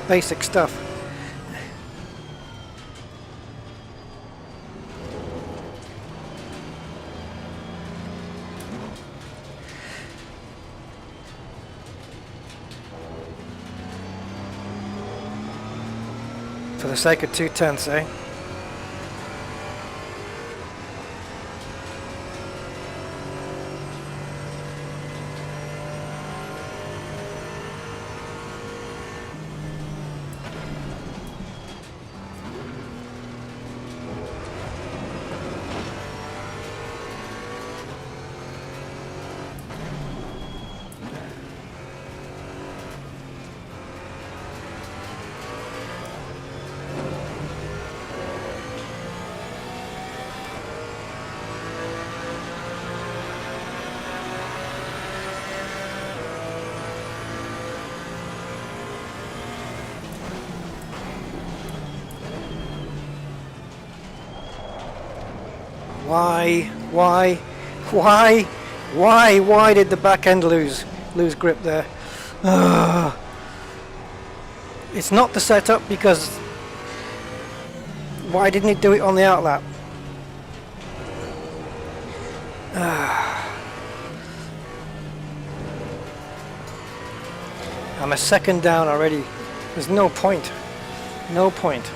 Basic stuff. For the sake of 2/10, eh? Why? Why did the back end lose grip there? It's not the setup, because why didn't it do it on the outlap? I'm a second down already. There's no point. No point.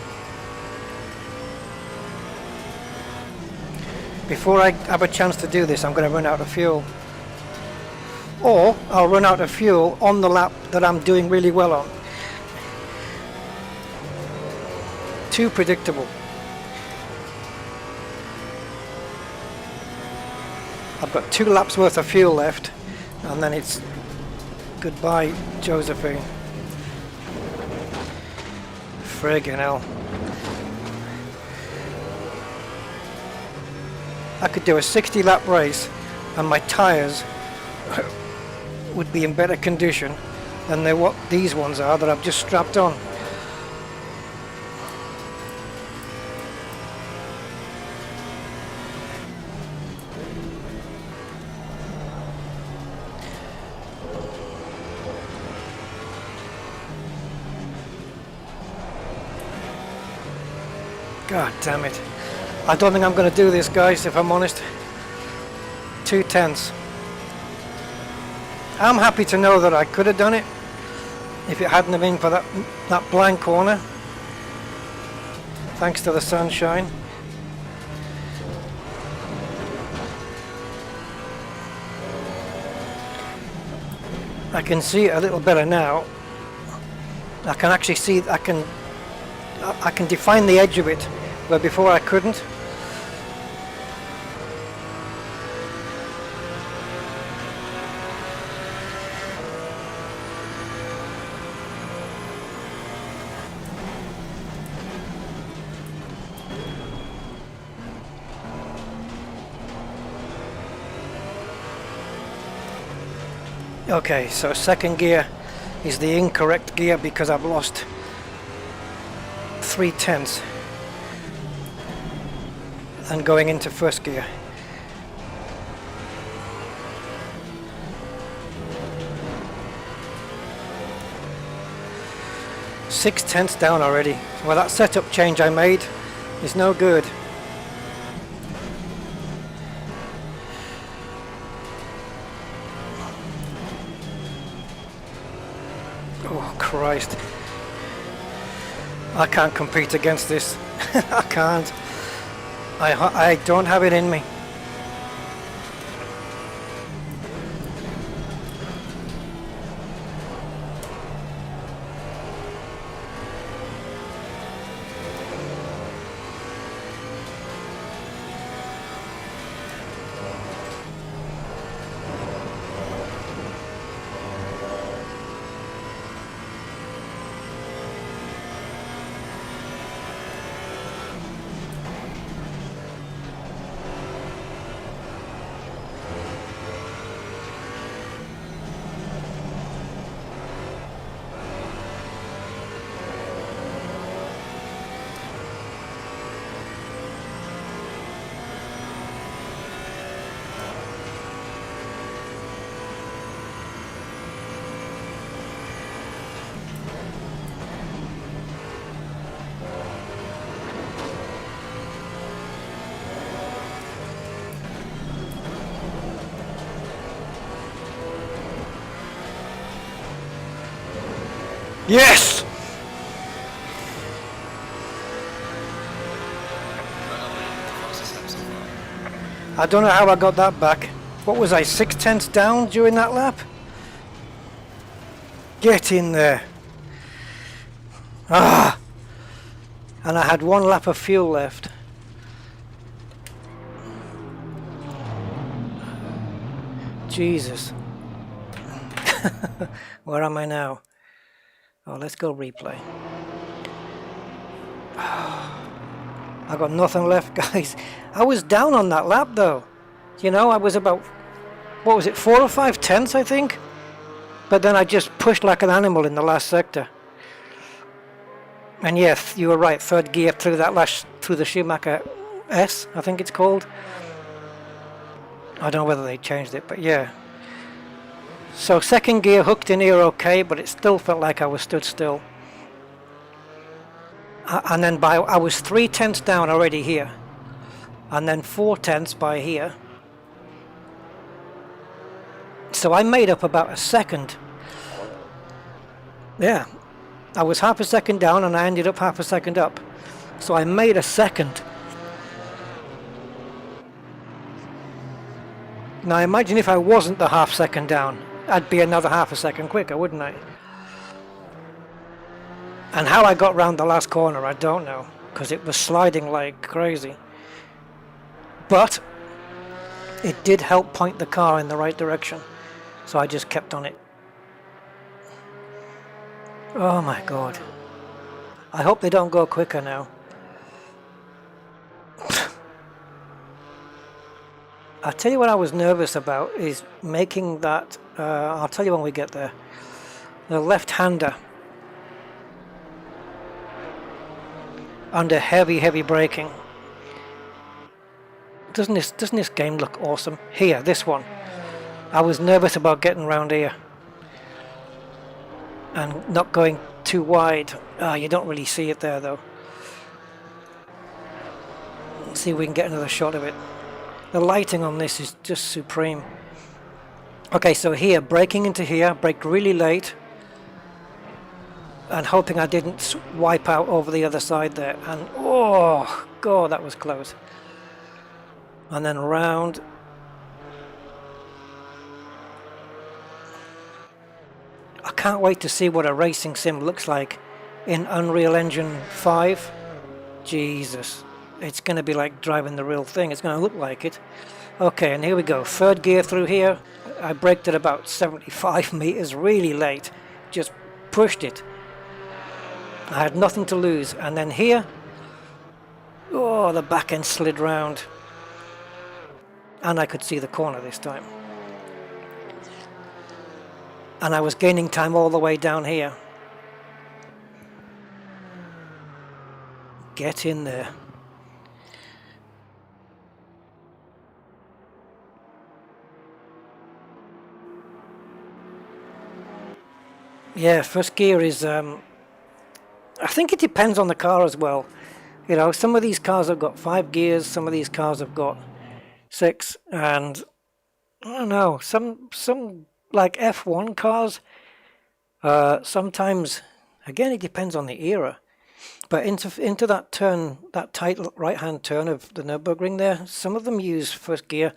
Before I have a chance to do this, I'm going to run out of fuel. Or I'll run out of fuel on the lap that I'm doing really well on. Too predictable. I've got 2 laps worth of fuel left, and then it's goodbye, Josephine. Friggin' hell. I could do a 60 lap race and my tyres would be in better condition than what these ones are that I've just strapped on. God damn it. I don't think I'm going to do this, guys, if I'm honest. 2/10. I'm happy to know that I could have done it if it hadn't have been for that blind corner. Thanks to the sunshine. I can see it a little better now. I can actually see, I can define the edge of it, where before I couldn't. Okay, so second gear is the incorrect gear because I've lost 3/10 and going into first gear. Six-tenths down already. Well, that setup change I made is no good. Oh Christ. I can't compete against this. I can't. I don't have it in me. Yes! I don't know how I got that back. What was I, 6/10 down during that lap? Get in there. Ah! And I had 1 lap of fuel left. Jesus. Where am I now? Oh, let's go replay. I got nothing left, guys. I was down on that lap, though. You know, I was about, what was it, 4 or 5/10, I think? But then I just pushed like an animal in the last sector. And yes, you were right, third gear through that through the Schumacher S, I think it's called. I don't know whether they changed it, but yeah. So second gear hooked in here okay, but it still felt like I was stood still. And then I was 3/10 down already here, and then 4/10 by here. So I made up about a second. Yeah, I was half a second down and I ended up half a second up. So I made a second. Now imagine if I wasn't the half second down, I'd be another half a second quicker, wouldn't I? And how I got round the last corner, I don't know, because it was sliding like crazy. But it did help point the car in the right direction, so I just kept on it. Oh my god. I hope they don't go quicker now. I tell you what I was nervous about is making that, I'll tell you when we get there, the left-hander under heavy braking. Doesn't this game look awesome? Here, this one. I was nervous about getting around here and not going too wide. You don't really see it there though. Let's see if we can get another shot of it. The lighting on this is just supreme. Okay, so here, braking into here, braked really late, and hoping I didn't wipe out over the other side there. And oh god, that was close. And then round. I can't wait to see what a racing sim looks like in Unreal Engine 5. Jesus. It's going to be like driving the real thing. It's going to look like it. Okay, and here we go. Third gear through here. I braked at about 75 meters, really late. Just pushed it. I had nothing to lose. And then here, oh, the back end slid round. And I could see the corner this time. And I was gaining time all the way down here. Get in there. Yeah, first gear is, I think it depends on the car as well. You know, some of these cars have got 5 gears, some of these cars have got 6, and I don't know, some like F1 cars, sometimes, again, it depends on the era, but into that turn, that tight right-hand turn of the Nürburgring there, some of them use first gear.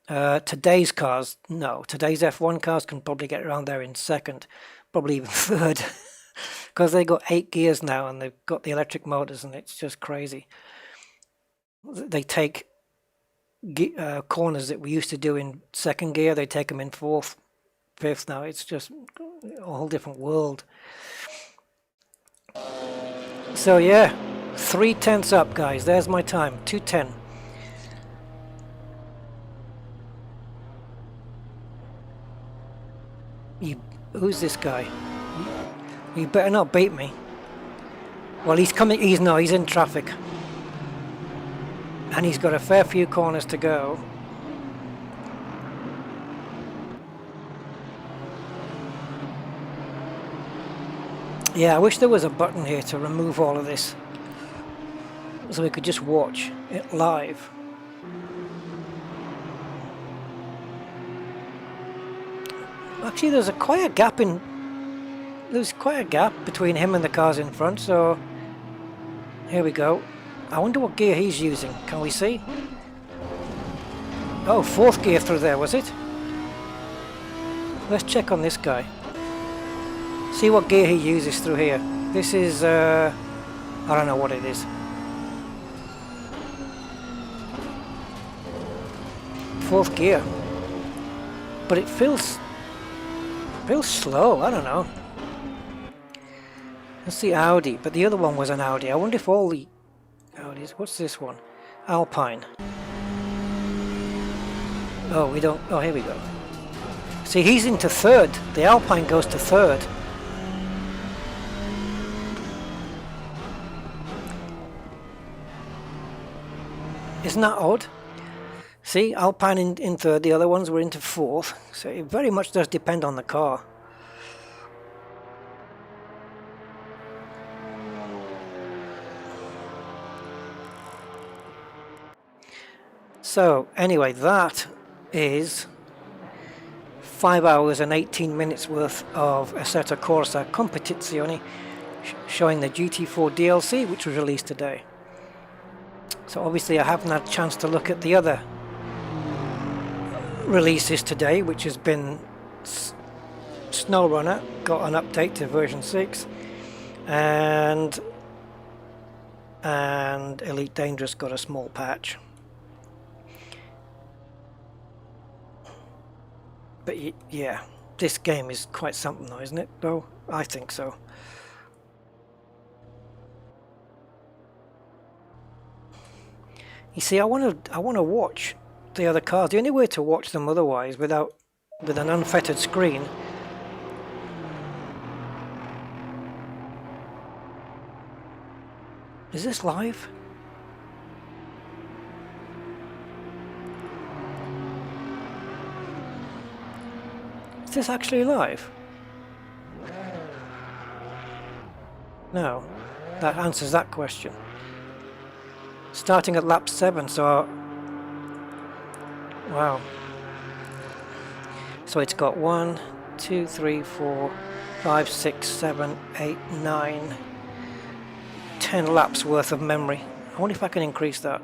Today's cars, no. Today's F1 cars can probably get around there in second, probably even third, because they got 8 gears now and they've got the electric motors, and it's just crazy. They take corners that we used to do in second gear, they take them in fourth, fifth now. It's just a whole different world. So yeah, 3/10 up, guys. There's my time, 2:10. Who's this guy? You better not beat me. Well, he's coming. He's in traffic, and he's got a fair few corners to go. Yeah, I wish there was a button here to remove all of this, so we could just watch it live. Actually, there's quite a gap between him and the cars in front, so here we go. I wonder what gear he's using. Can we see? Oh, 4th gear through there, was it? Let's check on this guy. See what gear he uses through here. This is, I don't know what it is. 4th gear. But it feels slow, I don't know. That's the Audi, but the other one was an Audi. I wonder if all the Audis... What's this one? Alpine. Oh, we don't... Oh, here we go. See, he's into 3rd. The Alpine goes to 3rd. Isn't that odd? See, Alpine in third, the other ones were into fourth, so it very much does depend on the car. So anyway, that is 5 hours and 18 minutes worth of Assetto Corsa Competizione, showing the GT4 DLC, which was released today. So obviously I haven't had a chance to look at the other releases today, which has been SnowRunner got an update to version 6, and Elite Dangerous got a small patch. But yeah, this game is quite something though, isn't it? Though I think so. You see, I want to watch the other cars. The only way to watch them otherwise with an unfettered screen is this live? Is this actually live? No, that answers that question. Starting at lap 7, so wow. So it's got 1, 2, 3, 4, 5, 6, 7, 8, 9, 10 laps worth of memory. I wonder if I can increase that.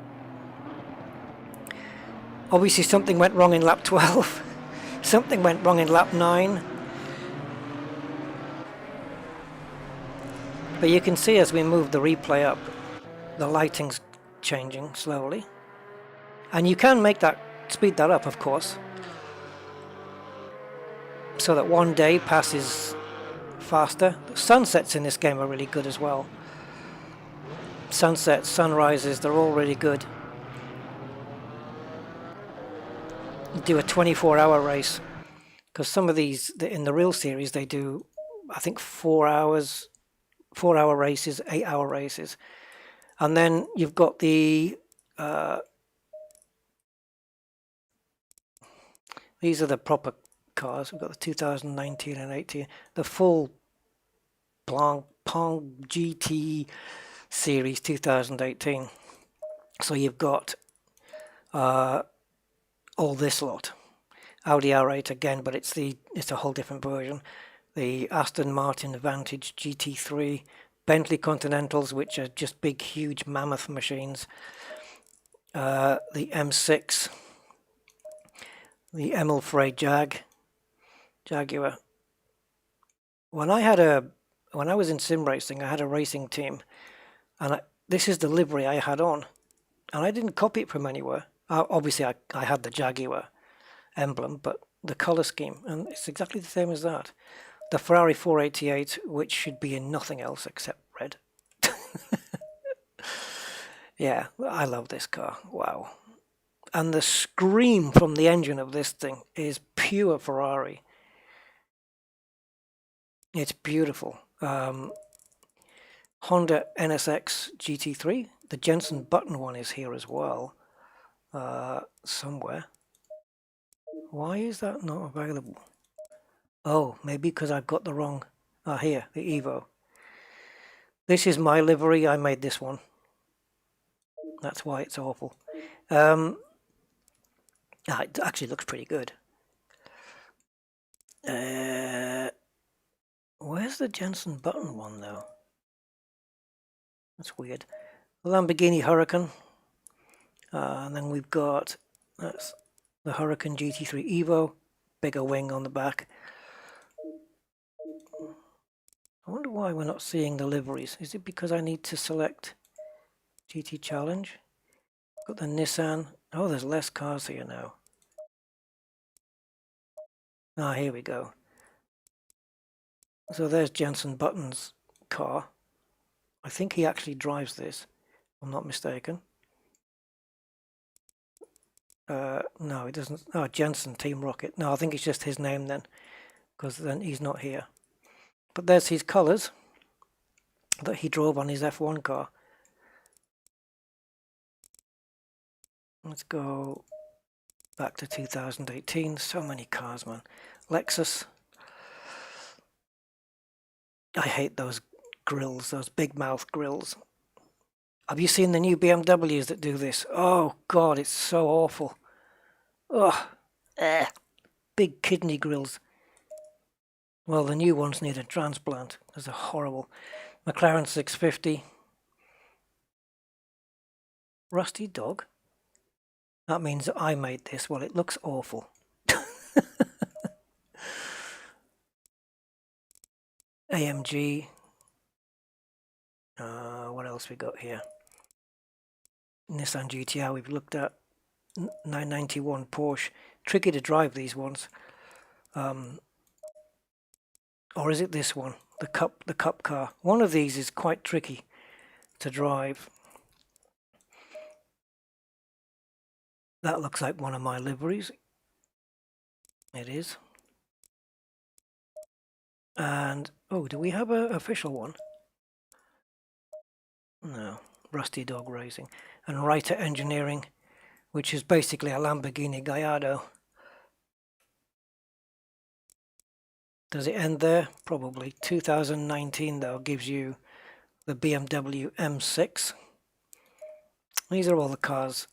Obviously something went wrong in lap 12. Something went wrong in lap 9. But you can see as we move the replay up, the lighting's changing slowly. And you can make that, speed that up of course, so that one day passes faster. The sunsets in this game are really good as well. Sunsets, sunrises, they're all really good. Do a 24-hour race, because some of these in the real series they do, I think 4 hours, 4-hour races, 8-hour races. And then you've got the these are the proper cars. We've got the 2019 and 18, the full Pong GT series 2018. So you've got all this lot. Audi R8 again, but it's a whole different version. The Aston Martin Vantage GT3, Bentley Continentals, which are just big, huge mammoth machines. The M6, the Emil Frey Jaguar. When I was in sim racing, I had a racing team, and this is the livery I had on, and I didn't copy it from anywhere. Obviously, I had the Jaguar emblem, but the color scheme, and it's exactly the same as that. The Ferrari 488, which should be in nothing else except red. Yeah, I love this car. Wow. And the scream from the engine of this thing is pure Ferrari. It's beautiful. Honda NSX GT3. The Jensen Button one is here as well. Somewhere. Why is that not available? Oh, maybe because I've got the wrong... here, the Evo. This is my livery. I made this one. That's why it's awful. It actually looks pretty good. Where's the Jensen Button one, though? That's weird. Lamborghini Huracan. And then we've got... That's the Huracan GT3 Evo. Bigger wing on the back. I wonder why we're not seeing the liveries. Is it because I need to select GT Challenge? Got the Nissan. Oh, there's less cars here now. Here we go. So there's Jensen Button's car. I think he actually drives this, if I'm not mistaken. No, it doesn't. Oh, Jensen Team Rocket. No, I think it's just his name then, because then he's not here. But there's his colours that he drove on his F1 car. Let's go back to 2018. So many cars, man. Lexus. I hate those grills, those big mouth grills. Have you seen the new BMWs that do this? Oh God, it's so awful. Ugh. Big kidney grills. Well, the new ones need a transplant. Those are horrible. McLaren 650. Rusty dog? That means I made this. Well, it looks awful. AMG. What else we got here? Nissan GTR we've looked at. 991 Porsche. Tricky to drive these ones. Or is it this one? The cup car. One of these is quite tricky to drive. That looks like one of my liveries. It is. And, oh, do we have an official one? No. Rusty Dog Racing. And Writer Engineering, which is basically a Lamborghini Gallardo. Does it end there? Probably. 2019, though, gives you the BMW M6. These are all the cars.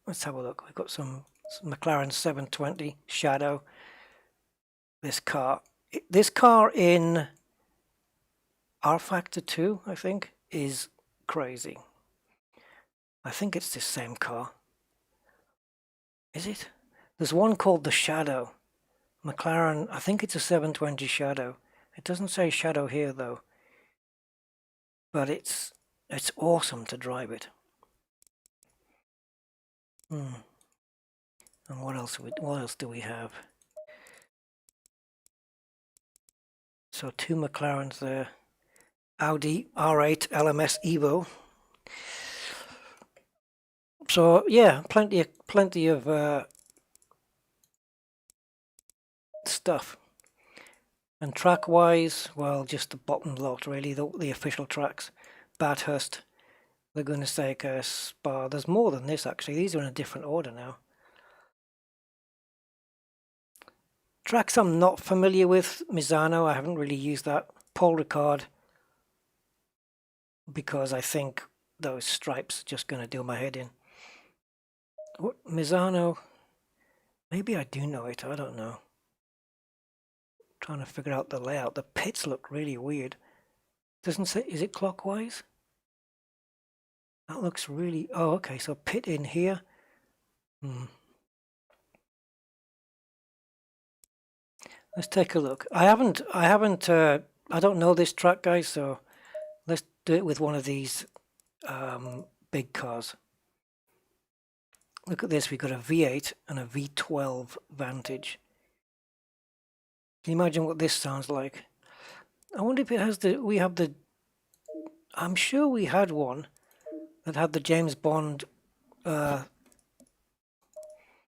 Let's have a look. We've got some McLaren 720 Shadow. This car in R Factor 2, I think, is crazy. I think it's the same car. Is it? There's one called the Shadow. McLaren, I think it's a 720 Shadow. It doesn't say Shadow here though. But it's awesome to drive it. And what else do we have? So 2 McLarens there. Audi R8 LMS Evo. So yeah, plenty of stuff. And track-wise, well, just the bottom lot really, the official tracks. Bathurst, Laguna Seca, Spa. There's more than this actually. These are in a different order now. Tracks I'm not familiar with. Misano, I haven't really used that. Paul Ricard, because I think those stripes are just going to do my head in. Misano, maybe I do know it, I don't know. Trying to figure out the layout. The pits look really weird. Doesn't say, is it clockwise? That looks really, oh okay, so pit in here. Let's take a look. I don't know this track, guys, so let's do it with one of these big cars. Look at this, we've got a V8 and a V12 Vantage. Can you imagine what this sounds like? I wonder if it has I'm sure we had one that had the James Bond,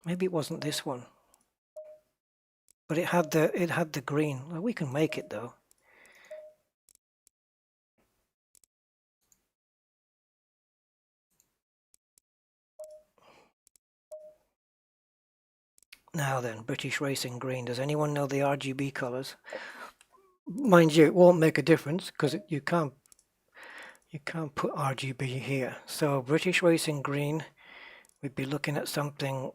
maybe it wasn't this one. But it had the green. Well, we can make it though. Now then, British Racing Green. Does anyone know the RGB colours? Mind you, it won't make a difference because you can't put RGB here. So British Racing Green, we'd be looking at something.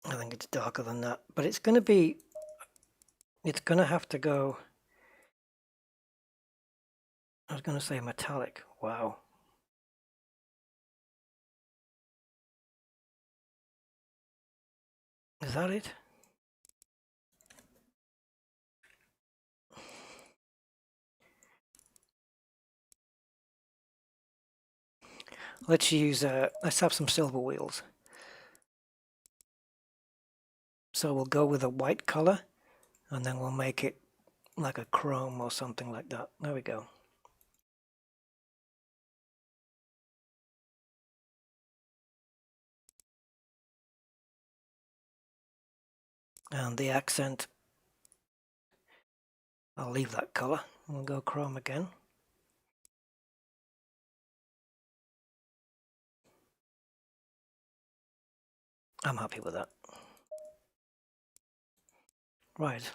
I think it's darker than that, but it's going to have to go. I was going to say metallic. Wow. Is that it? Let's have some silver wheels. So we'll go with a white color and then we'll make it like a chrome or something like that. There we go. And the accent, I'll leave that color. We'll go chrome again. I'm happy with that. Right.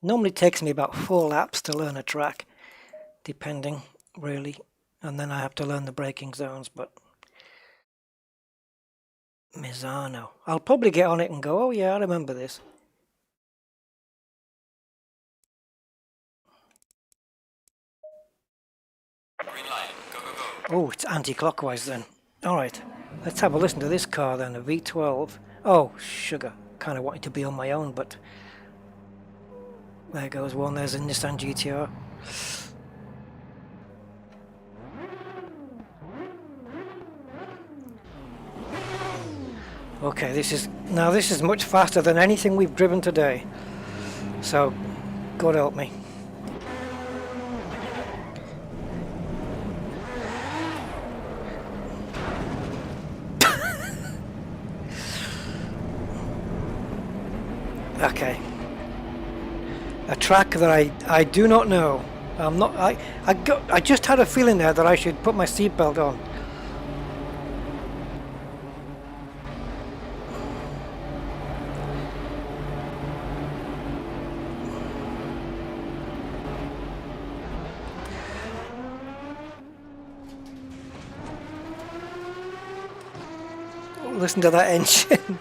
Normally takes me about 4 laps to learn a track, depending, really. And then I have to learn the braking zones, but... Misano. I'll probably get on it and go, oh yeah, I remember this. Green light. Go, go, go. Oh, it's anti-clockwise then. Alright, let's have a listen to this car then, a V12. Oh, sugar. Kind of wanted to be on my own, but... There goes one, there's a Nissan GTR. Okay, this is much faster than anything we've driven today. So, God help me. Okay. A track that I do not know. I just had a feeling there that I should put my seatbelt on. Listen to that engine.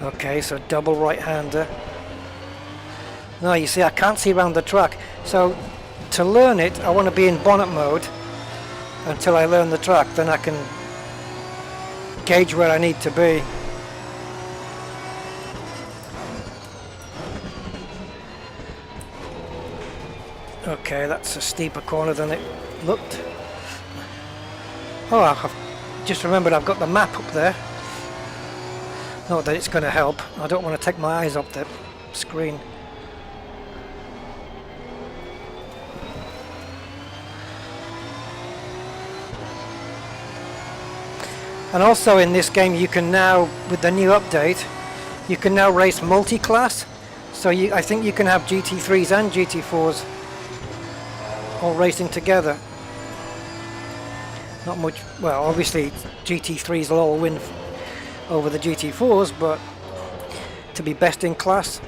Okay, so double right-hander. No, you see, I can't see around the track. So, to learn it, I want to be in bonnet mode until I learn the track. Then I can gauge where I need to be. Okay, that's a steeper corner than it looked. Oh, I've just remembered I've got the map up there. Not that it's going to help. I don't want to take my eyes off the screen. And also in this game you can now, with the new update, you can now race multi-class. So I think you can have GT3s and GT4s all racing together. Not much, well obviously GT3s will all win over the GT4s, but to be best in class.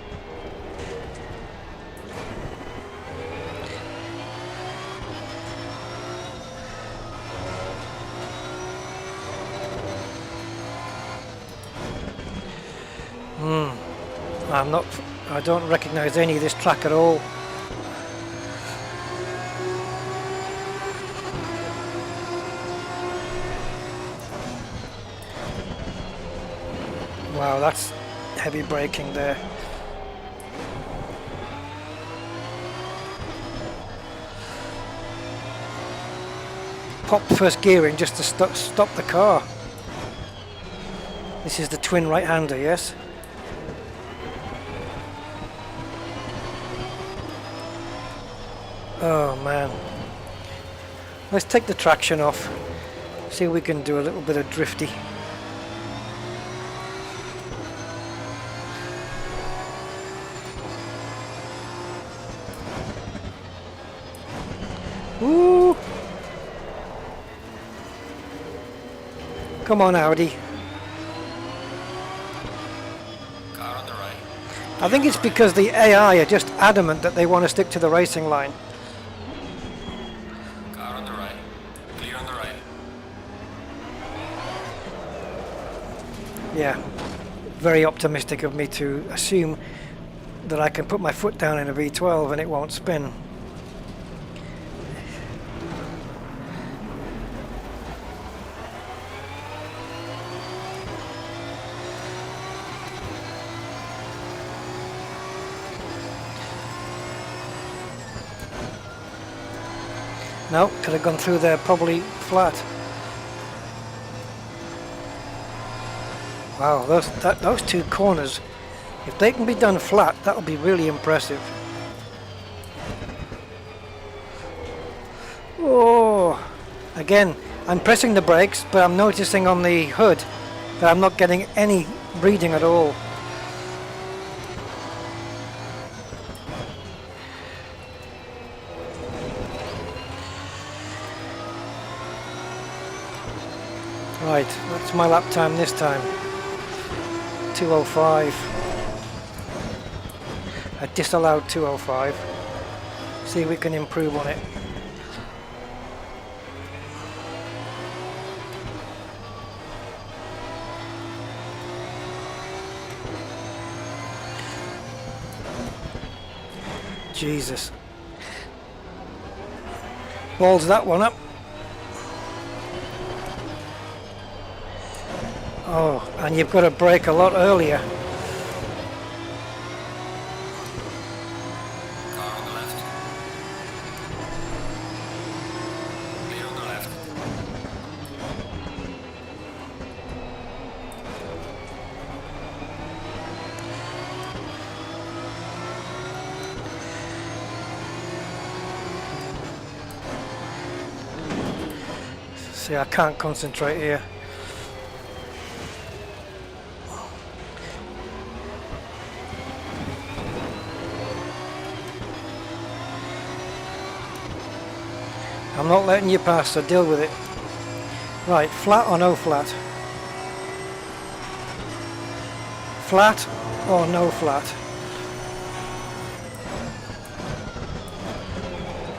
I don't recognize any of this track at all. Wow, that's heavy braking there. Pop first gearing just to stop the car. This is the twin right-hander, yes? Oh man. Let's take the traction off. See if we can do a little bit of drifty. Ooh. Come on, Audi. Car on the right. I think it's because the AI are just adamant that they want to stick to the racing line. Car on the right. Clear on the right. Yeah, very optimistic of me to assume that I can put my foot down in a V12 and it won't spin. No, could have gone through there probably flat. Wow, those two corners, if they can be done flat, that'll be really impressive. Oh, again, I'm pressing the brakes, but I'm noticing on the hood that I'm not getting any reading at all. Right, that's my lap time this time. 2:05. I disallowed 2:05. See if we can improve on it. Jesus. Balls that one up. Oh, and you've got to brake a lot earlier. Car on the left. Clear on the left. See, I can't concentrate here. I'm not letting you pass, so deal with it. Right, flat or no flat? Flat or no flat?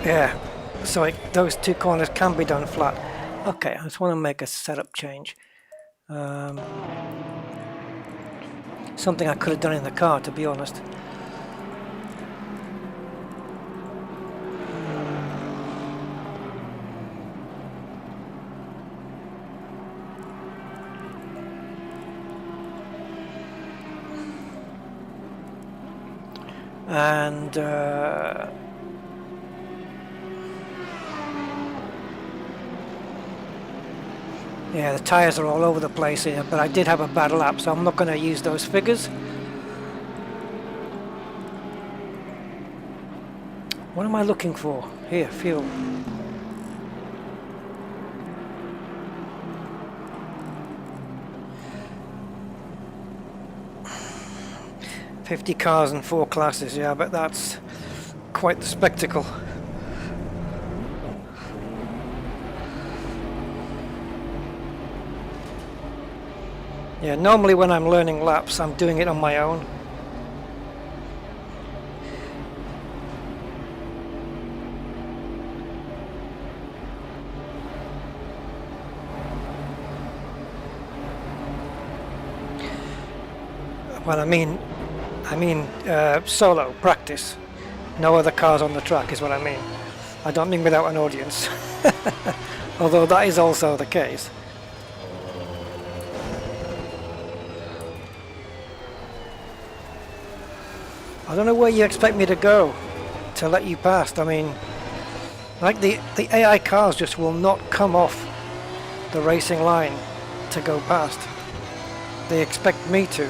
Yeah, so those two corners can be done flat. Okay, I just want to make a setup change. Something I could have done in the car, to be honest. And yeah, the tyres are all over the place here, but I did have a bad lap, so I'm not going to use those figures. What am I looking for? Here, fuel. "50 cars and 4 classes, yeah, but that's quite the spectacle." Yeah, normally when I'm learning laps, I'm doing it on my own. Well, I mean solo practice. No other cars on the track is what I mean. I don't mean without an audience. Although that is also the case. I don't know where you expect me to go to let you past. I mean, like the AI cars just will not come off the racing line to go past. They expect me to.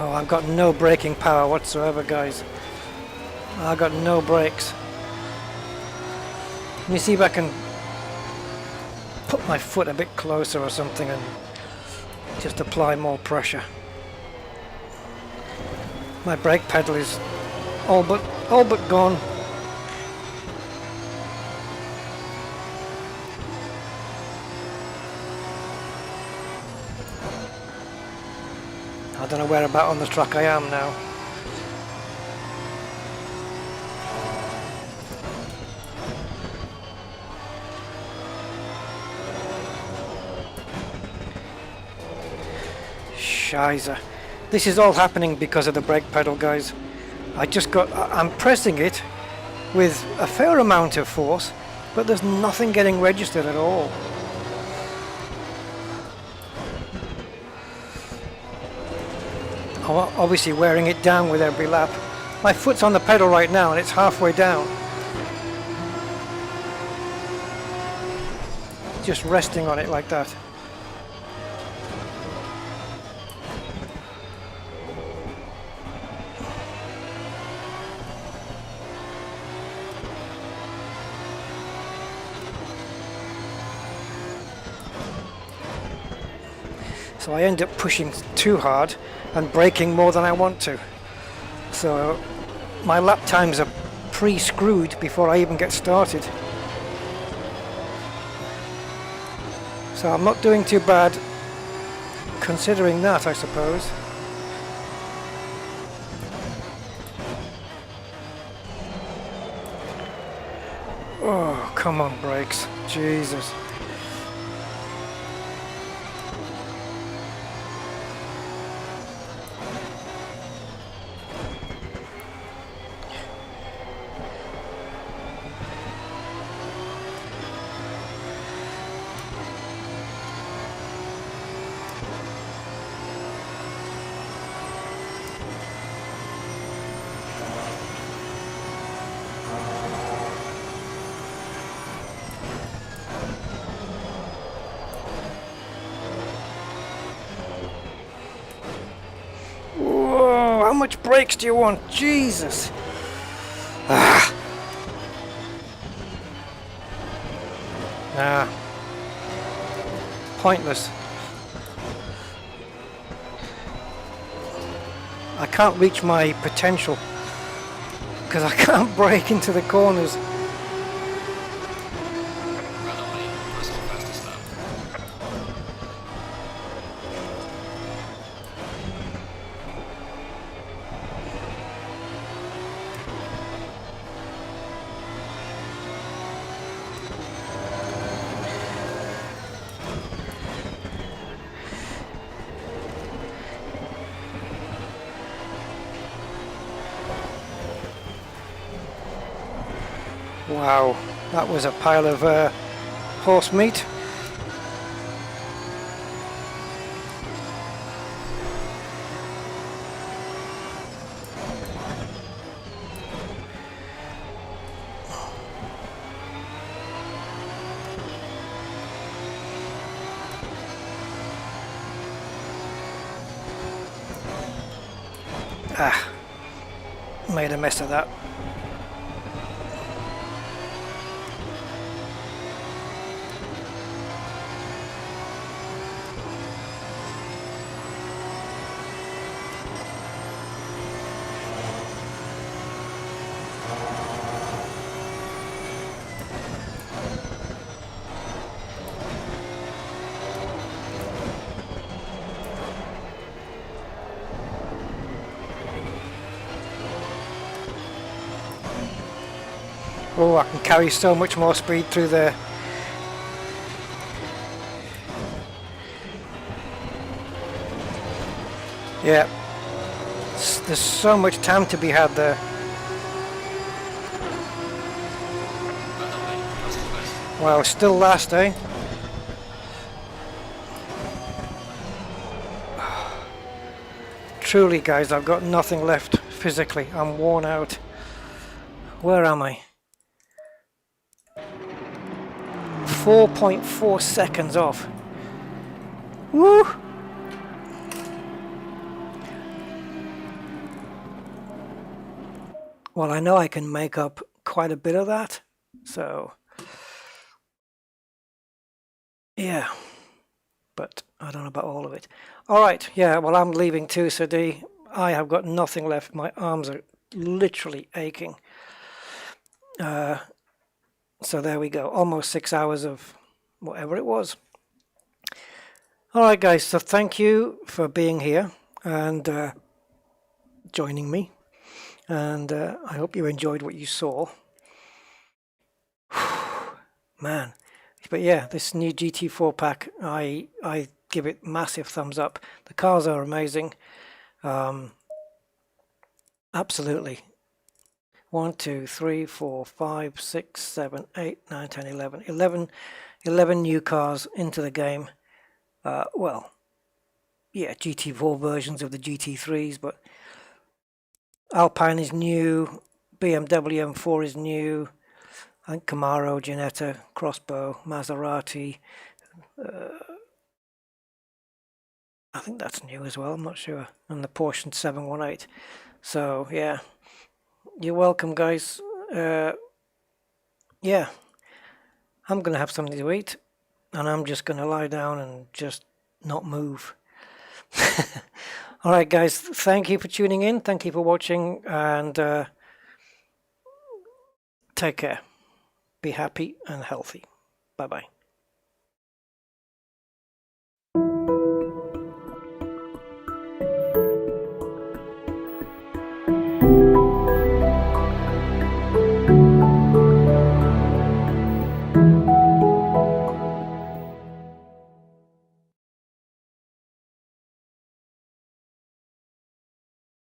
Oh, I've got no braking power whatsoever, guys. I've got no brakes. Let me see if I can put my foot a bit closer or something and just apply more pressure. My brake pedal is all but gone. I don't know where about on the track I am now. Scheiße. This is all happening because of the brake pedal, guys. I'm pressing it with a fair amount of force, but there's nothing getting registered at all. I'm obviously wearing it down with every lap. My foot's on the pedal right now and it's halfway down. Just resting on it like that. So I end up pushing too hard and braking more than I want to. So my lap times are pre-screwed before I even get started. So I'm not doing too bad considering that, I suppose. Oh, come on, brakes. Jesus. Whoa, how much brakes do you want? Jesus. Ah. Nah. Pointless. I can't reach my potential because I can't brake into the corners. Randomly, personal fastest lap. Wow, that was a pile of horse meat. Ah, made a mess of that. Oh, I can carry so much more speed through there. Yeah, there's so much time to be had there. Randomly, personal best. Well, still last, eh? Truly, guys, I've got nothing left physically. I'm worn out. Where am I? 4.4 seconds off. Woo! Well, I know I can make up quite a bit of that, so yeah, but I don't know about all of it. All right, yeah, well, I'm leaving too, so I have got nothing left. My arms are literally aching. So there we go, almost 6 hours of whatever it was. All right, guys, so thank you for being here and joining me, and I hope you enjoyed what you saw. Man, but yeah, this new GT4 pack, I give it massive thumbs up. The cars are amazing. Absolutely. 1, 2, 3, 4, 5, 6, 7, 8, 9, 10, 11. 11 new cars into the game. Well, yeah, GT4 versions of the GT3s, but Alpine is new, BMW M4 is new, I think Camaro, Ginetta, Crossbow, Maserati. I think that's new as well, I'm not sure. And the Porsche 718. So, yeah. You're welcome, guys. Yeah. I'm going to have something to eat. And I'm just going to lie down and just not move. Alright, guys. Thank you for tuning in. Thank you for watching. And Take care. Be happy and healthy. Bye bye.